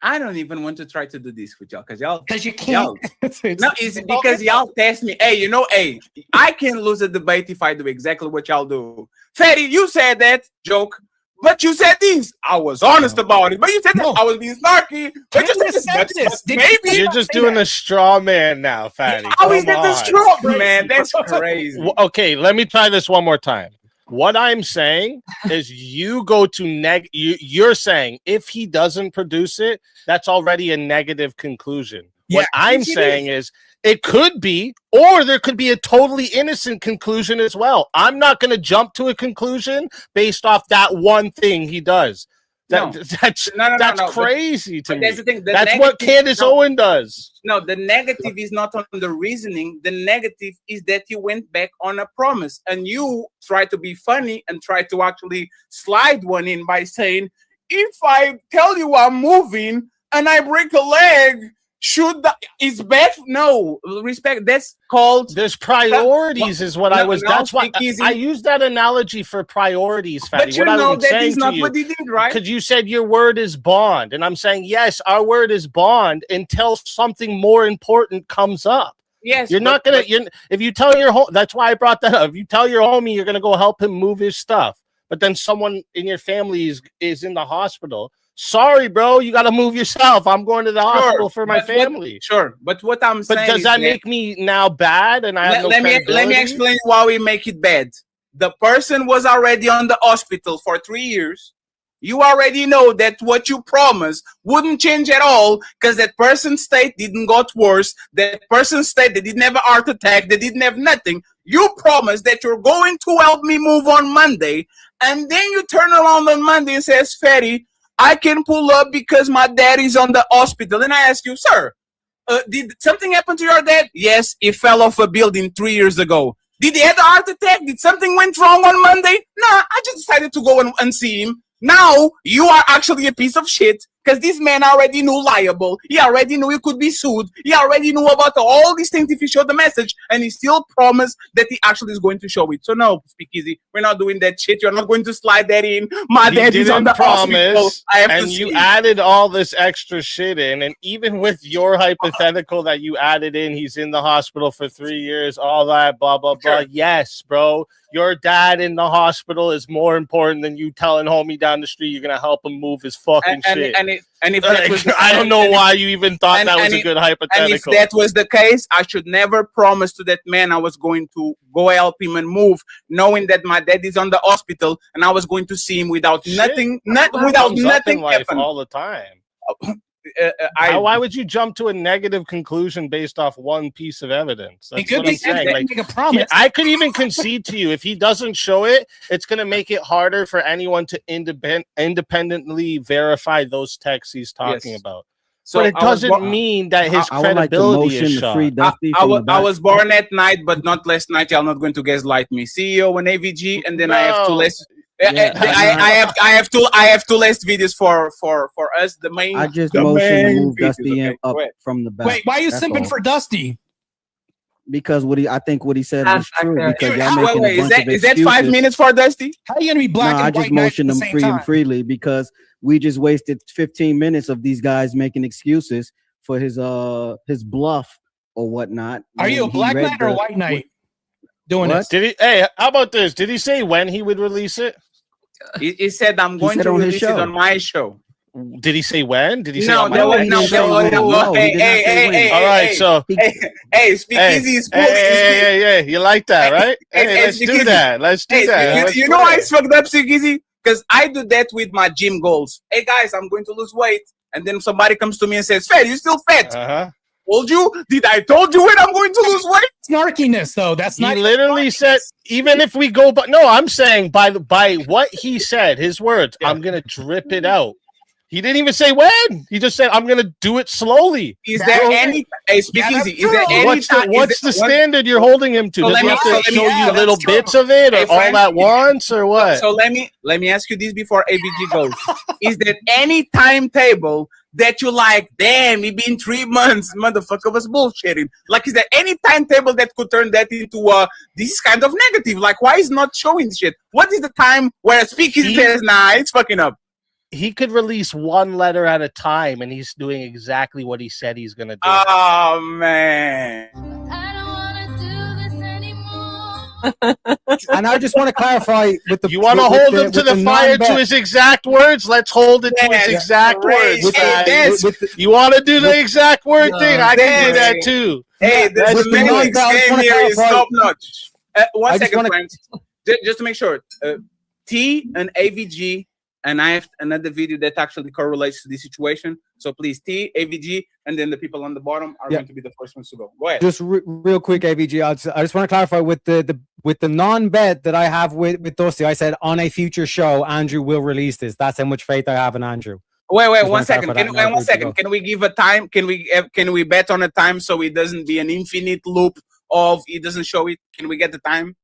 I don't even want to try to do this with y'all because you can't. No, it's because y'all test me. Hey, I can lose a debate if I do exactly what y'all do. Fatty, you said that joke, but you said this. I was honest about it, but you said that I was being snarky. But you said this. Maybe you're just doing a straw man now, Fatty. How is that the straw man? That's crazy. Okay, let me try this one more time. What I'm saying is you go to you're saying if he doesn't produce it, that's already a negative conclusion. What I'm saying is it could be, or there could be a totally innocent conclusion as well. I'm not going to jump to a conclusion based off that one thing he does. That's crazy to me. That's the thing. That's what Candace Owens does. No, the negative is not on the reasoning. The negative is that you went back on a promise and you try to be funny and try to actually slide one in by saying, if I tell you I'm moving and I break a leg, is bad? No, respect. That's called. There's priorities, is what I was. That's why I used that analogy for priorities, Fatty. But you know that is not what he did, right? Because you said your word is bond, and I'm saying yes, our word is bond until something more important comes up. Yes, you're not gonna. If you tell your home, that's why I brought that up. If you tell your homie you're gonna go help him move his stuff, but then someone in your family is in the hospital. Sorry, bro, you got to move yourself. I'm going to the hospital for my family. But what I'm saying, does that make me now bad? And I have let me explain why we make it bad. The person was already on the hospital for 3 years. You already know that what you promised wouldn't change at all because that person's state didn't got worse. That person's state, they didn't have a heart attack. They didn't have nothing. You promised that you're going to help me move on Monday, and then you turn around on Monday and says, Fatty, I can pull up because my dad is on the hospital. And I ask you, sir, did something happen to your dad? Yes, he fell off a building 3 years ago. Did he have a heart attack? Did something went wrong on Monday? No, I just decided to go and see him. Now you are actually a piece of shit because this man already knew liable. He already knew he could be sued. He already knew about all these things if he showed the message, and he still promised that he actually is going to show it. So no, Speakeasy, we're not doing that shit. You're not going to slide that in. My dad is on the hospital. I have and to you see. added all this extra shit in, and even with your hypothetical that you added in, he's in the hospital for 3 years, all that, blah blah blah. Sure. Yes, bro. Your dad in the hospital is more important than you telling homie down the street you're gonna help him move his fucking shit. And if that was I don't know why you even thought that was a good hypothetical. And if that was the case, I should never promise to that man I was going to go help him and move, knowing that my dad is on the hospital and I was going to see him without nothing happen all the time. Why would you jump to a negative conclusion based off one piece of evidence? That's what I'm saying. Like, make a promise. I could even concede to you if he doesn't show it, it's going to make it harder for anyone to independently verify those texts he's talking about. So but it doesn't mean that his credibility is shot. I was born at night, but not last night. Y'all not going to gaslight me. CEO and AVG, and then I have to list. Yeah. I have two last videos for us. The main. I just motioned to move Dusty up from the back. Wait, why are you simping for Dusty? Because I think what he said was true. Because y'all making wait, is that 5 minutes for Dusty? How are you gonna be black and I white? just motioned him free and freely because we just wasted 15 minutes of these guys making excuses for his bluff or whatnot. Are you a black knight or a white knight? Doing this? Did he? Hey, how about this? Did he say when he would release it? He said, "I'm going to release it on my show." Did he say when? Did he say no? Hey, all right, so hey, Speakeasy is cool. Yeah. You like that, right? Hey, let's do that. Let's do that. You know why it's fucked up, Speakeasy? Because I do that with my gym goals. Hey guys, I'm going to lose weight, and then somebody comes to me and says, "Fat, you still fat?" Told you? Did I told you when I'm going to lose weight? Snarkiness, though. That's not. He literally said, even if we go, but no, I'm saying by what he said, his words, I'm gonna drip it out. He didn't even say when. He just said, "I'm gonna do it slowly." Is there any? Hey, Speakeasy. Is there any? What's the standard you're holding him to? Does he have to show you little bits of it, or all at once, or what? So let me ask you this before ABG goes: is there any timetable that you like? Damn, it been 3 months, motherfucker was bullshitting. Like, is there any timetable that could turn that into this kind of negative? Like, why is not showing shit? What is the time where Speakeasy says, "Nah, it's fucking up"? He could release one letter at a time, and he's doing exactly what he said he's gonna do. Oh man! And I just want to clarify with the. You want to hold him to the fire to his exact words? Let's hold it to his exact words. You want to do the exact word thing? I can do that too. Hey, the mechanics game here is top notch. 1 second, friends. Just to make sure, T and AVG and I have another video that actually correlates to this situation. So please, T, AVG, and then the people on the bottom are going to be the first ones to go. Go ahead. Just real quick, AVG. I just want to clarify with the non-bet that I have with Dusty. I said on a future show, Andrew will release this. That's how much faith I have in Andrew. Wait, 1 second. Can we give a time? Can we bet on a time so it doesn't be an infinite loop of it doesn't show it? Can we get the time?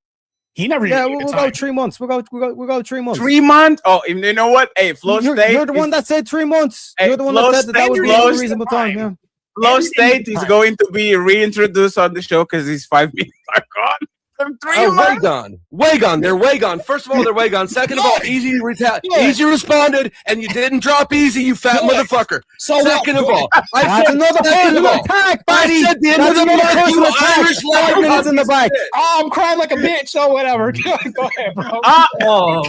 He never. Yeah, we'll go 3 months. We'll go 3 months. 3 months? Oh, you know what? Hey, Flow State. You're the one that said 3 months. You're the one that said that would be a reasonable time. Yeah. Flow State is going to be reintroduced on the show because these 5 minutes are gone. Way gone. Way gone. They're way gone. First of all, they're way gone. Second of all, Easy responded, and you didn't drop Easy, you fat motherfucker. So second of all, I said another attack, buddy. I said the end of the month, you Irish 5 minutes in the back. Oh, I'm crying like a bitch. So whatever. Go ahead, bro.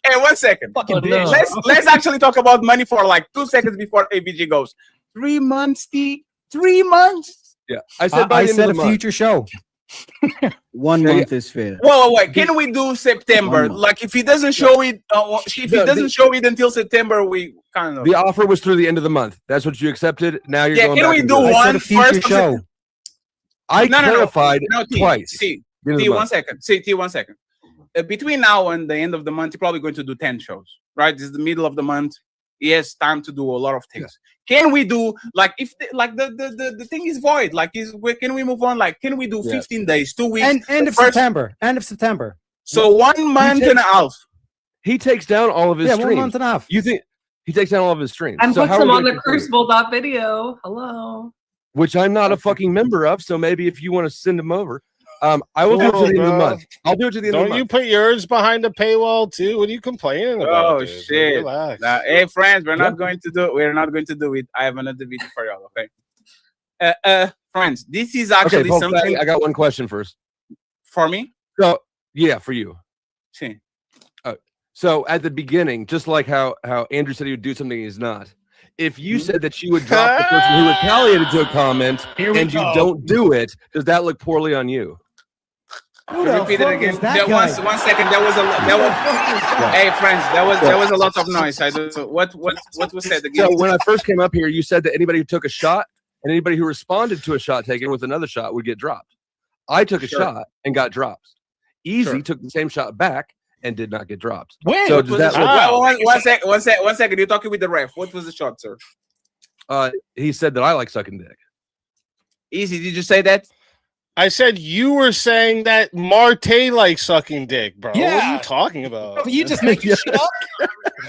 Hey, 1 second. Fucking bitch. Let's actually talk about money for like 2 seconds before ABG goes. 3 months, Steve. 3 months. Yeah, I said by the end of the month. Future show. 1 month is fair. Wait. Can we do September? Like, if he doesn't show it, show it until September, we kind of. The offer was through the end of the month. That's what you accepted. Now you're going. Can we do one first show? I clarified twice. T, 1 second. T, 1 second. Between now and the end of the month, you're probably going to do 10 shows, right? This is the middle of the month. He has time to do a lot of things. Can we do like the thing is void? Like, can we move on? Like, can we do 15 days, 2 weeks? End of September. End of September. So 1 month and a half. He takes down all of his streams. 1 month and a half. You think he takes down all of his streams? And puts them on the Crucible.video. Hello. Which I'm not a fucking member of. So maybe if you want to send them over. I will do it to the end of the month. I'll do it to the end of the month. Don't you put yours behind the paywall too? What are you complaining about? Oh shit! Hey friends, we're not going to do it. I have another video for y'all. Okay. Friends, this is actually something. I got one question first. For me? So yeah, for you. See. So at the beginning, just like how Andrew said he would do something he's not. If you said that you would drop the person who retaliated to a comment and you don't do it, does that look poorly on you? Repeat it again. One second. Hey friends, there was a lot of noise. What was said again? So when I first came up here, you said that anybody who took a shot and anybody who responded to a shot taken with another shot would get dropped. I took a shot and got dropped. Easy took the same shot back and did not get dropped. Wait, so does that look one second. You're talking with the ref. What was the shot, sir? He said that I like sucking dick. Easy, did you say that? I said you were saying that Martae likes sucking dick, bro. Yeah. What are you talking about? You just make shit up.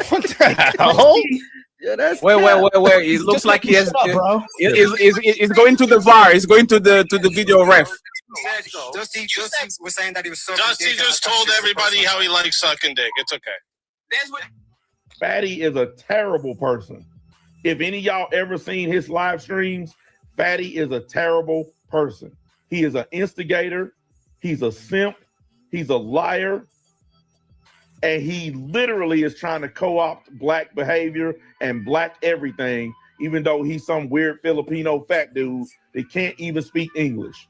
What the hell? Yeah, that's wait. It looks like he has. He's going to the VAR. He's going to the video ref. Dusty was saying that he was sucking Dusty dick. just told everybody how he likes sucking dick. It's okay. Fatty is a terrible person. If any of y'all ever seen his live streams, Fatty is a terrible person. He is an instigator. He's a simp. He's a liar. And he literally is trying to co-opt black behavior and black everything, even though he's some weird Filipino fat dude that can't even speak English.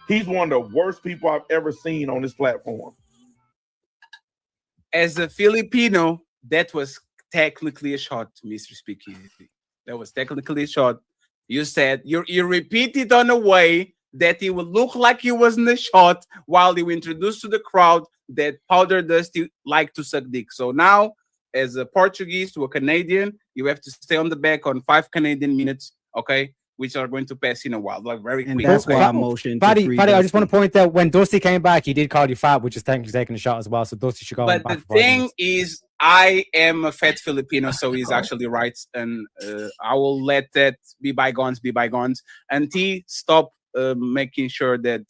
He's one of the worst people I've ever seen on this platform. As a Filipino, that was technically a shot, Mr. Speakeasy. That was technically a shot. You said you repeat it on a way that it would look like it wasn't a shot while you introduced to the crowd that Powder Dusty liked to suck dick. So now, as a Portuguese to a Canadian, you have to stay on the back on 5 Canadian minutes, okay? Which are going to pass in a while, like very quick. That's why I motioned. Fatty, I just want to point out when Dusty came back, he did call you fat, which is technically taking a shot as well. So Dusty should go. But the thing is, I am a fat Filipino, so he's actually right, and I will let that be bygones. And T, stop making sure that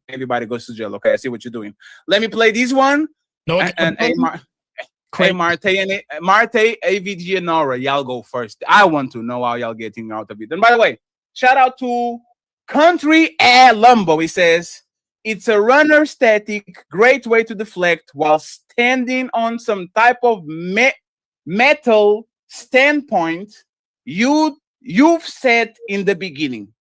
everybody goes to jail. Okay, I see what you're doing. Let me play this one. No, Martae, AVG, and Nora, y'all go first. I want to know how y'all getting out of it. And by the way, shout out to Country Air Lumbo. He says, it's a runner static, great way to deflect while standing on some type of metal standpoint you've set in the beginning.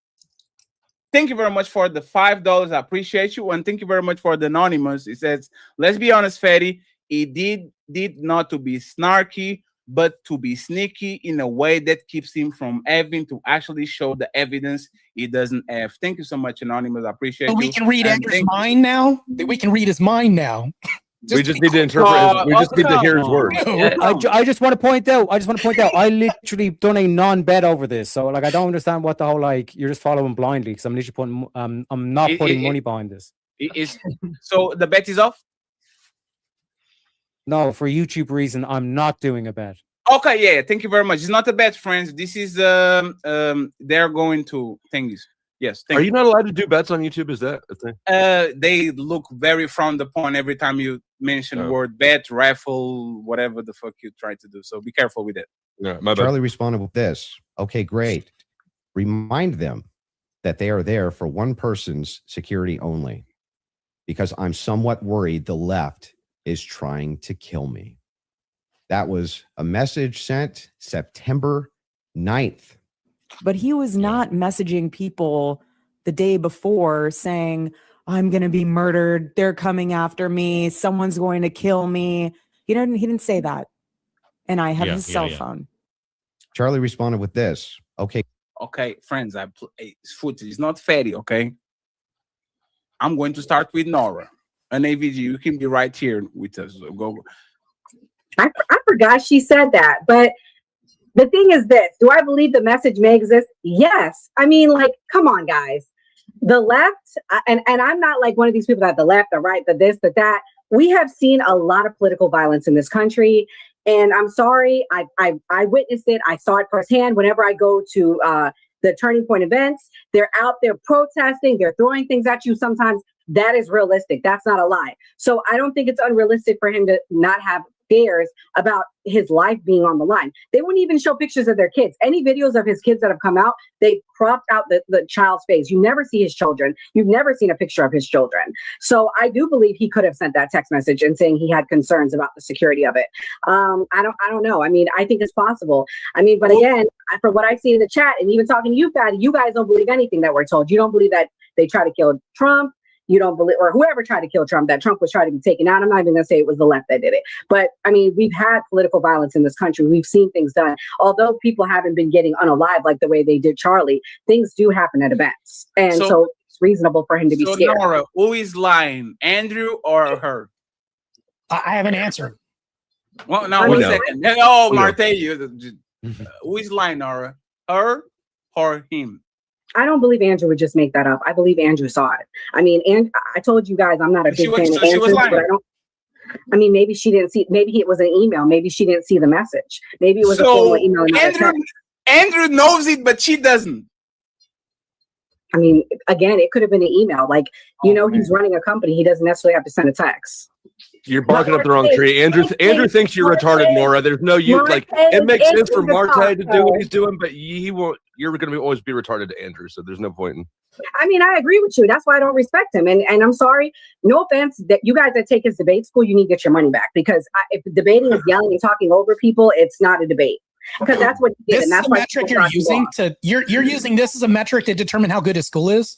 Thank you very much for the $5. I appreciate you. And thank you very much for the anonymous. It says, let's be honest, Fatty. It did not to be snarky, but to be sneaky in a way that keeps him from having to actually show the evidence he doesn't have. Thank you so much, Anonymous. I appreciate So you. we can read And Andrew's thank you. mind now. We can read his mind now. We just need to interpret. We just need to hear his words. I just want to point out. I literally done a non-bet over this, so like I don't understand what the whole like you're just following blindly because I'm literally putting. I'm not putting money behind this. So the bet is off. No, for YouTube reason, I'm not doing a bet. Okay, yeah, thank you very much. It's not a bet, friends. This is they're going to things. Yes. Are you not allowed to do bets on YouTube? Is that a thing? They look very frowned upon every time you mention word bet, raffle, whatever the fuck you try to do. So be careful with it. Yeah, my bad. Charlie responded with this. Okay, great. Remind them that they are there for one person's security only, because I'm somewhat worried the left is trying to kill me. That was a message sent September 9th. But he was not messaging people the day before saying, I'm going to be murdered. They're coming after me. Someone's going to kill me. He didn't say that. And I have his cell phone. Charlie responded with this. Okay. Okay, friends, footage is not fatty, okay? I'm going to start with Nora. An AVG, you can be right here with us. So go. I forgot she said that, but the thing is this, do I believe the message may exist? Yes. I mean, like, come on, guys. The left, and I'm not like one of these people that the left, the right, the this, the that. We have seen a lot of political violence in this country. And I'm sorry, I witnessed it. I saw it firsthand. Whenever I go to the Turning Point events, they're out there protesting. They're throwing things at you. Sometimes that is realistic. That's not a lie. So I don't think it's unrealistic for him to not have fears about his life being on the line. They wouldn't even show pictures of their kids. Any videos of his kids that have come out, they cropped out the child's face. You never see his children. You've never seen a picture of his children. So I do believe he could have sent that text message and saying he had concerns about the security of it. I don't know. I mean, I think it's possible. I mean, but again, from what I see in the chat and even talking to you, Fatty, you guys don't believe anything that we're told. You don't believe that they try to kill Trump. You don't believe, or whoever tried to kill Trump, that Trump was trying to be taken out. I'm not even going to say it was the left that did it. But I mean, we've had political violence in this country. We've seen things done. Although people haven't been getting unalived like the way they did Charlie, things do happen at events. And so it's reasonable for him to be scared. Nora, who is lying, Andrew or her? I have an answer. Well, now, one second. Oh, Martae, who is lying, Nora? Her or him? I don't believe Andrew would just make that up. I believe Andrew saw it. I mean, and I told you guys I'm not a big fan of Andrew, but I mean, maybe she didn't see. Maybe it was an email. Maybe she didn't see the message. Maybe it was a formal email. Andrew knows it, but she doesn't. I mean, again, it could have been an email. Like, he's running a company. He doesn't necessarily have to send a text. You're barking up the wrong tree. Andrew thinks you're retarded, Nora. There's no use. Like, it makes sense for Martae to do what he's doing, but he won't. You're going to always be retarded to Andrew, so there's no point in. I mean, I agree with you. That's why I don't respect him. And I'm sorry. No offense, that you guys that take his debate school, you need to get your money back, because if debating is yelling and talking over people, it's not a debate. Because that's what he did, and that's why metric you're using you're using this as a metric to determine how good his school is.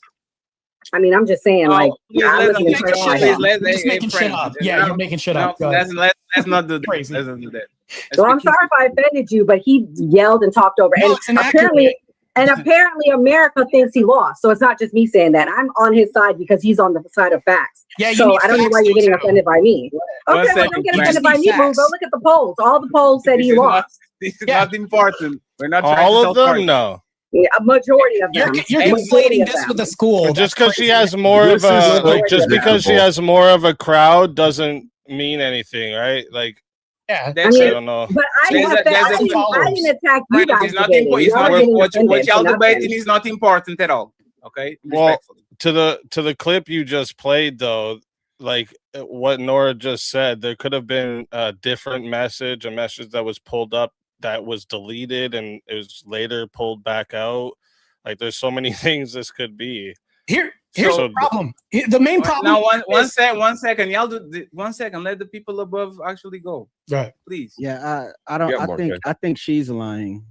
I mean, I'm just saying, like, just making shit up. Yeah, you're making shit up. Let's not do that. Let's not do that. So I'm sorry if I offended you, but he yelled and talked over, and apparently America thinks he lost. So it's not just me saying that. I'm on his side because he's on the side of facts. Yeah, so I don't know why you're getting offended by me. Okay, well, don't get offended by me, boo. Go look at the polls. All the polls said he lost. This is not important. We're not all of them. No. Yeah, a majority of them. You're conflating this with the school. Just because she has more of a because she has more of a crowd doesn't mean anything, right? Like, yeah, I don't know. But I didn't attack you guys. It's not important. What y'all debating is not important at all. Okay. Well, to the clip you just played, though, like what Nora just said, there could have been a different message, a message that was pulled up that was deleted and it was later pulled back out. Like, there's so many things this could be. Here's the problem. The main problem. Now, one second. Y'all do 1 second. Let the people above actually go. Right. Please. Yeah, I think she's lying.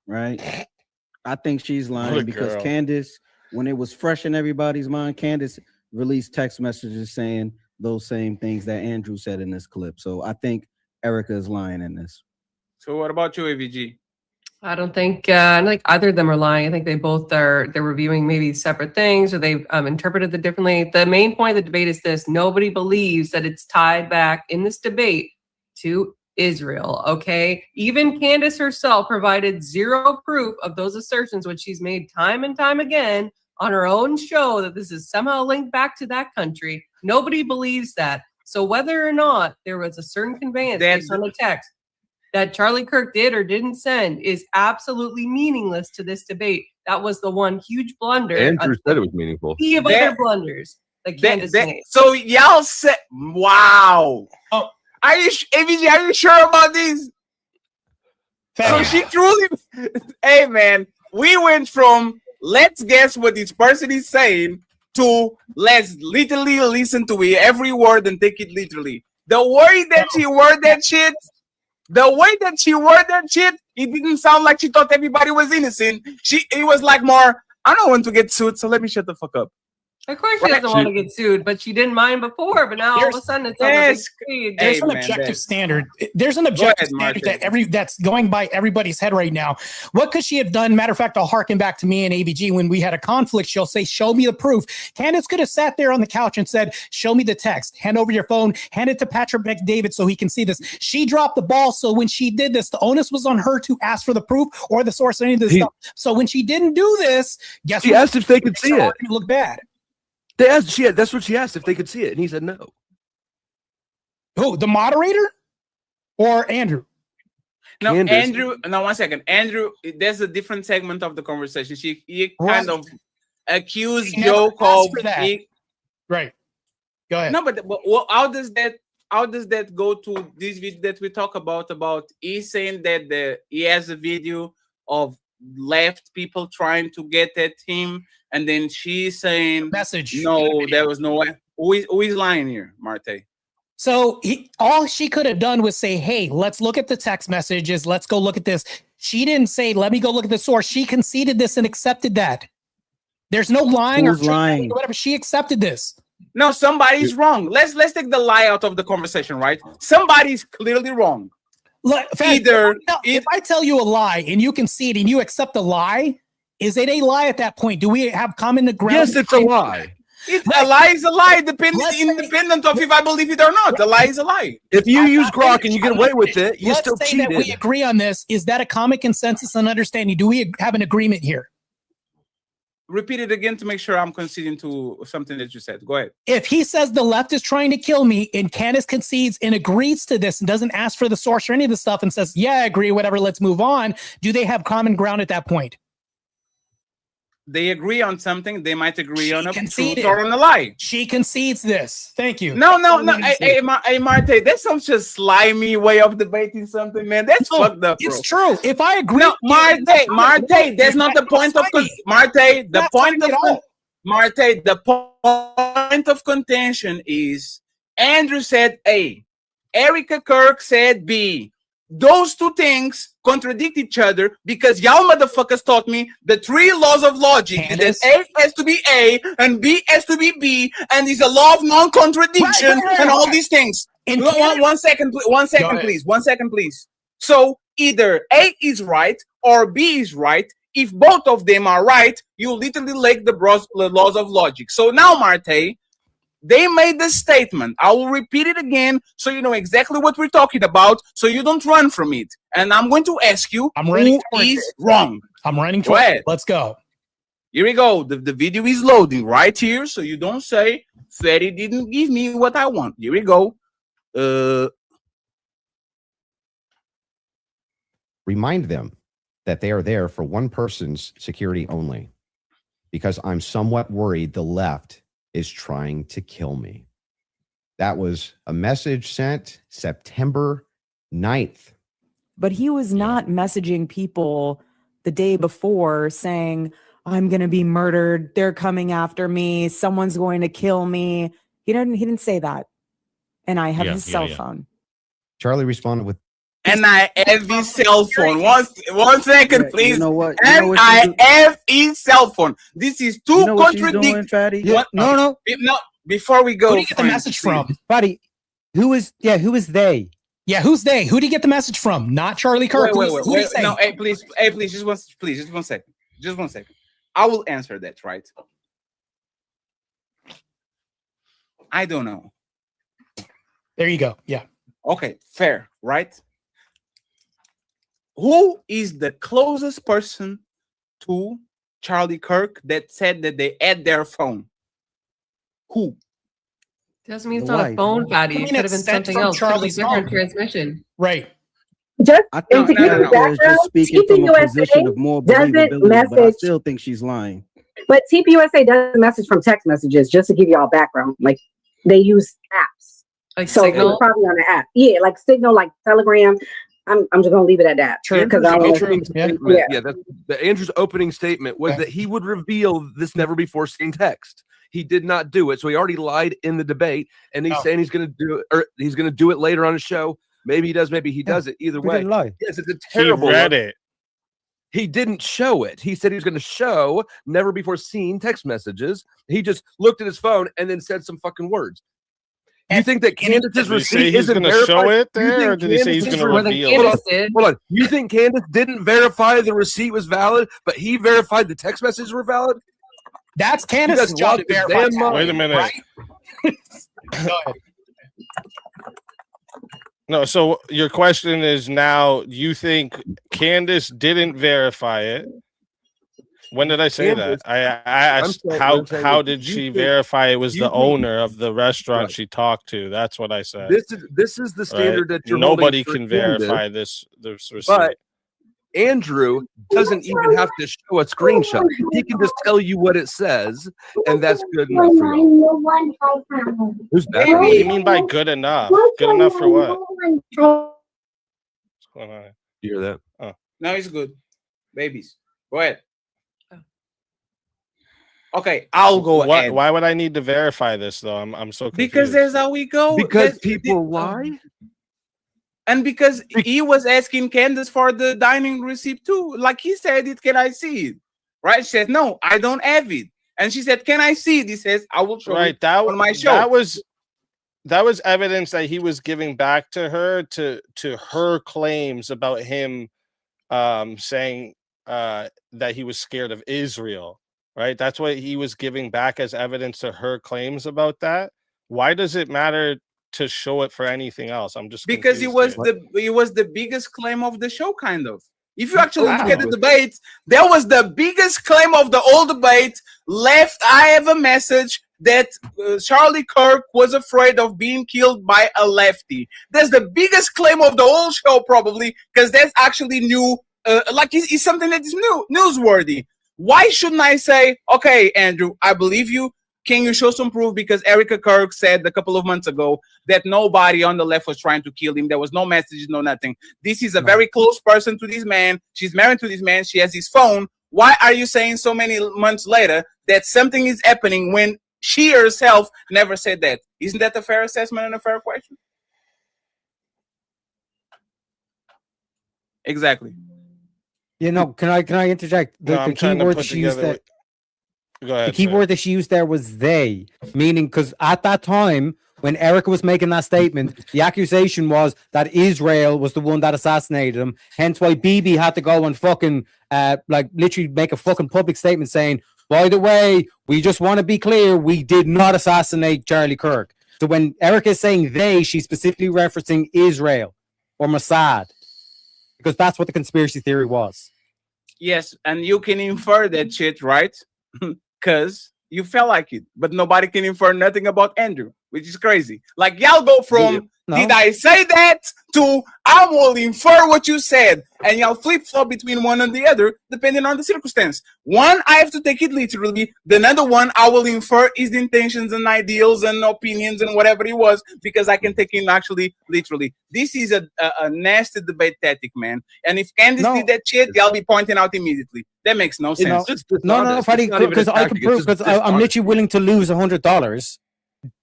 Right. I think she's lying because Candace, when it was fresh in everybody's mind, Candace released text messages saying those same things that Andrew said in this clip. So I think Erica is lying in this. So what about you, AVG? I don't think either of them are lying. I think they both are. They're reviewing maybe separate things, or they've interpreted it differently. The main point of the debate is this: nobody believes that it's tied back in this debate to Israel. Okay, even Candace herself provided zero proof of those assertions, which she's made time and time again on her own show, that this is somehow linked back to that country. Nobody believes that. So whether or not there was a certain conveyance based on the text that Charlie Kirk did or didn't send is absolutely meaningless to this debate. That was the one huge blunder. Andrew said it was meaningful. Sea of other blunders that Candace made. So y'all said, wow. Oh, are you, AVG, are you sure about these? So she truly, hey man, we went from let's guess what this person is saying to let's literally listen to it, every word and take it literally. The way that she worded that shit, it didn't sound like she thought everybody was innocent. It was like more, I don't want to get sued, so let me shut the fuck up. Of course she doesn't want to get sued, but she didn't mind before, but now all of a sudden it's on the big stage. There's an objective standard. There's an objective standard that's going by everybody's head right now. What could she have done? Matter of fact, I'll harken back to me and AVG when we had a conflict. She'll say, show me the proof. Candace could have sat there on the couch and said, show me the text. Hand over your phone. Hand it to Patrick McDavid so he can see this. She dropped the ball. So when she did this, the onus was on her to ask for the proof or the source of any of this stuff. So when she didn't do this, guess she asked if they could see it. Look bad. They asked, that's what she asked, if they could see it, and he said no. Who, the moderator or Andrew? No, Candace. Andrew. No, 1 second. Andrew, there's a different segment of the conversation. He kind of accused Joe of right. Go ahead. No, but how does that go to this video that we talk about he saying that he has a video of left people trying to get at him, and then she's saying message. No, there was no way. Who is lying here, Martae? So all she could have done was say, hey, let's look at the text messages. Let's go look at this. She didn't say, let me go look at the source. She conceded this and accepted that. There's no lying or whatever. She accepted this. No, somebody's wrong. Let's take the lie out of the conversation, right? Somebody's clearly wrong. Look, if I tell you a lie and you concede and you accept the lie, is it a lie at that point? Do we have common ground? Yes, it's a lie. A lie is a lie, independent of if I believe it or not. A lie is a lie. If you use grok and you get away with it, you still cheated. That we agree on this. Is that a common consensus and understanding? Do we have an agreement here? Repeat it again to make sure I'm conceding to something that you said. Go ahead. If he says the left is trying to kill me and Candace concedes and agrees to this and doesn't ask for the source or any of the stuff and says, yeah, I agree, whatever, let's move on. Do they have common ground at that point? They agree on something. They might agree on a truth or on a lie. She concedes this. Thank you. No. Hey, Martae, that's some just slimy way of debating something, man. That's fucked up, bro. It's true. If I agree, no, Martae, that's not the point of Martae. The point of contention is Andrew said A, Erica Kirk said B. Those two things contradict each other because y'all motherfuckers taught me the 3 laws of logic. That A has to be A and B has to be B, and there's a law of non-contradiction and all these things. One second, please. So either A is right or B is right. If both of them are right, you literally lack the laws of logic. So now, Martae, they made this statement. I will repeat it again so you know exactly what we're talking about, so you don't run from it. And I'm going to ask you who is wrong. I'm running towards it. Let's go. Here we go. The video is loading right here, so you don't say Fetty didn't give me what I want. Here we go. Remind them that they are there for one person's security only, because I'm somewhat worried the left is trying to kill me. That was a message sent September 9th. But he was not messaging people the day before saying, I'm going to be murdered. They're coming after me. Someone's going to kill me. He didn't say that. And I have his cell phone. Charlie responded with, and I have his cell phone. One second, please. You know what? And I have his cell phone. This is too contradictory. No. Before we go, who do you get the message from? Buddy, who is they? Yeah, who's they? Who did he get the message from? Not Charlie Kirk. Wait. Who'd he say? No, please, just one second. Just 1 second. I will answer that, right? I don't know. There you go. Yeah. Okay, fair, right? Who is the closest person to Charlie Kirk that said that they had their phone? Who? Doesn't mean it's not a phone, Fatty. It could have been something else. Could have been different transmission. Right. Just I think no. is just speaking from a position of more believability, but I still think she's lying. But TPUSA does message from text messages, just to give you all background. Like they use apps. Like so Signal? It was probably on the app. Yeah, like Signal, like Telegram. I'm just gonna leave it at that. Because Andrew's opening statement was that he would reveal this never before seen text. He did not do it, so he already lied in the debate, and he's saying he's going to do it, or he's going to do it later on his show. Maybe he does, maybe he doesn't. Either way, yes, it's a terrible. He read it. He didn't show it. He said he was going to show never before seen text messages. He just looked at his phone and then said some fucking words. You think that Candace's receipt isn't going to show verified? it there, or did he say he's going to reveal it? Hold on. You think Candace didn't verify the receipt was valid, but he verified the text messages were valid? That's Candace's job to verify. Wait a minute. Right? Go ahead. No, so your question is now you think Candace didn't verify it. When did I say that? I asked how did she verify it was the owner of the restaurant she talked to? That's what I said. This is the standard that you're nobody holding can for verify Candace, this receipt. But Andrew doesn't even have to show a screenshot. He can just tell you what it says, and that's good enough for you. Who's that? What do you mean by good enough? Good enough for what? What's going on? You hear that? Oh. No, it's good. Babies. Go ahead. Okay, I'll go ahead. Why would I need to verify this though? I'm so confused. Because there's how we go. Because people lie. And because he was asking Candace for the dining receipt too. Like he said it, can I see it? Right? She said, no, I don't have it. And she said, can I see it? He says, I will show it on my show. That was evidence that he was giving back to her to her claims about him saying that he was scared of Israel. Right? That's what he was giving back as evidence to her claims about that. Why does it matter to show it for anything else? I'm just because it was the biggest claim of the show, kind of. If you actually look at the debate, that was the biggest claim of the whole debate. Left, I have a message that Charlie Kirk was afraid of being killed by a lefty. That's the biggest claim of the whole show, probably, because that's actually new. Like it's something that is newsworthy. Why shouldn't I say, okay, Andrew, I believe you. Can you show some proof? Because Erica Kirk said a couple of months ago that nobody on the left was trying to kill him. There was no messages, no nothing. This is a very close person to this man. She's married to this man. She has his phone. Why are you saying so many months later that something is happening when she herself never said that? Isn't that a fair assessment and a fair question? Exactly. You know, can I interject? The key word that she used there. Go ahead, the key word that she used there was they, meaning because at that time when Erica was making that statement, the accusation was that Israel was the one that assassinated him. Hence why Bibi had to go and fucking like literally make a fucking public statement saying, by the way, we just want to be clear, we did not assassinate Charlie Kirk. So when Erica is saying they, she's specifically referencing Israel or Mossad, because that's what the conspiracy theory was. Yes, and you can infer that shit, right? Because you felt like it, but nobody can infer nothing about Andrew, which is crazy. Like y'all go from did I say that to I will infer what you said, and y'all flip flop between one and the other depending on the circumstance. One, I have to take it literally. The other one, I will infer his intentions and ideals and opinions and whatever it was because I can take him actually literally. This is a nasty debate tactic, man. And if Candace did that shit, y'all be pointing out immediately. That makes no sense. No, Freddie, because I can prove, because I'm literally willing to lose $100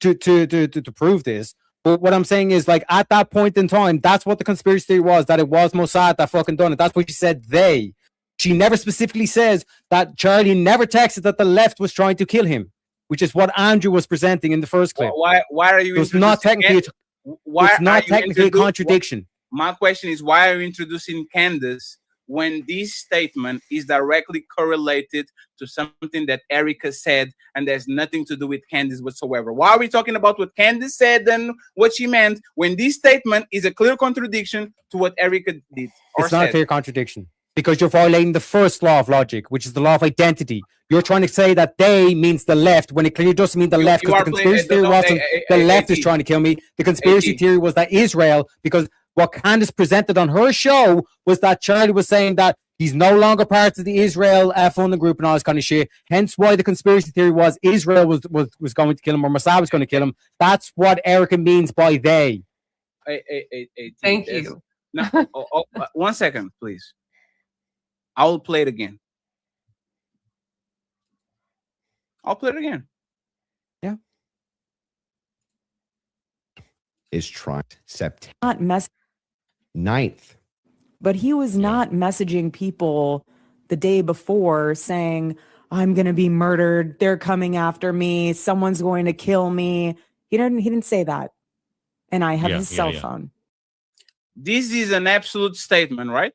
to prove this. But what I'm saying is, like, at that point in time, that's what the conspiracy theory was, that it was Mossad that fucking done it. That's what she said, they. She never specifically says that Charlie never texted that the left was trying to kill him, which is what Andrew was presenting in the first clip. Why are you? It was not technically. why it's not are you technically a contradiction. My question is, why are you introducing Candace when this statement is directly correlated to something that Erica said, and there's nothing to do with Candace whatsoever? Why are we talking about what Candace said and what she meant when this statement is a clear contradiction to what Erica did or It's not said? a clear contradiction because you're violating the first law of logic, which is the law of identity. You're trying to say that they means the left when it clearly doesn't mean the left, because the conspiracy theory wasn't the left is trying to kill me. The conspiracy theory was that Israel, because what Candace presented on her show was that Charlie was saying that he's no longer part of the Israel funding group and all this kind of shit. Hence why the conspiracy theory was Israel was going to kill him, or Mossad was going to kill him. That's what Erica means by they. Thank you. No, 1 second, please. I will play it again. I'll play it again. Yeah. Is trying September Not mess 9th. But he was not messaging people the day before saying, I'm going to be murdered. They're coming after me. Someone's going to kill me. He didn't say that. And I have his cell phone. This is an absolute statement, right?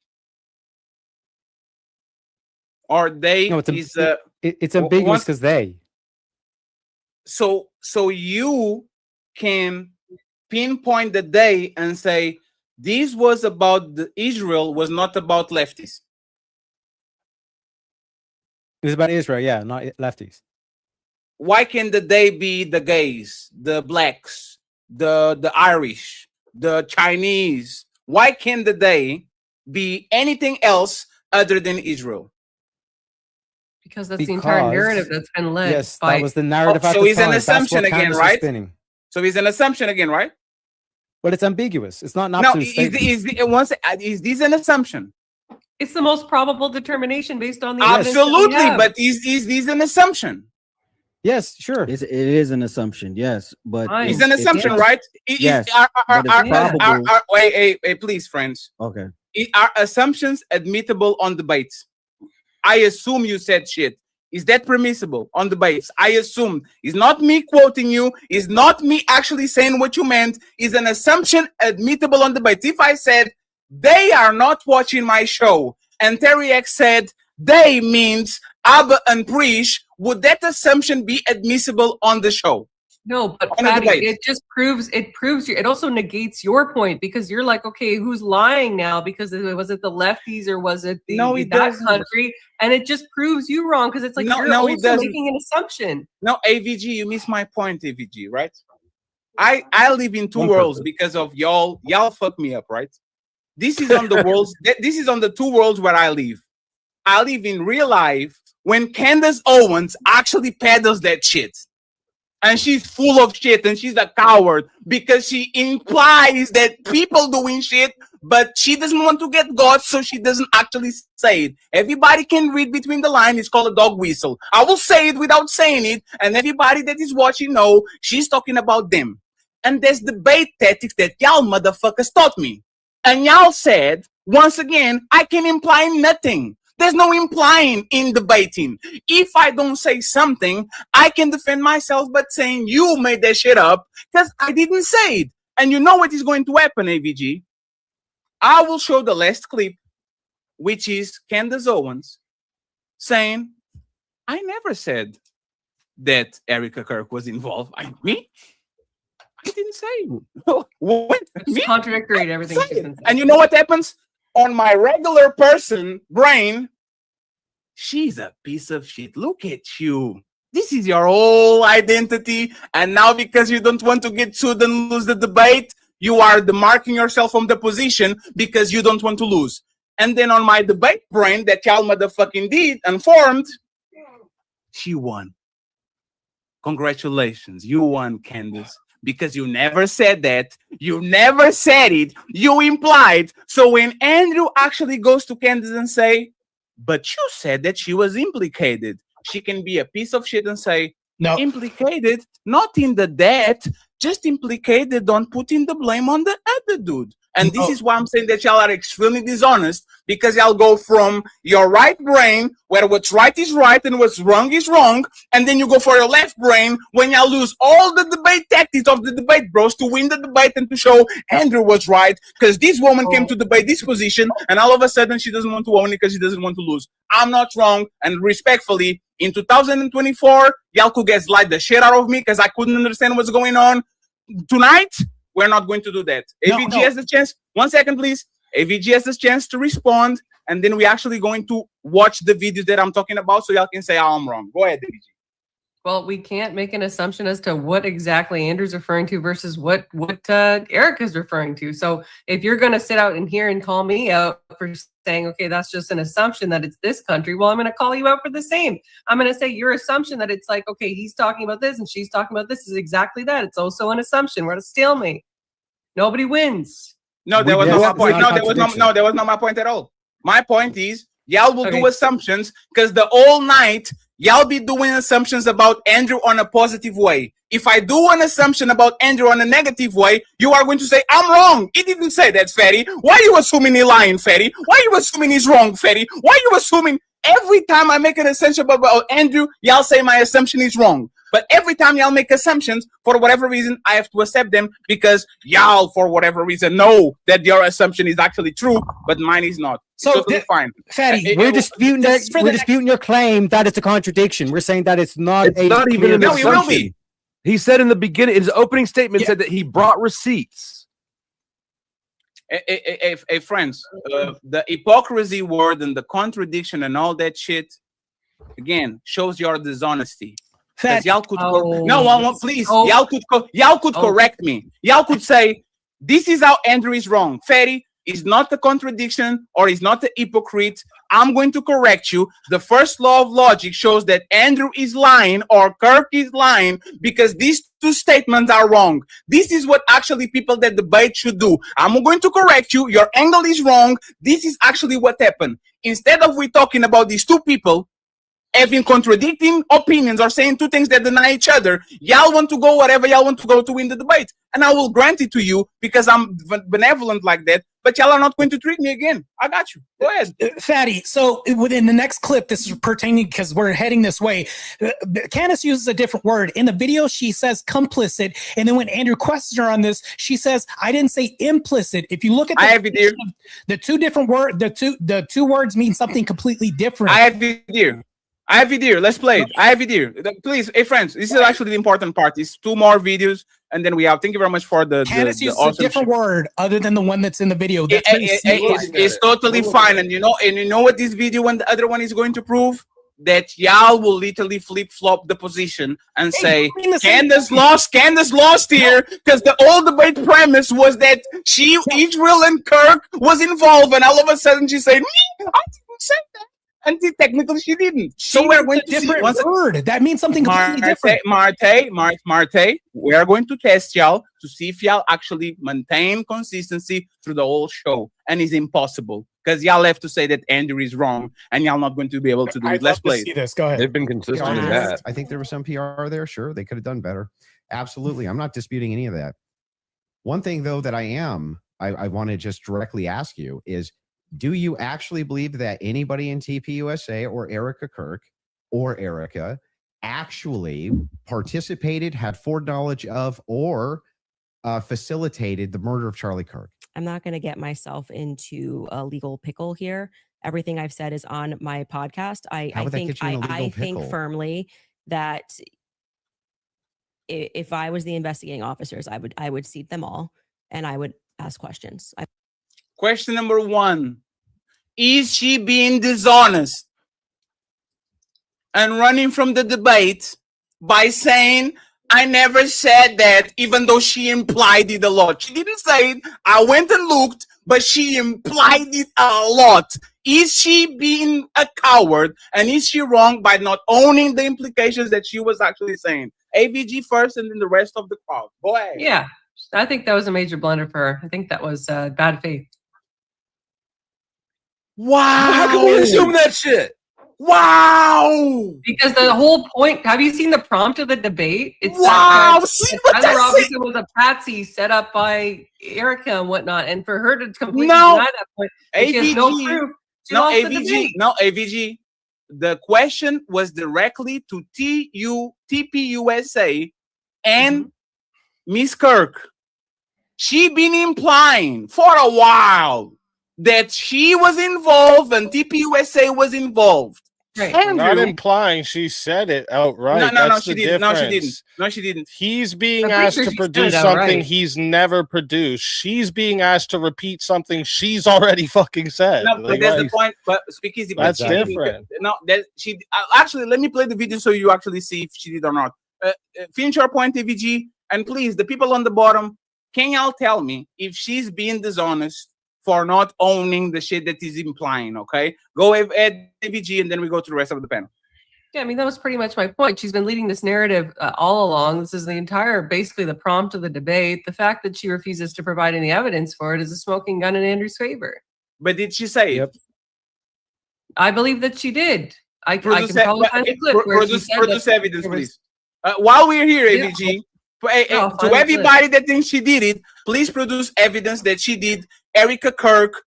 Or they No, it's ambiguous because they. So you can pinpoint the day and say this was about Israel, was not about lefties. It was about Israel, yeah, not lefties. Why can the day be the gays, the blacks, the Irish, the Chinese? Why can the day be anything else other than Israel? Because that's the entire narrative that's been led. Yes, by, that was the narrative. So it's an assumption again, right? So it's an assumption again, right? Well, it's ambiguous. It's not an absolute statement. Is this an assumption? It's the most probable determination based on the absolutely, evidence but is this an assumption? Yes, sure. It is an assumption, yes, but it's an assumption, right? Yes, wait, please, friends. Okay. Are assumptions admissible on debates? I assume you said shit. Is that permissible on debates? I assume. It's not me quoting you. It's not me actually saying what you meant. Is an assumption admissible on debates? If I said they are not watching my show and Terry X said they means Abba and Preach, would that assumption be admissible on the show? No, but Patty, it proves you. It also negates your point because you're like, okay, who's lying now? Because was it the lefties or was it that country? And it just proves you wrong because it's like you're also making an assumption. No, AVG, you missed my point, AVG, right? I live in two worlds because of y'all. Y'all fuck me up, right? This is on the worlds. This is on the two worlds where I live. I live in real life when Candace Owens actually peddles that shit. And she's full of shit and she's a coward because she implies that people doing shit, but she doesn't want to get got, so she doesn't actually say it. Everybody can read between the lines. It's called a dog whistle. I will say it without saying it, and everybody that is watching know she's talking about them. And there's debate tactics that y'all motherfuckers taught me. And y'all said, once again, I can imply nothing. There's no implying in debating. If I don't say something, I can defend myself by saying you made that shit up because I didn't say it. And you know what is going to happen, AVG? I will show the last clip, which is Candace Owens saying, I never said that Erica Kirk was involved. I didn't say it. It's contradictory to everything she's been saying. And you know what happens? On my regular person brain, she's a piece of shit. Look at you. This is your whole identity. And now because you don't want to get sued and lose the debate, you are demarking yourself from the position because you don't want to lose. And then on my debate brain that y'all motherfucking did and formed, she won. Congratulations. You won, Candace. Because you never said that. You never said it. You implied. So when Andrew actually goes to Candace and say, but you said that she was implicated, she can be a piece of shit and say, no, implicated, not in the death, just implicated on putting the blame on the other dude. And this is why I'm saying that y'all are extremely dishonest, because y'all go from your right brain where what's right is right and what's wrong is wrong, and then you go for your left brain when y'all lose all the debate tactics of the debate bros to win the debate and to show Andrew was right, because this woman came to debate this position and all of a sudden she doesn't want to own it because she doesn't want to lose. I'm not wrong, and respectfully, in 2024, y'all could gaslight the shit out of me because I couldn't understand what's going on. Tonight, we're not going to do that. AVG has the chance. 1 second, please. AVG has the chance to respond, and then we're actually going to watch the videos that I'm talking about so y'all can say, oh, I'm wrong. Go ahead, AVG. Well, we can't make an assumption as to what exactly Andrew's referring to versus what Erica's referring to. So if you're going to sit out and here and call me out for saying, okay, that's just an assumption that it's this country, well, I'm going to call you out for the same. I'm going to say your assumption that it's like, okay, he's talking about this and she's talking about this is exactly that. It's also an assumption. We're at a stalemate. Nobody wins. No, that was not my point. No, that was not my point at all. My point is, y'all will do assumptions because the whole night y'all be doing assumptions about Andrew on a positive way. If I do an assumption about Andrew on a negative way, you are going to say, I'm wrong. He didn't say that, Fatty. Why are you assuming he's lying, Fatty? Why are you assuming he's wrong, Fatty? Why are you assuming every time I make an assumption about Andrew, y'all say my assumption is wrong? But every time y'all make assumptions, for whatever reason, I have to accept them because y'all, for whatever reason, know that your assumption is actually true, but mine is not. So totally fine. Fatty, we're disputing your claim that it's a contradiction. We're saying that it's not. It's not even an assumption. He said in the beginning, his opening statement said that he brought receipts. Hey, friends, the hypocrisy word and the contradiction and all that shit, again, shows your dishonesty. Because y'all could please. Y'all could correct me. Y'all could say this is how Andrew is wrong. Fatty is not a contradiction or is not a hypocrite. I'm going to correct you. The first law of logic shows that Andrew is lying or Kirk is lying because these two statements are wrong. This is what actually people that debate should do. I'm going to correct you. Your angle is wrong. This is actually what happened. Instead of we talking about these two people having contradicting opinions or saying two things that deny each other, y'all want to go wherever y'all want to go to win the debate. And I will grant it to you because I'm benevolent like that, but y'all are not going to treat me again. I got you. Go ahead. Fatty, so within the next clip, this is pertaining because we're heading this way. Candace uses a different word. In the video, she says complicit. And then when Andrew questions her on this, she says, I didn't say implicit. If you look at the two different words, the two words mean something completely different. I have it here. I have it here. Let's play it. I have it here. Please, hey friends, this is actually the important part. It's two more videos, and then we have. Thank you very much for the. Candace uses a different word other than the one that's in the video. It's totally fine, and you know what this video and the other one is going to prove? That y'all will literally flip-flop the position and say Candace lost here because the whole debate premise was that Israel and Kirk was involved, and all of a sudden she said, I didn't say that. And technically she didn't. So we're going to different word. That means something completely different. Martae, we are going to test y'all to see if y'all actually maintain consistency through the whole show. And it's impossible. Because y'all have to say that Andrew is wrong and y'all not going to be able to do it. Let's play this. Go ahead. They've been consistent in that. I think there was some PR there. Sure, they could have done better. Absolutely. I'm not disputing any of that. One thing, though, that I want to just directly ask you is, do you actually believe that anybody in TPUSA or Erica Kirk or Erica actually participated, had foreknowledge of, or facilitated the murder of Charlie Kirk? I'm not going to get myself into a legal pickle here. Everything I've said is on my podcast. I think firmly that if I was the investigating officers, I would seat them all and I would ask questions. Question number 1. Is she being dishonest and running from the debate by saying, I never said that, even though she implied it a lot? She didn't say it. I went and looked, but she implied it a lot. Is she being a coward? And is she wrong by not owning the implications that she was actually saying? AVG first and then the rest of the crowd. Go ahead. Yeah, I think that was a major blunder for her. I think that was bad faith. Wow. How can we assume that shit? Wow! Because the whole point, have you seen the prompt of the debate? It's wow! Tyler Robinson was a patsy set up by Erica and whatnot, and for her to completely No. deny that point, and she has no proof. She lost the debate. No, AVG. The question was directly to TPUSA and Miss Kirk. She been implying for a while that she was involved and TPUSA was involved. Right. Not implying, she said it outright. No, That's she the didn't. difference. No, she didn't. No, she didn't. He's being I'm pretty asked sure to she produce said it something outright. he's never produced. She's being asked to repeat something she's already fucking said. No, but that's the point. But speakeasy. That's she different. No, that she actually. Let me play the video so you actually see if she did or not. Finish your point, AVG, and please, the people on the bottom, can y'all tell me if she's being dishonest for not owning the shit that is implying? Okay, go add AVG, and then we go to the rest of the panel. Yeah, I mean, that was pretty much my point. She's been leading this narrative all along. This is the entire, basically the prompt of the debate. The fact that she refuses to provide any evidence for it is a smoking gun in Andrew's favor. But did she say it? I believe that she did. I can Produce probably find the clip where she said produce that evidence, there was- please. While we're here, AVG, No, to find the everybody that thinks she did it, please produce evidence that she did. Erica Kirk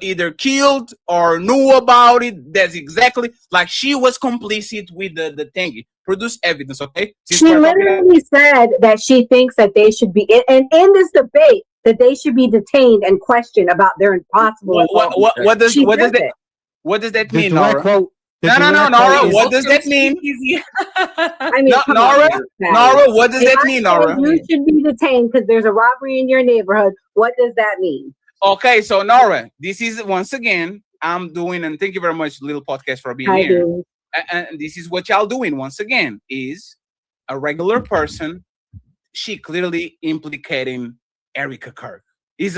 either killed or knew about it. That's exactly like she was complicit with the thingy. Produce evidence, okay? Since She we're talking literally said that she thinks that they should be, and in this debate, that they should be detained and questioned about their impossible. what does that? What does that mean, Nora? quote. No, Nora. What does that mean? I mean, No, come Nora, on, Nora, what does If that I mean, say Nora? You should be detained because there's a robbery in your neighborhood. What does that mean? Okay, so Nora, this is once again I'm doing, and thank you very much, Little Podcast, for being I here. do. And this is what y'all doing once again is a regular person. She clearly implicating Erica Kirk. He's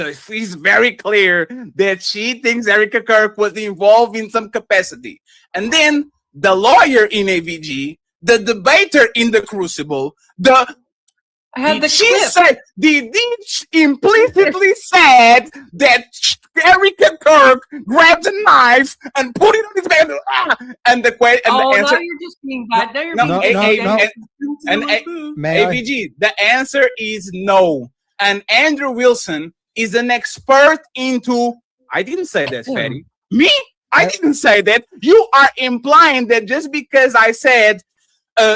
very clear that she thinks Erica Kirk was involved in some capacity. And then the lawyer in AVG, the debater in the Crucible, she said, implicitly said that Erica Kirk grabbed a knife and put it on his back. And the question, and Oh, the now answer, you're just being bad. Now you're being AVG, the answer is no. And Andrew Wilson is an expert into. I didn't say that, Fatty. Me? I didn't say that. You are implying that just because I said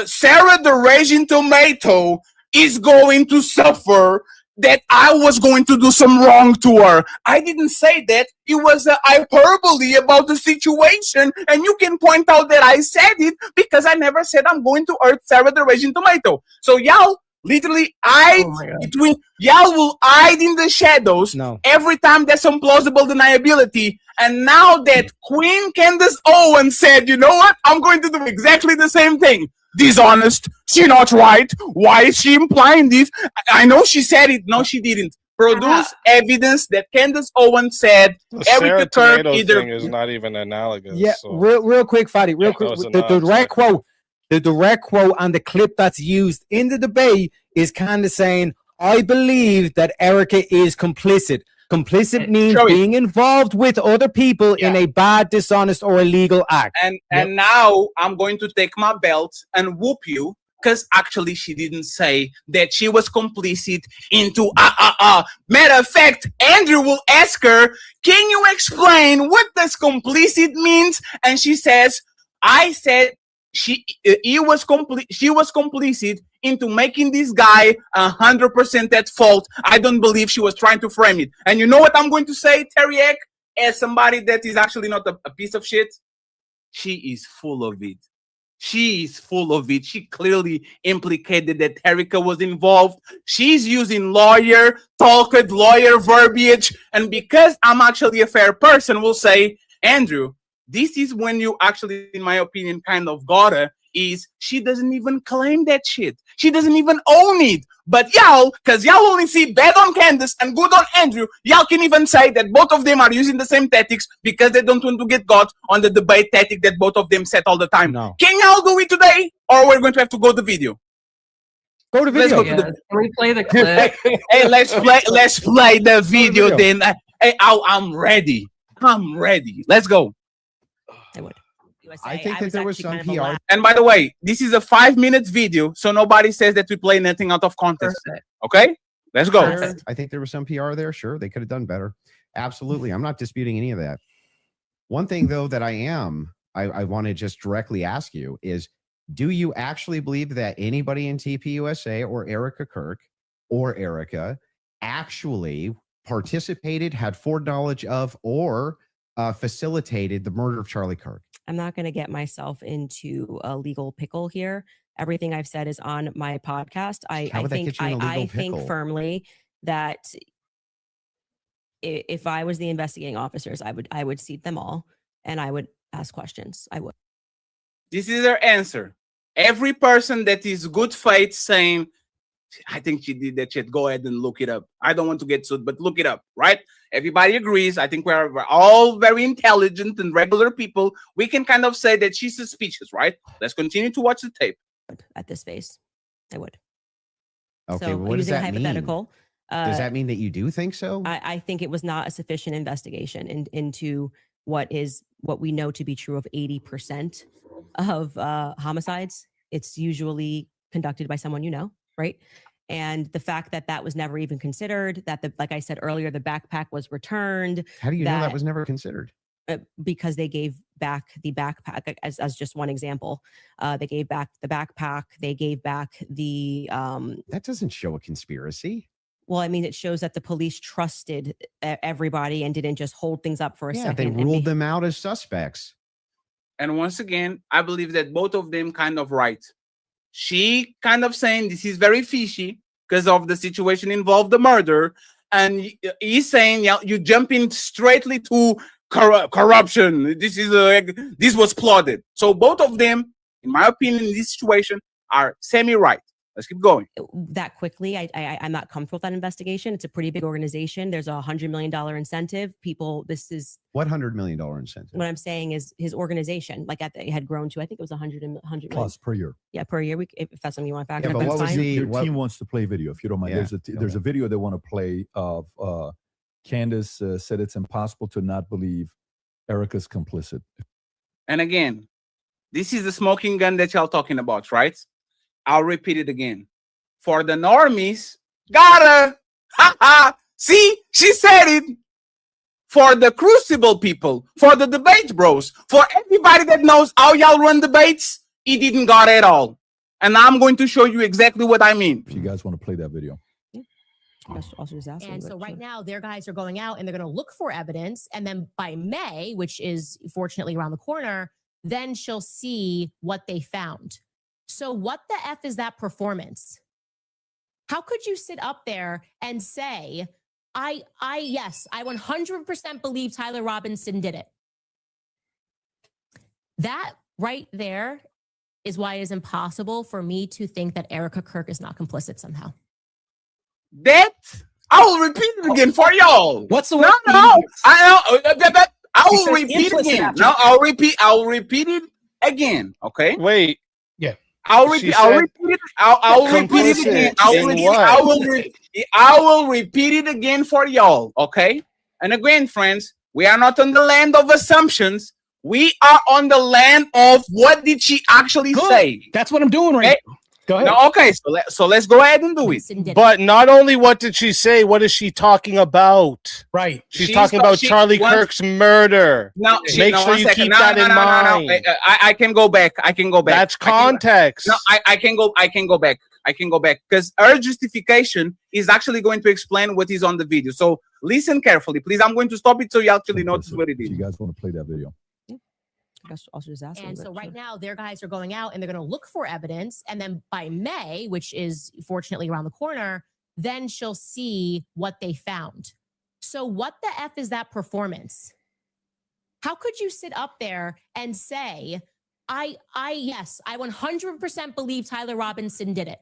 Sarah the Raging Tomato is going to suffer, that I was going to do some wrong to her. I didn't say that. It was a hyperbole about the situation, and you can point out that I said it because I never said I'm going to hurt Sarah the Raging Tomato. So y'all literally hide between, y'all will hide in the shadows every time there's some plausible deniability. And now that Queen Candace Owens said, you know what, I'm going to do exactly the same thing. Dishonest. She not right. Why is she implying this? I know she said it. No, she didn't. Produce evidence that Candace Owens said The Erica Sarah Kirk Tomato either. thing is not even analogous. Yeah, so. real quick, Fatty, real quick. those are The not direct quote, and the clip that's used in the debate is kind of saying, "I believe that Erica is complicit." Complicit means being involved with other people in a bad, dishonest, or illegal act. And now I'm going to take my belt and whoop you, because actually she didn't say that she was complicit into Matter of fact, Andrew will ask her, can you explain what does complicit means? And she says, I said she was complicit into making this guy 100% at fault. I don't believe she was trying to frame it. And you know what I'm going to say, Teriak, as somebody that is actually not a piece of shit? She is full of it. She is full of it. She clearly implicated that Erica was involved. She's using lawyer verbiage. And because I'm actually a fair person, will say, Andrew, this is when you actually, in my opinion, kind of got her, is she doesn't even claim that shit. She doesn't even own it. But y'all, because y'all only see bad on Candace and good on Andrew, y'all can even say that both of them are using the same tactics because they don't want to get got on the debate tactic that both of them set all the time. No. Can y'all do it today? Or we're going to have to go to video? Go to video. Let's go to Can we play the clip? Hey, let's play the video then. Hey, I'm ready. I'm ready. Let's go. I would. I think that there was some PR. And by the way, this is a 5-minute video, so nobody says that we play nothing out of context. Okay, let's go. Sure. I think there was some PR there. Sure, they could have done better. Absolutely, I'm not disputing any of that. One thing though that I want to just directly ask you is, do you actually believe that anybody in TPUSA or Erica Kirk or Erica actually participated, had foreknowledge of, or facilitated the murder of Charlie Kirk? I'm not going to get myself into a legal pickle here. Everything I've said is on my podcast. I think firmly that if I was the investigating officers, I would seat them all and I would ask questions. I would. This is their answer. Every person that is good faith saying, I think she did that shit, go ahead and look it up. I don't want to get sued, but look it up, right? Everybody agrees. I think we're all very intelligent and regular people. We can kind of say that she's suspicious, right? Let's continue to watch the tape. At this phase, I would. Okay, So well, what does using a that hypothetical, mean? Does that mean that you do think so? I think it was not a sufficient investigation into what we know to be true of 80% of homicides. It's usually conducted by someone you know, right? And the fact that that was never even considered, that like I said earlier, the backpack was returned. How do you know that was never considered? Because they gave back the backpack as just one example. They gave back the backpack. They gave back the. That doesn't show a conspiracy. Well, I mean, it shows that the police trusted everybody and didn't just hold things up for a second. They ruled them out as suspects. And once again, I believe that both of them kind of right. She kind of saying this is very fishy because of the situation involved, the murder. And he's saying, yeah, you jump in straightly to corruption. This was plotted. So both of them, in my opinion, in this situation, are semi-right. Let's keep going. That quickly, I'm not comfortable with that investigation. It's a pretty big organization. There's a $100 million incentive. This is what $100 million incentive? What I'm saying is his organization, like it had grown to, I think it was 100 plus per year. Yeah, per year. If that's something you want to factor. Yeah, but what was your team wants to play video, if you don't mind. Yeah. There's a video they want to play of Candace said it's impossible to not believe Erica's complicit. And again, this is the smoking gun that y'all talking about, right? I'll repeat it again. For the normies, gotta, see, she said it. For the crucible people, for the debate bros, for everybody that knows how y'all run debates, he didn't got it all. And I'm going to show you exactly what I mean. If you guys want to play that video. And so right now, their guys are going out and they're going to look for evidence. And then by May, which is fortunately around the corner, then she'll see what they found. So what the F is that performance? How could you sit up there and say, yes, I 100% believe Tyler Robinson did it. That right there is why it is impossible for me to think that Erica Kirk is not complicit somehow. That I will repeat it again for y'all. What's the word? No, I will repeat it again. No, I'll repeat it again. Okay. Wait. Yeah. I'll repeat it. I'll repeat it again. I will repeat it again for y'all. Okay. And again, friends, we are not on the land of assumptions. We are on the land of what did she actually say. That's what I'm doing right now. Go ahead. No, okay, so let's go ahead and do it. But not only what did she say, what is she talking about? Right. She's talking about Charlie Kirk's murder. No, make sure you keep that in mind. I can go back. That's context. I can go back because her justification is actually going to explain what is on the video. So listen carefully, please. I'm going to stop it so you actually notice what it is. If you guys want to play that video. And so right now, their guys are going out and they're going to look for evidence. And then by May, which is fortunately around the corner, then she'll see what they found. So what the F is that performance? How could you sit up there and say, yes, I 100% believe Tyler Robinson did it?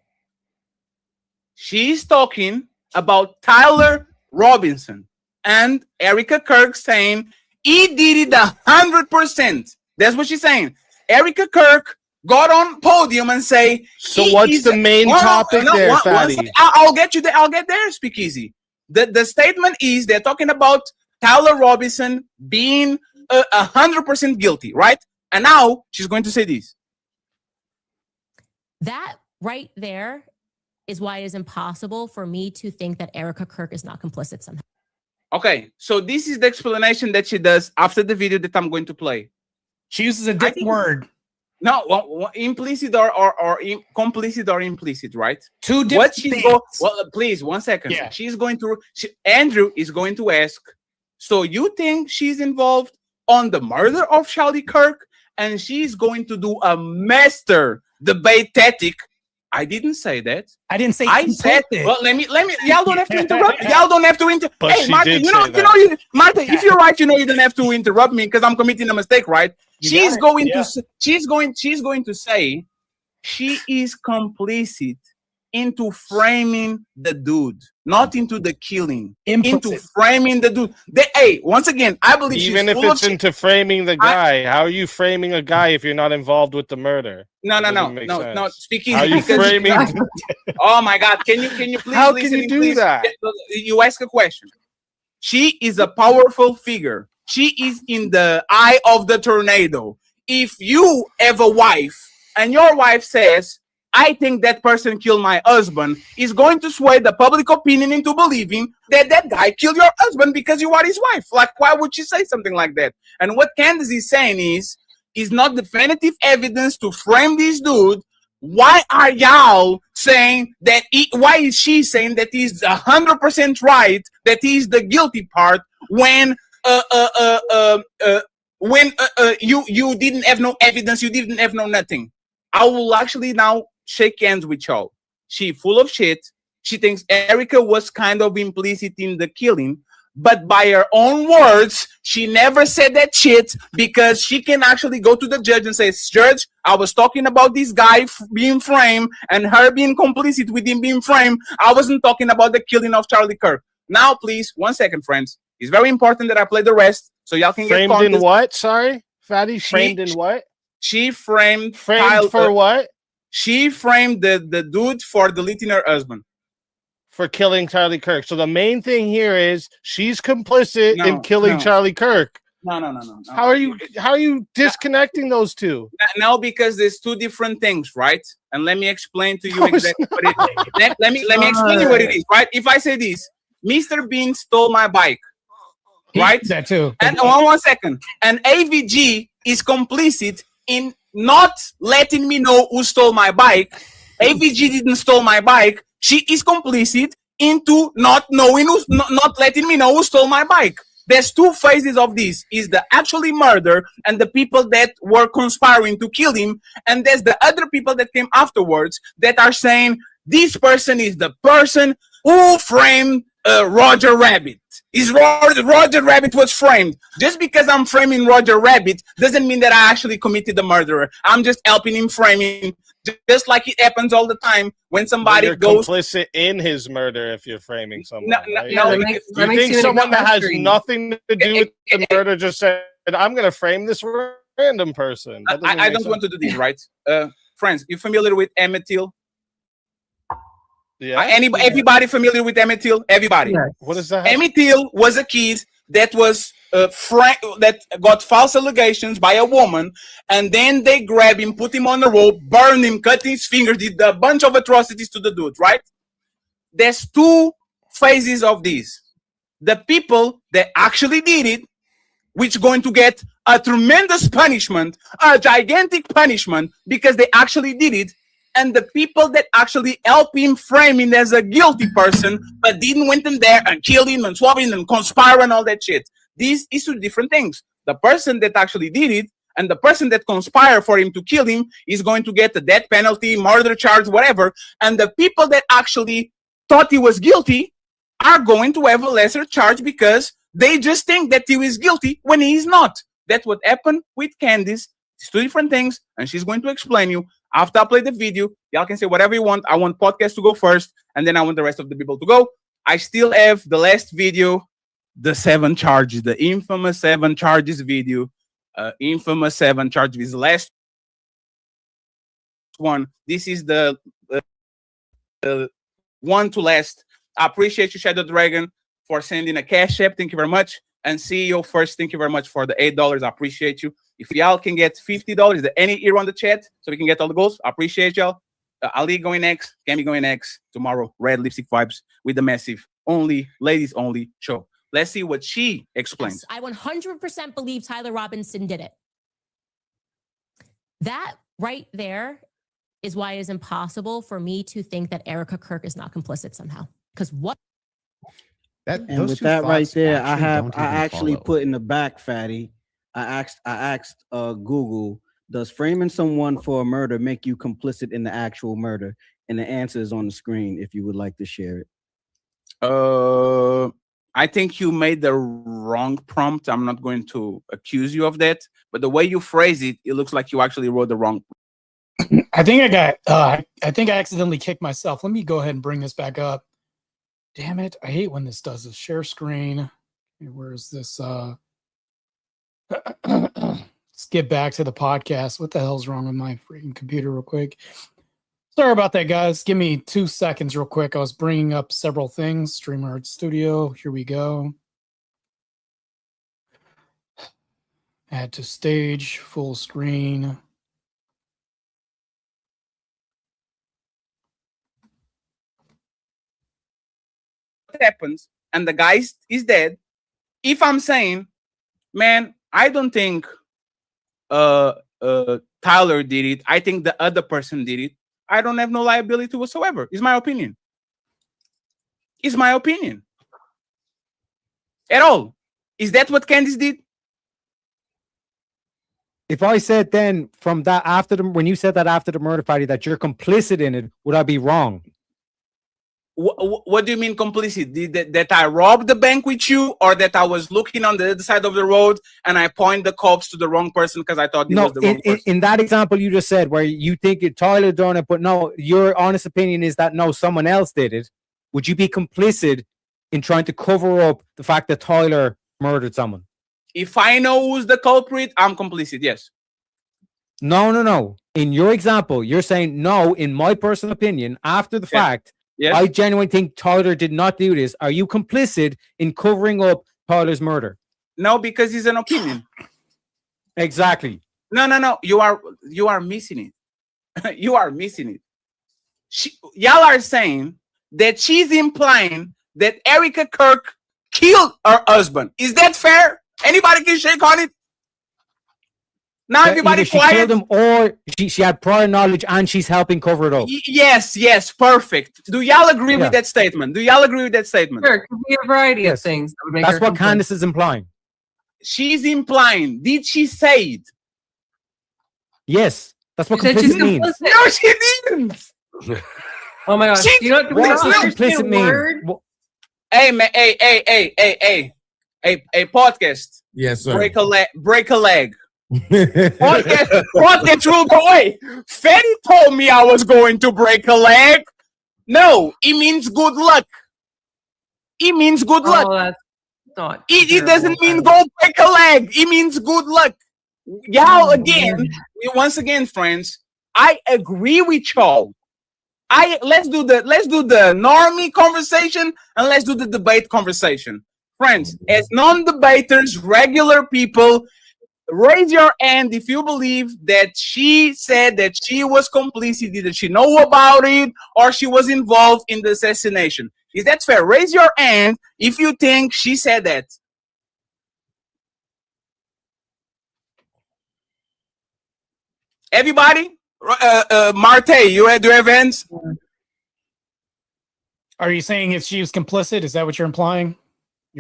She's talking about Tyler Robinson and Erica Kirk saying he did it 100%. That's what she's saying. Erica Kirk got on podium and say. So what's the main topic there, Fatty? I'll get you there. I'll get there. Speak easy. The statement is they're talking about Tyler Robinson being 100% guilty, right? And now she's going to say this. That right there is why it is impossible for me to think that Erica Kirk is not complicit somehow. Okay, so this is the explanation that she does after the video that I'm going to play. She uses a different word. No, implicit or complicit or implicit, right? Two different things. Well, please, 1 second. Yeah. She's going to, Andrew is going to ask, so you think she's involved on the murder of Charlie Kirk? And she's going to do a master debate tactic. I didn't say that. I didn't say. I said. Well, let me. Y'all don't have to interrupt. Y'all don't have to interrupt. But Hey, she Martae, did you know, say that. Martae, if you're right, you know you don't have to interrupt me because I'm committing a mistake, right? She's going to say she is complicit into framing the dude, not into the killing. Into framing the dude. Hey, once again, I believe even she's if full it's of into framing the guy, how are you framing a guy if you're not involved with the murder? No. Speak easy. How are you framing? Oh my God! Can you please? How listen can you and do please, that? You ask a question. She is a powerful figure. She is in the eye of the tornado. If you have a wife and your wife says, I think that person killed my husband, is going to sway the public opinion into believing that that guy killed your husband because you are his wife. Like, why would she say something like that? And what Candace is saying is not definitive evidence to frame this dude. Why are y'all saying that? Why is she saying that he's 100% right, that he's the guilty part when you didn't have no evidence, you didn't have no nothing? I will actually now shake hands with y'all. She full of shit. She thinks Erica was kind of implicit in the killing, but by her own words, she never said that shit because she can actually go to the judge and say, Judge, I was talking about this guy being framed and her being complicit with him being framed. I wasn't talking about the killing of Charlie Kirk. Now, please, 1 second, friends. It's very important that I play the rest so y'all can framed get context. In what? Sorry, Fatty. Framed in what? She framed for what? She framed the dude for deleting her husband. For killing Charlie Kirk. So the main thing here is she's complicit in killing Charlie Kirk. No. How are you disconnecting those two? No, because there's two different things, right? And let me explain to you exactly what it is. Let me explain you what it is, right? If I say this, Mr. Bean stole my bike, right? That too. And 1 second. And AVG is complicit in not letting me know who stole my bike. AVG didn't stole my bike. She is complicit into not knowing not letting me know who stole my bike. There's two phases of this: is the actually murder and the people that were conspiring to kill him, and there's the other people that came afterwards that are saying this person is the person who framed Roger Rabbit. Roger Rabbit was framed. Just because I'm framing Roger Rabbit doesn't mean that I actually committed the murderer. I'm just helping him framing, just like it happens all the time when somebody you're goes complicit in his murder if you're framing someone. No, you think someone that has nothing to do with the murder just said, "I'm going to frame this random person"? I don't want to do this, right? Friends, you familiar with Emmett Till? Yeah. Everybody familiar with Emmett Till? Everybody. Yes. What is that? Emmett Till was a kid that was that got false allegations by a woman, and then they grab him, put him on a rope, burn him, cut his fingers, did a bunch of atrocities to the dude, right? There's two phases of this. The people that actually did it, which going to get a tremendous punishment, a gigantic punishment, because they actually did it. And the people that actually help him frame him as a guilty person, but didn't went in there and kill him and swab him and conspire and all that shit. These is two different things. The person that actually did it and the person that conspired for him to kill him is going to get the death penalty, murder charge, whatever. And the people that actually thought he was guilty are going to have a lesser charge because they just think that he is guilty when he is not. That's what happened with Candace. It's two different things, and she's going to explain you. After I play the video, y'all can say whatever you want. I want podcast to go first, and then I want the rest of the people to go. I still have the last video, the 7 charges, the infamous 7 charges video. Infamous 7 charges is the last one. This is the one to last. I appreciate you, Shadow Dragon, for sending a cash app. Thank you very much. And CEO first, thank you very much for the $8. I appreciate you. If y'all can get $50, is there any ear on the chat so we can get all the goals? I appreciate y'all. Ali going next, Cammy going next. Tomorrow, Red Lipstick Vibes with the massive ladies only show. Let's see what she explains. Yes, I 100% believe Tyler Robinson did it. That right there is why it is impossible for me to think that Erica Kirk is not complicit somehow. Because what? And with that right there, I actually put in the back, Fatty. I asked Google, does framing someone for a murder make you complicit in the actual murder? And the answer is on the screen if you would like to share it. I think you made the wrong prompt. I'm not going to accuse you of that, but the way you phrase it, it looks like you actually wrote the wrong. I think I got. I think I accidentally kicked myself. Let me go ahead and bring this back up. Damn it! I hate when this does this. Share screen. Okay, where is this? Let's get back to the podcast. What the hell's wrong with my freaking computer? Real quick. Sorry about that, guys. Give me 2 seconds real quick. I was bringing up several things. StreamYard Studio. Here we go. Add to stage. Full screen. What happens and the guy is dead. If I'm saying, man, I don't think Tyler did it. I think the other person did it. I don't have no liability whatsoever. It's my opinion. It's my opinion. At all. Is that what Candice did? If I said then from that when you said that after the murder party that you're complicit in it, would I be wrong? What do you mean complicit? That I robbed the bank with you, or that I was looking on the other side of the road and I point the cops to the wrong person because I thought it was the wrong person? In that example you just said, where you think Tyler done it, but no, your honest opinion is that no, someone else did it. Would you be complicit in trying to cover up the fact that Tyler murdered someone? If I know who's the culprit, I'm complicit. Yes. No. In your example, you're saying no. In my personal opinion, after the fact. Yes. I genuinely think Tyler did not do this. Are you complicit in covering up Tyler's murder? No, because it's an opinion. Exactly. No. You are missing it. You are missing it. Y'all are saying that she's implying that Erica Kirk killed her husband. Is that fair? Anybody can shake on it? Now everybody quiet. She killed him, or she had prior knowledge and she's helping cover it up. Yes, perfect. Do y'all agree with that statement? Sure, it could be a variety of things. That would make That's what Candice is implying. She's implying. Did she say it? Yes, that's what complicit means. No, she didn't. Oh my gosh! You know what complicit mean? Hey man, hey, podcast. Yes, sir. Break a leg. Podcast rule go away. Fetty told me I was going to break a leg. No, it means good luck. It means good luck. That's not. It doesn't mean go break a leg. It means good luck. Y'all once again, friends. I agree with y'all. Let's do the normie conversation and let's do the debate conversation. Friends, as non-debaters, regular people, raise your hand if you believe that she said that she was complicit, did she know about it, or she was involved in the assassination. Is that fair? Raise your hand if you think she said that. Everybody? Martae, do you have hands? Are you saying if she was complicit? Is that what you're implying?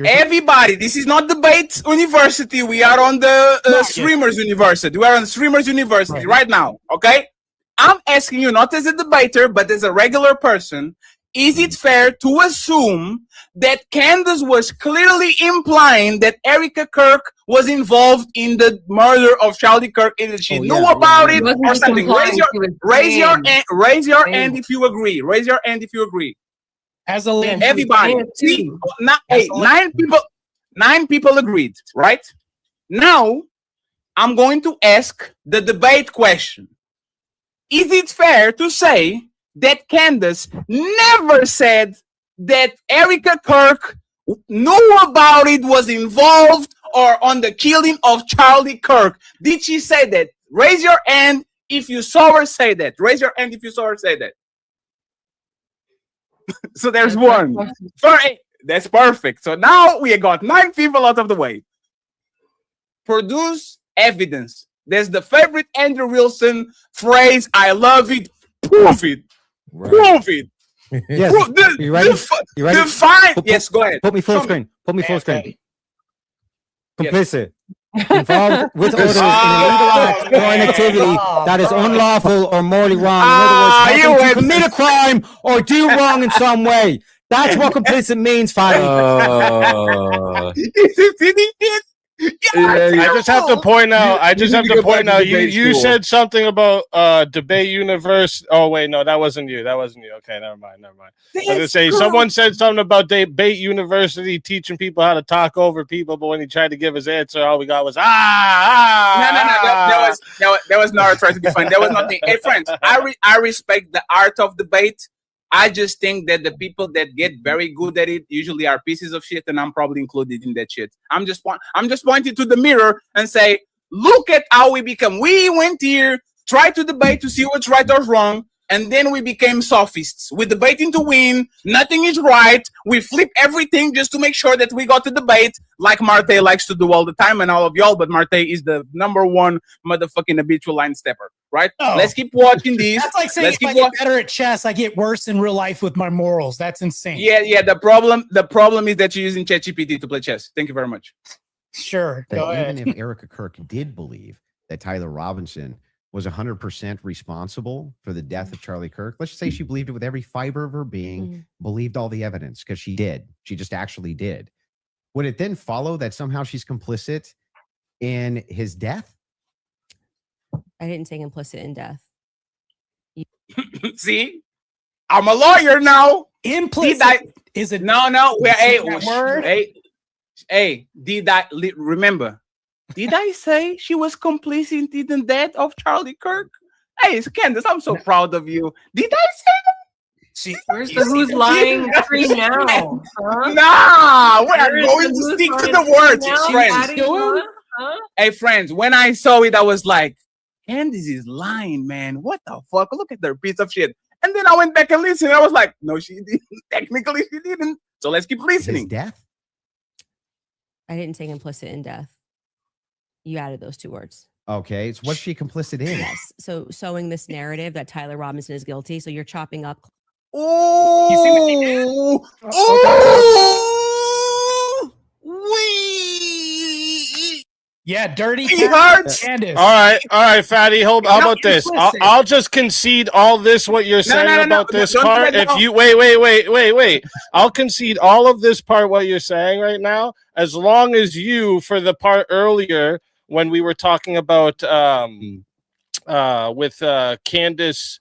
Everybody, this is not debate university. We are on the Streamers University. We are on Streamers University right now, okay? I'm asking you, not as a debater, but as a regular person, is it fair to assume that Candace was clearly implying that Erica Kirk was involved in the murder of Charlie Kirk and that she knew about it or something? Raise your hand if you agree. Raise your hand if you agree. As a lady, everybody, see, nine people agreed, right? Now, I'm going to ask the debate question. Is it fair to say that Candace never said that Erica Kirk knew about it, was involved, or on the killing of Charlie Kirk? Did she say that? Raise your hand if you saw her say that. Raise your hand if you saw her say that. So there's one. That's perfect. So now we got 9 people out of the way. Produce evidence. There's the favorite Andrew Wilson phrase. I love it. Prove it. Right. Prove it. Yes. You ready? You ready? Define. Yes, go ahead. Put me full screen. Put me full screen. Complicit. Involved with others in illegal act or an activity that is unlawful or morally wrong. In other words, helping to commit a crime or do wrong in some way. That's what complicit means, Fatty. I just have to point out. You said something about debate universe. Oh wait, no, that wasn't you. Okay, never mind. I was gonna say someone said something about debate university teaching people how to talk over people, but when he tried to give his answer, all we got was No. That was not trying to be funny. That was nothing. Hey, friends, I respect the art of debate. I just think that the people that get very good at it usually are pieces of shit, and I'm probably included in that shit. I'm just pointing to the mirror and say, look at how we become. We went here, tried to debate to see what's right or wrong, and then we became sophists. We're debating to win. Nothing is right. We flip everything just to make sure that we got to debate, like Martae likes to do all the time, and all of y'all. But Martae is the #1 motherfucking habitual line stepper. Right? Oh. Let's keep watching these. That's like saying if I get better at chess, I get worse in real life with my morals. That's insane. Yeah. The problem is that you're using ChatGPT to play chess. Thank you very much. Sure. Go ahead. Even if Erica Kirk did believe that Tyler Robinson was 100% responsible for the death of Charlie Kirk, let's just say she believed it with every fiber of her being, believed all the evidence, because she did. She just actually did. Would it then follow that somehow she's complicit in his death? I didn't say implicit in death. See, I'm a lawyer now. Implicit is it? No. Hey, remember? Did I say she was complicit in the death of Charlie Kirk? Hey, Candace, I'm so proud of you. Did I say that? Where's the who's lying tree now? Huh? Nah, we are going to stick to the words, friends. Hey, friends, when I saw it, I was like, Candace is lying, man. What the fuck? Look at their piece of shit. And then I went back and listened. I was like, no, she didn't. Technically, she didn't. So let's keep listening. His death? I didn't say implicit in death. You added those 2 words. Okay. It's what's she complicit in? Yes. So sowing this narrative that Tyler Robinson is guilty. So you're chopping up. Oh, you see what he did? Yeah, dirty. He hurts. Candace. All right, Fatty. How about this? I'll just concede all this. What you're saying about this part. If you wait. I'll concede all of this part. What you're saying right now, as long as you, for the part earlier when we were talking about with Candace,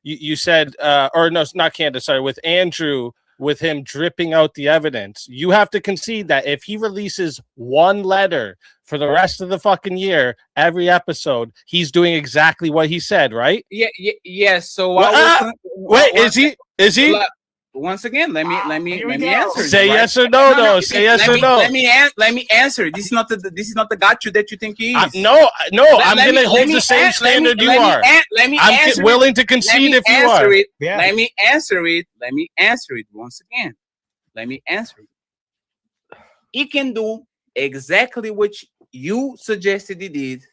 you said, or no, not Candace. Sorry, with Andrew. With him dripping out the evidence, you have to concede that if he releases one letter for the rest of the fucking year, every episode, he's doing exactly what he said, right? Yes. So wait, is he? Once again, let me answer. Say yes or no, though. Say yes or no. Let me answer. This is not the gotcha that you think he is. No. I'm gonna hold the same standard you are. I'm willing to concede if you are. Let me answer it once again. Let me answer it. He can do exactly what you suggested he did,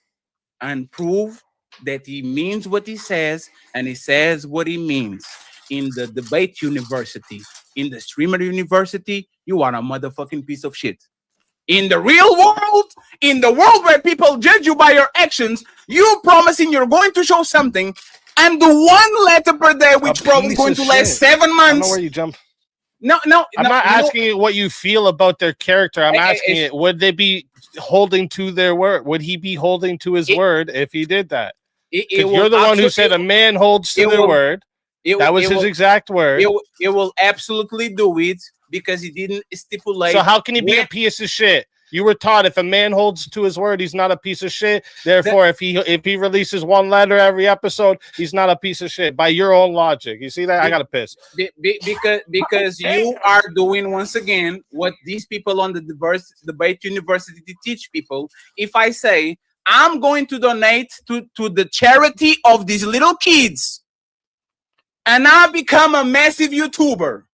and prove that he means what he says, and he says what he means. In the debate university, in the streamer university, you are a motherfucking piece of shit. In the real world, in the world where people judge you by your actions, you promising you're going to show something, and the 1 letter per day, which probably going to last 7 months. I don't know where you jump. No. I'm not asking you what you feel about their character. I'm asking it, would they be holding to their word? Would he be holding to his word if he did that? You're the one who said a man holds to their word. That was his exact word. It will absolutely do it because he didn't stipulate. So how can he be a piece of shit? You were taught if a man holds to his word, he's not a piece of shit. Therefore, if he releases one letter every episode, he's not a piece of shit. By your own logic, you see that? I gotta piss because you are doing once again what these people on the debate university teach people. If I say I'm going to donate to the charity of these little kids, and I become a massive YouTuber,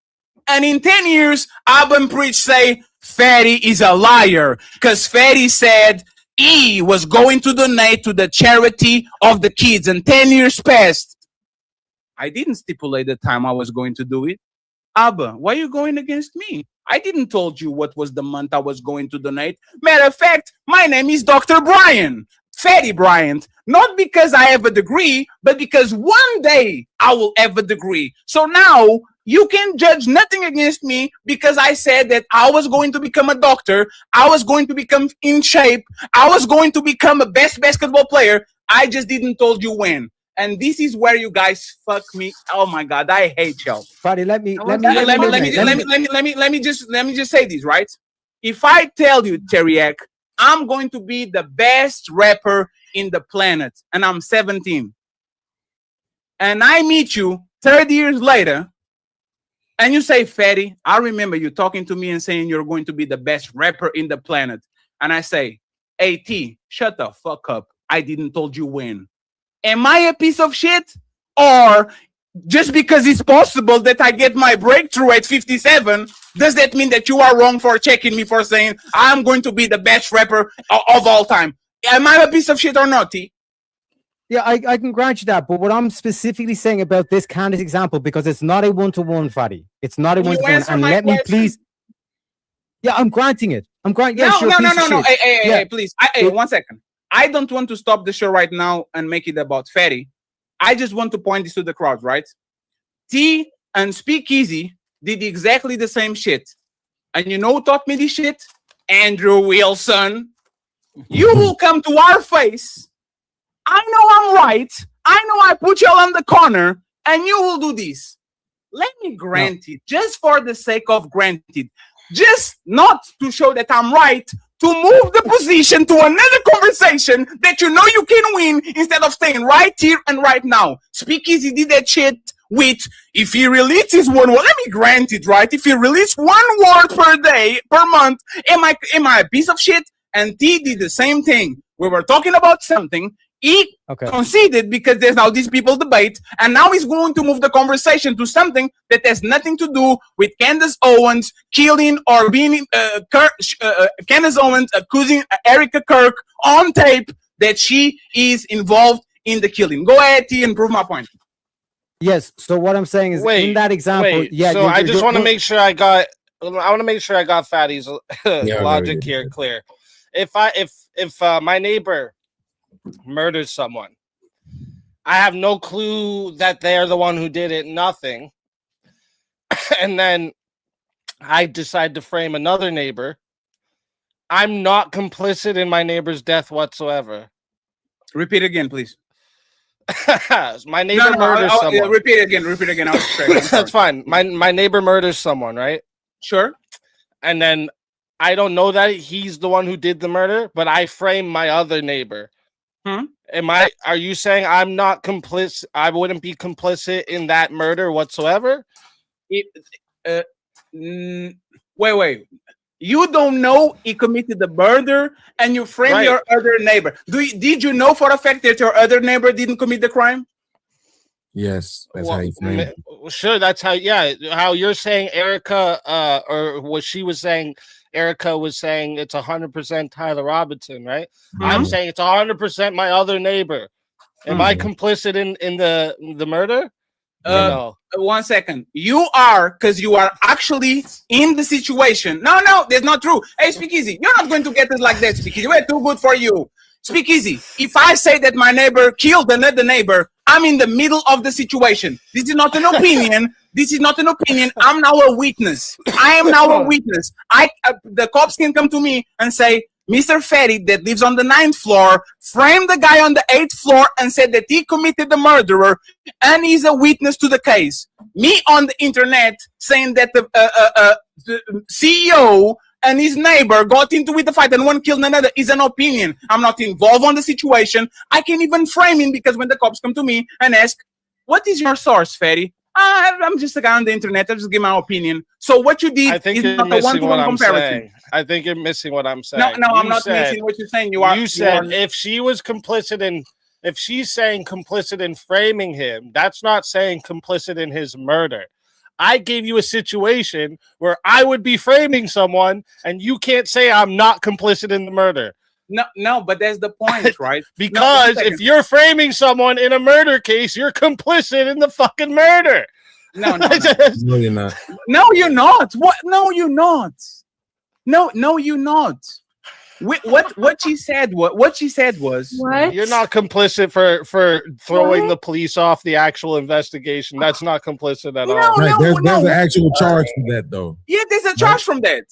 and in 10 years, Abba and Preach say Fatty is a liar because Fatty said he was going to donate to the charity of the kids, and 10 years passed. I didn't stipulate the time I was going to do it. Abba, why are you going against me? I didn't told you what was the month I was going to donate. Matter of fact, my name is Dr. Brian, Fatty Bryant. Not because I have a degree, but because one day I will have a degree. So now you can judge nothing against me because I said that I was going to become a doctor. I was going to become in shape. I was going to become a best basketball player. I just didn't told you when. And this is where you guys fuck me. Oh my God, I hate y'all. Buddy, let me just say this, right? If I tell you, Teriak, I'm going to be the best rapper in the planet, and I'm 17, and I meet you 30 years later, and you say, Fatty, I remember you talking to me and saying you're going to be the best rapper in the planet, and I say, hey T, shut the fuck up. I didn't told you when. Am I a piece of shit? Or just because it's possible that I get my breakthrough at 57, does that mean that you are wrong for checking me for saying I'm going to be the best rapper of all time? Am I a piece of shit or not, T? Yeah, I can grant you that. But what I'm specifically saying about this Candace example, because it's not a one-to-one, Fatty. It's not a one-to-one. And let me please. Yeah, I'm granting it. I'm granting. Yeah, No. Hey, please. Hey, 1 second. I don't want to stop the show right now and make it about Fatty. I just want to point this to the crowd, right? T and Speakeasy did exactly the same shit. And you know who taught me this shit? Andrew Wilson. You will come to our face. I know I'm right. I know I put y'all on the corner, and you will do this. Let me grant it, just for the sake of granted. Just not to show that I'm right, to move the position to another conversation that you know you can win instead of staying right here and right now. Speakeasy did that shit with, if he releases one word, let me grant it, right? If he releases one word per day, per month, am I a piece of shit? And T did the same thing. We were talking about something. He conceded because there's now these people debate, and now he's going to move the conversation to something that has nothing to do with Candace Owens killing or being Candace Owens accusing Erica Kirk on tape that she is involved in the killing. Go ahead, T, and prove my point. Yes. So what I'm saying is, in that example, So I just want to make sure I got Fatty's logic here clear. If my neighbor murders someone, I have no clue that they're the one who did it, nothing. And then I decide to frame another neighbor. I'm not complicit in my neighbor's death whatsoever. Repeat again, please. My neighbor murders someone. Repeat again. That's fine. My neighbor murders someone, right? Sure. And then I don't know that he's the one who did the murder, but I frame my other neighbor. Are you saying I'm not complicit? I wouldn't be complicit in that murder whatsoever? Wait. You don't know he committed the murder, and you frame your other neighbor. Did you know for a fact that your other neighbor didn't commit the crime? Yes, that's how you frame it. Sure, that's how. Yeah, how you're saying Erica, or what she was saying. Erica was saying it's 100% Tyler Robinson, right? I'm saying it's 100% my other neighbor. Am I complicit in the murder? No. 1 second. You are, because you are actually in the situation. No, that's not true. Hey, Speakeasy, you're not going to get it like that, Speakeasy. We're too good for you. Speakeasy, if I say that my neighbor killed another neighbor, I'm in the middle of the situation. This is not an opinion. I'm now a witness. I am now a witness. The cops can come to me and say, Mr. Fatty, that lives on the 9th floor, framed the guy on the 8th floor and said that he committed the murderer, and he's a witness to the case. Me on the internet saying that the CEO and his neighbor got into with the fight and one killed another is an opinion. I'm not involved on the situation. I can even frame him because when the cops come to me and ask, what is your source, Fatty? I'm just a guy on the internet. I just give my opinion. So what you did is not a one-to-one comparison. I think you're missing what I'm saying. No, I'm not missing what you're saying. You said if she was complicit in, if she's saying complicit in framing him, that's not saying complicit in his murder. I gave you a situation where I would be framing someone, and you can't say I'm not complicit in the murder. No, but that's the point, right? Because if you're framing someone in a murder case, you're complicit in the fucking murder. No, No, you're not. No, you're not. What? No, you're not. No, you're not. What she said? What she said was, you're not complicit for throwing the police off the actual investigation. That's not complicit at all. Right, there's an actual charge for that, though. Yeah, there's a charge from that.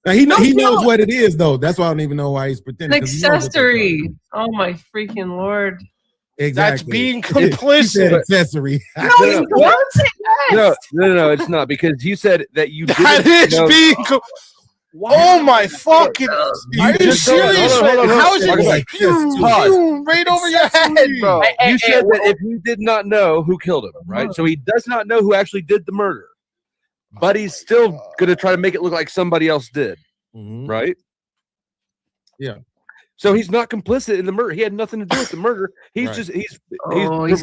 Now, he knows what it is, though. That's why I don't even know why he's pretending. Accessory. Oh my freaking Lord. Exactly. That's being complicit. Accessory. No, it's not, because you said that you that didn't is know. being. Oh my fucking! Are you serious? How is it? You right over your head, bro. You said that if he did not know who killed him, right? So he does not know who actually did the murder, but he's still going to try to make it look like somebody else did, right? Yeah. So he's not complicit in the murder. He had nothing to do with the murder. He's Right. just he's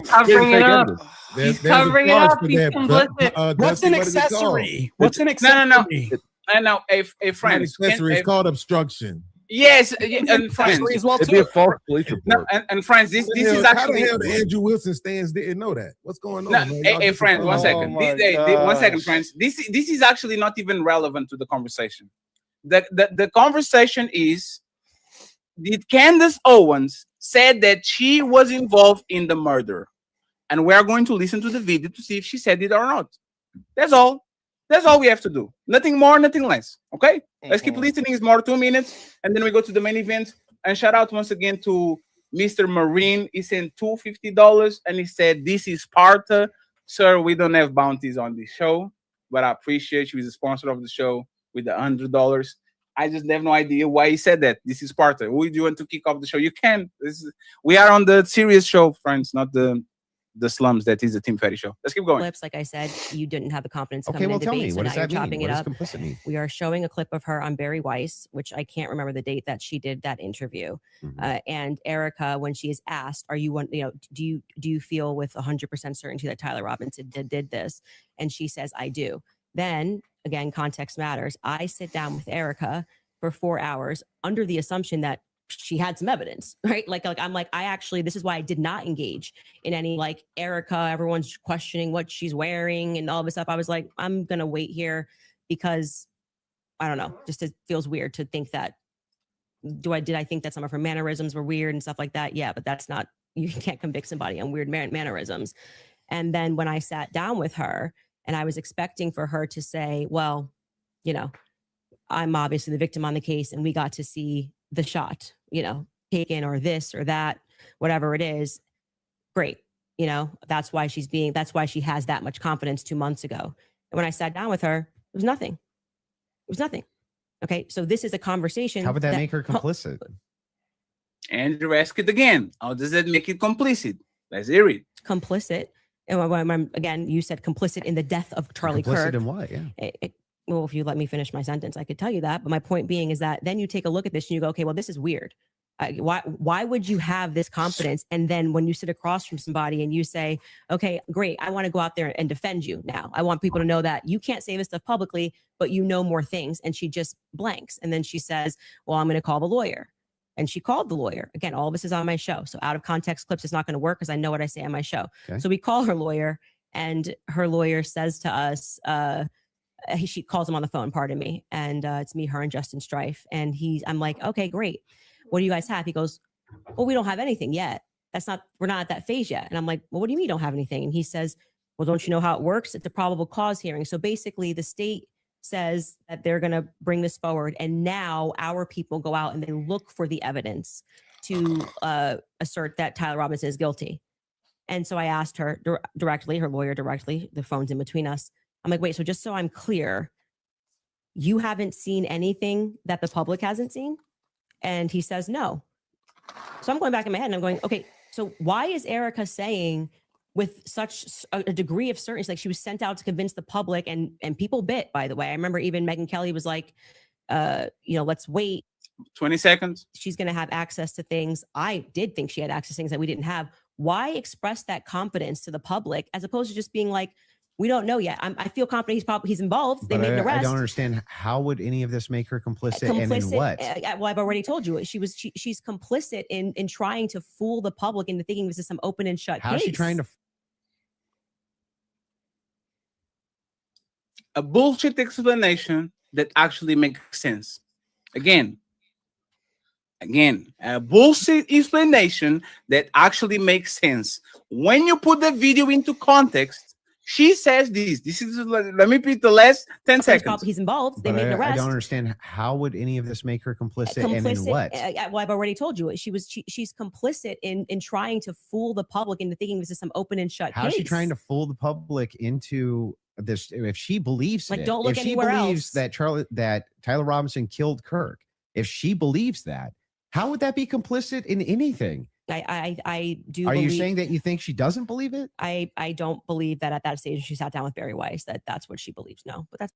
covering it up. He's covering it up. He's that, complicit. What's an accessory? What's an accessory? And now, a friend. Accessory is called obstruction. Yes, and friends. As well It'd be a false police report. No, and friends, this is actually. How the hell Andrew Wilson stands didn't know that? What's going on? No, man? Y'all hey, just- friend, 1 second. my 1 second, gosh. friends. This is actually not even relevant to the conversation. The conversation is: did Candace Owens said that she was involved in the murder? And we are going to listen to the video to see if she said it or not. That's all. That's all we have to do. Nothing more, nothing less. Okay? Let's keep listening. It's more 2 minutes, and then we go to the main event. And shout out once again to Mr. Marine. He sent $250, and he said, "This is Sparta, sir. We don't have bounties on this show, but I appreciate you. He's a sponsor of the show with the $100." I just have no idea why he said that. This is Sparta. Would you want to kick off the show? You can. We are on the serious show, friends, not the slums that is the Team Fatty show. Let's keep going. Clips, like I said, you didn't have the confidence to Okay, come well, in tell me, debate, so what now does you're that mean? chopping What it does up. complicit mean? We are showing a clip of her on Barry Weiss, which I can't remember the date that she did that interview. And Erica, when she is asked, "Are you one? Do you feel with 100% certainty that Tyler Robinson did this?" And she says, "I do." Then again, context matters. I sit down with Erica for 4 hours under the assumption that she had some evidence, right? Like I'm like, I actually, this is why I did not engage in any like Erica, everyone's questioning what she's wearing and all this stuff. I was like, I'm going to wait here because I don't know, just it feels weird to think that, did I think that some of her mannerisms were weird and stuff like that? Yeah, but that's not, you can't convict somebody on weird mannerisms. And then when I sat down with her and I was expecting for her to say, well, I'm obviously the victim on the case and we got to see the shot, taken or this or that, whatever it is. Great. That's why she has that much confidence 2 months ago. And when I sat down with her, it was nothing. It was nothing. Okay. So this is a conversation. How would that make her complicit? Andrew asked it again. How does that make it complicit? Let's hear it. Complicit. And again, you said complicit in the death of Charlie Complicit Kirk. in what? Yeah. Well, if you let me finish my sentence, I could tell you that. But my point being is that then you take a look at this and you go, okay, well, this is weird. Why would you have this confidence? And then when you sit across from somebody and you say, okay, great, I want to go out there and defend you now. I want people to know that you can't say this stuff publicly, but you know more things. And she just blanks. And then she says, well, I'm going to call the lawyer. And she called the lawyer. Again, all of this is on my show. So out of context clips is not going to work because I know what I say on my show. Okay. So we call her lawyer and her lawyer says to us, she calls him on the phone, pardon me. And it's me, her, and Justin Strife. And I'm like, okay, great. What do you guys have? He goes, well, we don't have anything yet. We're not at that phase yet. And I'm like, well, what do you mean you don't have anything? And he says, well, don't you know how it works? It's a probable cause hearing. So basically the state says that they're going to bring this forward. And now our people go out and they look for the evidence to assert that Tyler Robinson is guilty. And so I asked her directly, her lawyer directly, the phone's in between us. I'm like, wait, so just so I'm clear, you haven't seen anything that the public hasn't seen? And he says, no. So I'm going back in my head and I'm going, okay, so why is Erica saying with such a degree of certainty, like she was sent out to convince the public, and people bit, by the way. I remember even Megyn Kelly was like, let's wait 20 seconds. She's going to have access to things. I did think she had access to things that we didn't have. Why express that confidence to the public as opposed to just being like, we don't know yet. I feel confident he's involved. They made an arrest. I don't understand. How would any of this make her complicit? And in what? Well, I've already told you. She's complicit in trying to fool the public into thinking this is some open and shut case. How's she trying to? A bullshit explanation that actually makes sense. Again, a bullshit explanation that actually makes sense. When you put the video into context, she says this. This is, let me repeat the last 10 seconds. He's involved. They made an arrest. I don't understand. How would any of this make her complicit? And in what? Well, I've already told you. She's complicit in trying to fool the public into thinking this is some open and shut case. How's she trying to fool the public into this? If she believes like, it, don't look if she anywhere believes else. that Tyler Robinson killed Kirk, if she believes that, how would that be complicit in anything? I do. Are you saying that you think she doesn't believe it? I don't believe that at that stage she sat down with Barry Weiss that's what she believes. No, but that's.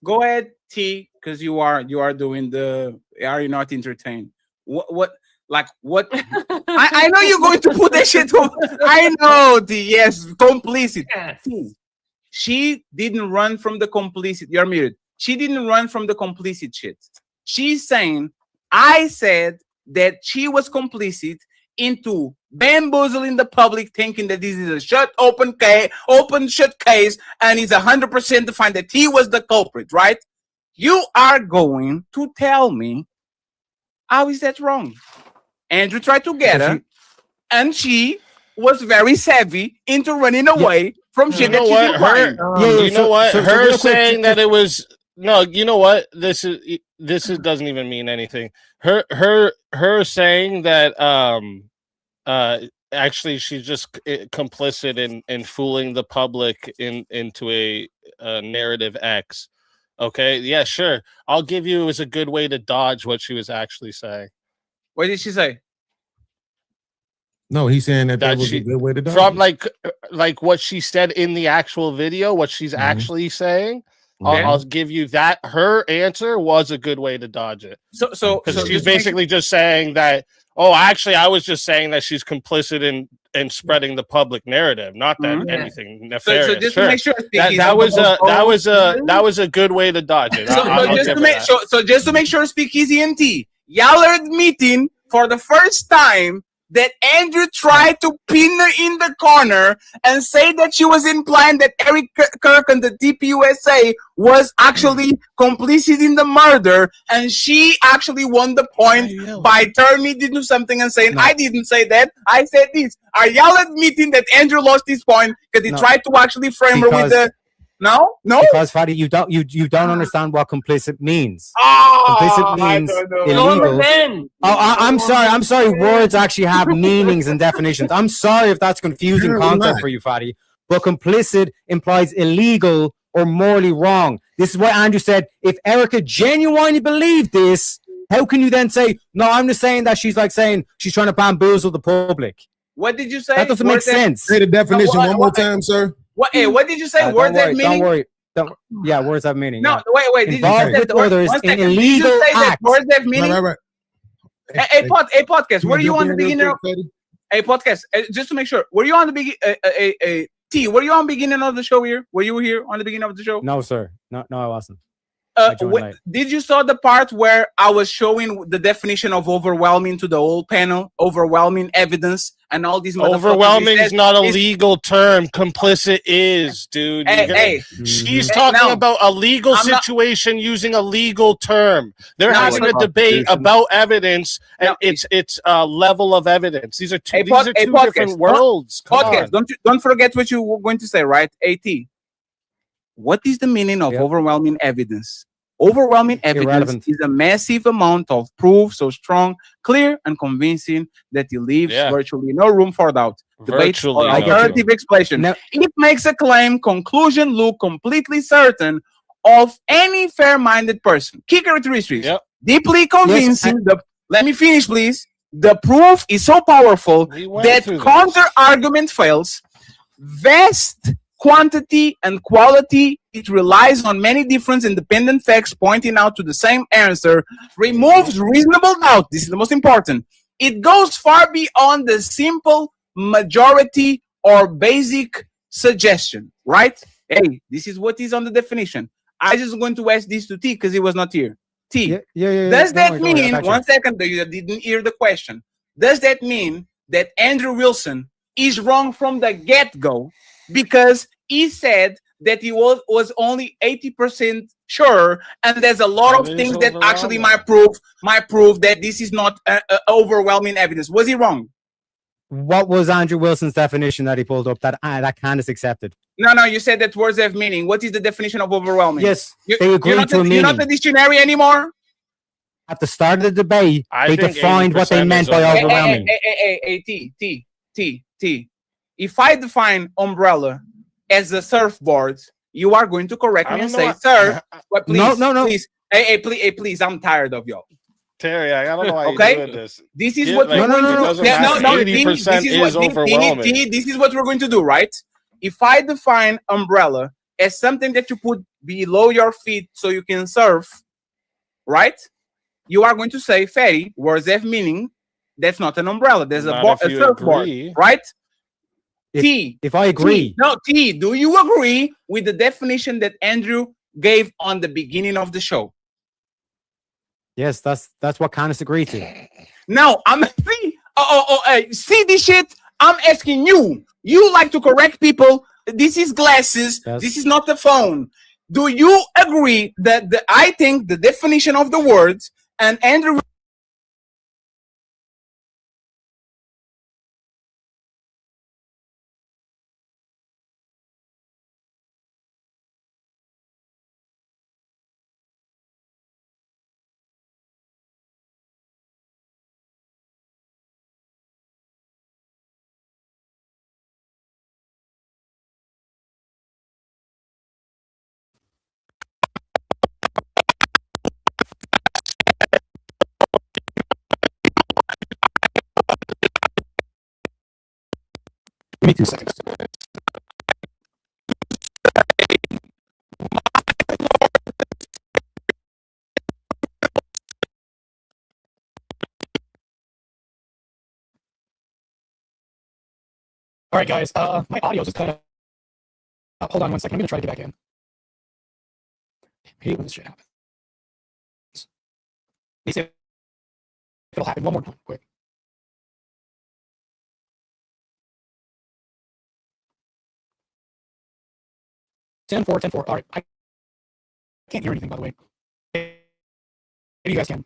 Go ahead, T, because you are doing the. Are you not entertained? What? I know you're going to put that shit on. I know, T. Yes, complicit. Yes. She didn't run from the complicit. You're muted. She didn't run from the complicit shit. She's saying, I said that she was complicit into bamboozling the public, thinking that this is a shut case, and it's 100% to find that he was the culprit, right? You are going to tell me how is that wrong? Andrew tried to get her, and she was very savvy into running away from shit that she didn't find. You know what? Her saying that it was. No, you know what? This doesn't even mean anything. Her saying that actually she's just complicit in fooling the public into a narrative X. Okay, yeah, sure. I'll give you it was a good way to dodge what she was actually saying. What did she say? No, he's saying that was a good way to dodge. From like what she said in the actual video, what she's actually saying. I'll give you that. Her answer was a good way to dodge it. So she's basically just saying that. Oh, actually, I was just saying that she's complicit in spreading the public narrative, not that anything nefarious. So just to make sure, that was a good way to dodge it. So just to make sure, Speakeasy and T, y'all are admitting for the first time that Andrew tried to pin her in the corner and say that she was implying that Eric Kirk and the DPUSA was actually complicit in the murder, and she actually won the point by turning it into something and saying, I didn't say that, I said this. Are y'all admitting that Andrew lost his point because he tried to actually frame her with the... No? Because Fadi, you don't understand what complicit means. Complicit means illegal. I'm sorry. Words actually have meanings and definitions. I'm sorry if that's confusing content for you, Fadi. But complicit implies illegal or morally wrong. This is what Andrew said. If Erica genuinely believed this, how can you then say, no, I'm just saying that she's like saying she's trying to bamboo the public? What did you say? That doesn't make sense. Say the definition one more time, sir. What did you say? Words have meaning? Don't worry. Yeah, words have meaning. No, wait. Did you say that others in illegal acts? Words have meaning? Right. Hey, podcast. Were you on the beginning of? Hey, podcast. Just to make sure, were you on the beginning? T, were you on the beginning of the show here? Were you here on the beginning of the show? No, sir. No, I wasn't. Did you saw the part where I was showing the definition of overwhelming to the whole panel? Overwhelming evidence and all these. Overwhelming is not a legal term. Complicit is, dude. She's talking about a legal situation using a legal term. They're having a debate about evidence and it's a level of evidence. These are two different worlds. Podcast. Don't forget what you were going to say, right? AT. What is the meaning of overwhelming evidence? Overwhelming evidence is a massive amount of proof so strong, clear, and convincing that it leaves virtually no room for doubt, debate, or alternative explanation. It makes a claim, conclusion look completely certain, of any fair-minded person. Key characteristics. Yep. Deeply convincing. Let me finish, please. The proof is so powerful that counter-argument fails. Vast quantity and quality. It relies on many different independent facts pointing out to the same answer. Removes reasonable doubt. This is the most important. It goes far beyond the simple majority or basic suggestion, right? Hey, this is what is on the definition. I just going to ask this to T because he was not here. T, does that mean, 1 second, you didn't hear the question. Does that mean that Andrew Wilson is wrong from the get-go because he said that he was only 80% sure, and there's a lot of things that actually might prove that this is not overwhelming evidence? Was he wrong? What was Andrew Wilson's definition that he pulled up that Candace accepted? No, you said that words have meaning. What is the definition of overwhelming? Yes, they agreed to a meaning. You're not the dictionary anymore? At the start of the debate, they defined what they meant by overwhelming. T. If I define umbrella as a surfboard, you are going to correct me and say, sir, but please, no. Please, please, I'm tired of y'all. Terry, I don't know why you're doing this. This is what we're going to do. This is what we're going to do, right? If I define umbrella as something that you put below your feet so you can surf, right? You are going to say, Fatty, words have meaning. That's not an umbrella. There's a surfboard, right? If I agree. T, do you agree with the definition that Andrew gave on the beginning of the show? Yes, that's what Candace agreed to. No, I'm see this shit. I'm asking you. You like to correct people. This is glasses. This is not the phone. Do you agree that I think the definition of the words and Andrew Give me 2 seconds. All right, guys. My audio just kind of. Hold on 1 second. I'm gonna try to get back in. I hate when this shit happens. Let me see if it'll happen one more time, quick. Ten four. All right. I can't hear anything, by the way. Maybe you guys can.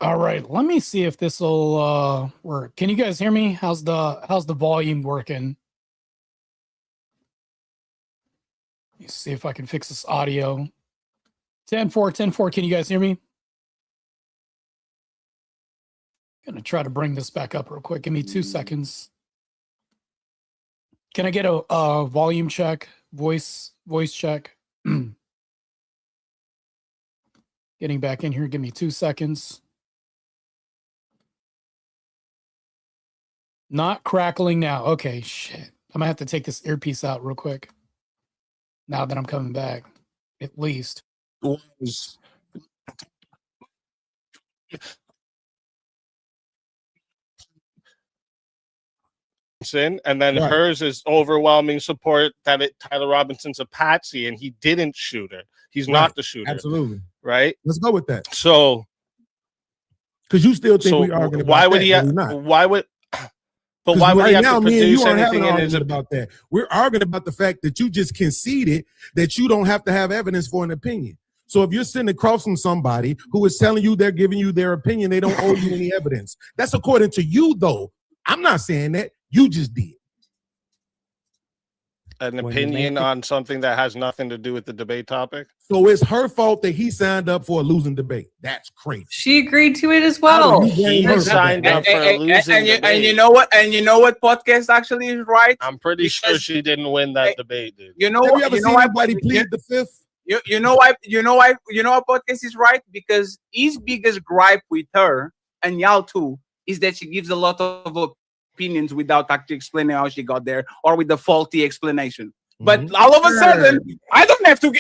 All right, let me see if this will work. Can you guys hear me? How's the volume working? Let me see if I can fix this audio. 10-4, 10-4. Can you guys hear me? Gonna try to bring this back up real quick. Give me 2 seconds. Can I get a volume check, voice check? Getting back in here. Give me 2 seconds. Not crackling now. Okay, shit. I'm gonna have to take this earpiece out real quick. Now that I'm coming back, at least. And then hers is overwhelming support that Tyler Robinson's a patsy and he didn't shoot her. He's not the shooter. Absolutely. Right? Let's go with that. So, because you still think we arguing about why would that, he? but we're not. Why would? But why would right he have now, to me and produce you aren't having anything an in his? argument about that. We're arguing about the fact that you just conceded that you don't have to have evidence for an opinion. So if you're sitting across from somebody who is telling you they're giving you their opinion, they don't owe you any evidence. That's according to you, though. I'm not saying that. You just did. An opinion on something that has nothing to do with the debate topic. So it's her fault that he signed up for a losing debate. That's crazy. She agreed to it as well. He signed up for a losing debate. And you know what? And you know what podcast actually is right? I'm pretty sure she didn't win that debate, dude. You know Have what? you ever You know seen why? anybody plead the fifth? You know why? You know why? You know what podcast is right? Because his biggest gripe with her and y'all too is that she gives a lot of opinions without actually explaining how she got there or with the faulty explanation. But all of a sudden, I don't have to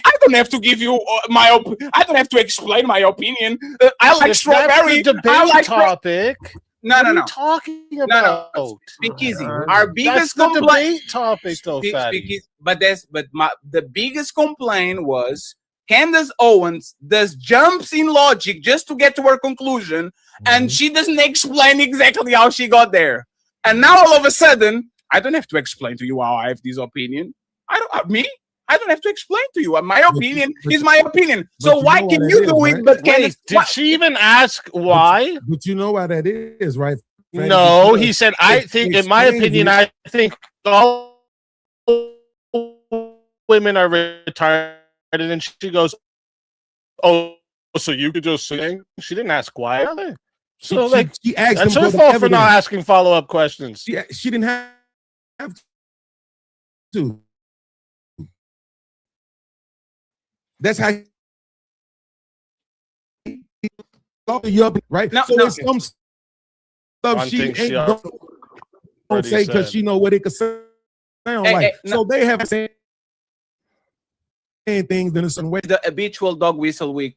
give you I don't have to explain my opinion. I like strawberry. Debate I like topic. No. What are you talking about? No. Speak easy. Our biggest That's the complaint. debate topic, though, Fatty. The biggest complaint was Candace Owens does jumps in logic just to get to her conclusion, and she doesn't explain exactly how she got there. And now all of a sudden, I don't have to explain to you how I have this opinion. I don't have to explain to you. My opinion is my opinion. So why can you do it? But Wait, did she even ask why? But you know why that is, right? No, he said, I think, in my opinion, I think all women are retarded. And she goes, oh, so you could just sing? She didn't ask why. So, she asked that's him her for fault the for not evidence. asking follow-up questions. She didn't have to. That's how you up, right? No, so there's some stuff she ain't gonna say because she know what it could sound like. So they have saying things in a certain way. The habitual dog whistle we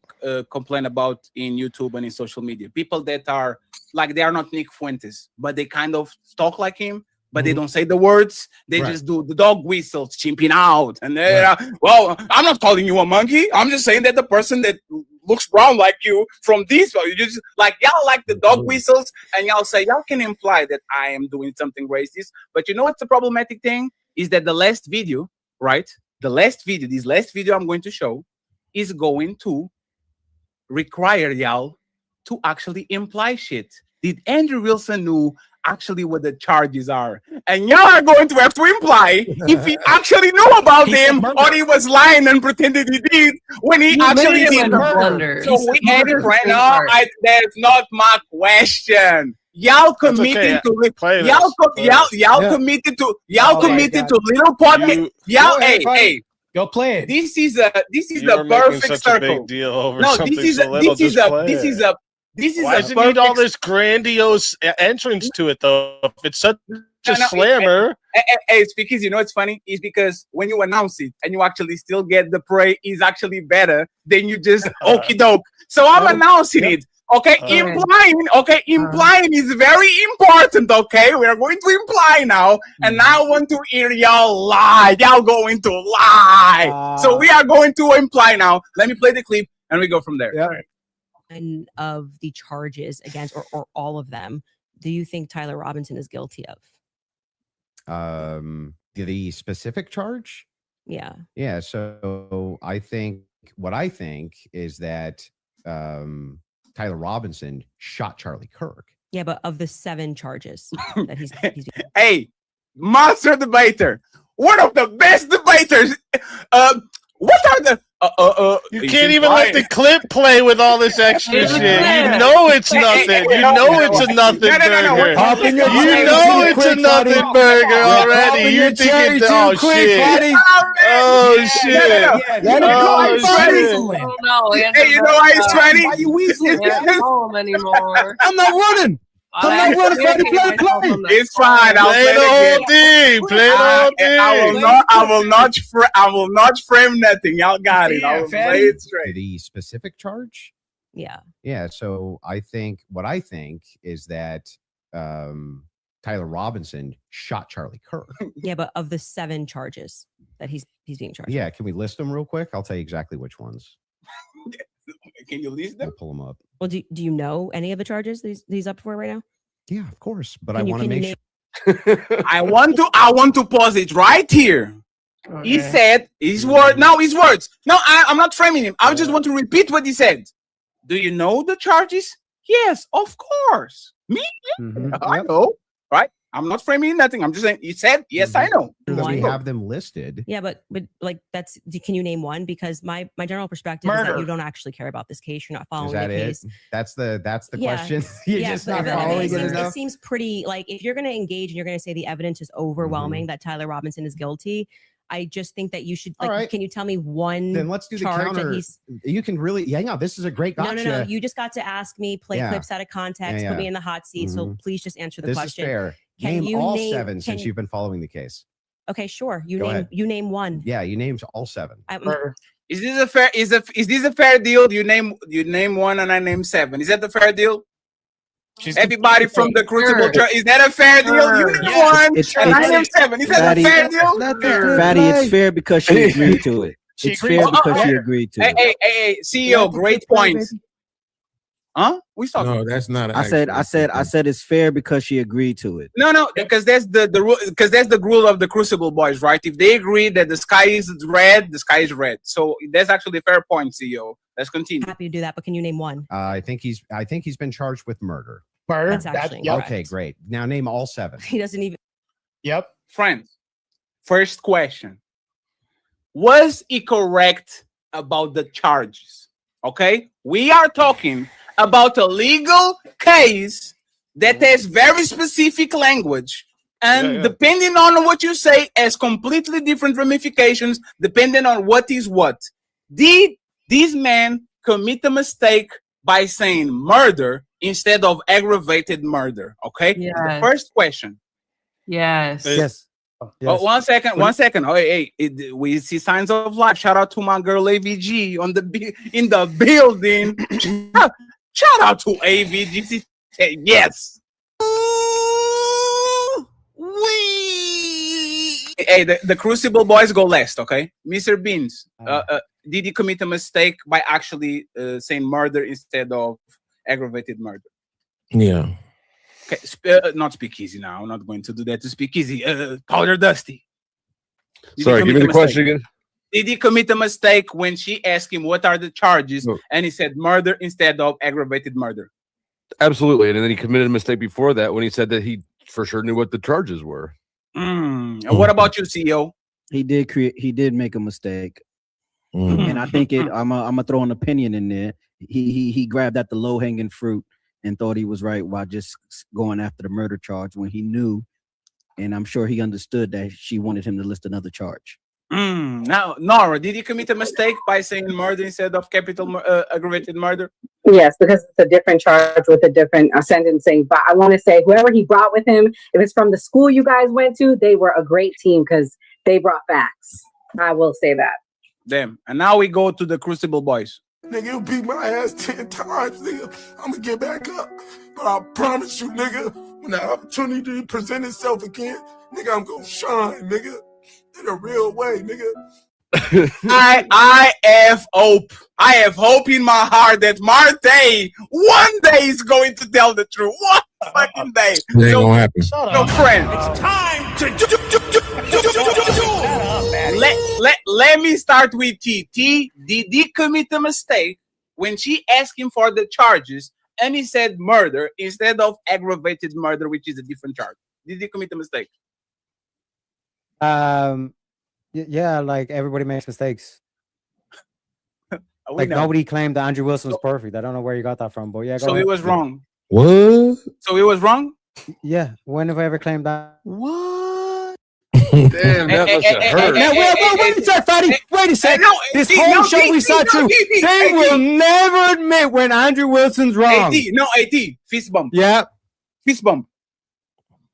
complain about in YouTube and in social media. People that are like, they are not Nick Fuentes, but they kind of talk like him, but they don't say the words. They just do the dog whistles, chimping out. And well, I'm not calling you a monkey. I'm just saying that the person that looks brown like you from this, you just like, y'all like the dog whistles, and y'all say, y'all can imply that I am doing something racist. But you know what's the problematic thing? Is that the last video, right? This last video I'm going to show is going to require y'all to actually imply shit. Did Andrew Wilson knew actually what the charges are? And y'all are going to have to imply if he actually knew about them or he was lying and pretended he did when he actually did. So we had it right now. That's not my question. Y'all committed to y'all committed to little podcast. Y'all, hey, go play it. This is the perfect circle. Why does it need all this grandiose entrance to it, though? If it's such a slammer. It's because, you know, it's funny. It's because when you announce it and you actually still get the prey, is actually better than you just okie doke. So I'm announcing it. Okay, implying is very important. Okay, we are going to imply now, and now I want to hear y'all lie. Y'all going to lie. So we are going to imply now. Let me play the clip, and we go from there. Yeah. And of the charges against, or all of them, do you think Tyler Robinson is guilty of? The specific charge? Yeah. Yeah. So what I think is that Tyler Robinson shot Charlie Kirk. Yeah, but of the 7 charges that he's Hey, monster debater, one of the best debaters. What are the you can't even let the clip play with all this extra shit. You know it's nothing. You know it's a nothing burger. You know it's a nothing burger already. You're thinking, oh shit. Oh shit. Oh shit. Hey, you know why he's sweaty? Why you weaseling? I can't call him anymore. I'm not running. I'm not running. Freddie, play. It's fine. I'll play the whole thing. Play the whole thing. I will not frame nothing. Y'all got it. I will play it straight. The specific charge? Yeah. Yeah. So what I think is that Tyler Robinson shot Charlie Kirk. Yeah, but of the 7 charges that he's being charged. Yeah. Can we list them real quick? I'll tell you exactly which ones. Can you list them? I'll pull them up. Well, do you know any of the charges that he's up for right now? Yeah, of course. But I want to make sure. I want to pause it right here. Okay. He said his word. No, his words. No, I'm not framing him. I just want to repeat what he said. Do you know the charges? Yes, of course. Me? Yeah. I know. Right? I'm not framing nothing. I'm just saying he said, yes, I know. We have them listed. Yeah, but like can you name one? Because my general perspective is that you don't actually care about this case. You're not following the case. That's the question. You're just not following it enough. It seems pretty like if you're going to engage and you're going to say the evidence is overwhelming that Tyler Robinson is guilty. I just think that you should can you tell me one? Then let's do the counter. You can really this is a great gotcha. No. You just got to ask me, play clips out of context, put me in the hot seat. So please just answer the question. This is fair. Name all 7 since you've been following the case. Okay, sure. You name one. Yeah, you named all 7. Is this a fair? Is this a fair deal? You name one and I name 7. Is that the fair deal? Everybody from the Crucible Church. Is that a fair deal? You name one and I name 7. Is that a fair deal? Fatty, it's fair because she agreed to it. It's fair because she agreed to it. Hey, CEO, great points. Huh? We talking? No, that's not. I said it's fair because she agreed to it. No, because that's the rule. Because that's the rule of the Crucible boys, right? If they agree that the sky is red, the sky is red. So that's actually a fair point, CEO. Let's continue. Happy to do that, but can you name one? I think he's been charged with murder. That's actually okay. Great. Now name all 7. He doesn't even. Yep, friends. First question: was he correct about the charges? Okay, we are talking about a legal case that has very specific language and depending on what you say has completely different ramifications depending on what is what. Did this man commit a mistake by saying murder instead of aggravated murder? Okay. Yes. The first question. Yes. Yes. Oh, one second. Oh, hey, we see signs of life. Shout out to my girl AVG in the building. Shout out to AVG. She said yes. Hey, the Crucible boys go last, okay? Mr. Beans, did he commit a mistake by actually saying murder instead of aggravated murder? Yeah. Okay, not speakeasy now. I'm not going to do that to speakeasy. Powder Dusty. Sorry, give me the question again. Did he commit a mistake when she asked him what are the charges and he said murder instead of aggravated murder? Absolutely. And then he committed a mistake before that when he said that he for sure knew what the charges were. And what about you, CEO? He did make a mistake. And I think I'm gonna throw an opinion in there. He grabbed at the low-hanging fruit and thought he was right while just going after the murder charge when he knew, and I'm sure he understood that she wanted him to list another charge. Now, Nora, did he commit a mistake by saying murder instead of capital aggravated murder? Yes, because it's a different charge with a different sentencing. But I want to say, whoever he brought with him, if it's from the school you guys went to, they were a great team because they brought facts. I will say that. Damn. And now we go to the Crucible boys. Nigga, you beat my ass 10 times, nigga. I'm gonna get back up. But I promise you, nigga, when the opportunity presents itself again, nigga, I'm gonna shine, nigga. In a real way, nigga. I have hope. I have hope in my heart that Martae one day is going to tell the truth. One fucking day. It ain't gonna happen. No friend. It's time to Let me start with T. T, did he commit a mistake when she asked him for the charges, and he said murder instead of aggravated murder, which is a different charge. Did he commit a mistake? Yeah, like everybody makes mistakes. Like nobody claimed that Andrew Wilson was perfect. I don't know where you got that from, but yeah. So he was wrong. What? So he was wrong? Yeah. When have I ever claimed that? What? Damn, that must have hurt. Now, wait a sec, Fatty. Wait a sec. This whole show we saw through. They will never admit when Andrew Wilson's wrong. AT, fist bump. Yeah. Fist bump.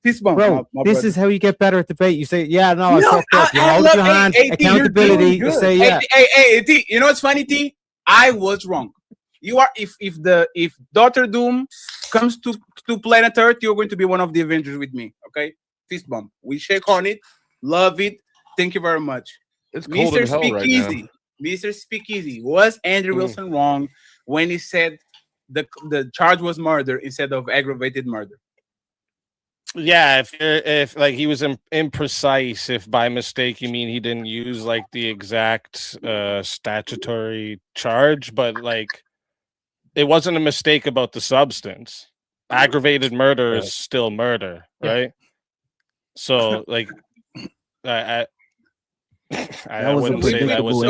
Fist bump. Bro, this is how you get better at debate. You say, yeah, no, I fucked up. You I hold love your hand, AT, accountability. You say, yeah. Hey, T, you know what's funny, T? I was wrong. You are if Dr. Doom comes to planet Earth, you're going to be one of the Avengers with me. Okay? Fist bump. We shake on it. Love it. Thank you very much. It's cold Mr. in hell right Speakeasy. now. Mr. Speakeasy. Was Andrew Wilson wrong when he said the charge was murder instead of aggravated murder? Yeah, if like he was imprecise, if by mistake you mean he didn't use like the exact statutory charge, but like it wasn't a mistake about the substance. Aggravated murder is still murder, right? So like I wouldn't say that was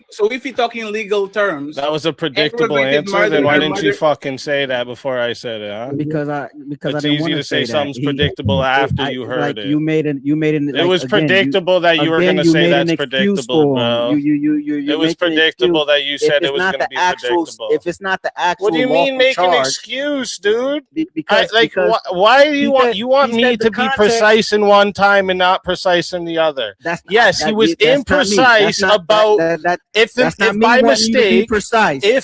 so if we talking legal terms, that was a predictable answer. Then why didn't you fucking say that before I said it? Huh? Because it's I easy to say something's predictable after you heard it. You made it. It was predictable that you were going to say that's predictable, bro. It was predictable that you said it was going to be predictable. If it's not the actual, what do you mean make an excuse, dude? Because why do you want me to be precise in one time and not precise in the other? Yes. He was imprecise about if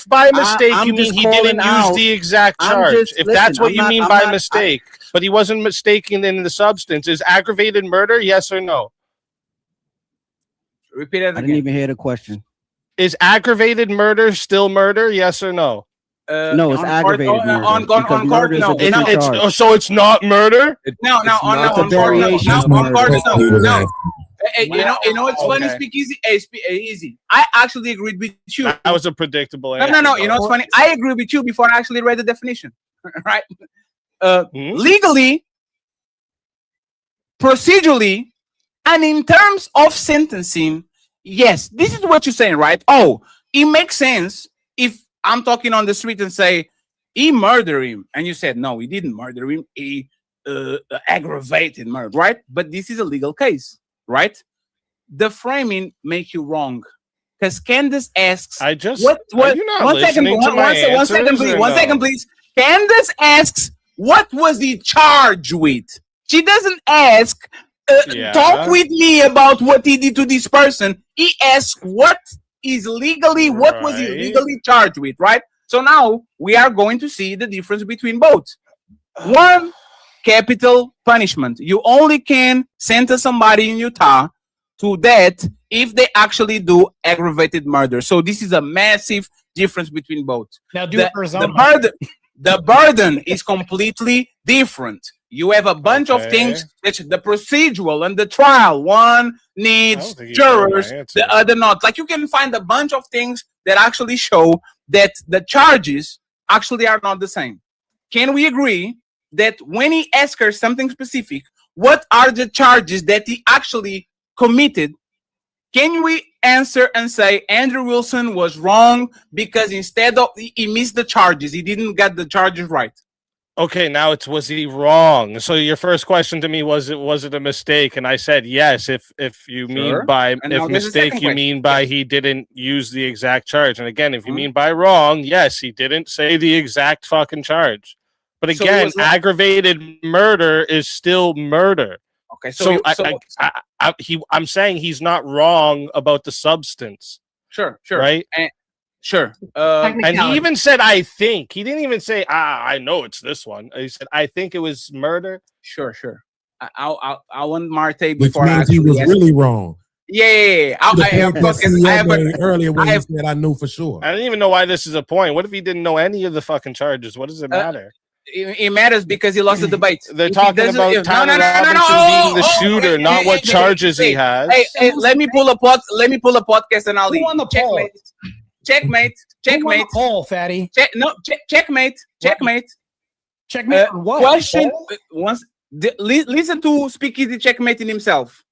by mistake you mean he didn't use the exact charge. If that's what you mean by mistake, but he wasn't mistaken in the substance. Is aggravated murder? Yes or no? Repeat it again. I didn't even hear the question. Is aggravated murder still murder? Yes or no? No, it's aggravated murder. On court, no. So it's not murder? No, on court, no. Hey, you know it's funny, Speakeasy? Easy. I actually agreed with you. That was a predictable answer. No. You know what's funny? I agree with you before I actually read the definition. Right? Legally, procedurally, and in terms of sentencing, yes, this is what you're saying, right? Oh, it makes sense if I'm talking on the street and say, he murdered him. And you said, no, he didn't murder him. He aggravated murder, right? But this is a legal case. Right, the framing make you wrong because Candace asks. I just what? Are you not one second, one second, please. Candace asks, "What was he charged with?" She doesn't ask, "Talk with me about what he did to this person." He asks, "What is legally? What was he legally charged with?" Right. So now we are going to see the difference between both. One. Capital punishment. You only can sentence somebody in Utah to death if they actually do aggravated murder. So this is a massive difference between both. Now, the burden is completely different. You have a bunch of things that the procedural and the trial. One needs jurors, the other not. Like you can find a bunch of things that actually show that the charges actually are not the same. Can we agree that when he asks her something specific, what are the charges that he actually committed? Can we answer and say Andrew Wilson was wrong because instead of he missed the charges, he didn't get the charges right? Okay, now it's was he wrong? So your first question to me was it a mistake? And I said yes. If you mean by mistake you mean by he didn't use the exact charge, and again if you mean by wrong, yes, he didn't say the exact fucking charge. But again, aggravated murder is still murder. Okay, I'm saying he's not wrong about the substance. Sure, right? Sure. And he even said, "I think." He didn't even say, "I know it's this one." He said, "I think it was murder." Sure. I want Martae which before means he was really wrong. Yeah. Earlier when he said, "I knew for sure." I don't even know why this is a point. What if he didn't know any of the fucking charges? What does it matter? It matters because he lost the debate. They're talking about Tyler Robinson being the shooter, not what charges he has. Hey, let me pull a podcast and I'll leave. Checkmate. Checkmate. Call, fatty. Checkmate. Checkmate. Checkmate for what? Question. Listen to Speakeasy checkmating himself.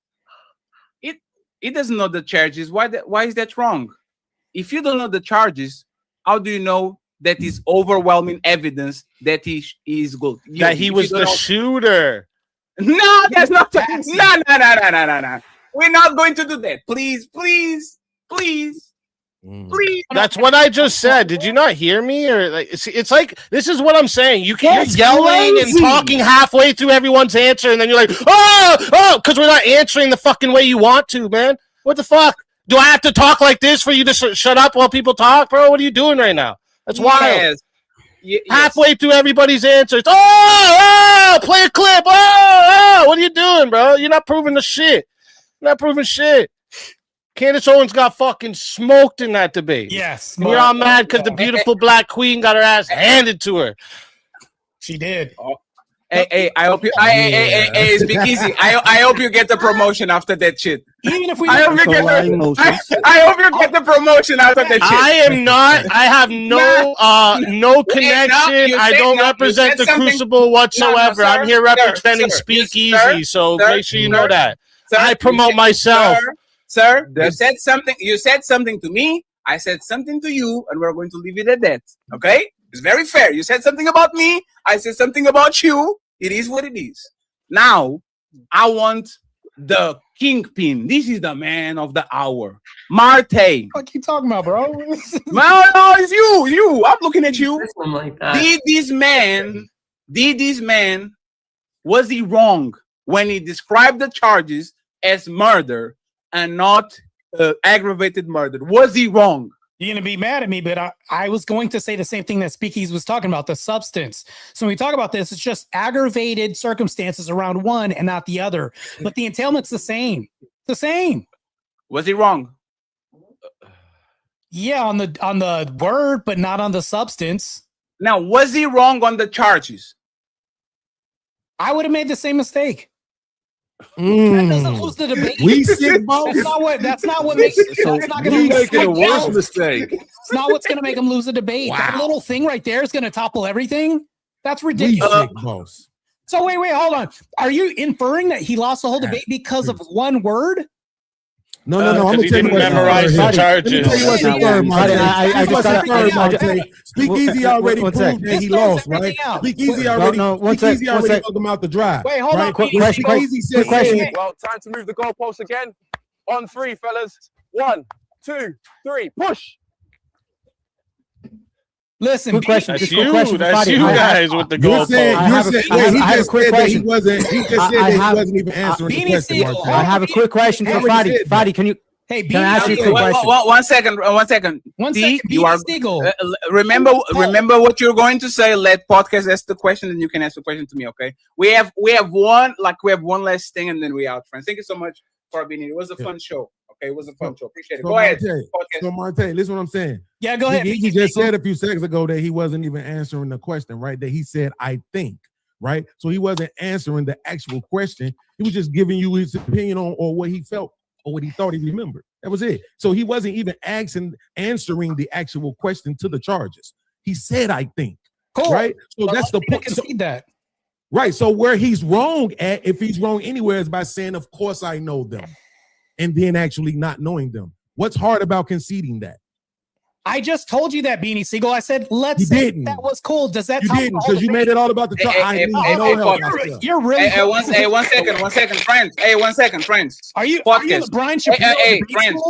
It doesn't know the charges. Why is that wrong? If you don't know the charges, how do you know that is overwhelming evidence that he is guilty? That he was the shooter. No, that's not. No. We're not going to do that. Please. That's what I just said. Did you not hear me? Or like, it's like this is what I'm saying. You're yelling and talking halfway through everyone's answer, and then you're like, oh, because we're not answering the fucking way you want to, man. What the fuck? Do I have to talk like this for you to shut up while people talk, bro? What are you doing right now? That's wild. Yes. Halfway through everybody's answers. Oh, play a clip. Oh, what are you doing, bro? You're not proving the shit. You're not proving shit. Candace Owens got fucking smoked in that debate. Yes. And you're all mad because the beautiful black queen got her ass handed to her. She did. Hey, I hope you. Hey, speak easy. I hope you get the promotion after that shit. Even if we, I hope you get the promotion after that shit. I am not. I have no connection. I don't represent the Crucible whatsoever. I'm here representing Speakeasy, so make sure you know that. I promote myself. Sir, you said something. You said something to me. I said something to you, and we're going to leave it at that. Okay? It's very fair. You said something about me. I said something about you. It is what it is. Now, I want the kingpin. This is the man of the hour. Martae. What you talking about, bro? No, it's you. I'm looking at you. Like that. Did this man, was he wrong when he described the charges as murder and not aggravated murder? Was he wrong? You're going to be mad at me, but I was going to say the same thing that Speakeasy was talking about, the substance. So when we talk about this, it's just aggravated circumstances around one and not the other. But the entailment's the same. It's the same. Was he wrong? Yeah, on the word, but not on the substance. Now, was he wrong on the charges? I would have made the same mistake. That doesn't lose the debate. We sick, both. That's not what makes it. So that's not going to make it a worse mistake. It's not what's going to make him lose a debate. Wow. That little thing right there is going to topple everything. That's ridiculous. We sick, boss. So wait, hold on. Are you inferring that he lost the whole debate because of one word? No. I'm gonna he didn't memorize the charges. Speakeasy already proved that he lost, right? Speakeasy already took him out the drive. Wait, hold on. Quick question. Well, time to move the goalpost again. On three, fellas. 1, 2, 3, push. Listen, good question. That's you guys with the goalpost. I have a quick question. He just said that he wasn't even answering the question. I have a quick question for Fadi. Fadi, can I ask you a quick question? One second. You are remember what you're going to say. Let podcast ask the question, and you can ask the question to me. Okay? We have one last thing, and then we out, friends. Thank you so much for being here. It was a fun show. Okay, it was a fun show. Appreciate it. Go ahead. So Martae, listen what I'm saying. Yeah, go ahead. He just said a few seconds ago that he wasn't even answering the question, right? That he said, I think, right? So he wasn't answering the actual question. He was just giving you his opinion on or what he felt or what he thought he remembered. That was it. So he wasn't even answering the actual question to the charges. He said, I think. Cool. Right? So that's the point. Concede that. Right. So where he's wrong at, if he's wrong anywhere, is by saying, of course I know them. And then actually not knowing them. What's hard about conceding that? I just told you that, Beanie Siegel. I said, let's say that was cool. Does that? You didn't, because you made it all about the talk. You're really. Hey, one second, friends. Hey, 1 second, friends. Are you podcast? Brian Shapiro? Hey, friends.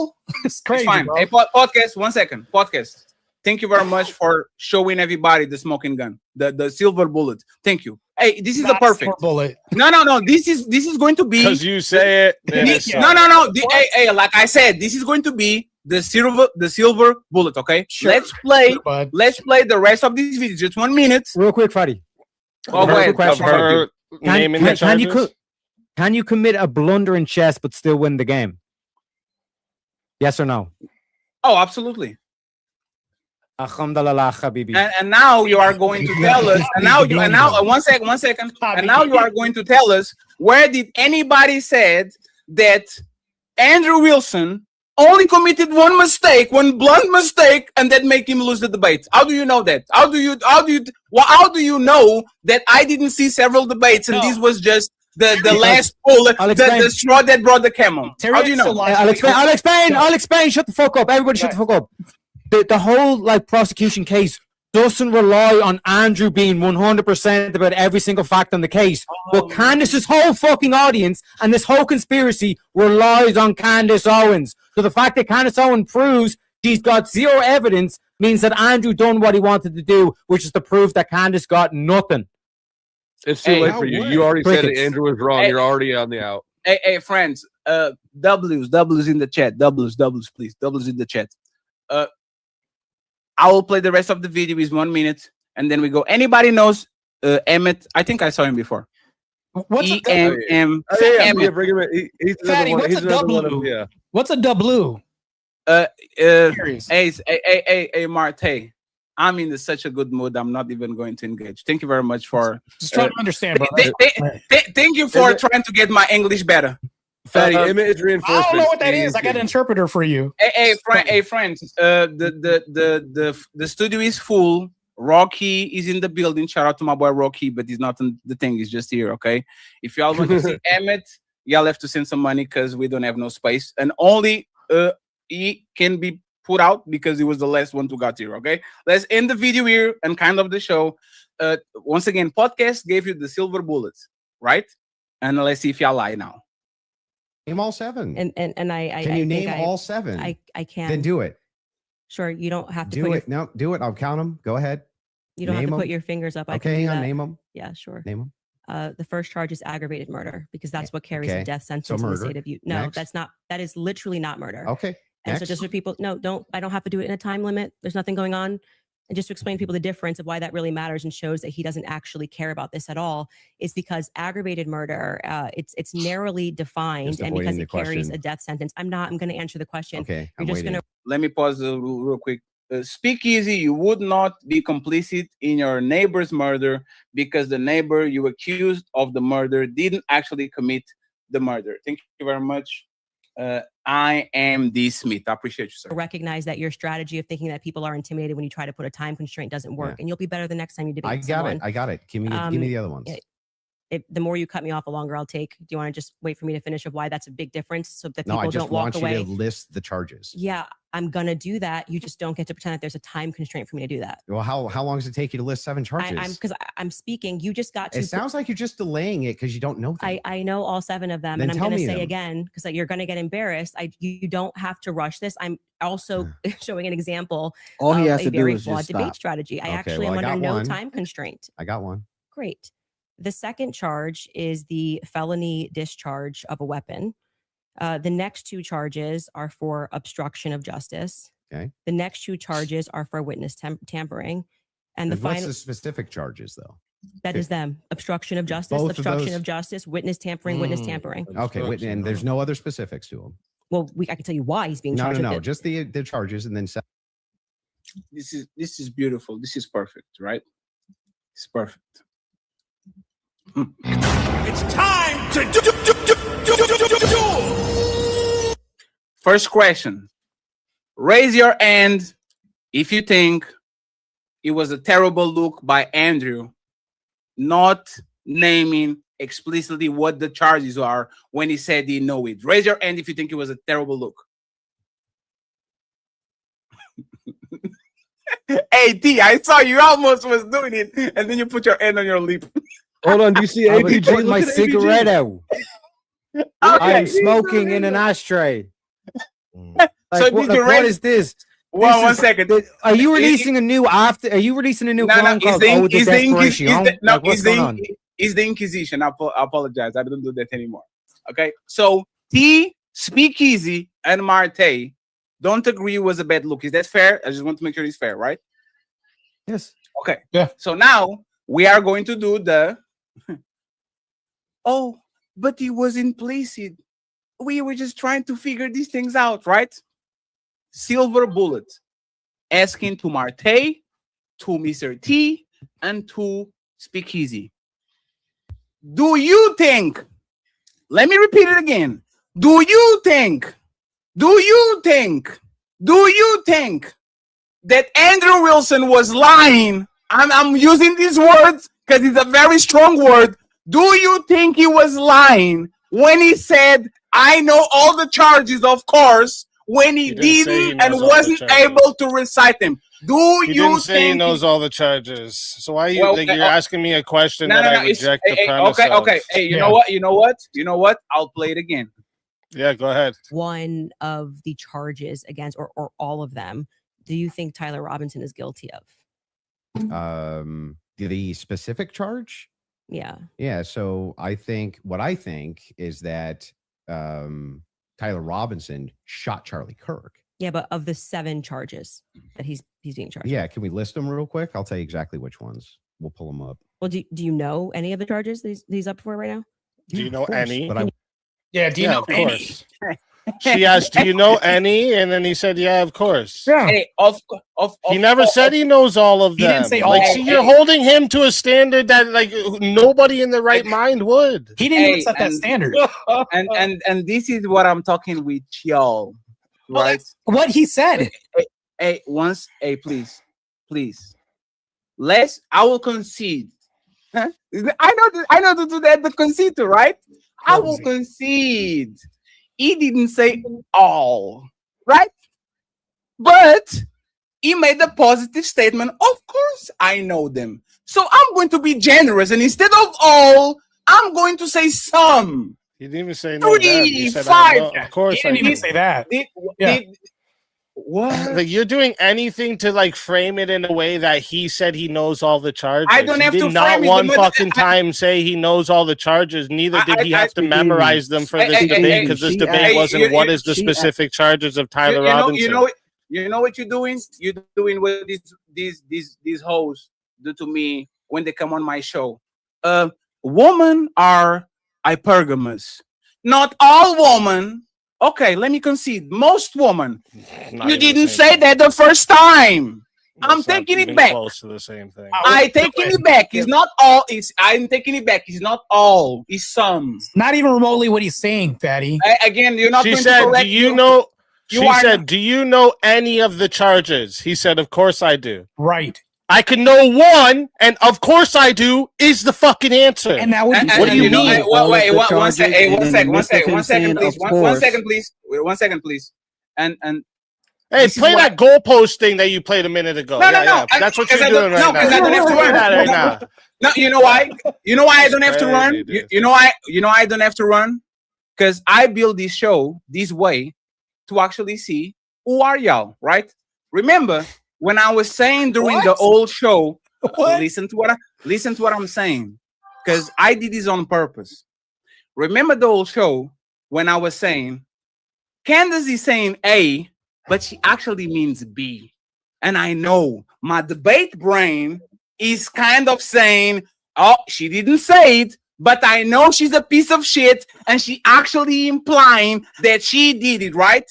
It's crazy. It's fine. Bro. Hey, podcast. 1 second. Podcast. Thank you very much for showing everybody the smoking gun, the silver bullet. Thank you. Hey, this is the perfect bullet. No. This is going to be because you say it. No. Hey, like I said, this is going to be the silver bullet. Okay, sure. Let's play the rest of this video. Just 1 minute. Real quick, Fadi. Oh, can you commit a blunder in chess but still win the game? Yes or no? Oh, absolutely. Alhamdulillah, Habibi. And now you are going to tell us. And now, 1 second. And now you are going to tell us where did anybody said that Andrew Wilson only committed one mistake, one blunt mistake, and that make him lose the debate. How do you know that? How do you know that I didn't see several debates and this was just the last pull, the straw that brought the camel? How do you know? I'll explain. Shut the fuck up. Everybody shut the fuck up. The whole like prosecution case doesn't rely on Andrew being 100% about every single fact on the case. But Candace's whole fucking audience and this whole conspiracy relies on Candace Owens. So the fact that Candace Owens proves she's got zero evidence means that Andrew done what he wanted to do, which is to prove that Candace got nothing. It's too late for you. You already said that Andrew was wrong. You're already on the out. Hey, friends. W's in the chat. W's, please. W's in the chat. I will play the rest of the video. Is 1 minute, and then we go. Anybody knows Emmett? I think I saw him before. What's E-M-M? Bring him in. He's Fatty, another one. what's a W? Yeah. What's a W? Hey, Martae. I'm in such a good mood. I'm not even going to engage. Thank you very much for just trying to understand, bro. Thank you for trying to get my English better. Fatty, image reinforcement. I don't know what that is. I got an interpreter for you. Hey, friends. The studio is full. Rocky is in the building. Shout out to my boy Rocky, but he's not on the thing. He's just here. Okay. If y'all want to see Emmett, y'all have to send some money because we don't have no space, and only he can be put out because he was the last one to got here. Okay. Let's end the video here and kind of the show. Once again, podcast gave you the silver bullets, right? And let's see if y'all lie now. Name all 7. And I can you name all 7? I can. Then do it. Sure, you don't have to do it. No, do it. I'll count them. Go ahead. You don't have to put your fingers up. Okay, hang on. Name them. Yeah, sure. Name them. The first charge is aggravated murder because that's what carries a death sentence in the state of Utah. No, Next. that's not. That is literally not murder. Okay. And Next. so just for people, I don't have to do it in a time limit. There's nothing going on. And just to explain to people the difference of why that really matters and shows that he doesn't actually care about this at all is because aggravated murder, it's narrowly defined and because it carries a death sentence. I'm going to answer the question. Okay. You're just going to. Let me pause real quick. Speak easy. You would not be complicit in your neighbor's murder because the neighbor you accused of the murder didn't actually commit the murder. Thank you very much. I am D. Smith. I appreciate you, sir. Recognize that your strategy of thinking that people are intimidated when you try to put a time constraint doesn't work, and you'll be better the next time you debate. I got it. Give me the other ones. The more you cut me off, the longer I'll take. Do you want to just wait for me to finish of why that's a big difference so that people don't walk away? I just want you to list the charges. Yeah, I'm gonna do that. You just don't get to pretend that there's a time constraint for me to do that. Well, how long does it take you to list 7 charges? Because I'm speaking. You just got to. It sounds like you're just delaying it because you don't know them. I know all 7 of them, Then and I'm going to say them. again because you're going to get embarrassed. You don't have to rush this. I'm also showing an example All he of has a to do very is flawed just debate stop. strategy. I Okay, actually well, am I under got no one. time constraint. I got one. Great. The second charge is the felony discharge of a weapon. The next 2 charges are for obstruction of justice. Okay. The next 2 charges are for witness tampering. And the What's final the specific charges, though? that is them. Obstruction of justice, Both of obstruction those? of justice, witness tampering, witness tampering. Okay, and there's no other specifics to them. Well, I can tell you why he's being No, charged. no, with no. it. Just the charges, and then This is beautiful. This is perfect, right? It's perfect. It's time to do. First question. Raise your hand if you think it was a terrible look by Andrew not naming explicitly what the charges are when he said he know it. Raise your hand if you think it was a terrible look. Hey, T, I saw you almost was doing it, and then you put your hand on your lip. Hold on, do you see I was APG? putting my Look at cigarette APG. out. I am smoking in an ashtray. Like, what is this? One second. Are you releasing a new Are you releasing a new No, clone called Ode to Desperation? It's the Inquisition. I apologize. I don't do that anymore. Okay. So T, Speakeasy, and Martae don't agree it was a bad look. Is that fair? I just want to make sure it's fair, right? Yes. Okay. Yeah. So now we are going to do the oh, but he was implicit. We were just trying to figure these things out, right? Silver bullet. Asking to Martae, to Mr. T, and to Speakeasy. Do you think, let me repeat it again. Do you think Do you think that Andrew Wilson was lying? I'm using these words because it's a very strong word. Do you think he was lying when he said, I know all the charges, of course, when he didn't and wasn't able to recite them? Do He you didn't say he think knows all the charges. So why are you Well, you're asking me a question No, that no, no, I it's- reject the hey, premise okay, of? okay. Hey, you know what? You know what? I'll play it again. Yeah, go ahead. One of the charges against, or all of them, do you think Tyler Robinson is guilty of? The specific charge? Yeah. Yeah. So I think is that Tyler Robinson shot Charlie Kirk. Yeah, but of the 7 charges that he's being charged. Yeah. Can we list them real quick? I'll tell you exactly which ones. We'll pull them up. Well, do you know any of the charges that he's up for right now? Do you know any? But do you know of course. She asked, do you know any? And then he said, yeah, of course. Yeah. Hey, He never said he knows all of He them. didn't say like, all. see, you're holding him to a standard that like nobody in the right mind would. He didn't even set that standard. and this is what I'm talking with y'all, right? What he said. Hey, please. I will concede. Huh? I know to do that, the concede to, right? I will concede. He didn't say all, right? But he made a positive statement. Of course, I know them. So I'm going to be generous, and instead of all, I'm going to say some. He didn't even say no. 3, 5. Of course, He didn't even say that. What? Like, you're doing anything to like frame it in a way that he said he knows all the charges. I don't have he to did not frame it, one but fucking time say he knows all the charges. Neither did he have to memorize them for this debate, because this debate wasn't what is the specific charges of Tyler Robinson. You know what you're doing? You're doing what these hoes do to me when they come on my show. Women are hypergamous. Not all women. Okay, let me concede. Most women. You didn't say that the first time. I'm taking it back. Close to the same thing. I'm taking it back. It's not all. I'm taking it back. It's not all. It's some. Not even remotely what he's saying, Fatty. Again, you're not. She going said, to correct "Do you me. know?" You She are said, not- "Do you know any of the charges?" He said, "Of course I do." Right. I can know one, and of course I do is the fucking answer. And that would be what do you mean? Wait, one second, please. One second, please. Wait, 1 second, please. And Hey, this is play what- that goalpost thing that you played a minute ago. No. That's what Because you're I don't- doing right no, now. because I don't have to Play run. that right now. No, you know why? You know why I don't have to run? Crazy, dude. You know why I don't have to run? Because I build this show this way to actually see who are y'all, right? Remember when I was saying during the old show, listen to what I'm saying, because I did this on purpose. Remember the old show when I was saying Candace is saying A, but she actually means B. And I know my debate brain is kind of saying, oh, she didn't say it, but I know she's a piece of shit, and she actually implying that she did it, right?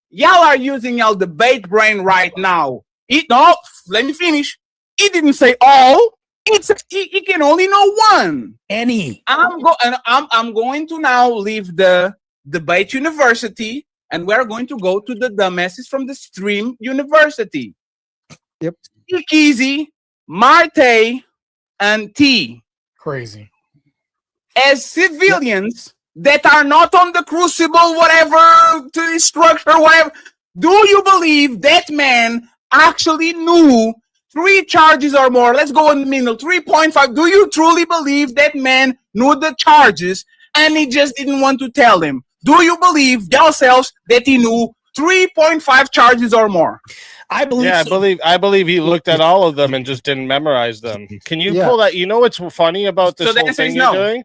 Y'all are using y'all debate brain right now. Let me finish. He didn't say all. He can only know one. Any. I'm going to now leave the debate university, and we're going to go to the dumbasses from the stream university. Yep. Easy, Martae, and T. Crazy. As civilians that are not on the crucible, whatever, to the structure, whatever, do you believe that man actually knew 3 charges or more? Let's go in the middle, 3.5. Do you truly believe that man knew the charges and he just didn't want to tell them? Do you believe yourselves that he knew 3.5 charges or more? I believe. Yeah, so. I believe he looked at all of them and just didn't memorize them. Can you pull that? You know what's funny about this So the whole answer thing is you're no. doing?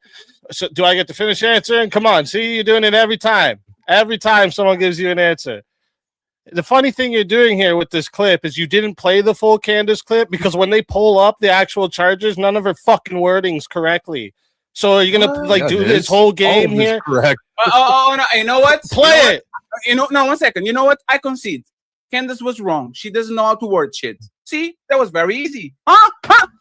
So do I get to finish answering? Come on, see, you're doing it every time. Every time someone gives you an answer. The funny thing you're doing here with this clip is you didn't play the full Candace clip, because when they pull up the actual charges, none of her fucking wording's correctly. So are you gonna do this whole game here? Correct. Oh no! You know what? Play it. You know, no, 1 second. You know what? I concede. Candace was wrong. She doesn't know how to word shit. See, that was very easy. Huh?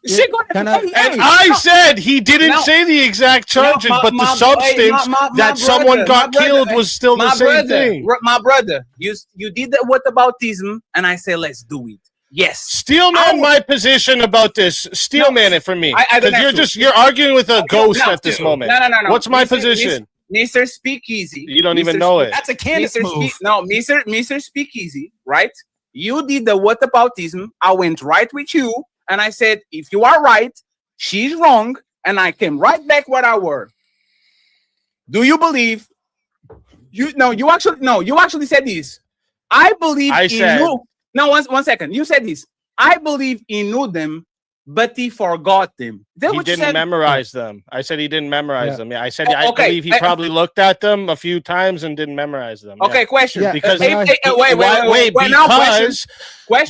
She got and I said he didn't say the exact charges, but the substance that someone got killed was still the same thing. My brother, you did the whataboutism, and I say let's do it. Yes. Steelman my position about this. Steelman it for me. Because you're arguing with a ghost at this moment. No. What's my position? Mr. Speakeasy. You don't even know it. That's a Candace move. Mr. Speakeasy, right? You did the whataboutism. I went right with you, and I said, if you are right, she's wrong, and I came right back what I were. Do you believe? You actually said this. I believe he knew. No, one second. You said this. I believe he knew them, but he forgot them. He didn't memorize them. I said he didn't memorize them. Yeah, I said I believe he probably looked at them a few times and didn't memorize them. Okay, yeah. question. Yeah. Because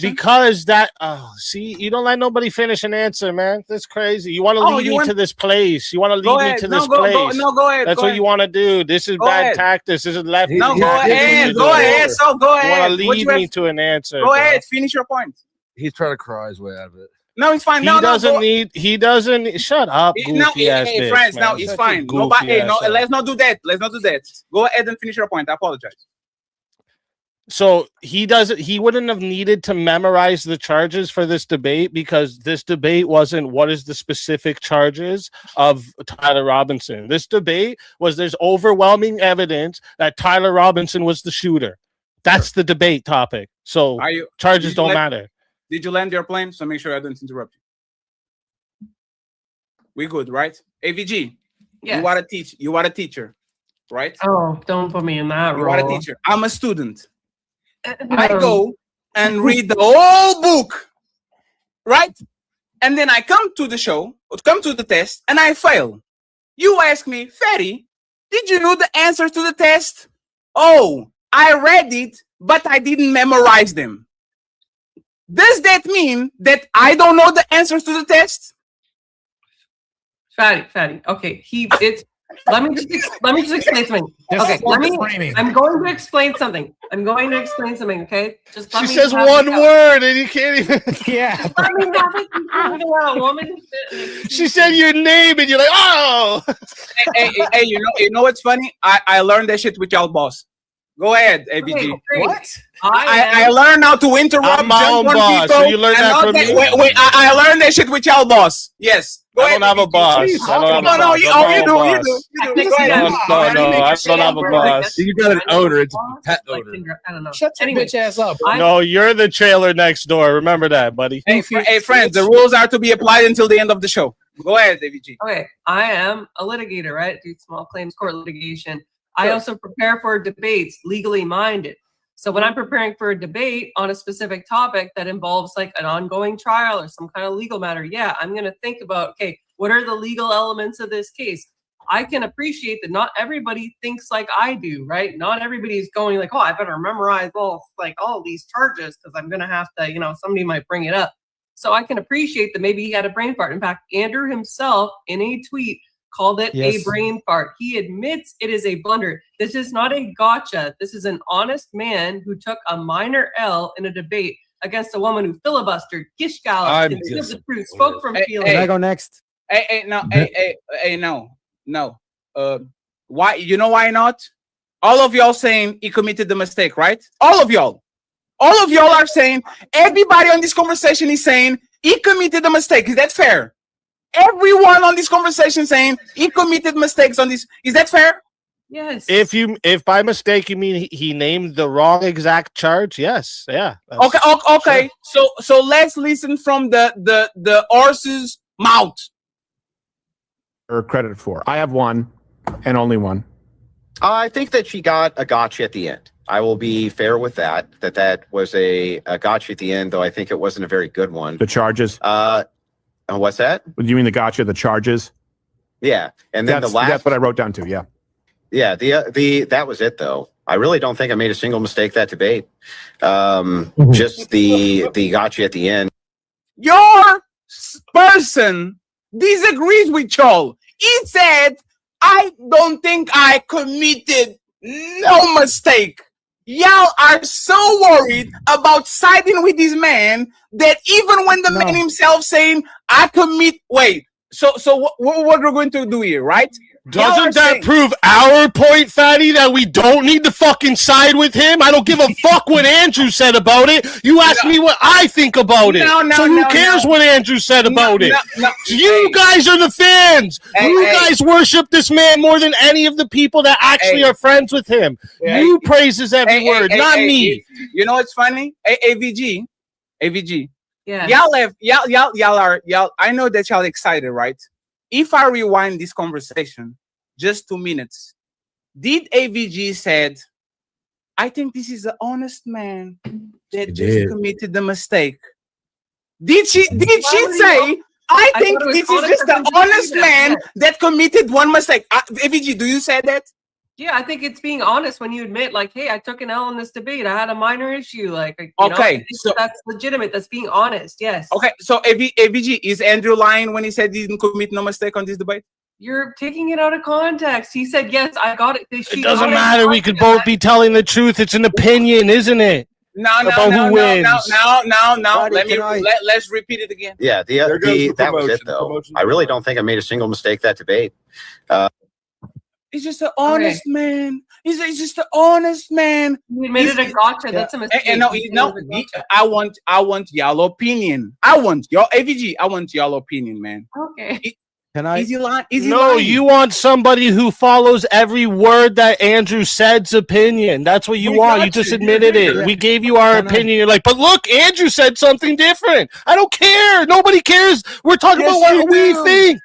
because that. Oh, see, you don't let nobody finish an answer, man. That's crazy. You want to lead me to this place. You want to lead me to this place. Go ahead. That's what you want to do. This is bad tactics. This is left. No, go ahead. Go ahead. So go ahead. You want to lead me to an answer. Go ahead. Finish your point. He's trying to cry his way out of it. No, it's fine. He doesn't. Shut up. Hey, friends. Now it's fine. Let's not do that. Go ahead and finish your point. I apologize. So he wouldn't have needed to memorize the charges for this debate because this debate wasn't what is the specific charges of Tyler Robinson. This debate was there's overwhelming evidence that Tyler Robinson was the shooter. That's the debate topic. So charges don't matter. Did you land your plane? So make sure I don't interrupt you. We good, right? AVG, yes. You are a teacher, right? Oh, don't put me in that role. You are a teacher. I'm a student. I go and read the whole book, right? And then I come to the test, and I fail. You ask me, Fatty, did you know the answers to the test? Oh, I read it, but I didn't memorize them. Does that mean that I don't know the answers to the test? Fatty. Okay, let me just explain something. Okay, I'm going to explain something. Okay, she says one word and you can't even. Yeah. Let me have it. Woman. She said your name and you're like, oh. Hey, you know what's funny? I learned that shit with y'all boss. Go ahead, ABG. Okay, what? I learned how to interrupt. I'm my own boss. So you learned that from me. Wait, I learned that shit with y'all boss. Yes. I don't have a boss. You do. No, I don't have a boss. You got an owner. It's a pet owner. I don't know. Shut your bitch ass up. No, you're the trailer next door. Remember that, buddy. Hey, friends, the rules are to be applied until the end of the show. Go ahead, AVG. Okay, I am a litigator, right? Do small claims court litigation. I also prepare for debates, legally minded. So when I'm preparing for a debate on a specific topic that involves like an ongoing trial or some kind of legal matter, I'm going to think about, okay, what are the legal elements of this case? I can appreciate that not everybody thinks like I do, right? Not everybody's going like, oh, I better memorize all these charges because I'm going to have to, somebody might bring it up. So I can appreciate that maybe he had a brain fart. In fact, Andrew himself in a tweet called it a brain fart. He admits it is a blunder. This is not a gotcha. This is an honest man who took a minor L in a debate against a woman who filibustered, gishgallows, concealed the truth, spoke from feeling. Can I go next? No. Why? You know why not? All of y'all saying he committed the mistake, right? All of y'all are saying, everybody on this conversation is saying he committed the mistake. Is that fair? Everyone on this conversation saying he committed mistakes on this. Is that fair? Yes. If by mistake you mean he named the wrong exact charge, yes. Yeah. Okay. Sure. So let's listen from the horse's mouth. Or credit for. I have one and only one. I think that she got a gotcha at the end. I will be fair with that was a gotcha at the end, though I think it wasn't a very good one. The charges. What's that? Do you mean the gotcha, the charges? Yeah. And then that's what I wrote down too. Yeah. Yeah. That was it though. I really don't think I made a single mistake that debate. Just the gotcha at the end. Your person disagrees with y'all. He said, I don't think I committed no mistake. Y'all are so worried about siding with this man that even when the man himself saying, I commit, wait, so what we're going to do here, right? Doesn't that prove our point, Fatty, that we don't need to fucking side with him? I don't give a fuck what Andrew said about it. You asked me what I think about it. So who cares what Andrew said about it? You guys are the fans. You guys worship this man more than any of the people that actually are friends with him. You praise his every word, not me. You know what's funny? AVG. Yeah. Y'all. I know that y'all excited, right? If I rewind this conversation just 2 minutes, did AVG said, I think this is an honest man that just committed the mistake? Did she say, I think this is just an honest man that committed one mistake? AVG, do you say that? Yeah, I think it's being honest when you admit, like, hey, I took an L in this debate. I had a minor issue. Like, you know, so that's legitimate. That's being honest. Yes. Okay. So AVG, is Andrew lying when he said he didn't commit no mistake on this debate? You're taking it out of context. He said, yes, I got it. It doesn't matter. We could both be telling the truth. It's an opinion, isn't it? No. Let's repeat it again. Yeah, that was it though. I really don't think I made a single mistake that debate. He's just an honest man. He's just an honest man. You admitted a gotcha. That's a mistake. I want y'all opinion. I want your AVG. I want y'all opinion, man. Okay. Is he lying? You want somebody who follows every word that Andrew said's opinion. That's what you want. You just admitted it. We gave you our opinion. You're like, but look, Andrew said something different. I don't care. Nobody cares. We're talking about what we think.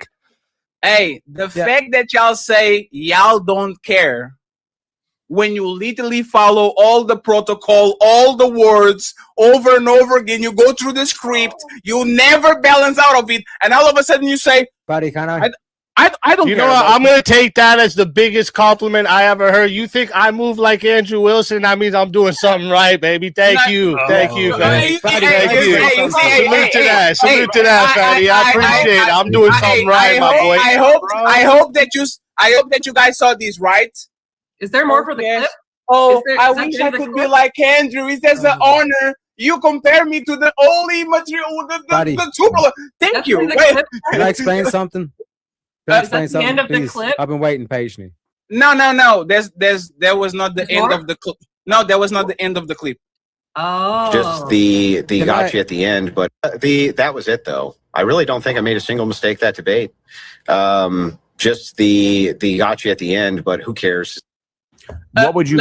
Hey, the fact that y'all say y'all don't care when you literally follow all the protocol, all the words over and over again, you go through the script, you never balance out of it, and all of a sudden you say, buddy, can I don't care. You know what? I'm going to take that as the biggest compliment I ever heard. You think I move like Andrew Wilson? That means I'm doing something right, baby. Thank you. Thank you, Fatty. Thank you. Salute to that. Salute to that, Fatty. I appreciate it. I'm doing something right, my boy. I hope that you guys saw this, right? Is there more for the clip? Oh, I wish I could be like Andrew. It's just an honor. You compare me to the only material, the super. Thank you. Can I explain something? Is that the end of the clip? I've been waiting patiently. No. There was not the end of the clip. No, that was not the end of the clip. Oh. Just the gotcha at the end, but that was it though. I really don't think I made a single mistake that debate. Just the gotcha at the end, but who cares? What would you?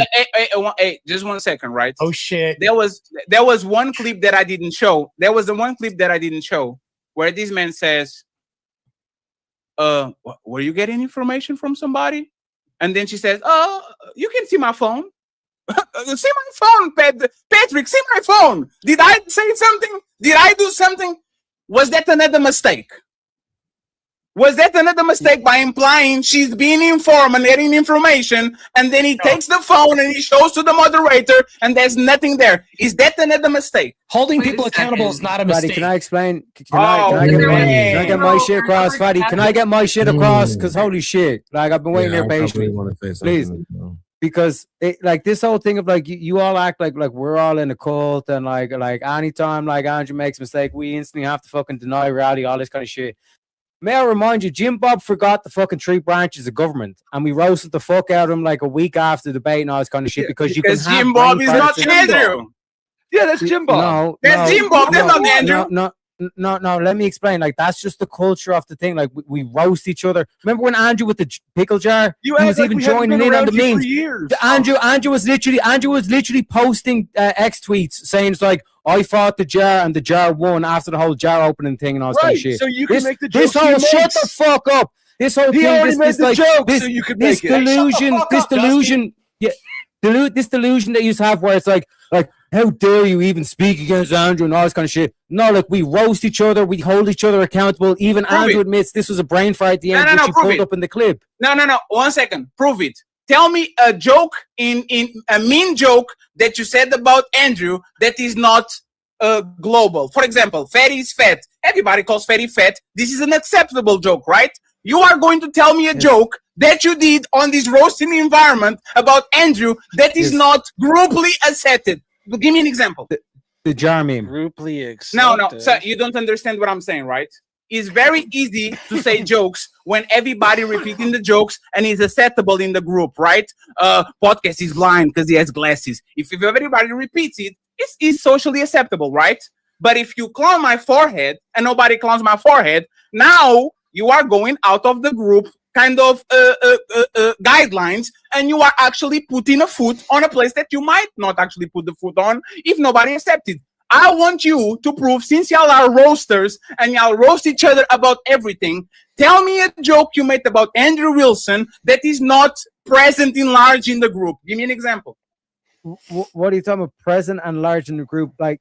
Hey, just 1 second, right? Oh shit! There was one clip that I didn't show. There was the one clip that I didn't show where this man says, were you getting information from somebody? And then she says, you can see my phone. See my phone, Patrick, see my phone. Did I say something? Did I do something? Was that another mistake? Was that another mistake by implying she's being informed and getting information, and then he takes the phone and he shows to the moderator and there's nothing there? Is that another mistake? Holding people accountable is not a mistake. Can I explain? Can I get my shit across, Fatty? Can I get my shit across? Because holy shit, like I've been waiting here patiently. Please. Because like this whole thing of like you all act like we're all in a cult, and like anytime like Andrew makes a mistake, we instantly have to fucking deny reality, all this kind of shit. May I remind you, Jim Bob forgot the fucking 3 branches of government, and we roasted the fuck out of him like a week after the debate and all this kind of shit because you can have Jim Bob is not Andrew. Yeah, that's Jim Bob. That's Jim Bob. That's not Andrew. No, let me explain. Like, that's just the culture of the thing. Like, we roast each other. Remember when Andrew with the pickle jar? He was even joining in on the memes. Andrew was literally posting X tweets saying it's like, I fought the jar and the jar won after the whole jar opening thing and all this kind of shit. So you can make the joke. This whole shut the fuck up. This whole he thing, this delusion that you have where it's like how dare you even speak against Andrew and all this kind of shit. No, look, we roast each other, we hold each other accountable. Even Andrew admits this was a brain fart at the end, which you pulled up in the clip. No. 1 second. Prove it. Tell me a joke in a mean joke that you said about Andrew that is not global. For example, fatty is fat. Everybody calls fatty fat. This is an acceptable joke, right? You are going to tell me a joke that you did on this roasting environment about Andrew that is not grouply accepted. Give me an example. The jar meme. Grouply accepted. No, sir, you don't understand what I'm saying, right? It's very easy to say jokes when everybody repeating the jokes and it's acceptable in the group, right? Podcast is blind because he has glasses. If everybody repeats it, it's socially acceptable, right? But if you clown my forehead and nobody clowns my forehead, now you are going out of the group kind of guidelines, and you are actually putting a foot on a place that you might not actually put the foot on if nobody accepts it. I want you to prove, since y'all are roasters and y'all roast each other about everything, tell me a joke you made about Andrew Wilson that is not present in large in the group. Give me an example. What are you talking about? Present and large in the group? Like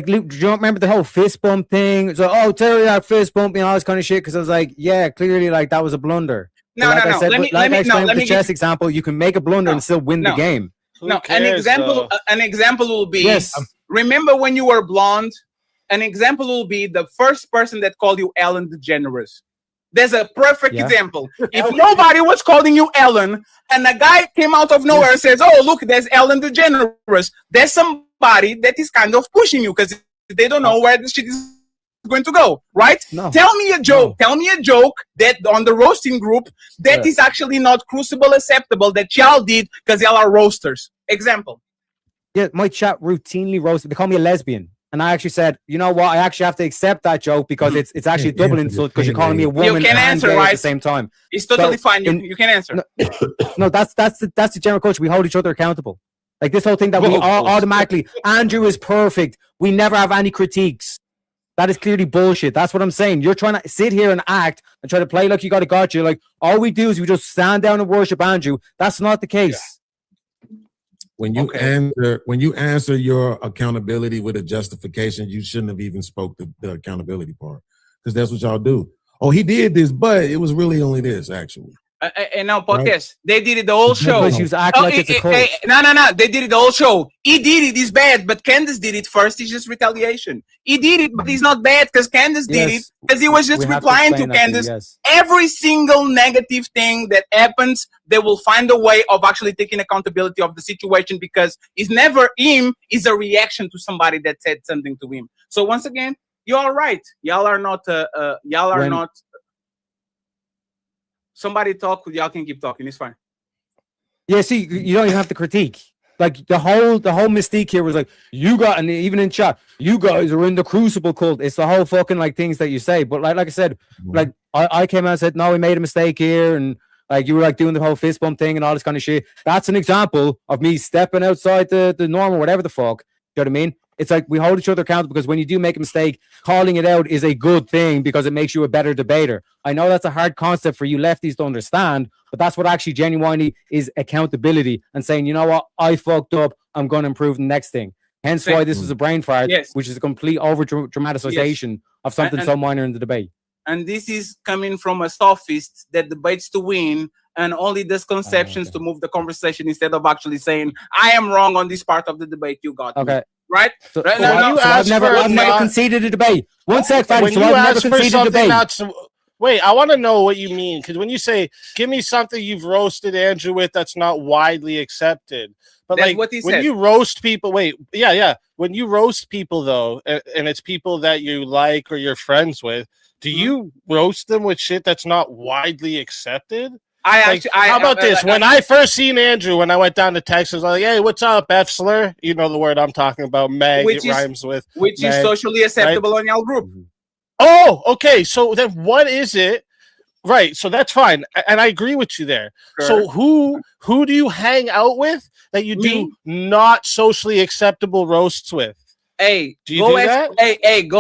Luke, do you remember the whole fist bump thing? So, oh, Terry, that fist bump and all this kind of shit. Because I was like, yeah, clearly, like that was a blunder. No. Let me explain the chess example. You can make a blunder and still win the game. An example will be. Remember when you were blonde? An example will be the first person that called you Ellen DeGeneres. There's a perfect example. If nobody was calling you Ellen, and a guy came out of nowhere and says, "Oh, look, there's Ellen DeGeneres," there's somebody that is kind of pushing you because they don't know where this shit is going to go, right? Tell me a joke. Tell me a joke that on the roasting group that is actually not crucible acceptable that y'all did because y'all are roasters. Example. Yeah, my chat routinely roasted. They call me a lesbian. And I actually said, you know what? I actually have to accept that joke because it's actually a double insult because you're calling me a woman you can and answer, gay right? at the same time. It's totally fine. You can answer. No, that's the general culture. We hold each other accountable. Like this whole thing that we all automatically, Andrew is perfect. We never have any critiques. That is clearly bullshit. That's what I'm saying. You're trying to sit here and act and try to play like you got a gotcha. Like all we do is we just stand down and worship Andrew. That's not the case. When you answer your accountability with a justification, you shouldn't have even spoke the accountability part, because that's what y'all do. Oh, he did this, but it was really only this, actually. And now podcast, they did it the whole show. Because you act like it's a cult. No. They did it the whole show. He did it. It's bad, but Candace did it first. It's just retaliation. He did it, but it's not bad because Candace did it because he was just replying to Candace. Every single negative thing that happens, they will find a way of actually taking accountability of the situation because it's never him. It's a reaction to somebody that said something to him. So once again, you are right. Y'all are not. Not. Somebody talk, y'all can keep talking. It's fine. Yeah, see, you don't even have to critique. Like the whole mystique here was like, you got, and even in chat, you guys are in the crucible cult. It's the whole fucking like things that you say. But like I said, like I came out and said, no, we made a mistake here, and like you were like doing the whole fist bump thing and all this kind of shit. That's an example of me stepping outside the norm or whatever the fuck. You know what I mean? It's like we hold each other accountable because when you do make a mistake, calling it out is a good thing because it makes you a better debater. I know that's a hard concept for you lefties to understand, but that's what actually genuinely is accountability and saying, you know what, I fucked up. I'm going to improve the next thing. Hence why this is a brain fart, which is a complete over dramatization of something so minor in the debate. And this is coming from a sophist that debates to win and only does conceptions to move the conversation instead of actually saying, I am wrong on this part of the debate. You got me. Right? I've never conceded a debate. One sec, Fatty. So I've never conceded a debate. Wait, I want to know what you mean, because when you say, give me something you've roasted Andrew with that's not widely accepted. But that's like what he when said. you roast people, when you roast people though, and it's people that you like or you're friends with, do you roast them with shit that's not widely accepted? How about this? When I first seen Andrew, when I went down to Texas, I was like, hey, what's up, F slur? You know the word I'm talking about, Meg. It rhymes with which Meg, is socially acceptable on your group. Oh, okay. So then what is it? Right. So that's fine. And I agree with you there. Sure. So who do you hang out with that you do not socially acceptable roasts with? Hey, go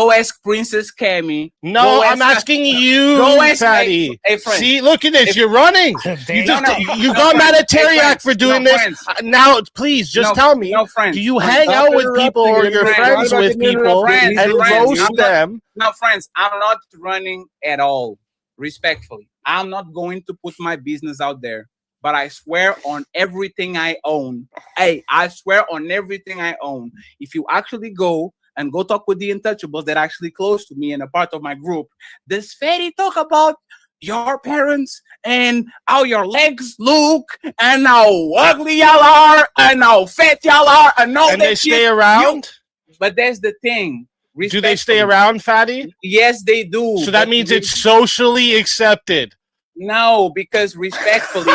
ask Princess Cammy. No, I'm asking you, Fatty. Hey, friend. See, look at this. You're running. You got mad at Teriak for doing this. Now, please, just tell me, do you hang out with people or you're friends with people and roast them? No, friends, I'm not running at all. Respectfully, I'm not going to put my business out there. But I swear on everything I own. Hey, I swear on everything I own. If you actually go talk with the Untouchables that are actually close to me and a part of my group, does Fatty talk about your parents and how your legs look and how ugly y'all are and how fat y'all are and all And that they shit. stay around? But that's the thing. Do they stay around, Fatty? Yes, they do. So that means it's socially accepted. No, because respectfully.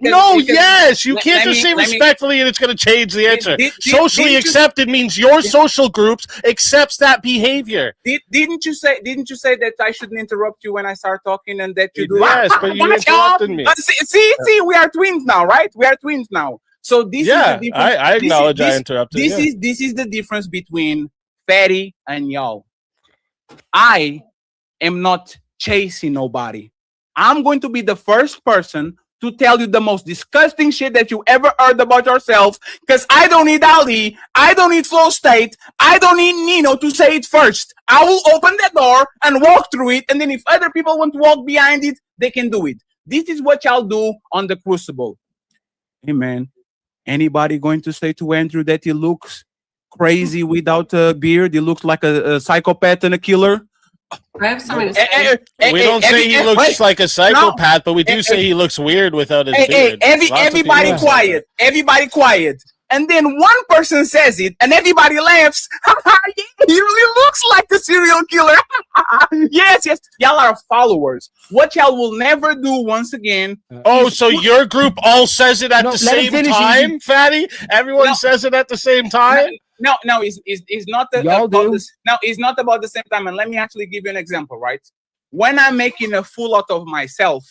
Yes, you can't just say respectfully and it's going to change the answer. Socially accepted means your social groups accepts that behavior. Didn't you say that I shouldn't interrupt you when I start talking and that you do? Yes, but you interrupted me. See, we are twins now, right? We are twins now. So this is the difference. I acknowledge I interrupted. This is the difference between Fatty and y'all. I am not chasing nobody. I'm going to be the first person to tell you the most disgusting shit that you ever heard about yourself, because I don't need Ali, I don't need Flow State, I don't need Nino to say it first. I will open the door and walk through it, and then if other people want to walk behind it, they can do it. This is what y'all do on the Crucible. Hey man, anybody going to say to Andrew that he looks crazy without a beard? He looks like a psychopath and a killer? I have something to say. We don't say he looks like a psychopath, but we do say he looks weird without his beard. Everybody quiet. Everybody quiet. And then one person says it, and everybody laughs. Yeah, he really looks like a serial killer. Yes. Y'all are followers. What y'all will never do once again. So your group all says it at the same time, Fatty? Everyone says it at the same time? No, it's not about this. No, it's not about the same time. And let me actually give you an example, right? When I'm making a fool out of myself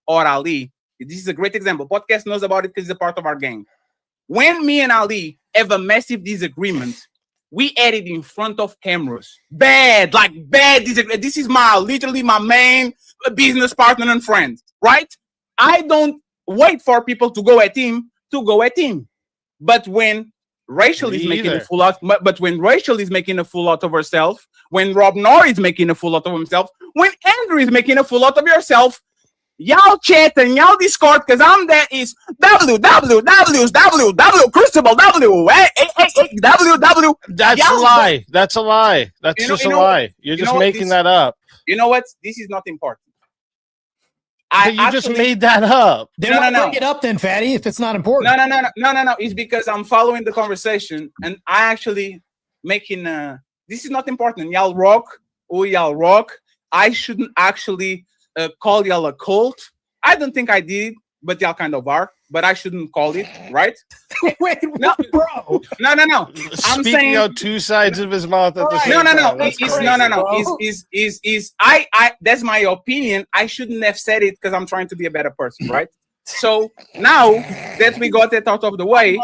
or Ali, this is a great example. Podcast knows about it because it's a part of our gang. When me and Ali have a massive disagreement, we edit in front of cameras. Bad disagreement. This is literally my main business partner and friend, right? I don't wait for people to go at him. But when Rachel is making a fool out, but when Rachel is making a fool out of herself, when Rob Nor is making a fool out of himself, when Andrew is making a fool out of yourself, y'all chat and y'all Discord, because I'm there is www Crucible www. That's a lie. That's a lie. That's just a lie. You're just making that up. You know what? This is not important. You just made that up. Then why bring it up then, Fatty, if it's not important? No. It's because I'm following the conversation and I actually making this is not important. Y'all rock. Oh, y'all rock. I shouldn't actually call y'all a cult. I don't think I did, but y'all kind of are. But I shouldn't call it, right? Wait, no, bro. No. I'm speaking saying out two sides of his mouth at the same time. I that's my opinion. I shouldn't have said it because I'm trying to be a better person, right? So now that we got it out of the way,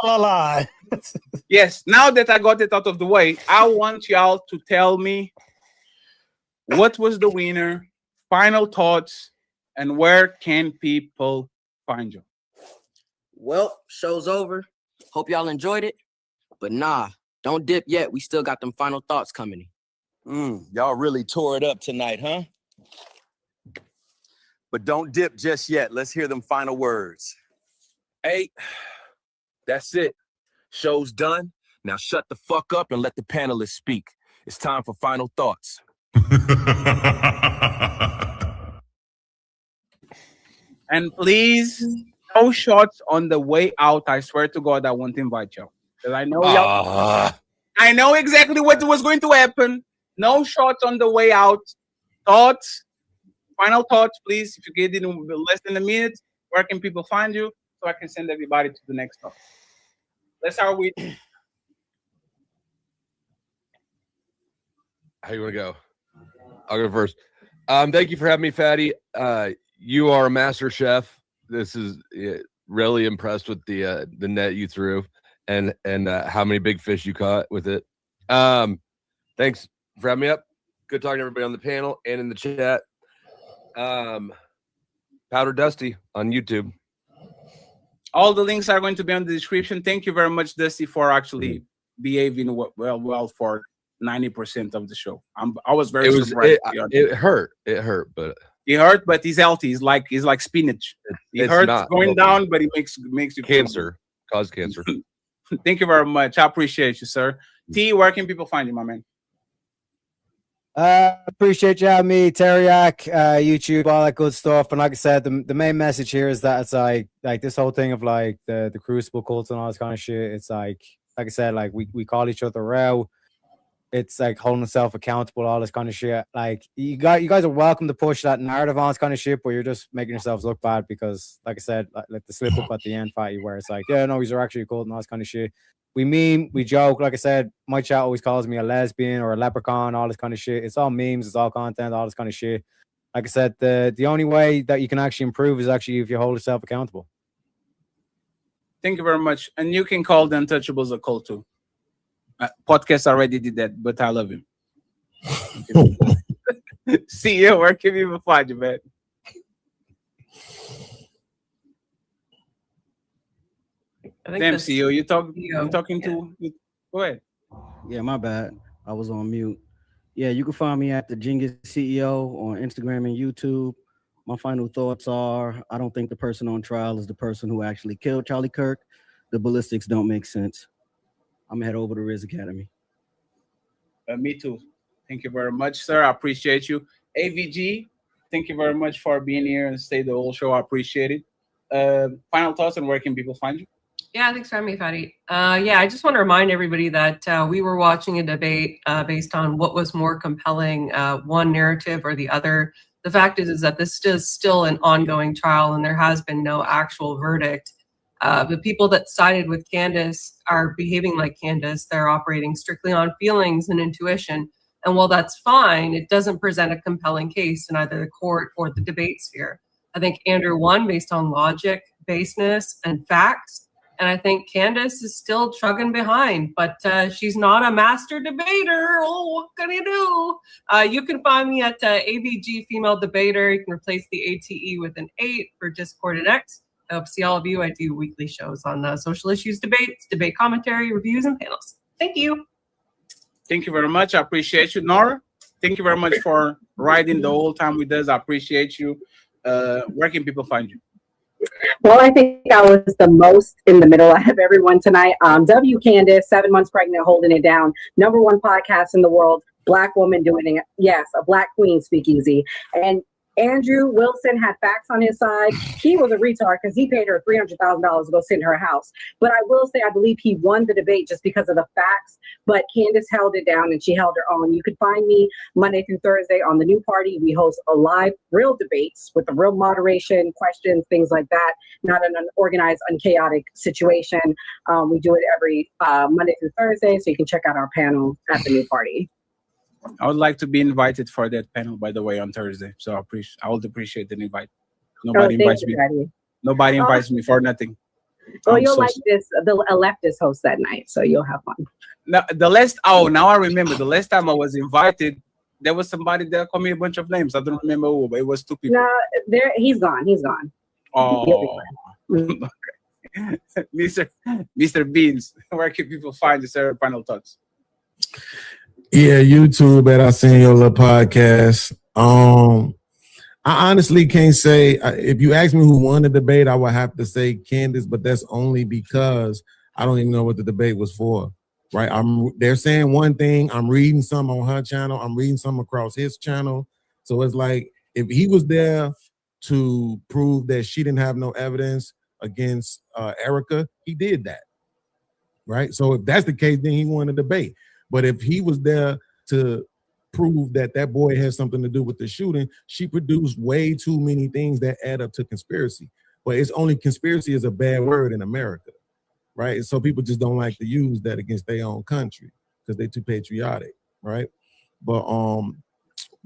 yes, now that I got it out of the way, I want y'all to tell me what was the winner, final thoughts, and where can people find you? Well, show's over. Hope y'all enjoyed it. But nah, don't dip yet. We still got them final thoughts coming in. Y'all really tore it up tonight, huh? But don't dip just yet. Let's hear them final words. Hey, that's it. Show's done. Now shut the fuck up and let the panelists speak. It's time for final thoughts. And please, no shots on the way out. I swear to God, I won't invite you. Because I know y'all. I know exactly what was going to happen. No shots on the way out. Thoughts, final thoughts, please. If you get it in less than a minute, where can people find you so I can send everybody to the next stop? Let's start with. How you want to go? I'll go first. Thank you for having me, Fatty. You are a master chef. This is really impressed with the net you threw and how many big fish you caught with it. Thanks for having me up. Good talking to everybody on the panel and in the chat. Powder Dusty on YouTube. All the links are going to be on the description. Thank you very much, Dusty, for actually behaving well for 90% of the show. I was very surprised. It hurt, but he hurt, but he's healthy. He's like spinach. He hurts going down, but he makes you cancer, cause cancer. Thank you very much. I appreciate you, sir. T, where can people find you, my man? Appreciate you having me, Teriak, YouTube, all that good stuff. And like I said, the main message here is that it's like this whole thing of like the crucible cults and all this kind of shit. It's like I said, like we call each other out. It's like holding yourself accountable, all this kind of shit. Like you guys are welcome to push that narrative on this kind of shit, but you're just making yourselves look bad because, like I said, like the slip up at the end, Fatty, where it's like, yeah, no, these are actually cool and all this kind of shit. We meme, we joke. Like I said, my chat always calls me a lesbian or a leprechaun, all this kind of shit. It's all memes, it's all content, all this kind of shit. Like I said, the only way that you can actually improve is actually if you hold yourself accountable. Thank you very much. And you can call the Untouchables a cult too. Podcast already did that, but I love him. See you. Where can we find you, man? Damn, CEO, you talking to? Go ahead. Yeah, my bad. I was on mute. Yeah, you can find me at the Genghis CEO on Instagram and YouTube. My final thoughts are: I don't think the person on trial is the person who actually killed Charlie Kirk. The ballistics don't make sense. I'm gonna head over to Riz Academy. Me too. Thank you very much, sir. I appreciate you. AVG, thank you very much for being here and stay the whole show. I appreciate it. Final thoughts on where can people find you? Yeah, thanks for having me, Fatty. Yeah, I just want to remind everybody that we were watching a debate based on what was more compelling, one narrative or the other. The fact is that this is still an ongoing trial and there has been no actual verdict. The people that sided with Candace are behaving like Candace. They're operating strictly on feelings and intuition. And while that's fine, it doesn't present a compelling case in either the court or the debate sphere. I think Andrew won based on logic, baseness, and facts. And I think Candace is still chugging behind, but she's not a master debater. Oh, what can you do? You can find me at AVG Female Debater. You can replace the ATE with an 8 for Discord and X. I hope to see all of you. I do weekly shows on social issues, debates, debate commentary, reviews, and panels. Thank you. Thank you very much. I appreciate you. Nora, thank you very much for riding the whole time with us. I appreciate you. Where can people find you? Well, I think I was the most in the middle out of everyone tonight. W. Candace, 7 months pregnant, holding it down. #1 podcast in the world. Black woman doing it. Yes, a Black queen speakeasy. And Andrew Wilson had facts on his side. He was a retard because he paid her $300,000 to go sit in her house. But I will say I believe he won the debate just because of the facts. But Candace held it down and she held her own. You can find me Monday through Thursday on the New Party. We host a live, real debates with the real moderation, questions, things like that. Not an unorganized, unchaotic situation. We do it every Monday through Thursday. So you can check out our panel at the New Party. I would like to be invited for that panel, by the way, on Thursday. So I would appreciate the invite. Nobody invites me. Daddy. Nobody invites me for nothing. Well, you'll like this, the leftist host that night, so you'll have fun. Now, now I remember the last time I was invited, there was somebody that called me a bunch of names. I don't remember who, but it was 2 people. No, he's gone. He's gone. Oh, Mr. Beans, where can people find the Sarah final thoughts? Yeah, YouTube at Arsenio podcast. I honestly can't say. If you ask me who won the debate, I would have to say Candace, but that's only because I don't even know what the debate was for. Right? They're saying one thing. I'm reading some on her channel. I'm reading some across his channel. So it's like if he was there to prove that she didn't have no evidence against Erica, he did that. Right? So if that's the case, then he won the debate. But if he was there to prove that that boy has something to do with the shooting, she produced way too many things that add up to conspiracy. But it's only conspiracy is a bad word in America, right? And so people just don't like to use that against their own country because they're too patriotic, right? But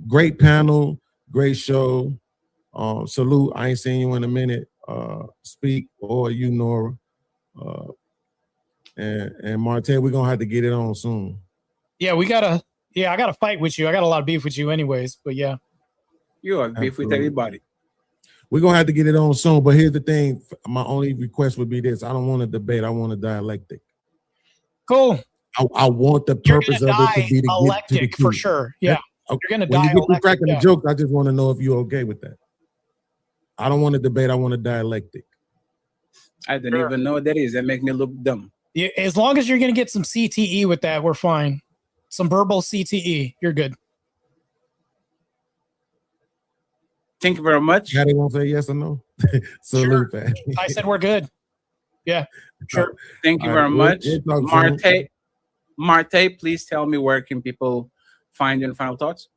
great panel, great show. Salute. I ain't seen you in a minute. Speak or you, Nora. And Martae, we're gonna have to get it on soon. Yeah, I gotta fight with you. I got a lot of beef with you anyways, but yeah. You have beef with everybody. We're gonna have to get it on soon. But here's the thing. My only request would be this. I don't want a debate, I want a dialectic. Cool. I want the purpose of it to be to electric get to the for sure. Yeah. Okay. You're gonna when die you get electric, cracking yeah. the jokes, I just want to know if you're okay with that. I don't want a debate, I want a dialectic. I don't even know what that is. That make me look dumb. Yeah, as long as you're gonna get some CTE with that, we're fine. Some verbal CTE, you're good. Thank you very much. Yeah, they won't say yes or no. Salute, Sure. man. I said we're good. Yeah, sure. Thank you All very right, much. we'll talk soon. Martae, please tell me where can people find you in final thoughts?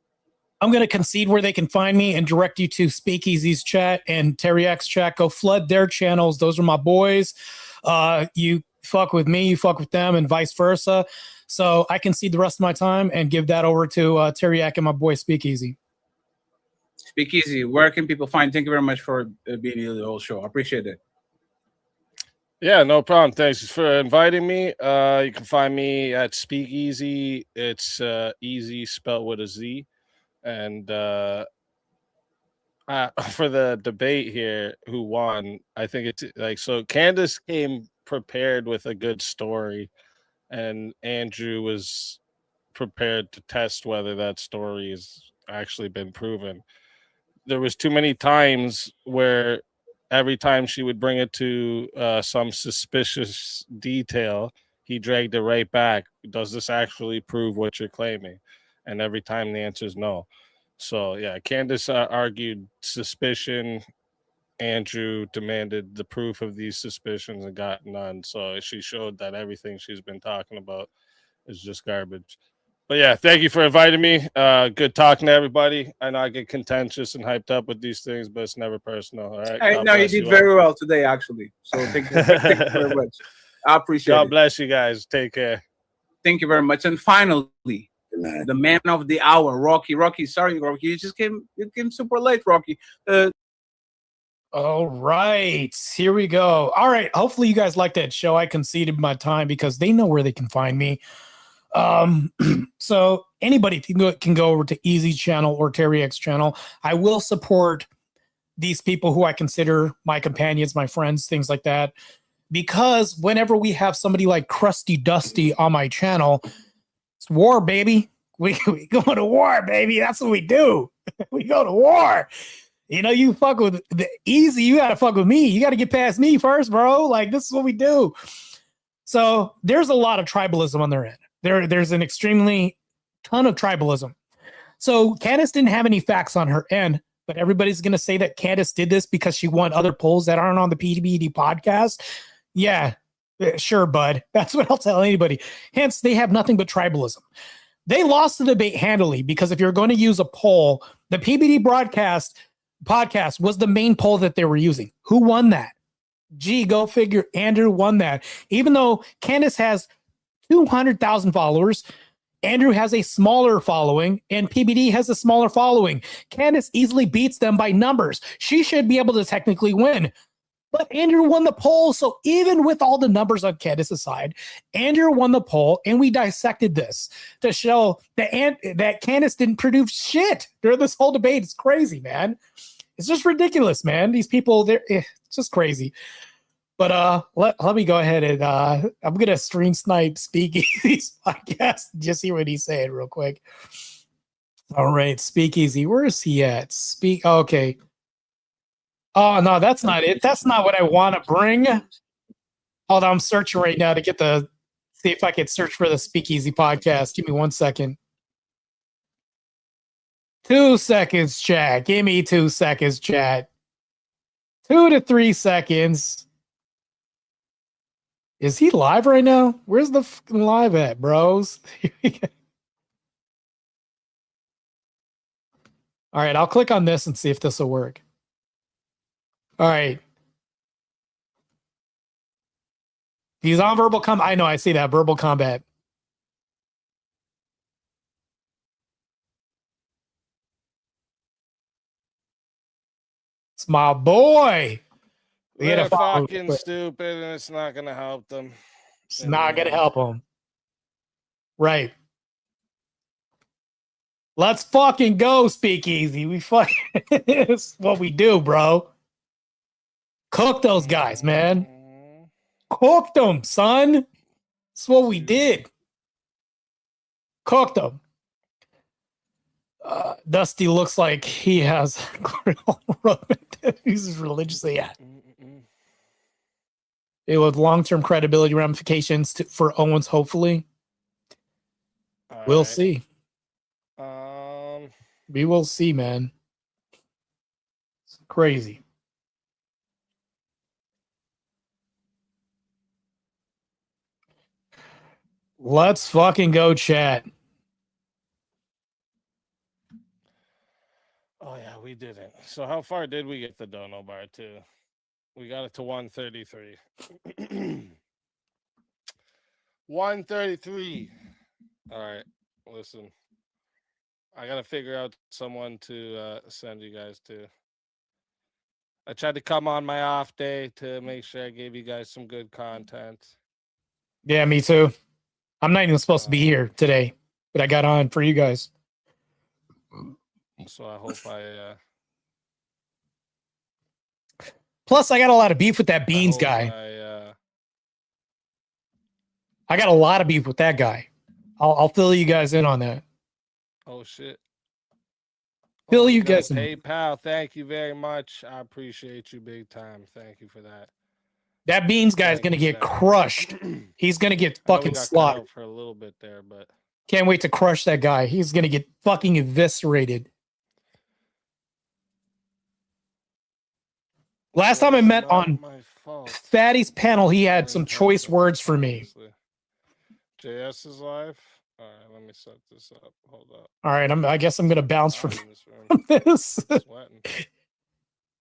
I'm going to concede where they can find me and direct you to Speakeasy's chat and Terry X chat. Go flood their channels. Those are my boys. You fuck with me, you fuck with them, and vice versa. So I concede the rest of my time and give that over to Terry X and my boy Speakeasy. Speakeasy, where can people find? Thank you very much for being here the whole show. I appreciate it. Yeah, no problem. Thanks for inviting me. You can find me at Speakeasy. It's easy spelled with a Z. And for the debate here, who won? I think it's like so. Candace came prepared with a good story, and Andrew was prepared to test whether that story has actually been proven. There was too many times where every time she would bring it to some suspicious detail, he dragged it right back. Does this actually prove what you're claiming? And every time the answer is no. So yeah, Candace argued suspicion. Andrew demanded the proof of these suspicions and got none. So she showed that everything she's been talking about is just garbage. But yeah, thank you for inviting me. Good talking to everybody. I know I get contentious and hyped up with these things, but it's never personal. All right. No, you did very well today, actually. So thank you very much. I appreciate it. God bless you guys. Take care. Thank you very much. And finally, the man of the hour, Rocky. Rocky, sorry, Rocky, you came super late, Rocky. All right, here we go. All right, hopefully you guys like that show. I conceded my time because they know where they can find me. So anybody can go over to Easy Channel or Terry X Channel. I will support these people who I consider my companions, my friends, things like that. Because whenever we have somebody like Krusty Dusty on my channel, it's war, baby. We go to war, baby. That's what we do. We go to war. You know, you fuck with the Easy, you gotta fuck with me. You gotta get past me first, bro. Like, this is what we do. So there's a lot of tribalism on their end. There's an extremely ton of tribalism. So Candace didn't have any facts on her end, but everybody's going to say that Candace did this because she won other polls that aren't on the PBD podcast. Yeah, sure, bud. That's what I'll tell anybody. Hence, they have nothing but tribalism. They lost the debate handily because if you're going to use a poll, the PBD podcast was the main poll that they were using. Who won that? Gee, go figure. Andrew won that. Even though Candace has 200,000 followers, Andrew has a smaller following, and PBD has a smaller following. Candace easily beats them by numbers. She should be able to technically win. But Andrew won the poll, so even with all the numbers on Candace's side, Andrew won the poll, and we dissected this to show that Candace didn't prove shit during this whole debate. It's crazy, man. It's just ridiculous, man. These people, it's just crazy. But let me go ahead and I'm gonna stream snipe Speakeasy's podcast. Just hear what he's saying real quick. All right, Speakeasy, where is he at? Okay. Oh no, that's not it. That's not what I want to bring. Hold on, I'm searching right now to see if I can search for the Speakeasy podcast. Give me 1 second. 2 seconds, chat. Give me 2 seconds, chat. 2 to 3 seconds. Is he live right now? Where's the fucking live at, bros? All right, I'll click on this and see if this will work. All right. He's on verbal combat. I know, I see that. Verbal combat. It's my boy. They're fucking stupid, and it's not going to help them. It's not going to help them. Right. Let's fucking go, Speakeasy. We fucking it's what we do, bro. Cook those guys, man. Cooked them, son. That's what we did. Cooked them. Dusty looks like he has he's religiously at. It with long-term credibility ramifications for Owens, hopefully. We'll see. We will see, man. Crazy. Let's fucking go, chat. Oh yeah, we didn't. So how far did we get the dono bar to? We got it to 133. 133. All right, listen. I gotta figure out someone to send you guys to. I tried to come on my off day to make sure I gave you guys some good content. Yeah, me too. I'm not even supposed to be here today, but I got on for you guys. So I hope I. Plus, I got a lot of beef with that Beans guy. I got a lot of beef with that guy. I'll fill you guys in on that. Oh shit. Fill you guys in. Hey pal, thank you very much. I appreciate you big time. Thank you for that. That Beans guy is gonna get crushed. He's gonna get fucking slaughtered for a little bit there, but can't wait to crush that guy. He's gonna get fucking eviscerated. Last time I met on Fatty's panel, he had some choice words for me. JS is live. All right, let me set this up. Hold up. All right, I guess I'm gonna bounce from this.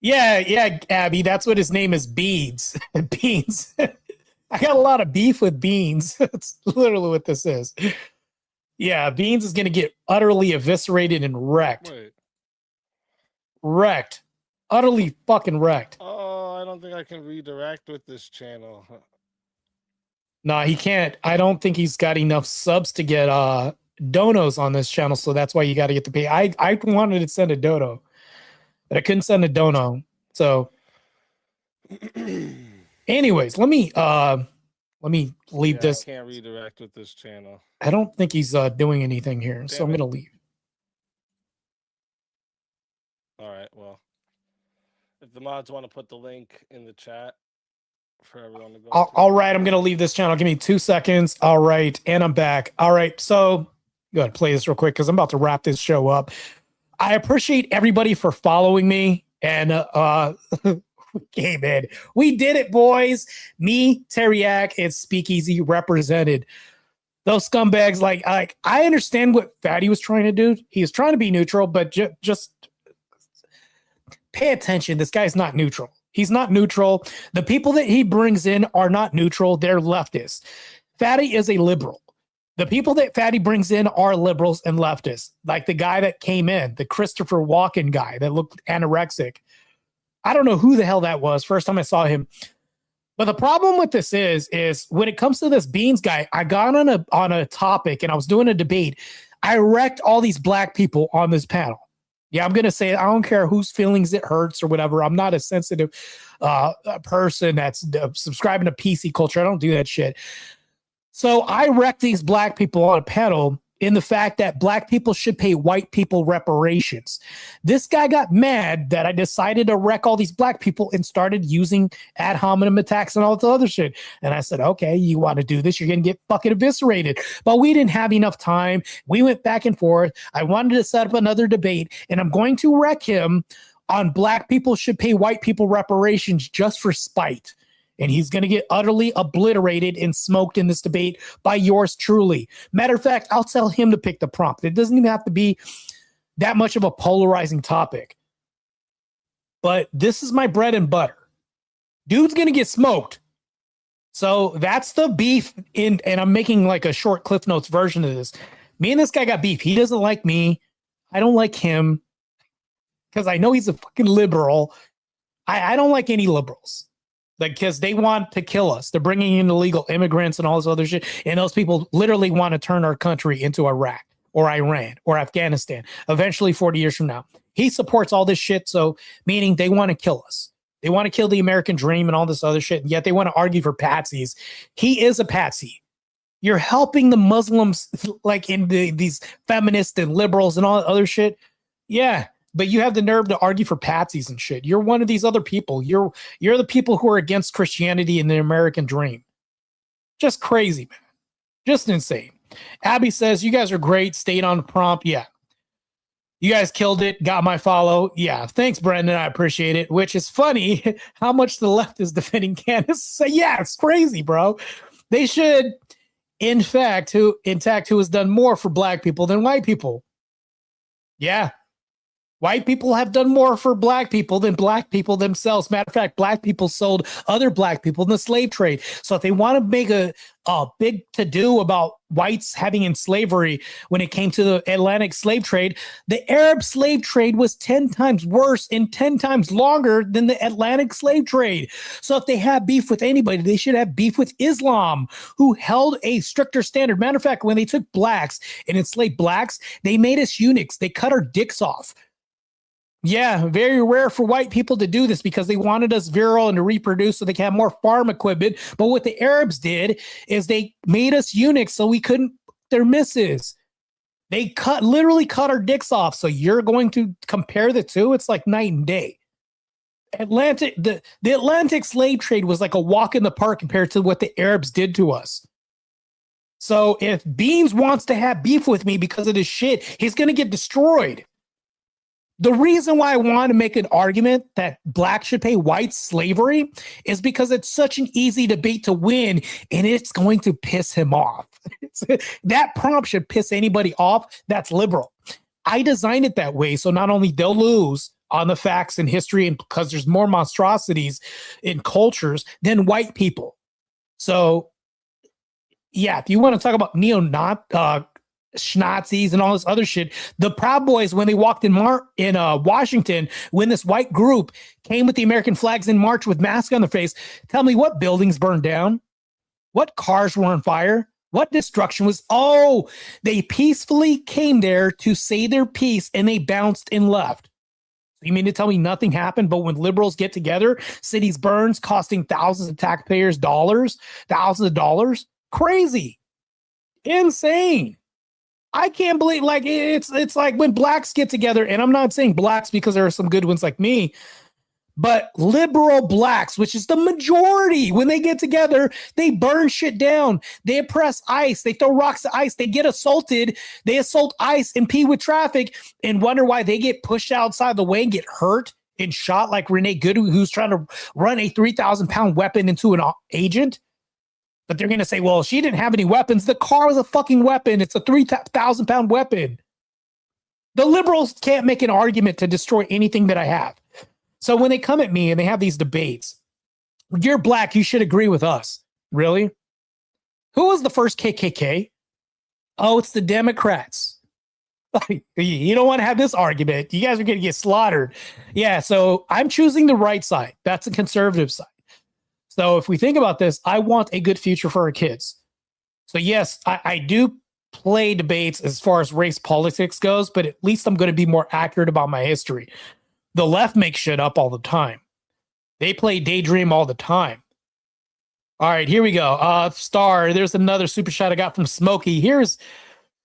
Yeah, Abby, that's what his name is. Beans. Beans. I got a lot of beef with Beans. That's literally what this is. Yeah, Beans is gonna get utterly eviscerated and wrecked. Wait. Wrecked. Utterly fucking wrecked. Oh, I don't think I can redirect with this channel. No, he can't. I don't think he's got enough subs to get donos on this channel, so that's why you got to get the pay. I wanted to send a dono, but I couldn't send a dono. So, anyways, let me leave this. I can't redirect with this channel. I don't think he's doing anything here, so I'm gonna leave. All right. Well, if the mods want to put the link in the chat for everyone to go. All right, I'm gonna leave this channel. Give me 2 seconds. All right, and I'm back. All right, so go ahead, play this real quick because I'm about to wrap this show up. I appreciate everybody for following me and came in. We did it, boys. Me, Teriak, and Speakeasy represented. Those scumbags, like I understand what Fatty was trying to do. He was trying to be neutral, but just pay attention. This guy's not neutral. He's not neutral. The people that he brings in are not neutral. They're leftists. Fatty is a liberal. The people that Fatty brings in are liberals and leftists. Like the guy that came in, the Christopher Walken guy that looked anorexic. I don't know who the hell that was. First time I saw him. But the problem with this is when it comes to this Beans guy, I got on a topic and I was doing a debate. I wrecked all these black people on this panel. Yeah, I'm going to say it. I don't care whose feelings it hurts or whatever. I'm not a sensitive person that's subscribing to PC culture. I don't do that shit. So I wrecked these black people on a panel in the fact that black people should pay white people reparations. This guy got mad that I decided to wreck all these black people and started using ad hominem attacks and all this other shit. And I said, okay, you want to do this, you're going to get fucking eviscerated. But we didn't have enough time. We went back and forth. I wanted to set up another debate, and I'm going to wreck him on black people should pay white people reparations just for spite. And he's going to get utterly obliterated and smoked in this debate by yours truly. Matter of fact, I'll tell him to pick the prompt. It doesn't even have to be that much of a polarizing topic. But this is my bread and butter. Dude's going to get smoked. So that's the beef. And I'm making like a short Cliff Notes version of this. Me and this guy got beef. He doesn't like me. I don't like him because I know he's a fucking liberal. I don't like any liberals. Like, because they want to kill us. They're bringing in illegal immigrants and all this other shit. And those people literally want to turn our country into Iraq or Iran or Afghanistan, eventually 40 years from now. He supports all this shit. So meaning they want to kill us. They want to kill the American dream and all this other shit. And yet they want to argue for patsies. He is a patsy. You're helping the Muslims, like in these feminists and liberals and all that other shit. Yeah. But you have the nerve to argue for patsies and shit. You're one of these other people. You're the people who are against Christianity and the American dream. Just crazy, man. Just insane. Abby says, you guys are great. Stayed on prompt. Yeah. You guys killed it. Got my follow. Yeah. Thanks, Brendan. I appreciate it. Which is funny how much the left is defending Candace. So, yeah, it's crazy, bro. They should, in fact, who has done more for black people than white people. Yeah. White people have done more for black people than black people themselves. Matter of fact, black people sold other black people in the slave trade. So if they want to make a big to-do about whites having in slavery when it came to the Atlantic slave trade, the Arab slave trade was 10 times worse and 10 times longer than the Atlantic slave trade. So if they have beef with anybody, they should have beef with Islam, who held a stricter standard. Matter of fact, when they took blacks and enslaved blacks, they made us eunuchs. They cut our dicks off. Yeah, very rare for white people to do this because they wanted us virile and to reproduce so they can have more farm equipment. But what the Arabs did is they made us eunuchs so we couldn't their misses. They literally cut our dicks off. So you're going to compare the two? It's like night and day. The Atlantic slave trade was like a walk in the park compared to what the Arabs did to us. So if Beans wants to have beef with me because of this shit, he's going to get destroyed. The reason why I want to make an argument that blacks should pay whites slavery is because it's such an easy debate to win, and it's going to piss him off. That prompt should piss anybody off that's liberal. I designed it that way, so not only they'll lose on the facts and history, and because there's more monstrosities in cultures than white people. So, yeah, if you want to talk about Schnazis and all this other shit. The Proud Boys, when they walked in Washington, when this white group came with the American flags in march with masks on their face, tell me what buildings burned down? What cars were on fire? What destruction was? Oh, they peacefully came there to say their piece and they bounced and left. You mean to tell me nothing happened? But when liberals get together, cities burns, costing thousands of taxpayers thousands of dollars? Crazy. Insane. I can't believe, like, it's like when blacks get together, and I'm not saying blacks because there are some good ones like me, but liberal blacks, which is the majority, when they get together, they burn shit down. They oppress ICE. They throw rocks at ICE. They get assaulted. They assault ICE, impede with traffic, and wonder why they get pushed outside the way and get hurt and shot, like Renee Good, who's trying to run a 3,000-pound weapon into an agent. But they're going to say, well, she didn't have any weapons. The car was a fucking weapon. It's a 3,000-pound weapon. The liberals can't make an argument to destroy anything that I have. So when they come at me and they have these debates, you're black, you should agree with us. Really? Who was the first KKK? Oh, it's the Democrats. You don't want to have this argument. You guys are going to get slaughtered. Yeah, so I'm choosing the right side. That's the conservative side. So if we think about this, I want a good future for our kids. So yes, I do play debates as far as race politics goes, but at least I'm going to be more accurate about my history. The left makes shit up all the time. They play daydream all the time. All right, here we go. Star, there's another super chat I got from Smokey. Here's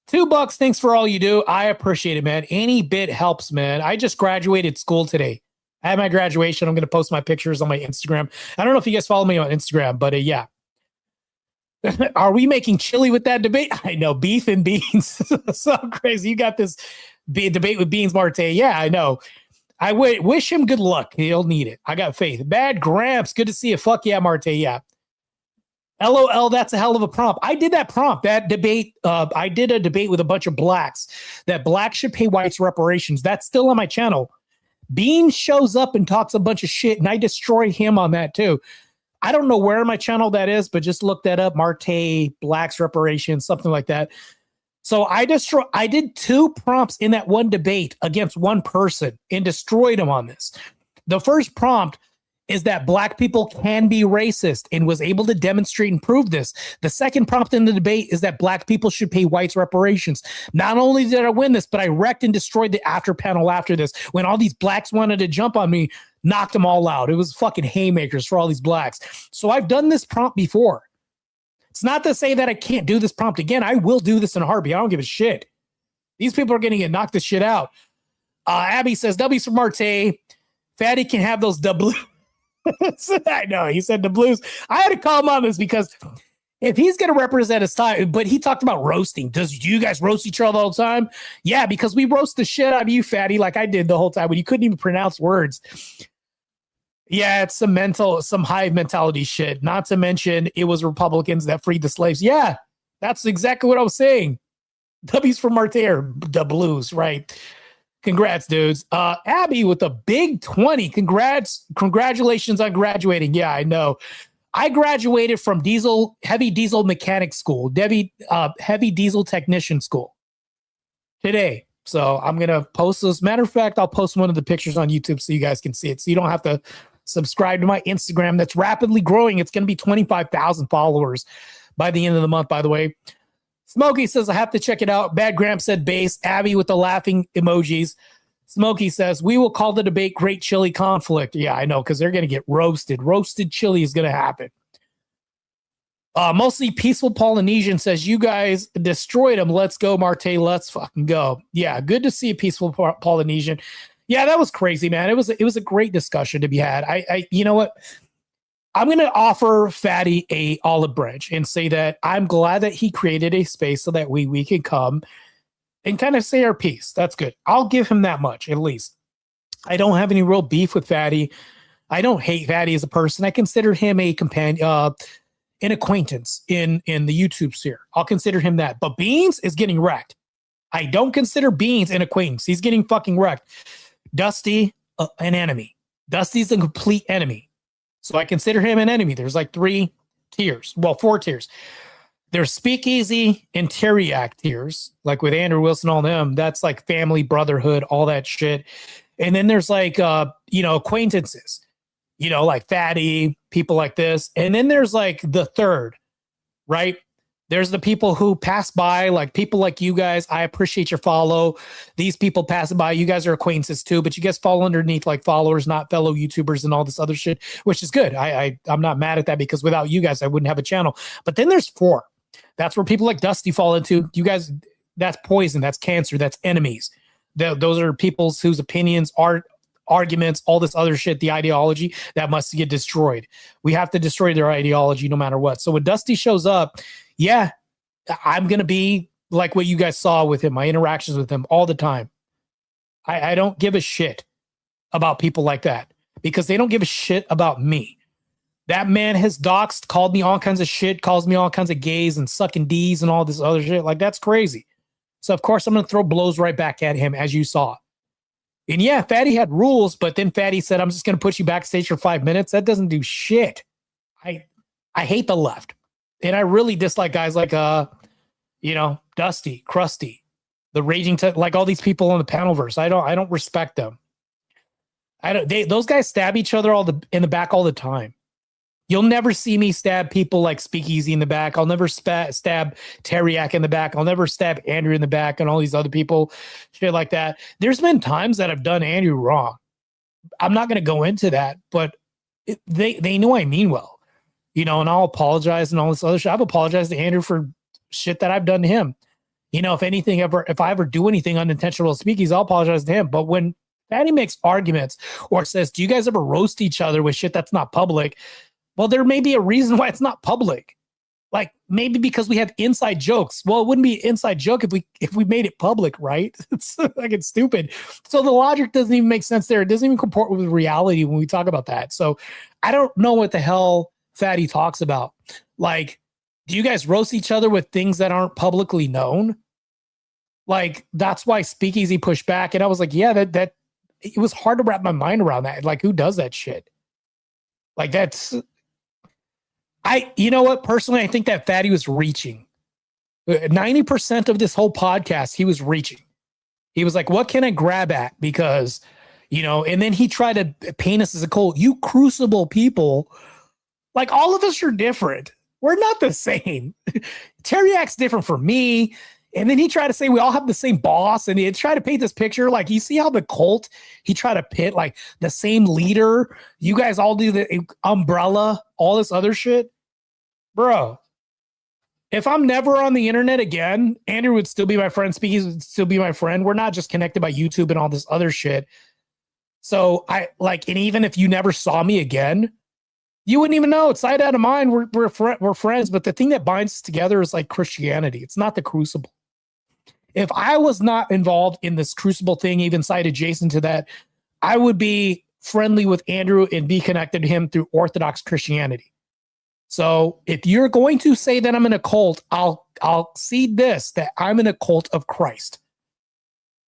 $2. Thanks for all you do. I appreciate it, man. Any bit helps, man. I just graduated school today. I had my graduation. I'm going to post my pictures on my Instagram. I don't know if you guys follow me on Instagram, but yeah. Are we making chili with that debate? I know, beef and beans. So crazy. You got this debate with Beans Martae. Yeah, I know. I wish him good luck. He'll need it. I got faith. Bad Gramps. Good to see you. Fuck yeah, Martae. Yeah. LOL, that's a hell of a prompt. I did that prompt, that debate. I did a debate with a bunch of blacks that blacks should pay whites reparations. That's still on my channel. Bean shows up and talks a bunch of shit, and I destroy him on that too. I don't know where on my channel that is, but just look that up. Martae, blacks reparations, something like that. So I did 2 prompts in that one debate against one person and destroyed him on this. The first prompt is that black people can be racist and was able to demonstrate and prove this. The second prompt in the debate is that black people should pay whites reparations. Not only did I win this, but I wrecked and destroyed the after panel after this. When all these blacks wanted to jump on me, knocked them all out. It was fucking haymakers for all these blacks. So I've done this prompt before. It's not to say that I can't do this prompt again. I will do this in a heartbeat. I don't give a shit. These people are going to get knocked this shit out. Abby says, W's for Martae. Fatty can have those double. I know. He said the blues. I had to call him on this because If he's going to represent his time, but he talked about roasting. Do you guys roast each other all the time? Yeah, because we roast the shit out of you, fatty, like I did the whole time when you couldn't even pronounce words. Yeah, it's some hive mentality shit. Not to mention it was Republicans that freed the slaves. Yeah, that's exactly what I was saying. W's for Martae, the Blues, right? Congrats, dudes. Abby with a big 20. Congratulations on graduating. Yeah, I know. I graduated from heavy diesel mechanic school, heavy diesel technician school today. So I'm going to post this. Matter of fact, I'll post one of the pictures on YouTube so you guys can see it. So you don't have to subscribe to my Instagram that's rapidly growing. It's going to be 25,000 followers by the end of the month, by the way. Smokey says, I have to check it out. Bad Gramp said base. Abby with the laughing emojis. Smokey says, we will call the debate Great Chili Conflict. Yeah, I know, because they're going to get roasted. Roasted chili is going to happen. Mostly Peaceful Polynesian says, you guys destroyed him. Let's go, Martae. Let's fucking go. Yeah, good to see Peaceful Polynesian. Yeah, that was crazy, man. It was a great discussion to be had. I you know what? I'm going to offer Fatty a olive branch and say that I'm glad that he created a space so that we can come and kind of say our piece. That's good. I'll give him that much, at least. I don't have any real beef with Fatty. I don't hate Fatty as a person. I consider him a companion, an acquaintance in the YouTube sphere. I'll consider him that. But Beans is getting wrecked. I don't consider Beans an acquaintance. He's getting fucking wrecked. Dusty, an enemy. Dusty's a complete enemy. So I consider him an enemy. There's like 3 tiers. Well, 4 tiers. There's Speakeasy and Teriac tiers, like with Andrew Wilson, all them. That's like family, brotherhood, all that shit. And then there's like, acquaintances, like Fatty, people like this. And then there's like the third, right? There's the people who pass by, like people like you guys. I appreciate your follow. These people passing by, you guys are acquaintances too, but you guys fall underneath like followers, not fellow YouTubers and all this other shit, which is good. I'm not mad at that because without you guys, I wouldn't have a channel. But then there's 4. That's where people like Dusty fall into. You guys, that's poison. That's cancer. That's enemies. Those are people's whose opinions, arguments, all this other shit, the ideology that must get destroyed. We have to destroy their ideology no matter what. So when Dusty shows up, yeah, I'm going to be like what you guys saw with him, my interactions with him all the time. I don't give a shit about people like that because they don't give a shit about me. That man has doxed, called me all kinds of shit, calls me all kinds of gays and sucking D's and all this other shit. Like, that's crazy. So, of course, I'm going to throw blows right back at him, as you saw. And yeah, Fatty had rules, but then Fatty said, I'm just going to put you backstage for 5 minutes. That doesn't do shit. I hate the left. And I really dislike guys like, Dusty, Krusty, the Raging, like all these people on the Panelverse. I don't respect them. Those guys stab each other in the back all the time. You'll never see me stab people like Speakeasy in the back. I'll never stab Teriac in the back. I'll never stab Andrew in the back and all these other people, shit like that. There's been times that I've done Andrew wrong. I'm not going to go into that, but they know I mean well. And I'll apologize and all this other shit. I've apologized to Andrew for shit that I've done to him. If I ever do anything unintentional to Speakeasy, I'll apologize to him. But when Fatty makes arguments or says, do you guys ever roast each other with shit that's not public? Well, there may be a reason why it's not public. Like maybe because we have inside jokes. Well, it wouldn't be an inside joke if we made it public, right? It's like it's stupid. So the logic doesn't even make sense there. It doesn't even comport with reality when we talk about that. So I don't know what the hell Fatty talks about. Like, do you guys roast each other with things that aren't publicly known? Like, that's why Speakeasy pushed back. And I was like, yeah, that it was hard to wrap my mind around that. Like, who does that shit? Like, you know what? Personally, I think that Fatty was reaching. 90% of this whole podcast, he was reaching. He was like, what can I grab at? Because, and then he tried to paint us as a cult. You crucible people, like all of us are different. We're not the same. Teriac's different from me. And then he tried to say we all have the same boss. And he tried to paint this picture. Like, you see how the cult, he tried to pit like the same leader. You guys all do the umbrella, all this other shit. Bro, if I'm never on the internet again, Andrew would still be my friend. Speakeasy would still be my friend. We're not just connected by YouTube and all this other shit. So and even if you never saw me again, You wouldn't even know. It's sight out of mind. We're friends, but the thing that binds us together is like Christianity. It's not the crucible. If I was not involved in this crucible thing, even side adjacent to that, I would be friendly with Andrew and be connected to him through Orthodox Christianity. So if you're going to say that I'm in a cult, I'll see this, that I'm in a cult of Christ.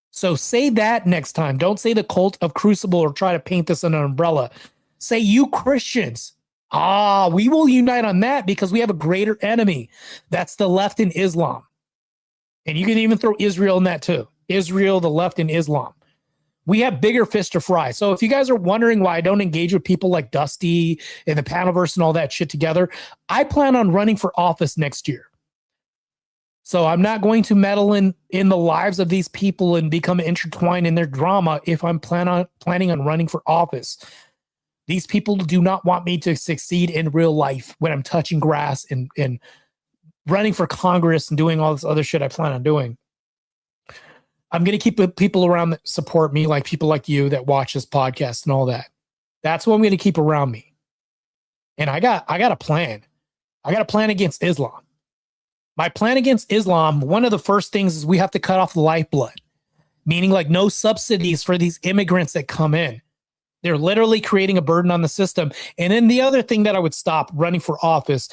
So say that next time. Don't say the cult of Crucible or try to paint this in an umbrella. Say you Christians. We will unite on that because we have a greater enemy. That's the left in Islam. And you can even throw Israel in that too. Israel, the left, and Islam. We have bigger fish to fry. So if you guys are wondering why I don't engage with people like Dusty and the Panelverse and all that shit together, I plan on running for office next year. So I'm not going to meddle in the lives of these people and become intertwined in their drama if I'm planning on running for office. These people do not want me to succeed in real life when I'm touching grass and running for Congress and doing all this other shit I plan on doing. I'm going to keep people around that support me, like people like you that watch this podcast and all that. That's what I'm going to keep around me. And I got a plan. I got a plan against Islam. My plan against Islam, one of the first things is we have to cut off the lifeblood, meaning like no subsidies for these immigrants that come in. They're literally creating a burden on the system. And then the other thing that I would stop running for office,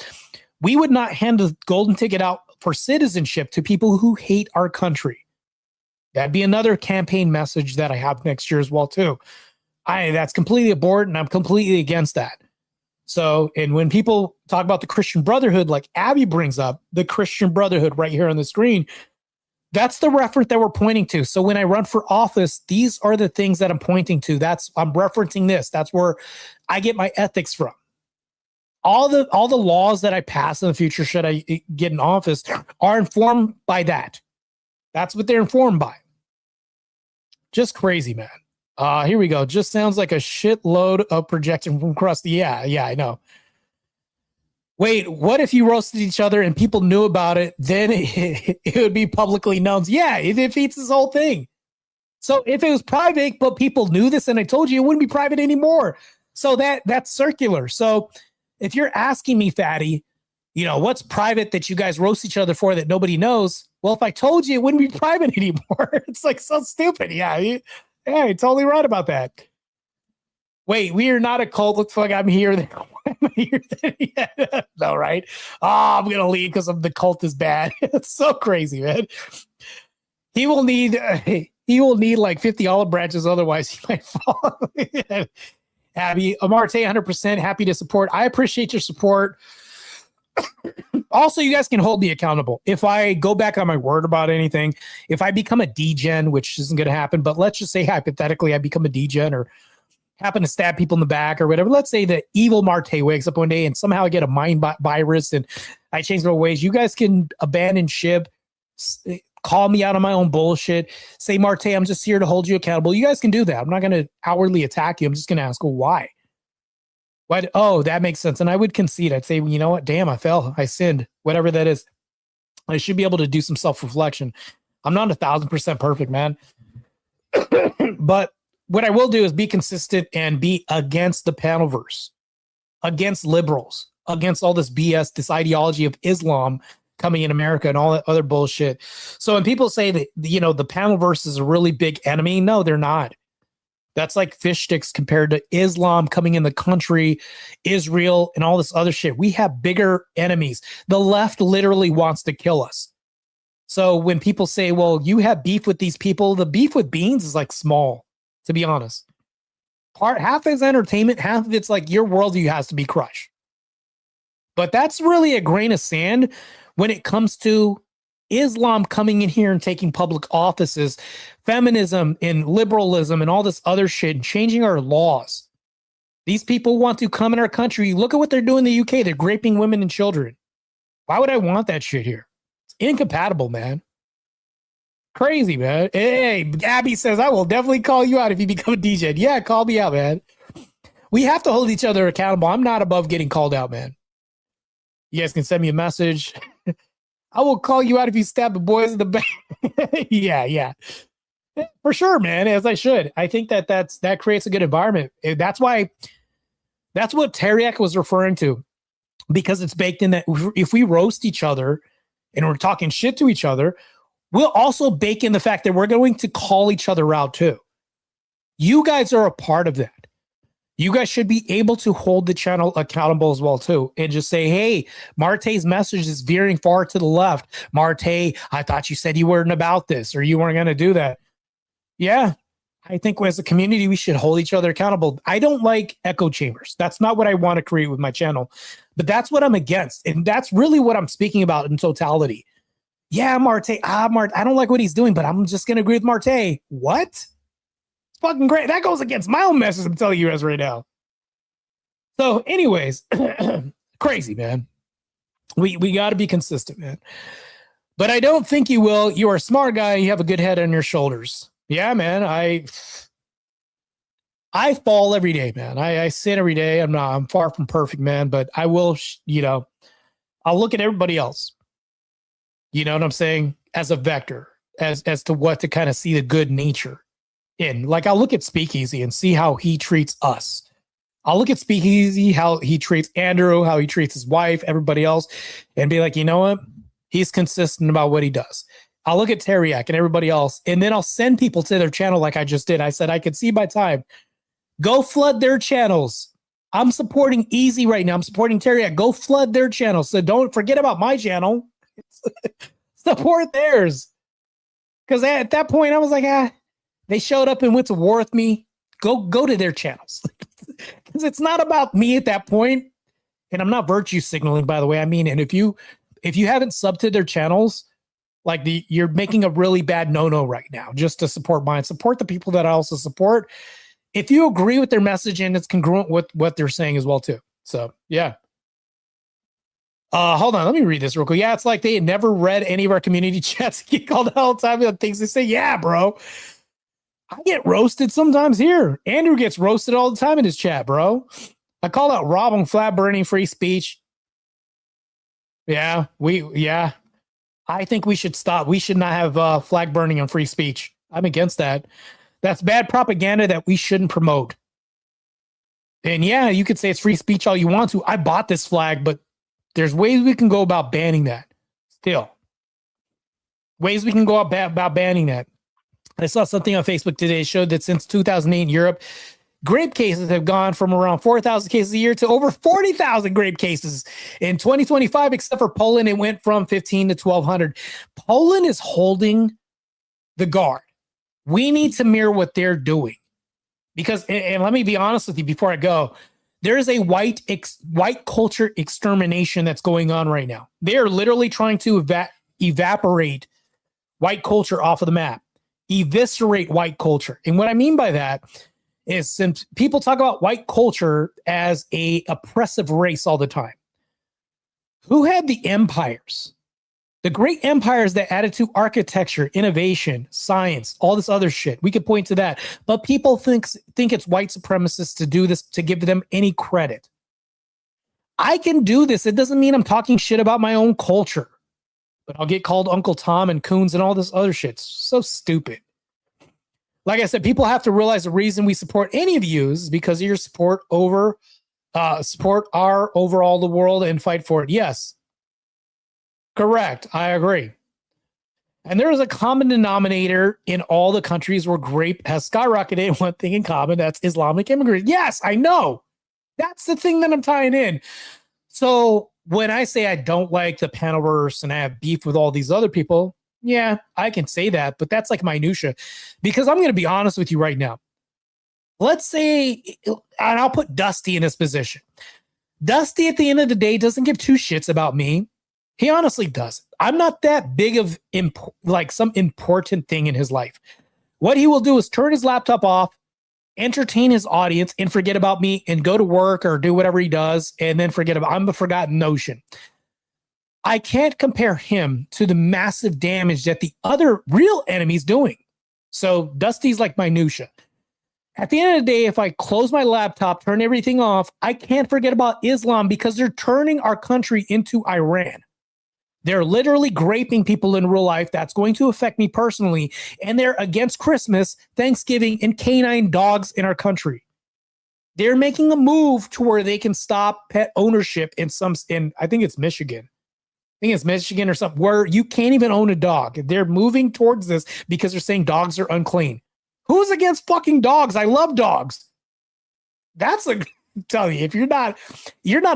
we would not hand the golden ticket out for citizenship to people who hate our country. That'd be another campaign message that I have next year as well, too. That's completely abhorrent, and I'm completely against that. So, and when people talk about the Christian Brotherhood, like Abby brings up, the Christian Brotherhood right here on the screen, that's the reference that we're pointing to. So when I run for office, these are the things that I'm pointing to. I'm referencing this. That's where I get my ethics from. All the laws that I pass in the future, should I get in office, are informed by that. That's what they're informed by. Just crazy, man. Here we go. Just sounds like a shitload of projection from Krusty. Yeah, I know. Wait, what if you roasted each other and people knew about it? Then it would be publicly known. Yeah, it defeats this whole thing. So if it was private, but people knew this and I told you, it wouldn't be private anymore. So that's circular. So if you're asking me, Fatty, what's private that you guys roast each other for that nobody knows? Well, if I told you, it wouldn't be private anymore. It's like so stupid. Yeah, you're totally right about that. Wait, we are not a cult. Looks like I'm here. No, right? I'm going to leave because the cult is bad. It's so crazy, man. He will need like 50 olive branches. Otherwise, he might fall. Abby, Martae, 100% happy to support. I appreciate your support. Also, you guys can hold me accountable. If I go back on my word about anything, if I become a degen, which isn't going to happen, but let's just say hypothetically I become a degen or happen to stab people in the back or whatever. Let's say that evil Martae wakes up one day and somehow I get a mind virus and I change my ways. You guys can abandon ship, call me out on my own bullshit, say, Martae, I'm just here to hold you accountable. You guys can do that. I'm not going to outwardly attack you. I'm just going to ask, well, why? What? Oh, that makes sense. And I would concede. I'd say, well, you know what? Damn, I fell. I sinned. Whatever that is. I should be able to do some self-reflection. I'm not 1,000% perfect, man. But what I will do is be consistent and be against the Panelverse, against liberals, against all this BS, this ideology of Islam coming in America and all that other bullshit. So when people say that, the Panelverse is a really big enemy, no, they're not. That's like fish sticks compared to Islam coming in the country, Israel, and all this other shit. We have bigger enemies. The left literally wants to kill us. So when people say, well, you have beef with these people, the beef with beans is like small, to be honest. Half is entertainment, half of it's like your worldview has to be crushed. But that's really a grain of sand when it comes to Islam coming in here and taking public offices, feminism and liberalism and all this other shit, and changing our laws. These people want to come in our country. Look at what they're doing in the UK. They're raping women and children. Why would I want that shit here? It's incompatible, man. Crazy, man. Hey, Abby says, I will definitely call you out if you become a DJ. Yeah, call me out, man. We have to hold each other accountable. I'm not above getting called out, man. You guys can send me a message. I will call you out if you stab the boys in the back. Yeah. For sure, man, as I should. I think that creates a good environment. That's why That's what Teriak was referring to, because it's baked in that if we roast each other and we're talking shit to each other, we'll also bake in the fact that we're going to call each other out too. You guys are a part of that. You guys should be able to hold the channel accountable as well too, and just say, hey, Martae's message is veering far to the left. Martae, I thought you said you weren't about this or you weren't going to do that. Yeah, I think as a community, we should hold each other accountable. I don't like echo chambers. That's not what I want to create with my channel, but that's what I'm against. And that's really what I'm speaking about in totality. Yeah, Martae, I don't like what he's doing, but I'm just going to agree with Martae. What? It's fucking great. That goes against my own message, I'm telling you guys right now. So anyways, crazy, man. We got to be consistent, man. But I don't think you will. You are a smart guy. You have a good head on your shoulders. Yeah, man. I fall every day, man. I sin every day. I'm far from perfect, man, but I will, I'll look at everybody else. You know what I'm saying? As a vector, as to what to kind of see the good nature in. Like, I'll look at Speakeasy and see how he treats us. I'll look at Speakeasy, how he treats Andrew, how he treats his wife, everybody else, and be like, you know what? He's consistent about what he does. I'll look at Teriak and everybody else, and then I'll send people to their channel like I just did. I said, I can see by time. Go flood their channels. I'm supporting Easy right now. I'm supporting Teriak. Go flood their channels. So don't forget about my channel. Support theirs. Because at that point, I was like, they showed up and went to war with me. Go to their channels. Because it's not about me at that point. And I'm not virtue signaling, by the way. I mean, and if you haven't subbed to their channels, like you're making a really bad no-no right now just to support mine. Support the people that I also support. If you agree with their message and it's congruent with what they're saying as well too. So yeah. Hold on, let me read this real quick. Yeah, it's like they had never read any of our community chats. Get called out all the time on things they say. Yeah, bro. I get roasted sometimes here. Andrew gets roasted all the time in his chat, bro. I called out Rob on flat burning free speech. Yeah. I think we should stop. We should not have flag burning on free speech. I'm against that. That's bad propaganda that we shouldn't promote. And yeah, you could say it's free speech all you want to. I bought this flag, but there's ways we can go about banning that. Still. Ways we can go about banning that. I saw something on Facebook today that showed that since 2008 in Europe, grape cases have gone from around 4,000 cases a year to over 40,000 grape cases in 2025, except for Poland. It went from 15 to 1,200. Poland is holding the guard. We need to mirror what they're doing. Because, and let me be honest with you before I go, there is a white culture extermination that's going on right now. They are literally trying to evaporate white culture off of the map, eviscerate white culture. And what I mean by that is, since people talk about white culture as a oppressive race all the time, who had the empires? The great empires that added to architecture, innovation, science, all this other shit. We could point to that. But people think it's white supremacists to do this, to give them any credit. I can do this. It doesn't mean I'm talking shit about my own culture. But I'll get called Uncle Tom and Coons and all this other shit. It's so stupid. Like I said, people have to realize the reason we support any of you is because of your support our overall the world and fight for it. Yes. Correct. I agree. And there is a common denominator in all the countries where grape has skyrocketed. One thing in common, that's Islamic immigrants. Yes, I know. That's the thing that I'm tying in. So when I say I don't like the Panaverse and I have beef with all these other people, yeah, I can say that, but that's like minutia. Because I'm going to be honest with you right now. Let's say, and I'll put Dusty in this position. Dusty, at the end of the day, doesn't give two shits about me. He honestly doesn't. I'm not that big of some important thing in his life. What he will do is turn his laptop off, entertain his audience, and forget about me and go to work or do whatever he does and then forget about. I'm the forgotten notion. I can't compare him to the massive damage that the other real enemy's doing. So Dusty's like minutia. At the end of the day, if I close my laptop, turn everything off, I can't forget about Islam because they're turning our country into Iran. They're literally graping people in real life. That's going to affect me personally. And they're against Christmas, Thanksgiving, and canine dogs in our country. They're making a move to where they can stop pet ownership in I think it's Michigan. I think it's Michigan or something, where you can't even own a dog. They're moving towards this because they're saying dogs are unclean. Who's against fucking dogs? I love dogs. That's a tell you, if you're not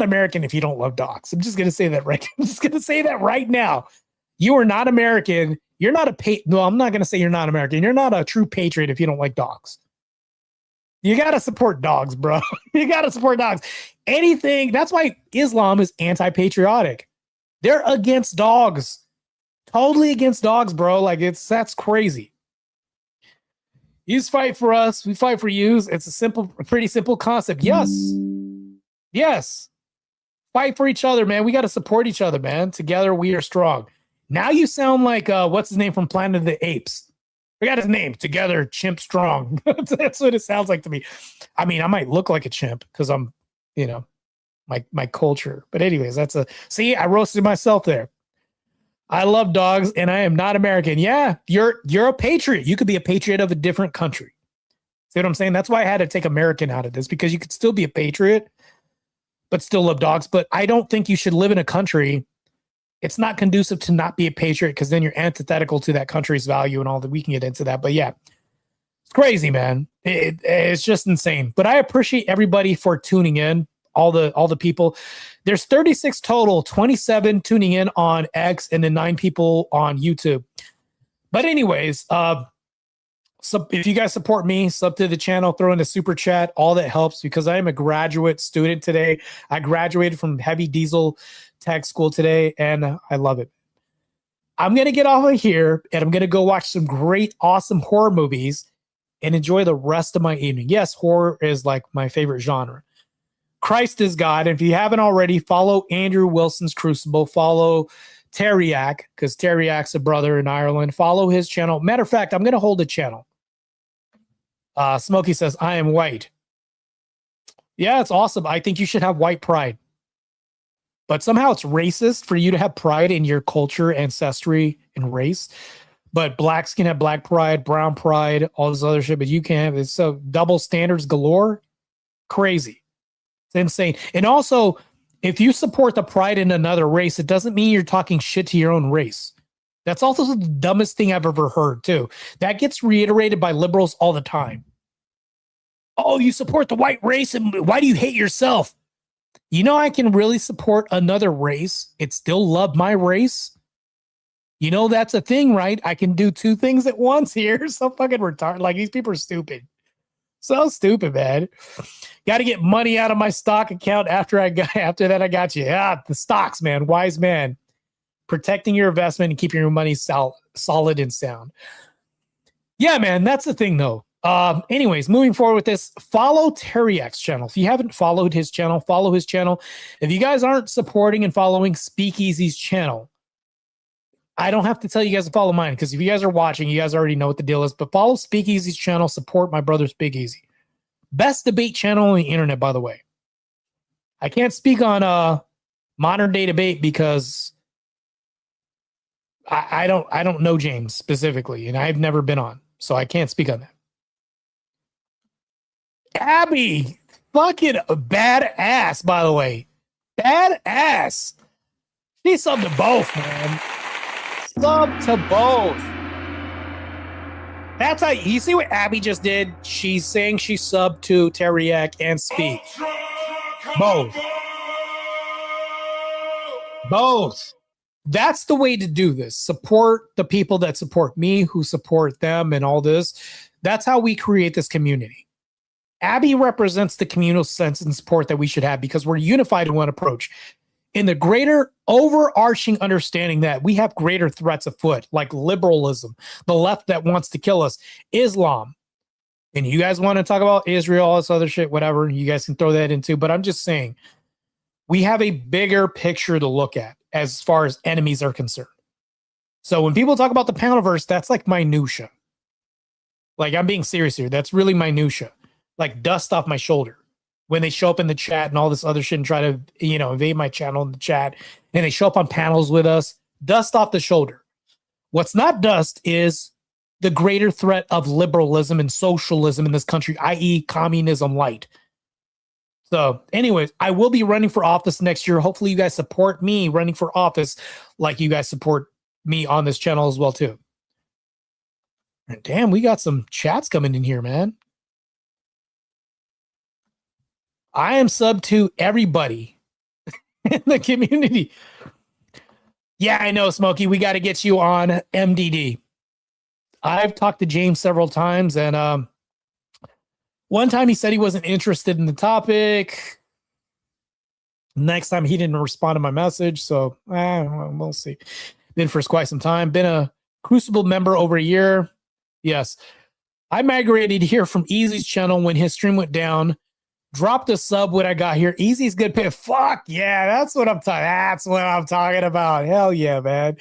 American if you don't love dogs. I'm just gonna say that right. I'm just gonna say that right now. You are not American. You're not no, I'm not gonna say you're not American. You're not a true patriot if you don't like dogs. You gotta support dogs, bro. You gotta support dogs. Anything, that's why Islam is anti-patriotic. They're against dogs. Totally against dogs, bro. Like that's crazy. You fight for us, we fight for you. It's a pretty simple concept. Yes. Yes. Fight for each other, man. We got to support each other, man. Together we are strong. Now you sound like what's his name from Planet of the Apes? Forgot his name. Together, chimp strong. That's what it sounds like to me. I mean, I might look like a chimp because I'm, my culture. But anyways, see, I roasted myself there. I love dogs and I am not American. Yeah, you're a patriot. You could be a patriot of a different country. See what I'm saying? That's why I had to take American out of this, because you could still be a patriot, but still love dogs. But I don't think you should live in a country. It's not conducive to not be a patriot, because then you're antithetical to that country's value and all that. We can get into that. But yeah, it's crazy, man. It's just insane. But I appreciate everybody for tuning in. All the people. There's 36 total, 27 tuning in on X, and then 9 people on YouTube. But anyways, so if you guys support me, sub to the channel, throw in a super chat, all that helps, because I am a graduate student today. I graduated from heavy diesel tech school today, and I love it. I'm going to get off of here, and I'm going to go watch some great, awesome horror movies and enjoy the rest of my evening. Yes, horror is like my favorite genre. Christ is God. And if you haven't already, follow Andrew Wilson's Crucible. Follow Terriac, because Terriac's a brother in Ireland. Follow his channel. Matter of fact, I'm going to hold a channel. Smokey says, I am white. Yeah, it's awesome. I think you should have white pride. But somehow it's racist for you to have pride in your culture, ancestry, and race. But blacks can have black pride, brown pride, all this other shit. But you can't have it. So double standards galore. Crazy. It's insane. And also, if you support the pride in another race, it doesn't mean you're talking shit to your own race. That's also the dumbest thing I've ever heard, too. That gets reiterated by liberals all the time. Oh, you support the white race, and why do you hate yourself? You know, I can really support another race and still love my race. You know, that's a thing, right? I can do 2 things at once here. So fucking retarded. Like, these people are stupid. So stupid, man. Got to get money out of my stock account after that I got you. Yeah, the stocks, man. Wise man. Protecting your investment and keeping your money solid and sound. Yeah, man, that's the thing, though. Anyways, moving forward with this, follow Terriac's channel. If you haven't followed his channel, follow his channel. If you guys aren't supporting and following Speakeasy's channel, I don't have to tell you guys to follow mine, because if you guys are watching, you guys already know what the deal is. But follow Speakeasy's channel. Support my brother Speakeasy. Best debate channel on the internet, by the way. I can't speak on modern day debate because I don't know James specifically, and I've never been on, so I can't speak on that. Abby, fucking badass, by the way. Badass. She subbed to both, man. Sub to both. That's how you see what Abby just did. She's saying she subbed to Terriac and Speak. Both. Both. That's the way to do this. Support the people that support me, who support them, and all this. That's how we create this community. Abby represents the communal sense and support that we should have, because we're unified in one approach. In the greater overarching understanding that we have greater threats afoot, like liberalism, the left that wants to kill us, Islam. And you guys want to talk about Israel, all this other shit, whatever, you guys can throw that into. But I'm just saying, we have a bigger picture to look at as far as enemies are concerned. So when people talk about the Panelverse, that's like minutia. Like, I'm being serious here. That's really minutia. Like dust off my shoulder. When they show up in the chat and all this other shit and try to, invade my channel in the chat, and they show up on panels with us, dust off the shoulder. What's not dust is the greater threat of liberalism and socialism in this country, i.e. communism light. So, anyways, I will be running for office next year. Hopefully, you guys support me running for office like you guys support me on this channel as well, too. And damn, we got some chats coming in here, man. I am sub to everybody in the community. Yeah, I know, Smokey. We got to get you on MDD. I've talked to James several times, and one time he said he wasn't interested in the topic. Next time he didn't respond to my message, so we'll see. Been for quite some time. Been a Crucible member over a year. Yes. I migrated here from Easy's channel when his stream went down. Dropped a sub when I got here. Easy's good pay. Fuck yeah, that's what I'm talking. That's what I'm talking about. Hell yeah, man.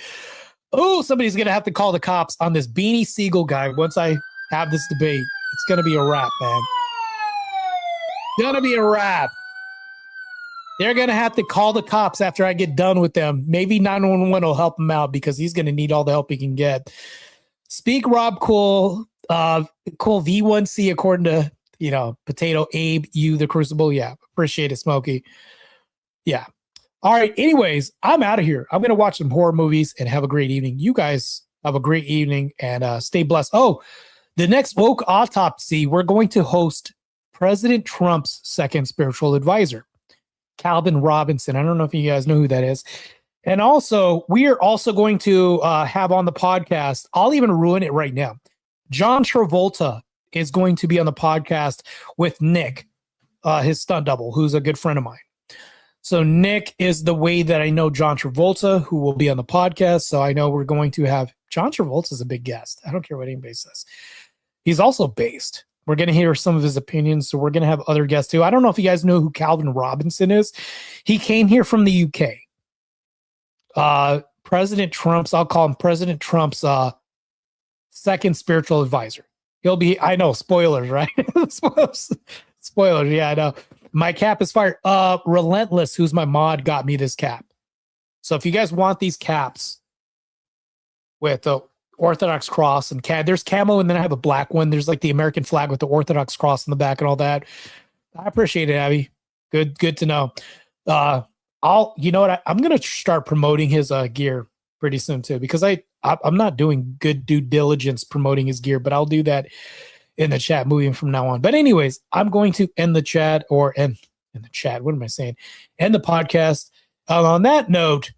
Oh, somebody's gonna have to call the cops on this Beanie Siegel guy once I have this debate. It's gonna be a wrap, man. Gonna be a wrap. They're gonna have to call the cops after I get done with them. Maybe 911 will help him out because he's gonna need all the help he can get. Speak Rob Cool, Cool V1C according to Potato Abe, you the Crucible. Yeah, appreciate it, Smokey. Yeah. All right. Anyways, I'm out of here. I'm gonna watch some horror movies and have a great evening. You guys have a great evening and stay blessed. Oh, the next woke autopsy, we're going to host President Trump's second spiritual advisor, Calvin Robinson. I don't know if you guys know who that is. And also, we are also going to have on the podcast, I'll even ruin it right now, John Travolta is going to be on the podcast with Nick, his stunt double, who's a good friend of mine. So Nick is the way that I know John Travolta, who will be on the podcast. So I know we're going to have John Travolta is a big guest. I don't care what anybody says. He's also based. We're going to hear some of his opinions. So we're going to have other guests too. I don't know if you guys know who Calvin Robinson is. He came here from the UK. President Trump's, I'll call him President Trump's second spiritual advisor. He'll be, I know, spoilers, right? Spoilers, yeah, I know. My cap is fired. Relentless, who's my mod, got me this cap. So if you guys want these caps with the Orthodox cross and there's camo, and then I have a black one. There's like the American flag with the Orthodox cross in the back and all that. I appreciate it, Abby. Good to know. You know what? I'm gonna start promoting his gear pretty soon too, because I'm not doing good due diligence promoting his gear, but I'll do that in the chat moving from now on. But anyways, I'm going to end the chat or end in the chat. What am I saying? End the podcast. On that note,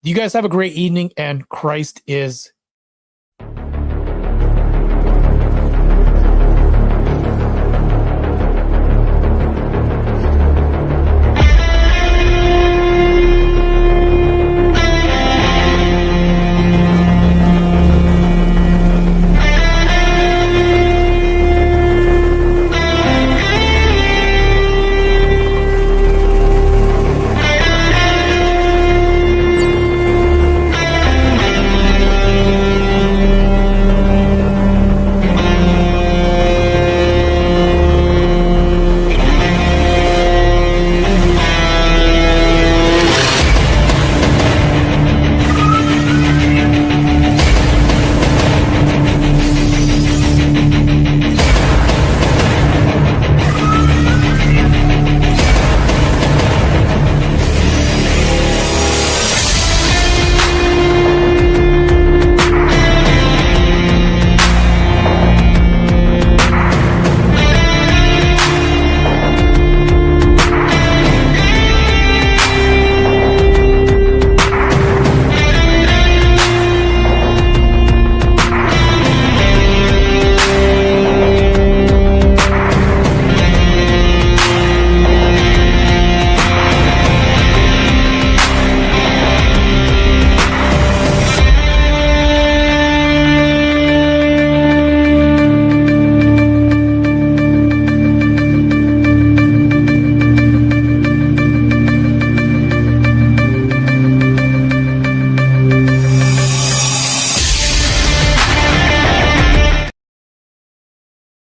you guys have a great evening and Christ is